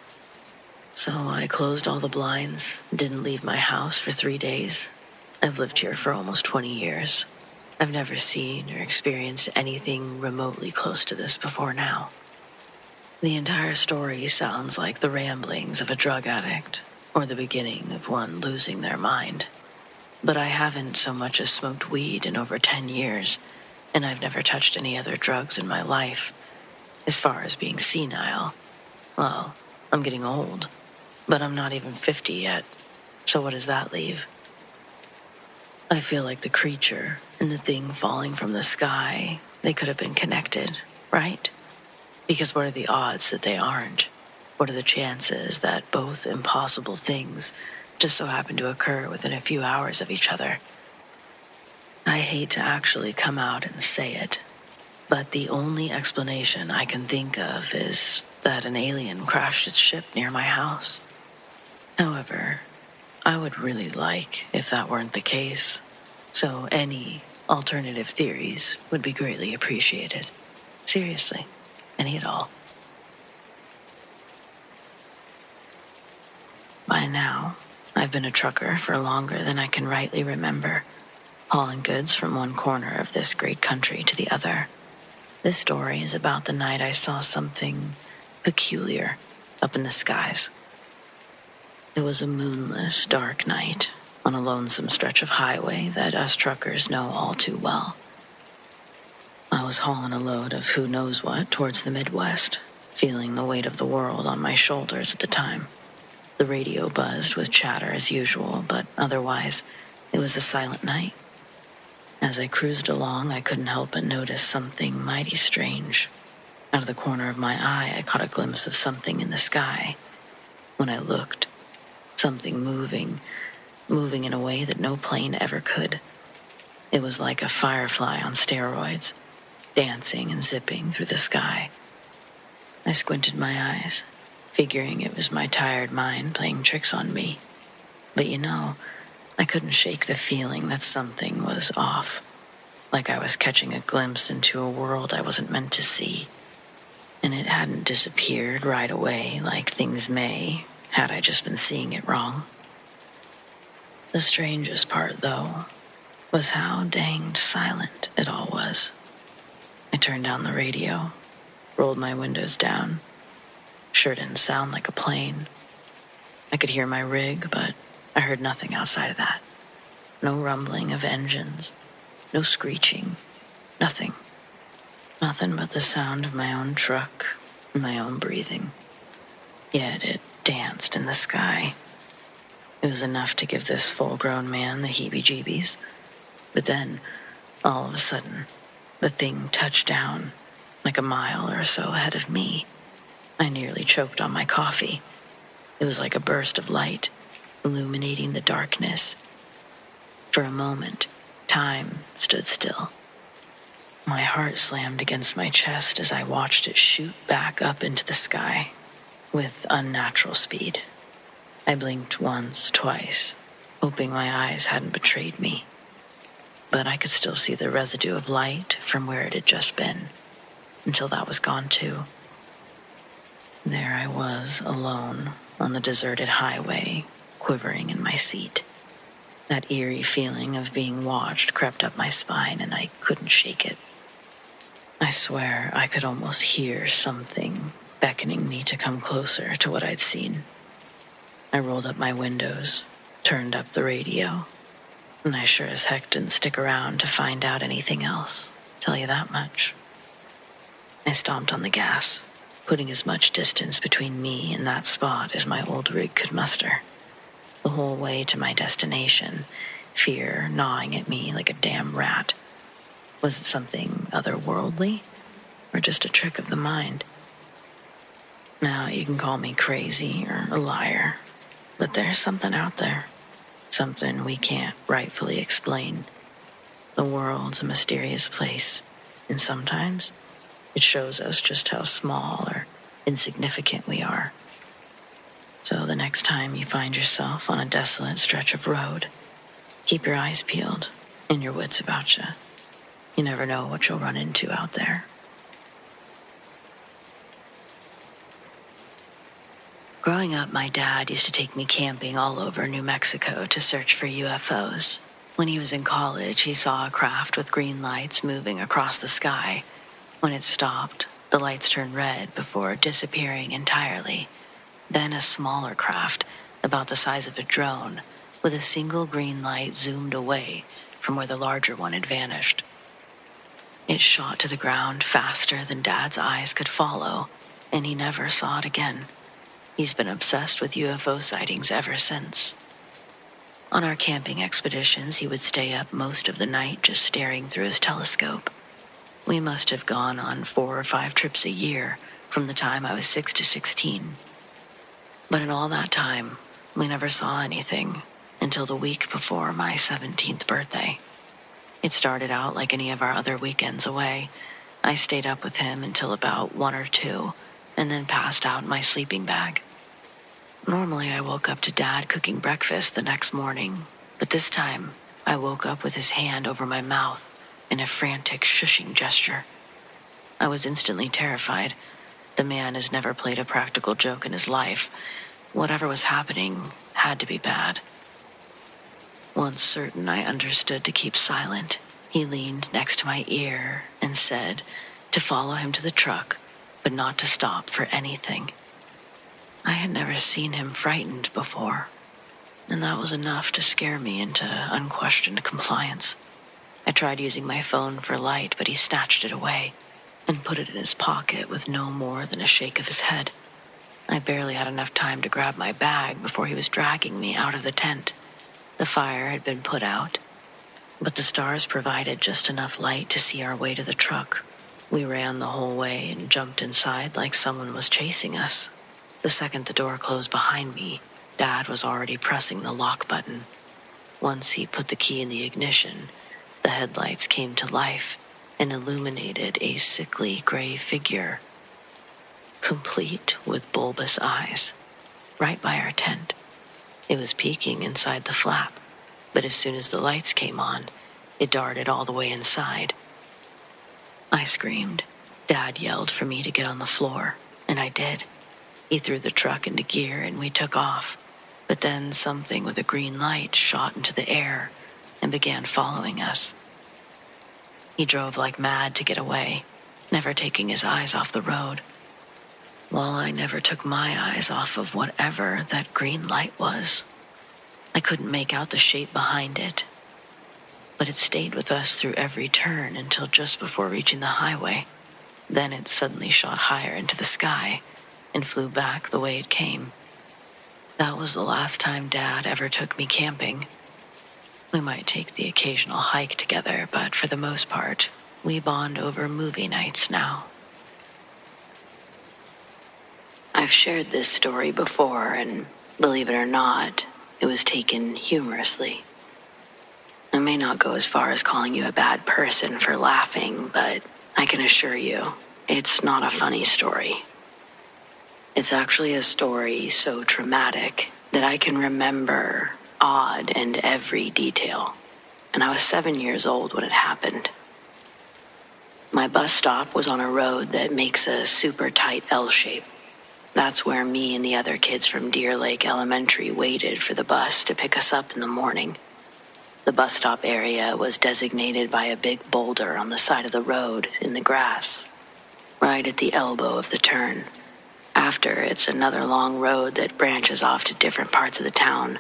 So I closed all the blinds, didn't leave my house for 3 days. I've lived here for almost 20 years. I've never seen or experienced anything remotely close to this before now. The entire story sounds like the ramblings of a drug addict or the beginning of one losing their mind. But I haven't so much as smoked weed in over 10 years, and I've never touched any other drugs in my life. As far as being senile, well, I'm getting old, but I'm not even 50 yet, so what does that leave? I feel like the creature and the thing falling from the sky, they could have been connected, right? Because what are the odds that they aren't? What are the chances that both impossible things just so happen to occur within a few hours of each other? I hate to actually come out and say it, but the only explanation I can think of is that an alien crashed its ship near my house. However, I would really like if that weren't the case, so any alternative theories would be greatly appreciated. Seriously, any at all. By now, I've been a trucker for longer than I can rightly remember, hauling goods from one corner of this great country to the other. This story is about the night I saw something peculiar up in the skies. It was a moonless, dark night on a lonesome stretch of highway that us truckers know all too well. I was hauling a load of who knows what towards the Midwest, feeling the weight of the world on my shoulders at the time. The radio buzzed with chatter as usual, but otherwise, it was a silent night. As I cruised along, I couldn't help but notice something mighty strange. Out of the corner of my eye, I caught a glimpse of something in the sky. When I looked, something moving in a way that no plane ever could. It was like a firefly on steroids, dancing and zipping through the sky. I squinted my eyes, figuring it was my tired mind playing tricks on me. But I couldn't shake the feeling that something was off, like I was catching a glimpse into a world I wasn't meant to see. And it hadn't disappeared right away like things may, had I just been seeing it wrong. The strangest part, though, was how danged silent it all was. I turned down the radio, rolled my windows down. Sure didn't sound like a plane. I could hear my rig, but I heard nothing outside of that. No rumbling of engines, no screeching, nothing. Nothing but the sound of my own truck and my own breathing. Yet it danced in the sky. It was enough to give this full-grown man the heebie-jeebies. But then, all of a sudden, the thing touched down, like a mile or so ahead of me. I nearly choked on my coffee. It was like a burst of light, illuminating the darkness. For a moment, time stood still. My heart slammed against my chest as I watched it shoot back up into the sky with unnatural speed. I blinked once, twice, hoping my eyes hadn't betrayed me. but I could still see the residue of light from where it had just been, until that was gone too. There I was, alone, on the deserted highway, quivering in my seat. That eerie feeling of being watched crept up my spine, and I couldn't shake it. I swear I could almost hear something beckoning me to come closer to what I'd seen. I rolled up my windows, turned up the radio, and I sure as heck didn't stick around to find out anything else, tell you that much. I stomped on the gas, putting as much distance between me and that spot as my old rig could muster. The whole way to my destination, fear gnawing at me like a damn rat. Was it something otherworldly, or just a trick of the mind? Now, you can call me crazy or a liar, but there's something out there, something we can't rightfully explain. The world's a mysterious place, and sometimes it shows us just how small or insignificant we are. So the next time you find yourself on a desolate stretch of road, keep your eyes peeled and your wits about you. You never know what you'll run into out there. Growing up, my dad used to take me camping all over New Mexico to search for UFOs. When he was in college, he saw a craft with green lights moving across the sky. When it stopped, the lights turned red before disappearing entirely. Then a smaller craft, about the size of a drone, with a single green light zoomed away from where the larger one had vanished. It shot to the ground faster than Dad's eyes could follow, and he never saw it again. He's been obsessed with UFO sightings ever since. On our camping expeditions, he would stay up most of the night just staring through his telescope. We must have gone on 4 or 5 trips a year from the time I was 6 to 16. But in all that time, we never saw anything until the week before my 17th birthday. It started out like any of our other weekends away. I stayed up with him until about 1 or 2, and then passed out in my sleeping bag. Normally, I woke up to Dad cooking breakfast the next morning, but this time, I woke up with his hand over my mouth in a frantic shushing gesture. I was instantly terrified. The man has never played a practical joke in his life. Whatever was happening had to be bad. Once certain I understood to keep silent, he leaned next to my ear and said to follow him to the truck, but not to stop for anything. I had never seen him frightened before, and that was enough to scare me into unquestioned compliance. I tried using my phone for light, but he snatched it away and put it in his pocket with no more than a shake of his head. I barely had enough time to grab my bag before he was dragging me out of the tent. The fire had been put out, but the stars provided just enough light to see our way to the truck. We ran the whole way and jumped inside like someone was chasing us. The second the door closed behind me, Dad was already pressing the lock button. Once he put the key in the ignition, the headlights came to life and illuminated a sickly gray figure, complete with bulbous eyes, right by our tent. It was peeking inside the flap, but as soon as the lights came on, it darted all the way inside. I screamed. Dad yelled for me to get on the floor, and I did. He threw the truck into gear and we took off, but then something with a green light shot into the air and began following us. He drove like mad to get away, never taking his eyes off the road, while I never took my eyes off of whatever that green light was. I couldn't make out the shape behind it, but it stayed with us through every turn until just before reaching the highway. Then it suddenly shot higher into the sky and flew back the way it came. That was the last time Dad ever took me camping. We might take the occasional hike together, but for the most part, we bond over movie nights now. I've shared this story before, and believe it or not, it was taken humorously. I may not go as far as calling you a bad person for laughing, but I can assure you, it's not a funny story. It's actually a story so traumatic that I can remember odd and every detail. and I was 7 years old when it happened. My bus stop was on a road that makes a super tight L shape. That's where me and the other kids from Deer Lake Elementary waited for the bus to pick us up in the morning. The bus stop area was designated by a big boulder on the side of the road in the grass, right at the elbow of the turn. After, it's another long road that branches off to different parts of the town,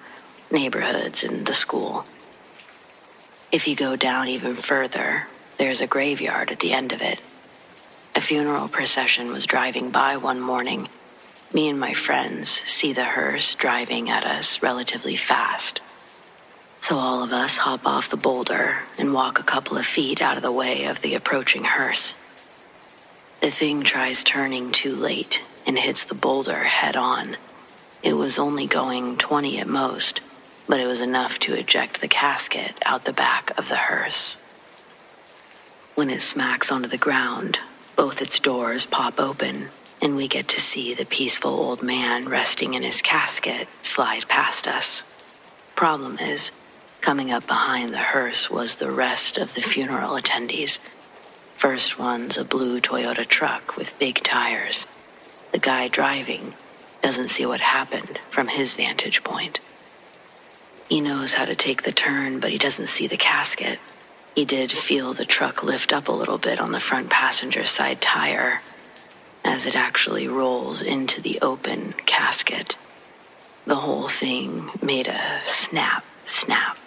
neighborhoods, and the school. If you go down even further, there's a graveyard at the end of it. A funeral procession was driving by one morning. Me and my friends see the hearse driving at us relatively fast. So all of us hop off the boulder and walk a couple of feet out of the way of the approaching hearse. The thing tries turning too late and hits the boulder head on. It was only going 20 at most, but it was enough to eject the casket out the back of the hearse. When it smacks onto the ground, both its doors pop open, and we get to see the peaceful old man resting in his casket slide past us. Problem is, coming up behind the hearse was the rest of the funeral attendees. First one's a blue Toyota truck with big tires. The guy driving doesn't see what happened from his vantage point. He knows how to take the turn, but he doesn't see the casket. He did feel the truck lift up a little bit on the front passenger side tire as it actually rolls into the open casket. The whole thing made a snap, snap,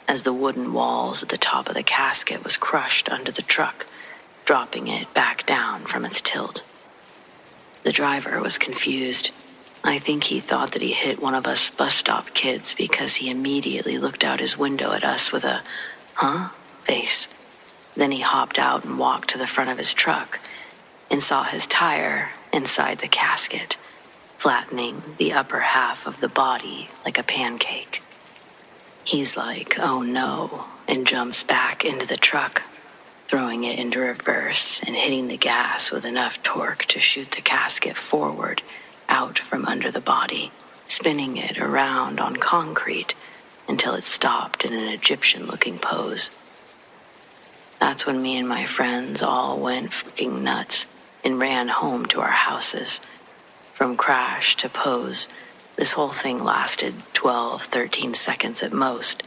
as the wooden walls at the top of the casket was crushed under the truck, dropping it back down from its tilt. The driver was confused. I think he thought that he hit one of us bus stop kids because he immediately looked out his window at us with a, huh? face. Then he hopped out and walked to the front of his truck and saw his tire inside the casket, flattening the upper half of the body like a pancake. He's like, oh no, and jumps back into the truck, throwing it into reverse and hitting the gas with enough torque to shoot the casket forward, out from under the body, spinning it around on concrete until it stopped in an Egyptian-looking pose. That's when me and my friends all went freaking nuts and ran home to our houses. From crash to pose, this whole thing lasted 12, 13 seconds at most,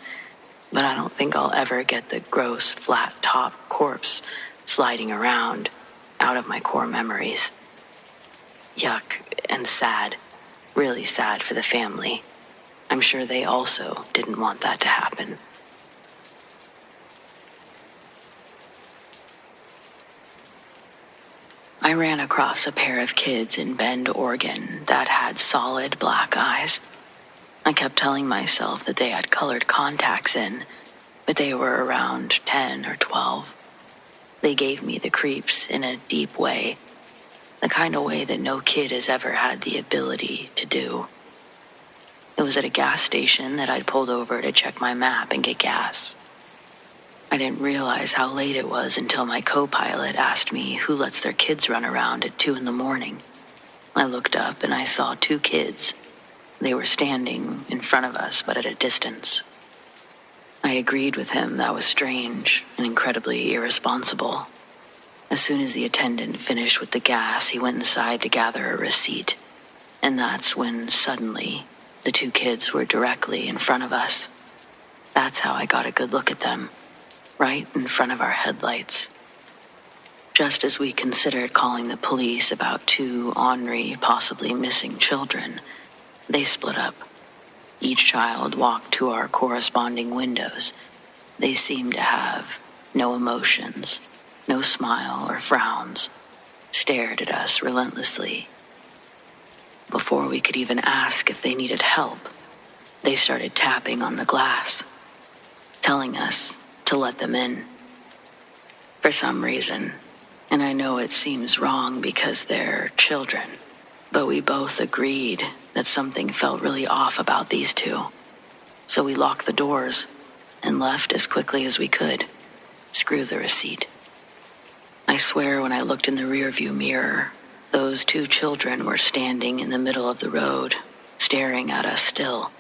but I don't think I'll ever get the gross, flat-top corpse sliding around out of my core memories. Yuck and sad, really sad for the family. I'm sure they also didn't want that to happen. I ran across a pair of kids in Bend, Oregon that had solid black eyes. I kept telling myself that they had colored contacts in, but they were around 10 or 12. They gave me the creeps in a deep way, the kind of way that no kid has ever had the ability to do. It was at a gas station that I'd pulled over to check my map and get gas. I didn't realize how late it was until my co-pilot asked me who lets their kids run around at 2 a.m. I looked up and I saw 2 kids. They were standing in front of us, but at a distance. I agreed with him that was strange and incredibly irresponsible. As soon as the attendant finished with the gas, he went inside to gather a receipt. And that's when, suddenly, the 2 kids were directly in front of us. That's how I got a good look at them, right in front of our headlights. Just as we considered calling the police about 2 ornery, possibly missing children, they split up. Each child walked to our corresponding windows. They seemed to have no emotions, no smile or frowns, stared at us relentlessly. Before we could even ask if they needed help, they started tapping on the glass, telling us to let them in. For some reason, and I know it seems wrong because they're children, but we both agreed that something felt really off about these 2. So we locked the doors and left as quickly as we could. Screw the receipt. I swear when I looked in the rearview mirror, those 2 children were standing in the middle of the road, staring at us still.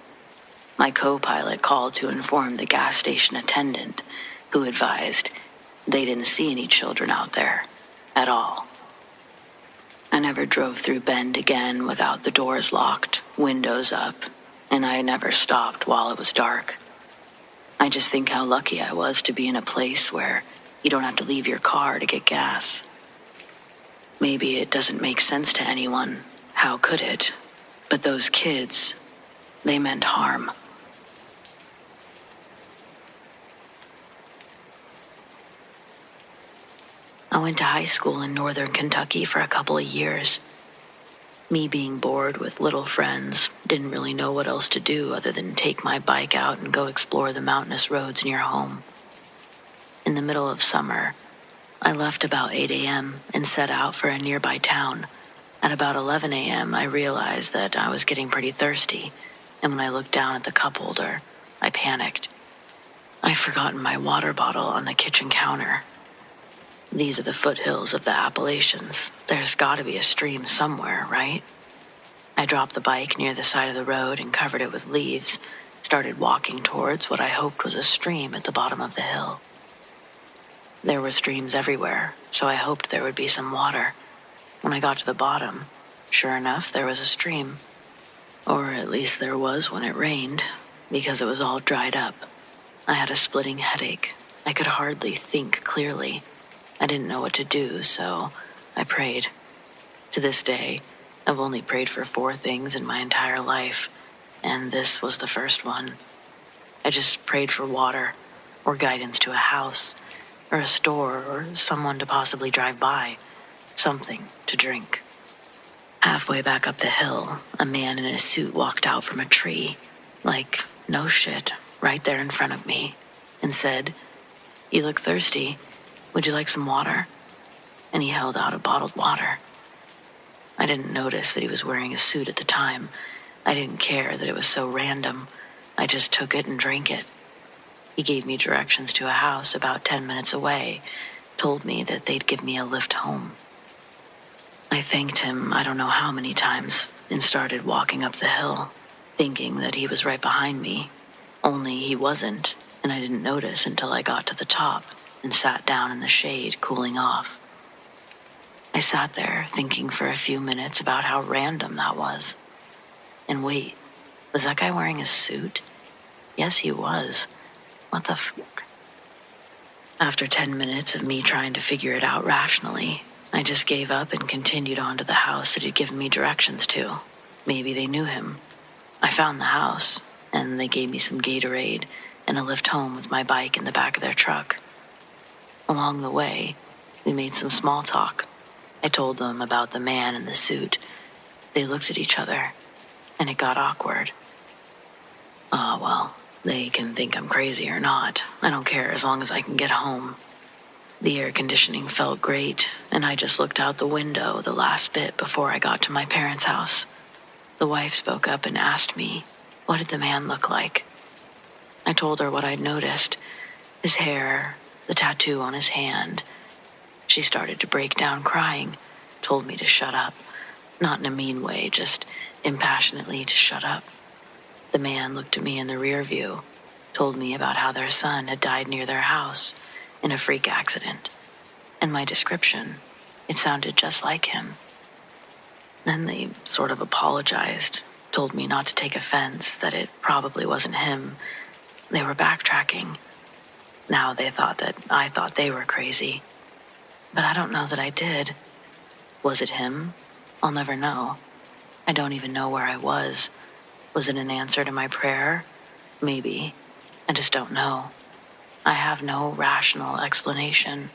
My co-pilot called to inform the gas station attendant, who advised they didn't see any children out there at all. I never drove through Bend again without the doors locked, windows up, and I never stopped while it was dark. I just think how lucky I was to be in a place where you don't have to leave your car to get gas. Maybe it doesn't make sense to anyone. How could it? But those kids, they meant harm. I went to high school in northern Kentucky for a couple of years. Me being bored with little friends, didn't really know what else to do other than take my bike out and go explore the mountainous roads near home. In the middle of summer, I left about 8 a.m. and set out for a nearby town. At about 11 a.m., I realized that I was getting pretty thirsty, and when I looked down at the cup holder, I panicked. I'd forgotten my water bottle on the kitchen counter. These are the foothills of the Appalachians. There's got to be a stream somewhere, right? I dropped the bike near the side of the road and covered it with leaves, started walking towards what I hoped was a stream at the bottom of the hill. There were streams everywhere, so I hoped there would be some water. When I got to the bottom, sure enough, there was a stream. Or at least there was when it rained, because it was all dried up. I had a splitting headache. I could hardly think clearly. I didn't know what to do, so I prayed. To this day, I've only prayed for 4 things in my entire life, and this was the first one. I just prayed for water, or guidance to a house, or a store, or someone to possibly drive by, something to drink. Halfway back up the hill, a man in a suit walked out from a tree, like, no shit, right there in front of me, and said, "You look thirsty. Would you like some water?" And he held out a bottled water. I didn't notice that he was wearing a suit at the time. I didn't care that it was so random. I just took it and drank it. He gave me directions to a house about 10 minutes away, told me that they'd give me a lift home. I thanked him I don't know how many times and started walking up the hill, thinking that he was right behind me. Only he wasn't, and I didn't notice until I got to the top and sat down in the shade, cooling off. I sat there thinking for a few minutes about how random that was. And wait, was that guy wearing a suit? Yes, he was. What the fuck? After 10 minutes of me trying to figure it out rationally, I just gave up and continued on to the house that he'd given me directions to. Maybe they knew him. I found the house, and they gave me some Gatorade and a lift home with my bike in the back of their truck. Along the way, we made some small talk. I told them about the man in the suit. They looked at each other, and it got awkward. Well, they can think I'm crazy or not. I don't care as long as I can get home. The air conditioning felt great, and I just looked out the window the last bit before I got to my parents' house. The wife spoke up and asked me, what did the man look like? I told her what I'd noticed. His hair, the tattoo on his hand. She started to break down crying, told me to shut up. Not in a mean way, just impassionately to shut up. The man looked at me in the rear view, told me about how their son had died near their house in a freak accident. And my description, it sounded just like him. Then they sort of apologized, told me not to take offense, that it probably wasn't him. They were backtracking. Now they thought that I thought they were crazy. But I don't know that I did. Was it him? I'll never know. I don't even know where I was. Was it an answer to my prayer? Maybe. I just don't know. I have no rational explanation,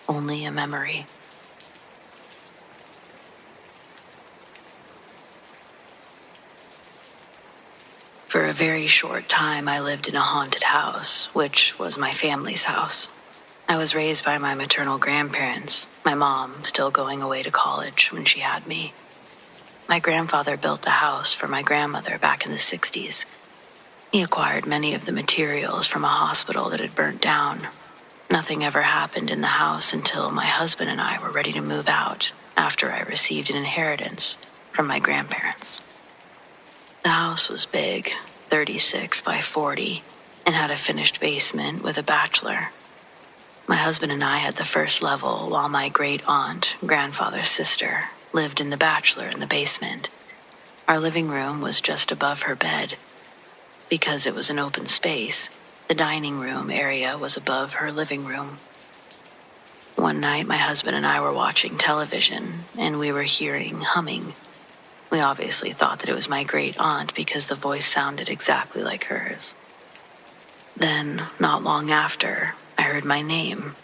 only a memory. For a very short time, I lived in a haunted house, which was my family's house. I was raised by my maternal grandparents, my mom still going away to college when she had me. My grandfather built the house for my grandmother back in the 60s. He acquired many of the materials from a hospital that had burnt down. Nothing ever happened in the house until my husband and I were ready to move out after I received an inheritance from my grandparents. The house was big, 36 by 40, and had a finished basement with a bachelor. My husband and I had the first level, while my great-aunt, grandfather's sister, lived in the bachelor in the basement. Our living room was just above her bed. Because it was an open space, the dining room area was above her living room. One night, my husband and I were watching television, and we were hearing humming. We obviously thought that it was my great-aunt because the voice sounded exactly like hers. Then, not long after, I heard my name.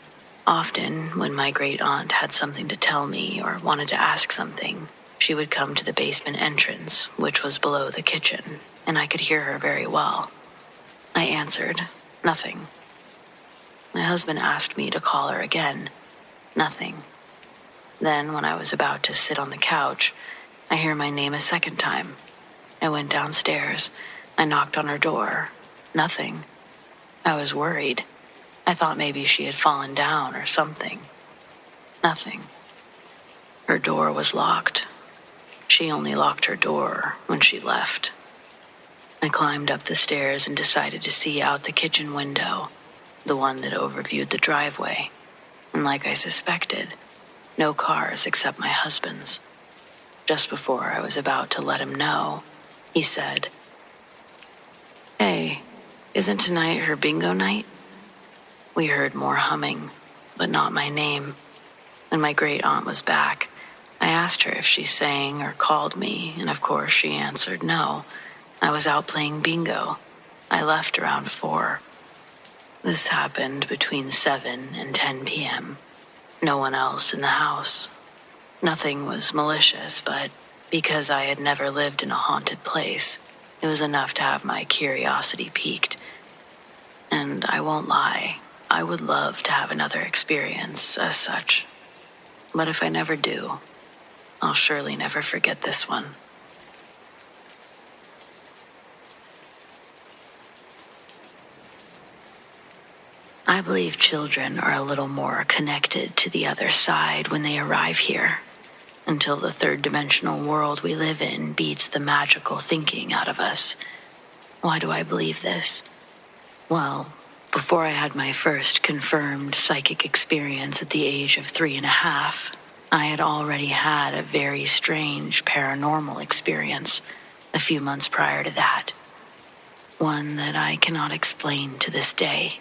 Often, when my great-aunt had something to tell me or wanted to ask something, she would come to the basement entrance, which was below the kitchen, and I could hear her very well. I answered, nothing. My husband asked me to call her again. Nothing. Then, when I was about to sit on the couch, I hear my name a second time. I went downstairs. I knocked on her door. Nothing. I was worried. I thought maybe she had fallen down or something. Nothing. Her door was locked. She only locked her door when she left. I climbed up the stairs and decided to see out the kitchen window, the one that overviewed the driveway. And like I suspected, no cars except my husband's. Just before I was about to let him know, he said, "Hey, isn't tonight her bingo night?" We heard more humming, but not my name. When my great-aunt was back, I asked her if she sang or called me, and of course she answered no. I was out playing bingo. I left around 4. This happened between 7 and 10 p.m. No one else in the house. Nothing was malicious, but because I had never lived in a haunted place, it was enough to have my curiosity piqued. And I won't lie, I would love to have another experience as such. But if I never do, I'll surely never forget this one. I believe children are a little more connected to the other side when they arrive here, until the third-dimensional world we live in beats the magical thinking out of us. Why do I believe this? Well, before I had my first confirmed psychic experience at the age of 3.5, I had already had a very strange paranormal experience a few months prior to that. One that I cannot explain to this day.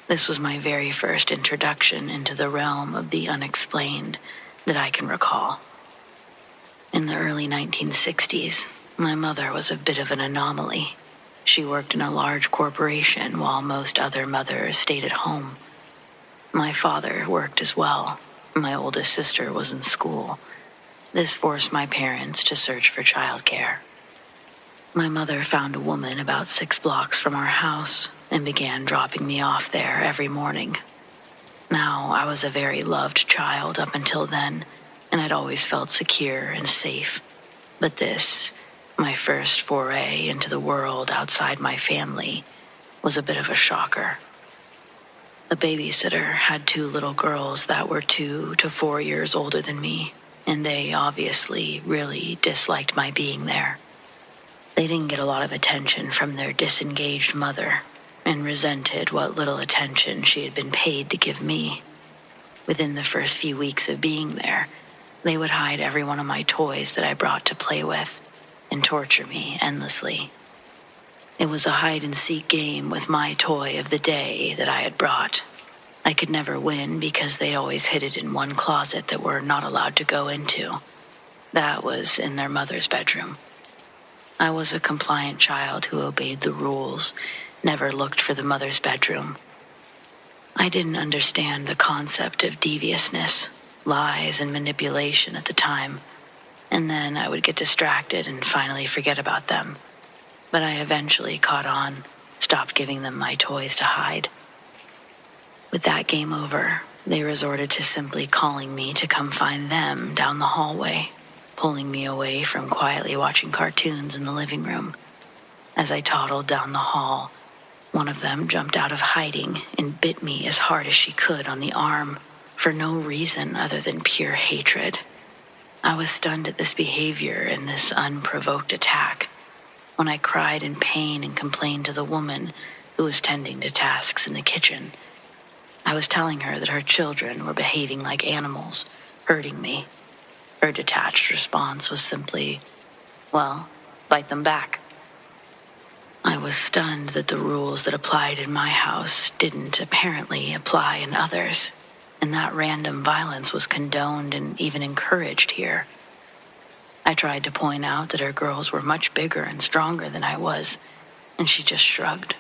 This was my very first introduction into the realm of the unexplained that I can recall. In the early 1960s, my mother was a bit of an anomaly. She worked in a large corporation while most other mothers stayed at home. My father worked as well. My oldest sister was in school. This forced my parents to search for childcare. My mother found a woman about 6 blocks from our house and began dropping me off there every morning. Now, I was a very loved child up until then, and I'd always felt secure and safe. But this, my first foray into the world outside my family, was a bit of a shocker. The babysitter had 2 little girls that were 2 to 4 years older than me, and they obviously really disliked my being there. They didn't get a lot of attention from their disengaged mother, and resented what little attention she had been paid to give me. Within the first few weeks of being there, they would hide every one of my toys that I brought to play with and torture me endlessly. It was a hide-and-seek game with my toy of the day that I had brought. I could never win because they always hid it in one closet that we're not allowed to go into. That was in their mother's bedroom. I was a compliant child who obeyed the rules, never looked for the mother's bedroom. I didn't understand the concept of deviousness, lies, and manipulation at the time, and then I would get distracted and finally forget about them. But I eventually caught on, stopped giving them my toys to hide. With that game over, they resorted to simply calling me to come find them down the hallway, pulling me away from quietly watching cartoons in the living room. As I toddled down the hall, one of them jumped out of hiding and bit me as hard as she could on the arm, for no reason other than pure hatred. I was stunned at this behavior and this unprovoked attack. when I cried in pain and complained to the woman who was tending to tasks in the kitchen. I was telling her that her children were behaving like animals, hurting me. Her detached response was simply, well, bite them back. I was stunned that the rules that applied in my house didn't apparently apply in others, and that random violence was condoned and even encouraged here. I tried to point out that her girls were much bigger and stronger than I was, and she just shrugged.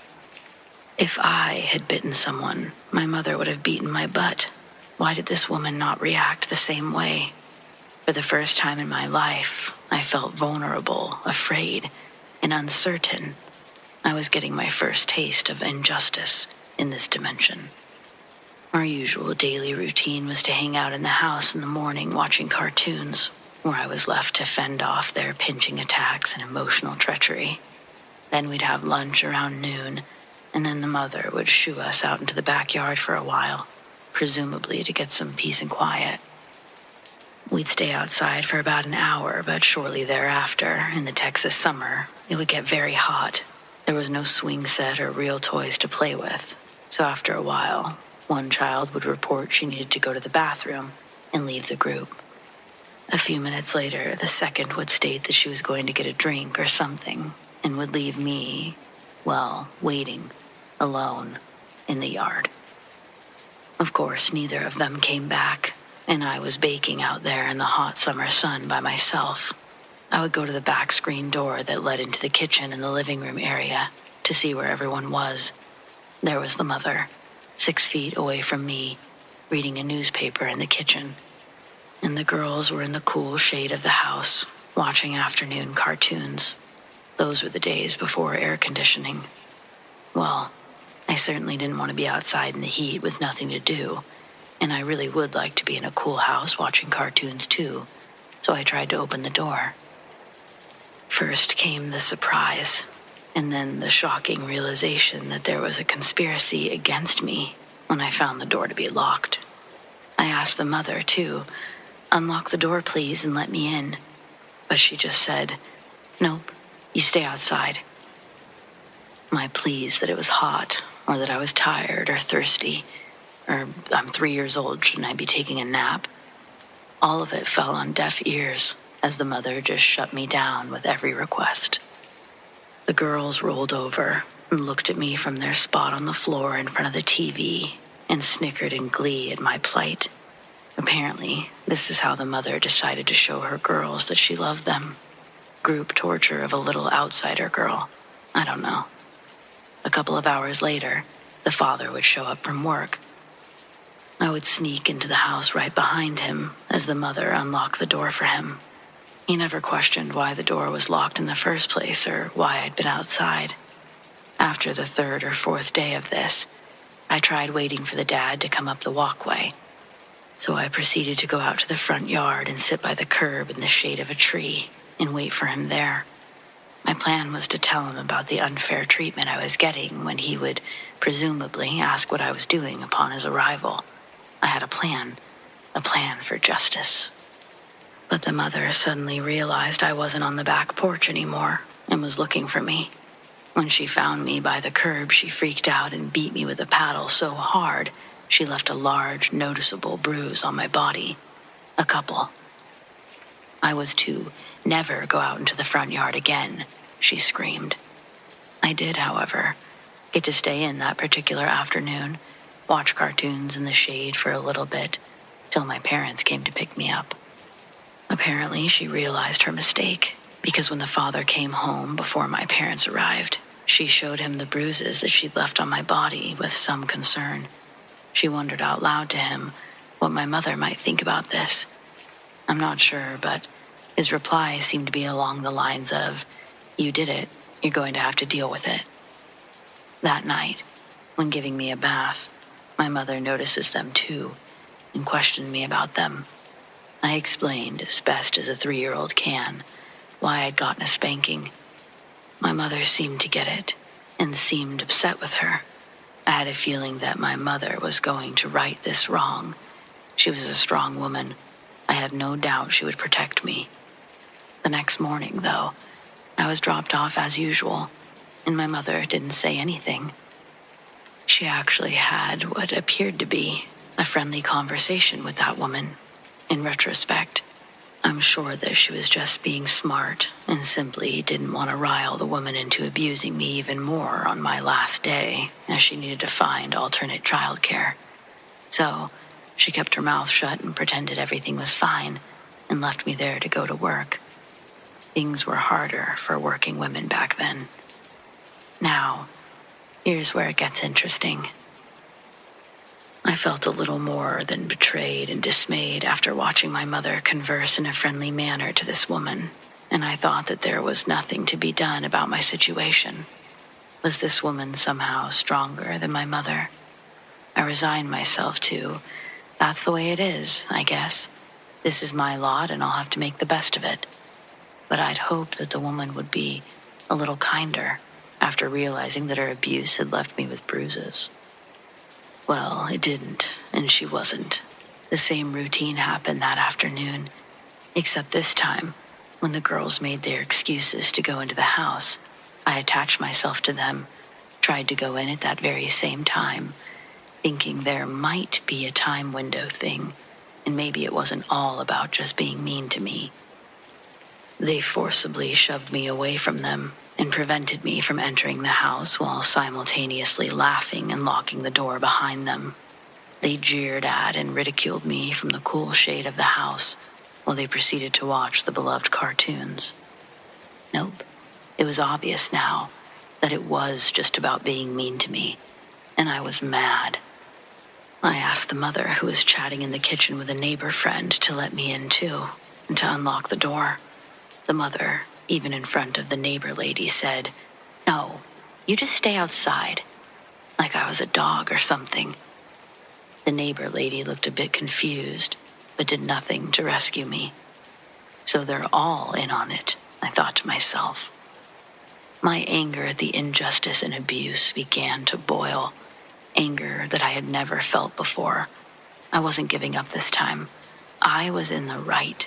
If I had bitten someone, my mother would have beaten my butt. Why did this woman not react the same way? For the first time in my life, I felt vulnerable, afraid, and uncertain. I was getting my first taste of injustice in this dimension. Our usual daily routine was to hang out in the house in the morning watching cartoons, where I was left to fend off their pinching attacks and emotional treachery. Then we'd have lunch around noon, and then the mother would shoo us out into the backyard for a while, presumably to get some peace and quiet. We'd stay outside for about an hour, but shortly thereafter, in the Texas summer, it would get very hot. There was no swing set or real toys to play with, so after a while, one child would report she needed to go to the bathroom and leave the group. A few minutes later, the second would state that she was going to get a drink or something and would leave me, waiting, alone, in the yard. Of course, neither of them came back, and I was baking out there in the hot summer sun by myself. I would go to the back screen door that led into the kitchen and the living room area to see where everyone was. There was the mother, 6 feet away from me, reading a newspaper in the kitchen. And the girls were in the cool shade of the house, watching afternoon cartoons. Those were the days before air conditioning. Well, I certainly didn't want to be outside in the heat with nothing to do, and I really would like to be in a cool house watching cartoons too, so I tried to open the door. First came the surprise, and then the shocking realization that there was a conspiracy against me when I found the door to be locked. I asked the mother, too, "Unlock the door, please, and let me in." But she just said, "Nope, you stay outside." My pleas that it was hot, or that I was tired or thirsty, or I'm 3 years old, shouldn't I be taking a nap? All of it fell on deaf ears as the mother just shut me down with every request. The girls rolled over and looked at me from their spot on the floor in front of the TV and snickered in glee at my plight. Apparently, this is how the mother decided to show her girls that she loved them. Group torture of a little outsider girl. I don't know. A couple of hours later, the father would show up from work. I would sneak into the house right behind him as the mother unlocked the door for him. He never questioned why the door was locked in the first place or why I'd been outside. After the 3rd or 4th day of this, I tried waiting for the dad to come up the walkway. So I proceeded to go out to the front yard and sit by the curb in the shade of a tree and wait for him there. My plan was to tell him about the unfair treatment I was getting when he would presumably ask what I was doing upon his arrival. I had a plan for justice. But the mother suddenly realized I wasn't on the back porch anymore and was looking for me. When she found me by the curb, she freaked out and beat me with a paddle so hard she left a large, noticeable bruise on my body. A couple. I was to never go out into the front yard again, she screamed. I did, however, get to stay in that particular afternoon, watch cartoons in the shade for a little bit, till my parents came to pick me up. Apparently, she realized her mistake, because when the father came home before my parents arrived, she showed him the bruises that she'd left on my body with some concern. She wondered out loud to him what my mother might think about this. I'm not sure, but his reply seemed to be along the lines of, "You did it, you're going to have to deal with it." That night, when giving me a bath, my mother notices them too and questioned me about them. I explained, as best as a 3-year-old can, why I'd gotten a spanking. My mother seemed to get it and seemed upset with her. I had a feeling that my mother was going to right this wrong. She was a strong woman. I had no doubt she would protect me. The next morning, though, I was dropped off as usual, and my mother didn't say anything. She actually had what appeared to be a friendly conversation with that woman. In retrospect, I'm sure that she was just being smart and simply didn't want to rile the woman into abusing me even more on my last day, as she needed to find alternate childcare. So, she kept her mouth shut and pretended everything was fine and left me there to go to work. Things were harder for working women back then. Now, here's where it gets interesting. I felt a little more than betrayed and dismayed after watching my mother converse in a friendly manner to this woman, and I thought that there was nothing to be done about my situation. Was this woman somehow stronger than my mother? I resigned myself to, that's the way it is, I guess. This is my lot and I'll have to make the best of it. But I'd hoped that the woman would be a little kinder after realizing that her abuse had left me with bruises. Well, it didn't, and she wasn't. The same routine happened that afternoon, except this time, when the girls made their excuses to go into the house, I attached myself to them, tried to go in at that very same time, thinking there might be a time window thing, and maybe it wasn't all about just being mean to me. They forcibly shoved me away from them and prevented me from entering the house while simultaneously laughing and locking the door behind them. They jeered at and ridiculed me from the cool shade of the house while they proceeded to watch the beloved cartoons. Nope, it was obvious now that it was just about being mean to me, and I was mad. I asked the mother, who was chatting in the kitchen with a neighbor friend, to let me in too, and to unlock the door. The mother, even in front of the neighbor lady, said, "No, you just stay outside," like I was a dog or something. The neighbor lady looked a bit confused, but did nothing to rescue me. So they're all in on it, I thought to myself. My anger at the injustice and abuse began to boil, anger that I had never felt before. I wasn't giving up this time. I was in the right.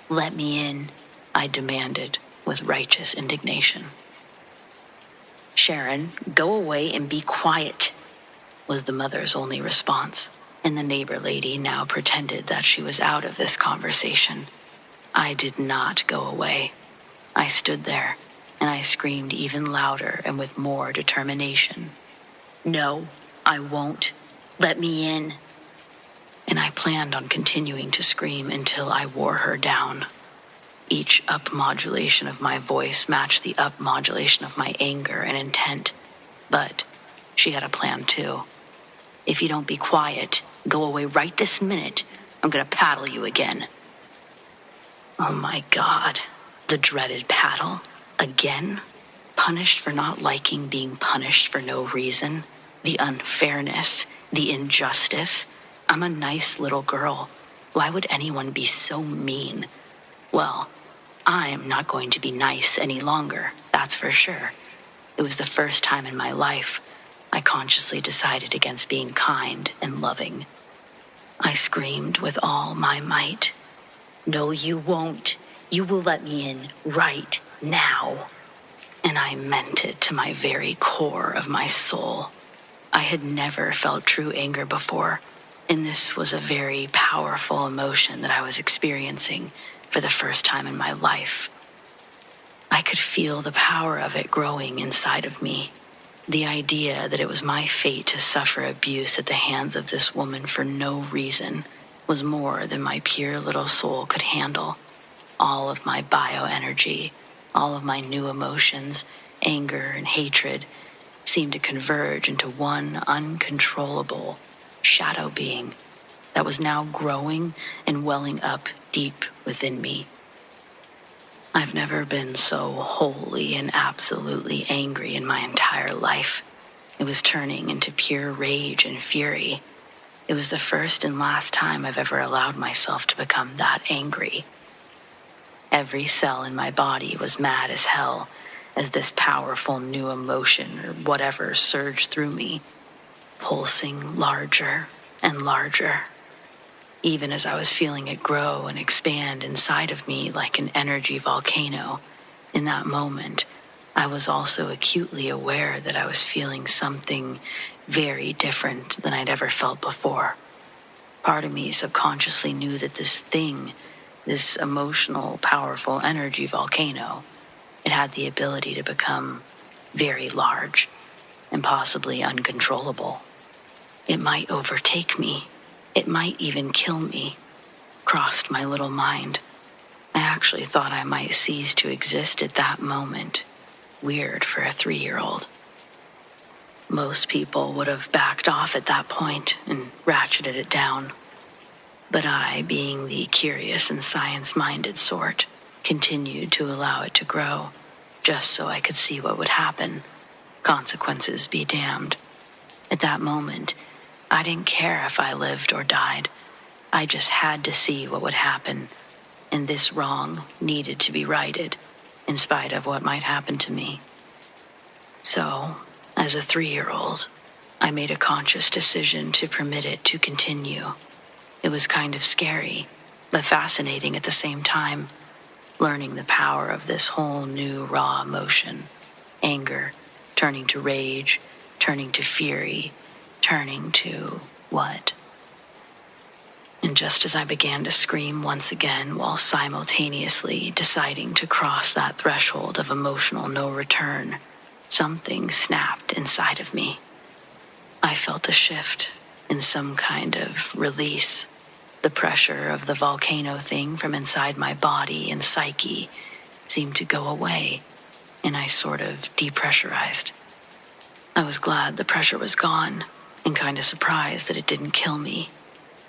"Let me in," I demanded with righteous indignation. "Sharon, go away and be quiet," was the mother's only response, and the neighbor lady now pretended that she was out of this conversation. I did not go away. I stood there, and I screamed even louder and with more determination. "No, I won't. Let me in." And I planned on continuing to scream until I wore her down. Each up modulation of my voice matched the up modulation of my anger and intent. But she had a plan too. "If you don't be quiet, go away right this minute, I'm gonna paddle you again." Oh my God, the dreaded paddle. Again? Punished for not liking being punished for no reason. The unfairness, the injustice. I'm a nice little girl. Why would anyone be so mean? Well, I'm not going to be nice any longer, that's for sure. It was the first time in my life I consciously decided against being kind and loving. I screamed with all my might. "No, you won't. You will let me in right now." And I meant it to my very core of my soul. I had never felt true anger before, and this was a very powerful emotion that I was experiencing for the first time in my life. I could feel the power of it growing inside of me. The idea that it was my fate to suffer abuse at the hands of this woman for no reason was more than my pure little soul could handle. All of my bioenergy, all of my new emotions, anger and hatred, seemed to converge into one uncontrollable shadow being that was now growing and welling up deep within me. I've never been so wholly and absolutely angry in my entire life. It was turning into pure rage and fury. It was the first and last time I've ever allowed myself to become that angry. Every cell in my body was mad as hell as this powerful new emotion or whatever surged through me, pulsing larger and larger. Even as I was feeling it grow and expand inside of me like an energy volcano, In that moment, I was also acutely aware that I was feeling something very different than I'd ever felt before. Part of me subconsciously knew that this thing, this emotional, powerful energy volcano, it had the ability to become very large and possibly uncontrollable. It might overtake me. It might even kill me, crossed my little mind. I actually thought I might cease to exist at that moment. Weird for a 3-year-old. Most people would have backed off at that point and ratcheted it down. But I, being the curious and science-minded sort, continued to allow it to grow, just so I could see what would happen. Consequences be damned. At that moment, I didn't care if I lived or died. I just had to see what would happen, and this wrong needed to be righted, in spite of what might happen to me. So, as a 3-year-old, I made a conscious decision to permit it to continue. It was kind of scary, but fascinating at the same time, learning the power of this whole new raw emotion. Anger, turning to rage, turning to fury, turning to what? And just as I began to scream once again while simultaneously deciding to cross that threshold of emotional no return, something snapped inside of me. I felt a shift in some kind of release. The pressure of the volcano thing from inside my body and psyche seemed to go away, and I sort of depressurized. I was glad the pressure was gone and kind of surprised that it didn't kill me.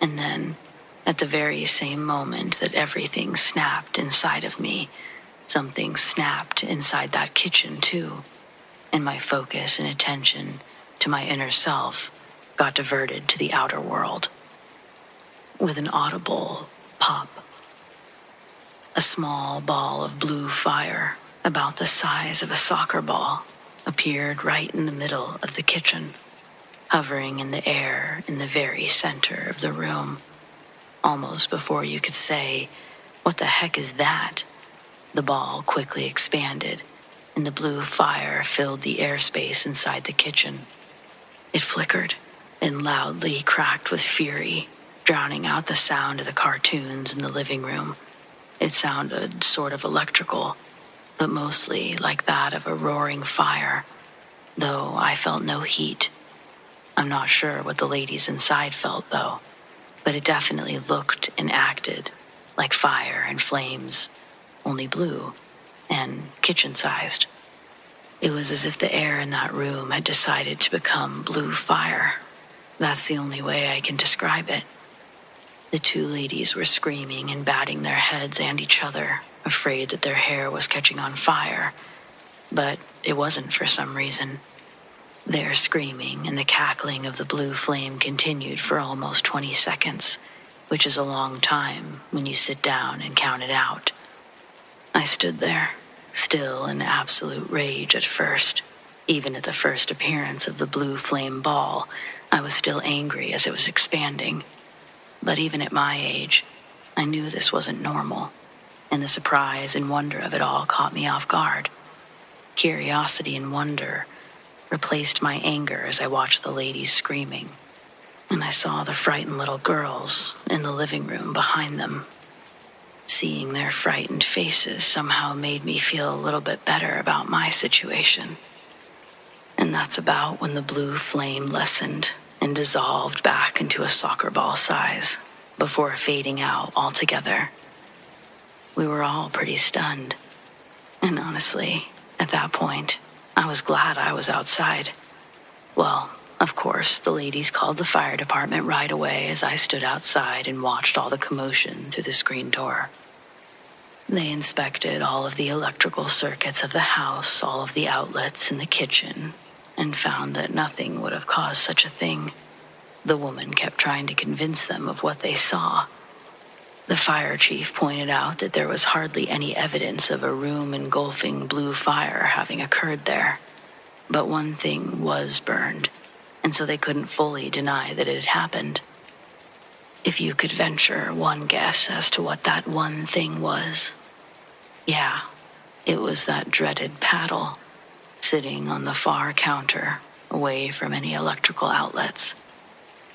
And then, at the very same moment that everything snapped inside of me, something snapped inside that kitchen too, and my focus and attention to my inner self got diverted to the outer world. With an audible pop, a small ball of blue fire, about the size of a soccer ball, appeared right in the middle of the kitchen, hovering in the air in the very center of the room. Almost before you could say, "What the heck is that?" the ball quickly expanded, and the blue fire filled the airspace inside the kitchen. It flickered and loudly cracked with fury, drowning out the sound of the cartoons in the living room. It sounded sort of electrical, but mostly like that of a roaring fire, though I felt no heat. I'm not sure what the ladies inside felt, though, but it definitely looked and acted like fire and flames, only blue and kitchen-sized. It was as if the air in that room had decided to become blue fire. That's the only way I can describe it. The two ladies were screaming and batting their heads and each other, afraid that their hair was catching on fire, but it wasn't for some reason. Their screaming and the cackling of the blue flame continued for almost 20 seconds, which is a long time when you sit down and count it out. I stood there, still in absolute rage at first. Even at the first appearance of the blue flame ball, I was still angry as it was expanding. But even at my age, I knew this wasn't normal, and the surprise and wonder of it all caught me off guard. Curiosity and wonder replaced my anger as I watched the ladies screaming, and I saw the frightened little girls in the living room behind them. Seeing their frightened faces somehow made me feel a little bit better about my situation. And that's about when the blue flame lessened and dissolved back into a soccer ball size before fading out altogether. We were all pretty stunned, and honestly, at that point, I was glad I was outside. Well, of course, the ladies called the fire department right away as I stood outside and watched all the commotion through the screen door. They inspected all of the electrical circuits of the house, all of the outlets in the kitchen, and found that nothing would have caused such a thing. The woman kept trying to convince them of what they saw. The fire chief pointed out that there was hardly any evidence of a room engulfing blue fire having occurred there. But one thing was burned, and so they couldn't fully deny that it had happened. If you could venture one guess as to what that one thing was. Yeah, It was that dreaded paddle, sitting on the far counter, away from any electrical outlets.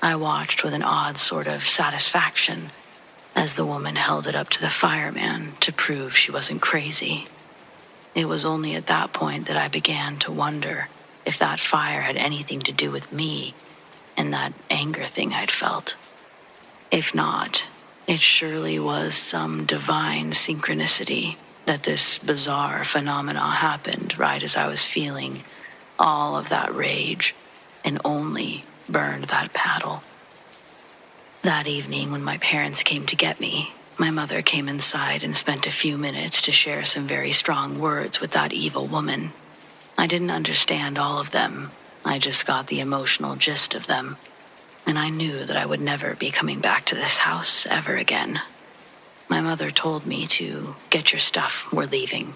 I watched with an odd sort of satisfaction as the woman held it up to the fireman to prove she wasn't crazy. It was only at that point that I began to wonder if that fire had anything to do with me and that anger thing I'd felt. If not, it surely was some divine synchronicity that this bizarre phenomena happened right as I was feeling all of that rage and only burned that paddle. That evening, when my parents came to get me, my mother came inside and spent a few minutes to share some very strong words with that evil woman. I didn't understand all of them. I just got the emotional gist of them. And I knew that I would never be coming back to this house ever again. My mother told me to get your stuff, we're leaving.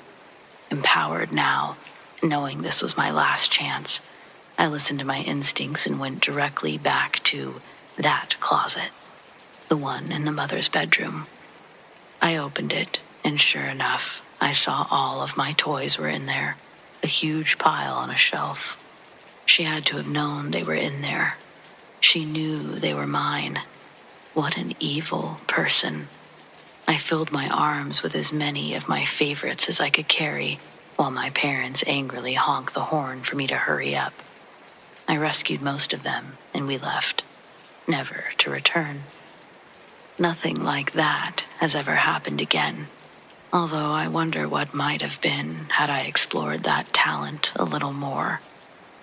Empowered now, knowing this was my last chance, I listened to my instincts and went directly back to that closet, the one in the mother's bedroom. I opened it, and sure enough, I saw all of my toys were in there, a huge pile on a shelf. She had to have known they were in there. She knew they were mine. What an evil person. I filled my arms with as many of my favorites as I could carry, while my parents angrily honked the horn for me to hurry up. I rescued most of them, and we left, never to return. Nothing like that has ever happened again, although I wonder what might have been had I explored that talent a little more,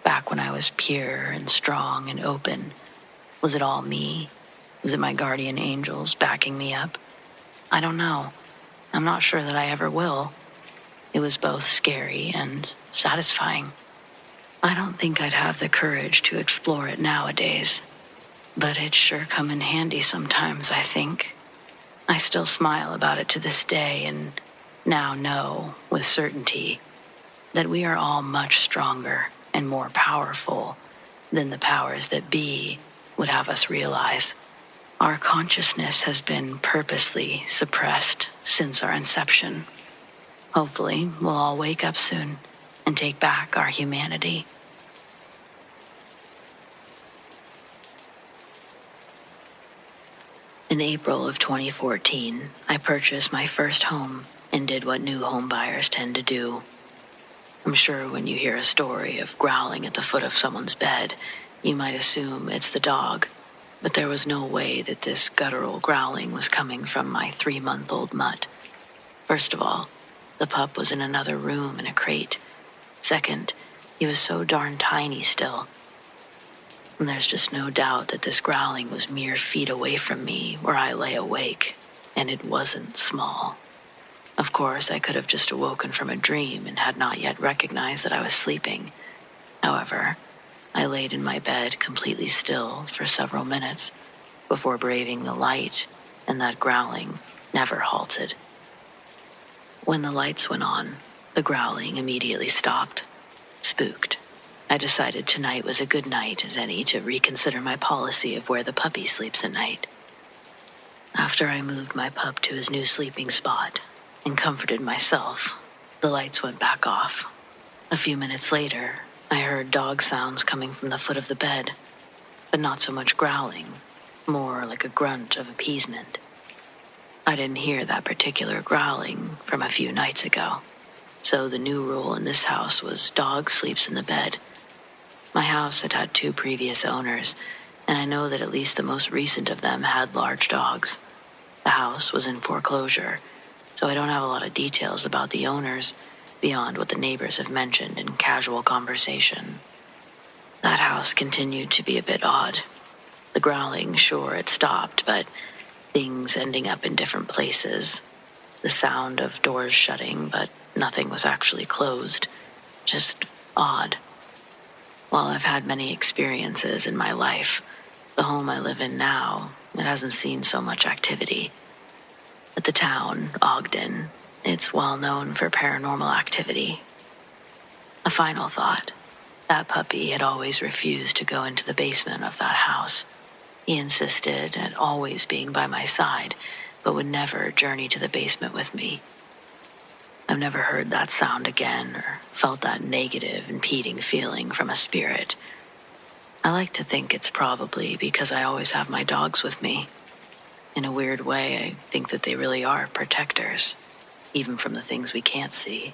back when I was pure and strong and open. Was it all me? Was it my guardian angels backing me up? I don't know. I'm not sure that I ever will. It was both scary and satisfying. I don't think I'd have the courage to explore it nowadays, but it'd sure come in handy sometimes, I think. I still smile about it to this day and now know with certainty that we are all much stronger and more powerful than the powers that be would have us realize. Our consciousness has been purposely suppressed since our inception. Hopefully, we'll all wake up soon and take back our humanity. In April of 2014, I purchased my first home and did what new home buyers tend to do. I'm sure when you hear a story of growling at the foot of someone's bed, you might assume it's the dog, but there was no way that this guttural growling was coming from my 3-month-old mutt. First of all, the pup was in another room in a crate. Second, he was so darn tiny still. And there's just no doubt that this growling was mere feet away from me where I lay awake, and it wasn't small. Of course, I could have just awoken from a dream and had not yet recognized that I was sleeping. However, I laid in my bed completely still for several minutes before braving the light, and that growling never halted. When the lights went on, the growling immediately stopped. Spooked, I decided tonight was a good night as any to reconsider my policy of where the puppy sleeps at night. After I moved my pup to his new sleeping spot and comforted myself, the lights went back off. A few minutes later, I heard dog sounds coming from the foot of the bed, but not so much growling, more like a grunt of appeasement. I didn't hear that particular growling from a few nights ago, so the new rule in this house was dog sleeps in the bed. My house had had 2 previous owners, and I know that at least the most recent of them had large dogs. The house was in foreclosure, so I don't have a lot of details about the owners beyond what the neighbors have mentioned in casual conversation. That house continued to be a bit odd. The growling, sure, it stopped, but things ending up in different places. The sound of doors shutting, but nothing was actually closed. Just odd. While I've had many experiences in my life, the home I live in now, it hasn't seen so much activity. At the town, Ogden, it's well known for paranormal activity. A final thought. That puppy had always refused to go into the basement of that house. He insisted at always being by my side, but would never journey to the basement with me. I've never heard that sound again or felt that negative, impeding feeling from a spirit. I like to think it's probably because I always have my dogs with me. In a weird way, I think that they really are protectors, even from the things we can't see.